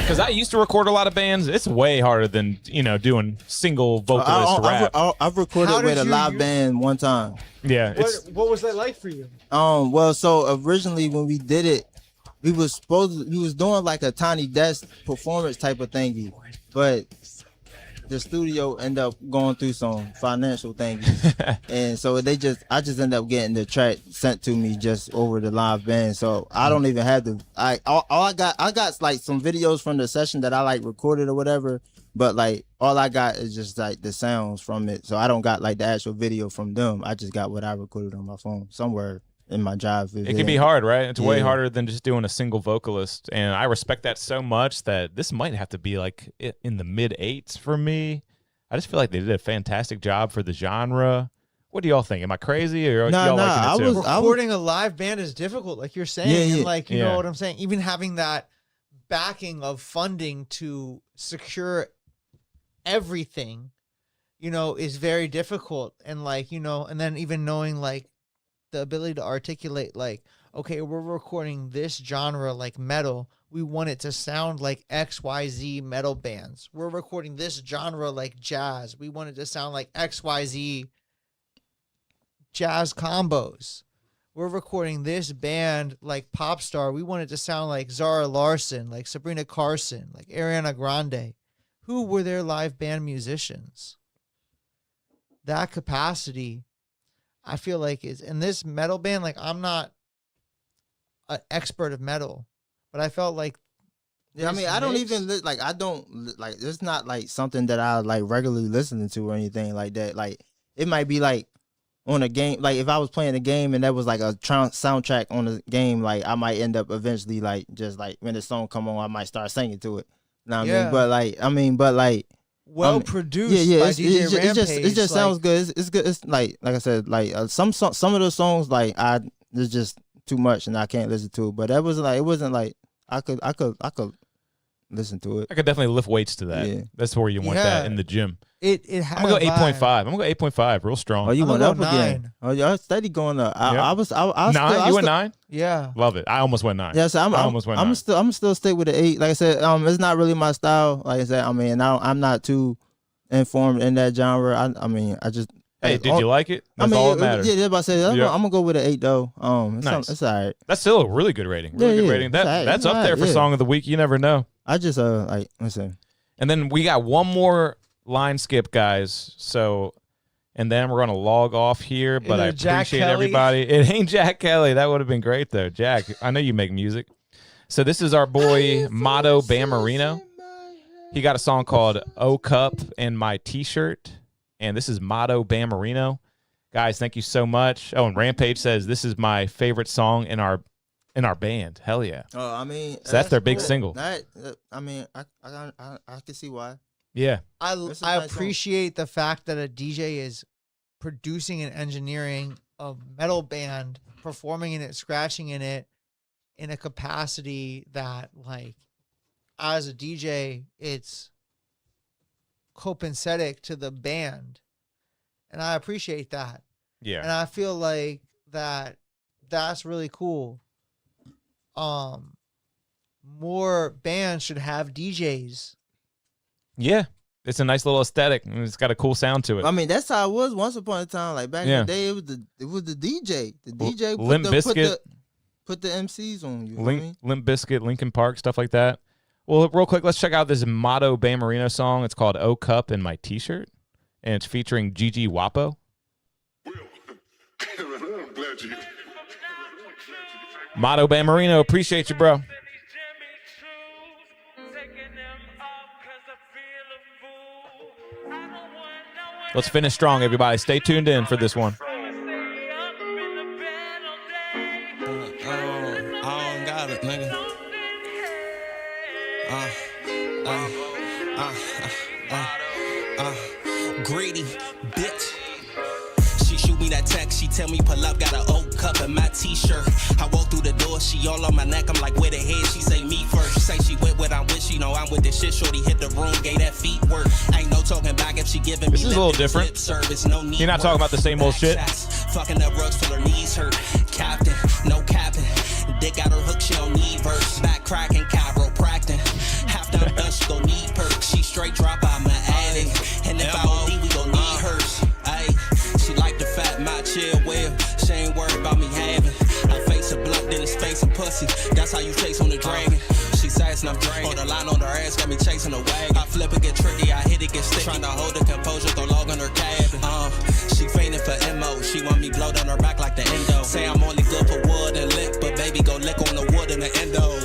[SPEAKER 3] Because I used to record a lot of bands. It's way harder than, doing single vocalist rap.
[SPEAKER 4] I've recorded with a live band one time.
[SPEAKER 3] Yeah.
[SPEAKER 5] What was that like for you?
[SPEAKER 4] Well, so originally when we did it, we was doing like a Tiny Desk performance type of thingy, but the studio ended up going through some financial things, and so I just ended up getting the track sent to me just over the live band. So I don't even have to. I got like some videos from the session that I like recorded or whatever, but like all I got is just like the sounds from it. So I don't got like the actual video from them. I just got what I recorded on my phone somewhere in my drive.
[SPEAKER 3] It can be hard, right? It's way harder than just doing a single vocalist, and I respect that so much that this might have to be like in the mid-8s for me. I just feel like they did a fantastic job for the genre. What do y'all think? Am I crazy, or y'all liking it too?
[SPEAKER 5] Recording a live band is difficult, like you're saying, and like you know what I'm saying. Even having that backing of funding to secure everything, is very difficult, and like and then even knowing like the ability to articulate like, okay, we're recording this genre like metal, we want it to sound like XYZ metal bands. We're recording this genre like jazz, we want it to sound like XYZ jazz combos. We're recording this band like pop star, we want it to sound like Zara Larsson, like Sabrina Carson, like Ariana Grande. Who were their live band musicians? That capacity, I feel like is in this metal band. Like I'm not an expert of metal, but I felt like
[SPEAKER 4] I mean, I don't even like. I don't like. It's not like something that I like regularly listening to or anything like that. Like it might be like on a game. Like if I was playing a game and that was like a soundtrack on the game, like I might end up eventually like just like when the song come on, I might start singing to it. You know what I mean? But like.
[SPEAKER 5] Well produced by DJ Rampage.
[SPEAKER 4] It just sounds good. It's good. It's like I said, like some of those songs like it's just too much and I can't listen to it. But that was like it wasn't like I could listen to it.
[SPEAKER 3] I could definitely lift weights to that. Yeah. That's where you want that in the gym.
[SPEAKER 5] It had
[SPEAKER 3] I'm gonna go 8.5. I'm gonna go 8.5, real strong.
[SPEAKER 4] Oh, you went up again. Oh, y'all steady going up. I was
[SPEAKER 3] 9. You went 9?
[SPEAKER 5] Yeah,
[SPEAKER 3] love it. I almost went 9.
[SPEAKER 4] Yeah, so I
[SPEAKER 3] almost went 9.
[SPEAKER 4] I'm still stick with the 8. Like I said, it's not really my style. Like I said, I mean, I'm not too informed in that genre. I mean, I just.
[SPEAKER 3] Hey, did you like it? That's all that matters.
[SPEAKER 4] Yeah, that's what I said. I'm gonna go with an 8 though. It's all right.
[SPEAKER 3] That's still a really good rating. Really good rating. That's up there for song of the week. You never know.
[SPEAKER 4] I just like listen.
[SPEAKER 3] And then we got one more line skip, guys. So, and then we're gonna log off here. But I appreciate everybody. It ain't Jack Kelly. That would have been great though. Jack, I know you make music. So this is our boy Motto Bammarino. He got a song called "O Cup" in my T-shirt, and this is Motto Bammarino. Guys, thank you so much. Oh, and Rampage says this is my favorite song in our band. Hell yeah.
[SPEAKER 4] Oh, I mean,
[SPEAKER 3] so that's their big single.
[SPEAKER 4] I mean, I can see why.
[SPEAKER 3] Yeah.
[SPEAKER 5] I appreciate the fact that a DJ is producing and engineering a metal band, performing in it, scratching in it, in a capacity that, like, as a DJ, it's copacetic to the band. And I appreciate that.
[SPEAKER 3] Yeah.
[SPEAKER 5] And I feel like that's really cool. More bands should have DJs.
[SPEAKER 3] Yeah. It's a nice little aesthetic. It's got a cool sound to it.
[SPEAKER 4] I mean, that's how it was once upon a time. Like back in the day, it was the DJ. The DJ put the MCs on you.
[SPEAKER 3] Limp Bizkit, Linkin Park, stuff like that. Well, real quick, let's check out this Motto Bammarino song. It's called "O Cup" in my T-shirt, and it's featuring Gigi Wapo. Motto Bammarino, appreciate you, bro. Let's finish strong, everybody. Stay tuned in for this one.
[SPEAKER 7] I don't got it, nigga. Greedy bitch. She shoot me that text. She tell me pull up, got an old cup in my T-shirt. I walk through the door, she all on my neck. I'm like, where the head? She say me first. She say she with what I'm with. She know I'm with this shit. Shorty hit the room, gave that feet work. Ain't no talking back if she giving me.
[SPEAKER 3] This is a little different.
[SPEAKER 7] Service, no need.
[SPEAKER 3] You're not talking about the same old shit.
[SPEAKER 7] Fucking up rugs till her knees hurt. Captain, no capping. Dick got her hook, she don't need verse. Back cracking, chiropractic. Half down straight drop out my attic. And if I OD, we gon' need hers. Ayy, she like the fat, my chill well. She ain't worried about me having. I face a blunt, then it's face a pussy. That's how you chase on the dragon. She says and I'm dragging. On the line on her ass, got me chasing a wagon. I flip it, get tricky, I hit it, get sticky. Trying to hold the composure, throw log on her cabin. She fainting for MO. She want me blowed on her back like the endo. Say I'm only good for wood and lick, but baby go lick on the wood and the endo.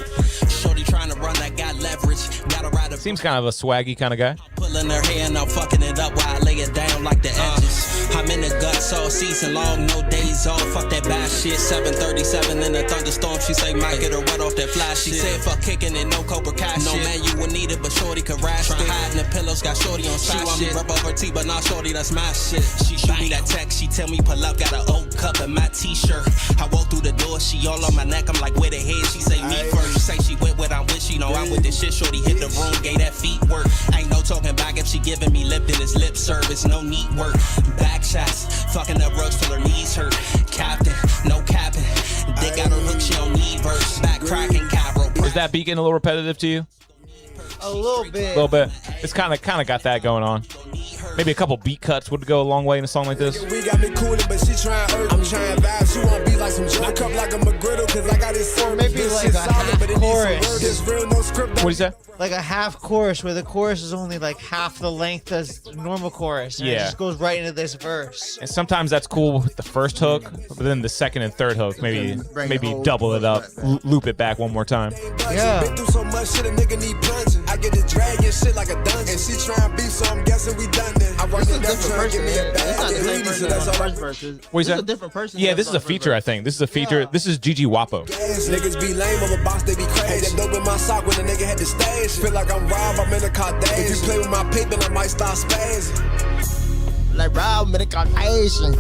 [SPEAKER 7] Shorty trying to run that got leverage. Gotta ride a
[SPEAKER 3] Seems kind of a swaggy kind of guy.
[SPEAKER 7] pulling her hair and I'm fucking it up while I lay it down like the edges. I'm in the guts all season long, no days off. Fuck that bad shit. 737 in a thunderstorm. She say might get her wet off that fly shit. She said fuck kicking it, no Cobra Kai no shit. Man you would need it, but shorty could rash it. Hiding the pillows, got shorty on side. She want me rub over tea, but not shorty, that's my shit. She shoot me that text, she tell me pull up, got an old cup in my t-shirt. I walk through the door, she all on my neck. I'm like where the head? She say me first. She say she went with I'm with, she know I'm with this shit. Shorty hit the room, gave that feet work. Ain't no talking back if she giving me lip, then it's lip service, no neat work. Back shots, fucking up rugs till her knees hurt. Captain, no capping. Dick got her hook, she don't need verse. Back cracking, chiropractic.
[SPEAKER 3] Is that beat getting a little repetitive to you?
[SPEAKER 5] A little bit.
[SPEAKER 3] A little bit. It's kind of got that going on. Maybe a couple beat cuts would go a long way in a song like this.
[SPEAKER 16] We got me cooling, but she trying urge. I'm trying vibe. She want be like some joke. I cup like a McGriddle, cause I got this song.
[SPEAKER 5] Maybe like a half chorus.
[SPEAKER 16] This real, no script.
[SPEAKER 3] What do you say?
[SPEAKER 5] Like a half chorus where the chorus is only like half the length as the normal chorus. And it
[SPEAKER 3] Yeah.
[SPEAKER 5] just goes right into this verse.
[SPEAKER 3] And sometimes that's cool with the first hook, but then the second and third hook, maybe double it up, loop it back one more time.
[SPEAKER 5] Yeah.
[SPEAKER 16] Been through so much shit, a nigga need plunging. I get the dragon shit like a dungeon. And she trying beef, so I'm guessing we done then. I run it down, trying to give me a bag.
[SPEAKER 4] It's not the same person
[SPEAKER 16] That's
[SPEAKER 4] on the
[SPEAKER 16] all I
[SPEAKER 4] first verse.
[SPEAKER 3] What is
[SPEAKER 4] This is
[SPEAKER 3] that?
[SPEAKER 4] a different person.
[SPEAKER 3] Yeah,
[SPEAKER 4] that's
[SPEAKER 3] this is
[SPEAKER 4] on
[SPEAKER 3] a
[SPEAKER 4] the first
[SPEAKER 3] feature,
[SPEAKER 4] verse.
[SPEAKER 3] I think. This is a feature. This is Gigi Wapo.
[SPEAKER 16] Niggas be lame, I'm a boss, they be crazy. Hey, that dope in my sock when a nigga had the stage. Feel like I'm Rob, I'm in a car days. If you play with my paper, I might start spazzing.
[SPEAKER 4] Like Rob medication.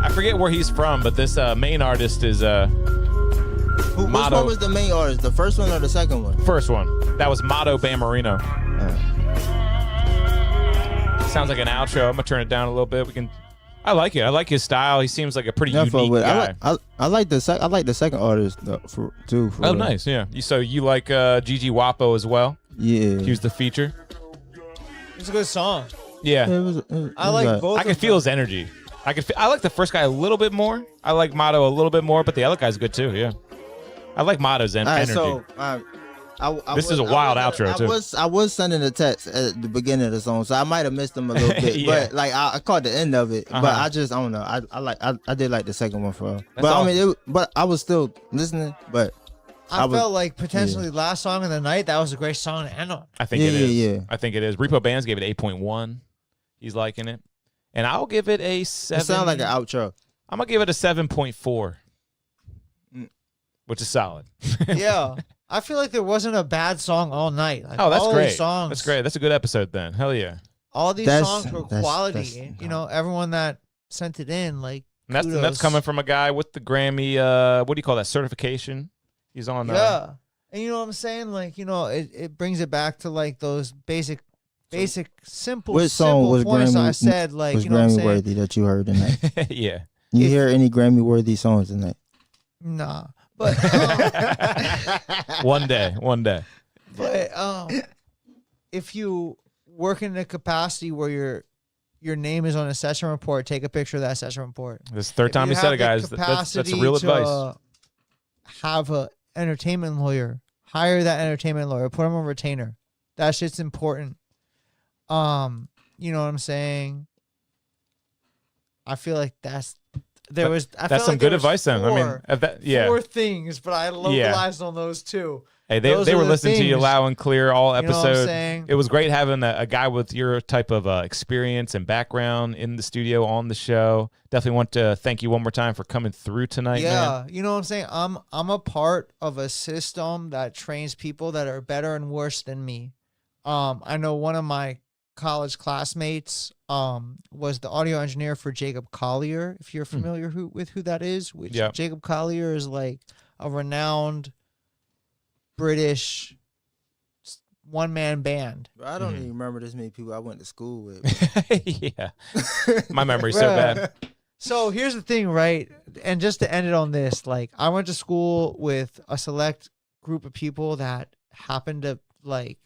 [SPEAKER 3] I forget where he's from, but this main artist is
[SPEAKER 4] Which
[SPEAKER 3] Motto.
[SPEAKER 4] one was the main artist? The first one or the second one?
[SPEAKER 3] First one. That was Motto Bammarino. Sounds like an outro. I'm gonna turn it down a little bit. I like it. I like his style. He seems like a pretty
[SPEAKER 4] Yeah,
[SPEAKER 3] unique guy.
[SPEAKER 4] I like the second artist too.
[SPEAKER 3] Oh, nice. Yeah. So you like Gigi Wapo as well?
[SPEAKER 4] Yeah.
[SPEAKER 3] He was the feature.
[SPEAKER 5] It's a good song.
[SPEAKER 3] Yeah.
[SPEAKER 5] I like both.
[SPEAKER 3] I can feel his energy. I like the first guy a little bit more. I like Motto a little bit more, but the other guy's good too. Yeah. I like Motto's energy.
[SPEAKER 4] So,
[SPEAKER 3] this is a wild outro too.
[SPEAKER 4] I was sending a text at the beginning of the song, so I might have missed them a little bit.
[SPEAKER 3] Yeah.
[SPEAKER 4] But like I caught the end of it. But I don't know. I did like the second one for. But
[SPEAKER 3] all.
[SPEAKER 4] I mean, but I was still listening. But
[SPEAKER 5] I felt like potentially last song of the night, that was a great song to end on.
[SPEAKER 3] I think it is. Yeah. I think it is. Repo Bands gave it 8.1. He's liking it. And I'll give it a 7.
[SPEAKER 4] It sounds like an outro.
[SPEAKER 3] I'm going to give it a 7.4, which is solid.
[SPEAKER 5] Yeah. I feel like there wasn't a bad song all night. Like,
[SPEAKER 3] Oh, that's
[SPEAKER 5] all
[SPEAKER 3] great.
[SPEAKER 5] These songs,
[SPEAKER 3] That's great. That's a good episode then. Hell yeah.
[SPEAKER 5] All these songs were quality. You know, everyone that sent it in, like,
[SPEAKER 3] And that's
[SPEAKER 5] kudos.
[SPEAKER 3] coming from a guy with the Grammy, what do you call that, certification? He's on
[SPEAKER 5] Yeah. And you know what I'm saying? Like, you know, it brings it back to like those basic, simple,
[SPEAKER 4] Which song was
[SPEAKER 5] points
[SPEAKER 4] Grammy?
[SPEAKER 5] I said, like,
[SPEAKER 4] was
[SPEAKER 5] you know what I'm
[SPEAKER 4] Grammy
[SPEAKER 5] saying?
[SPEAKER 4] worthy that you heard tonight?
[SPEAKER 3] Yeah.
[SPEAKER 4] You hear any Grammy worthy songs tonight?
[SPEAKER 5] Nah. But
[SPEAKER 3] One day.
[SPEAKER 5] But if you work in a capacity where your name is on a session report, take a picture of that session report.
[SPEAKER 3] This is the third time he said it, guys. That's real advice.
[SPEAKER 5] Have a entertainment lawyer. Hire that entertainment lawyer. Put him on retainer. That shit's important. You know what I'm saying? I feel like that's
[SPEAKER 3] some good advice then. I mean,
[SPEAKER 5] four things, but I localized on those two.
[SPEAKER 3] Hey, they were listening to you loud and clear all
[SPEAKER 5] You know what I'm
[SPEAKER 3] episode.
[SPEAKER 5] saying?
[SPEAKER 3] It was great having a guy with your type of experience and background in the studio on the show. Definitely want to thank you one more time for coming through tonight, man.
[SPEAKER 5] You know what I'm saying? I'm a part of a system that trains people that are better and worse than me. I know one of my college classmates was the audio engineer for Jacob Collier, if you're familiar with who that is. Which Jacob Collier is like a renowned British one-man band.
[SPEAKER 4] Bro, I don't even remember this many people I went to school with.
[SPEAKER 3] Yeah. My memory's so bad.
[SPEAKER 5] So here's the thing, right? And just to end it on this, like I went to school with a select group of people that happened to like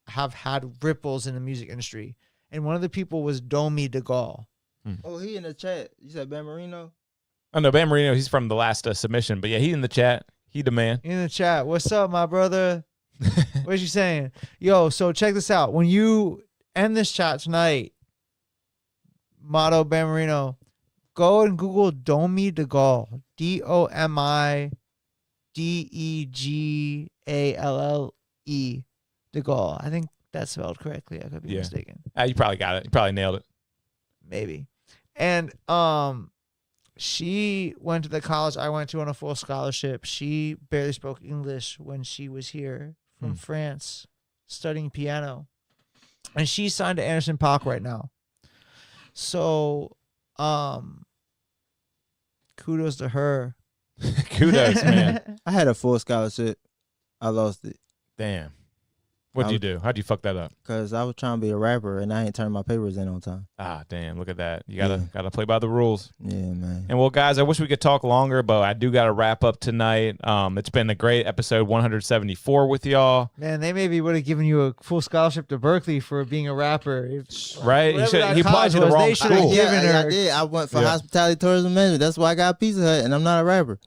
[SPEAKER 5] have had ripples in the music industry. And one of the people was Domi DeGaulle.
[SPEAKER 4] Oh, he in the chat. You said Ben Marino?
[SPEAKER 3] Oh, no, Ben Marino, he's from the last submission. But, yeah, he in the chat. He the man.
[SPEAKER 5] In the chat. What's up, my brother? What's you saying? Yo, so check this out. When you end this chat tonight, Motto Ben Marino, go and Google Domi DeGaulle. DOMIDEGALLE. DeGaulle. I think that's spelled correctly. I could be mistaken.
[SPEAKER 3] You probably got it. You probably nailed it.
[SPEAKER 5] Maybe. And she went to the college I went to on a full scholarship. She barely spoke English when she was here from France studying piano. And she's signed to Anderson .Paak right now. So kudos to her.
[SPEAKER 3] Kudos, man.
[SPEAKER 4] I had a full scholarship. I lost it.
[SPEAKER 3] Damn. What'd you do? How'd you fuck that up?
[SPEAKER 4] Because I was trying to be a rapper and I ain't turned my papers in on time.
[SPEAKER 3] Ah, damn. Look at that. You gotta play by the rules.
[SPEAKER 4] Yeah, man.
[SPEAKER 3] And well, guys, I wish we could talk longer, but I do gotta wrap up tonight. It's been a great episode 174 with y'all.
[SPEAKER 5] Man, they maybe would have given you a full scholarship to Berkeley for being a rapper.
[SPEAKER 3] Right? He applied to the wrong school.
[SPEAKER 4] I did. I went for hospitality tourism management. That's why I got Pizza Hut and I'm not a rapper.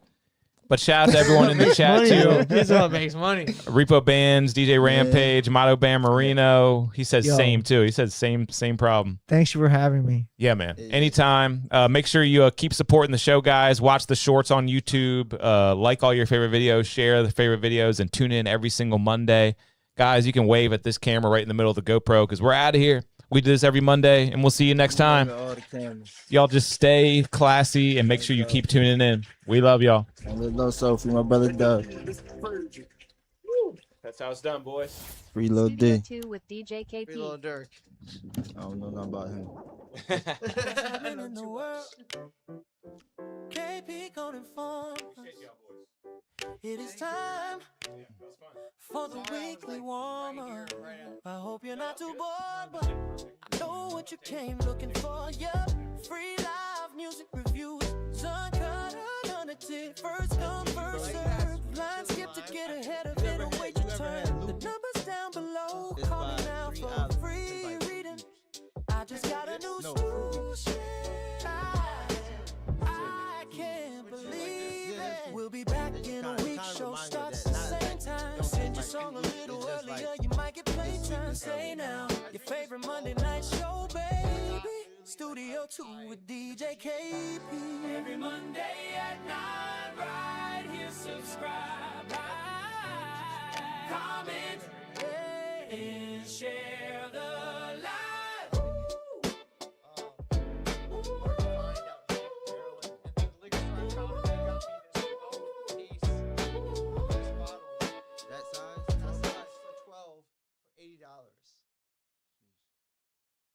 [SPEAKER 3] But shout out to everyone in the chat, too.
[SPEAKER 5] Pizza Hut makes money.
[SPEAKER 3] Repo Bands, DJ Rampage, Motto Ban Marino. He says same, too. He says same problem.
[SPEAKER 5] Thanks for having me.
[SPEAKER 3] Yeah, man. Anytime. Make sure you keep supporting the show, guys. Watch the shorts on YouTube. Like all your favorite videos. Share the favorite videos. And tune in every single Monday. Guys, you can wave at this camera right in the middle of the GoPro because we're out of here. We do this every Monday, and we'll see you next time. Y'all just stay classy and make sure you keep tuning in. We love y'all.
[SPEAKER 4] Little Sophie, my brother Doug.
[SPEAKER 3] That's how it's done, boys.
[SPEAKER 4] Free Lil D.
[SPEAKER 12] With DJ KP.
[SPEAKER 5] Free Lil Durk.
[SPEAKER 4] I don't know nothing about him.
[SPEAKER 1] In the world, KP gonna inform us. It is time for the weekly warm-up. I hope you're not too bored, but I know what you came looking for. Yeah, free live music reviews, uncut, unedited, first come, first serve. Line skip to get ahead of it and wait your turn. The numbers down below, call me now for free reading. I just got a new solution. I can't believe it. We'll be back in a week. Show starts at the same time. Send your song a little earlier. You might get playtime. Say now your favorite Monday night show, baby. Studio 2 with DJ KP. Every Monday at 9, right here. Subscribe, like, comment, and share the live.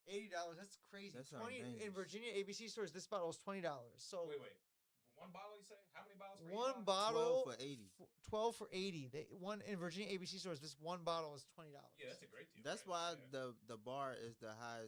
[SPEAKER 5] $80. That's crazy.
[SPEAKER 4] That's
[SPEAKER 5] 20
[SPEAKER 4] outrageous.
[SPEAKER 5] in Virginia ABC stores. This bottle is $20. So
[SPEAKER 3] wait. One bottle, you say? How many bottles?
[SPEAKER 5] One bottle,
[SPEAKER 4] 12 for 80.
[SPEAKER 5] 12 for 80. One in Virginia ABC stores. This one bottle is $20.
[SPEAKER 3] Yeah, that's a great deal.
[SPEAKER 4] That's why the bar is the highest.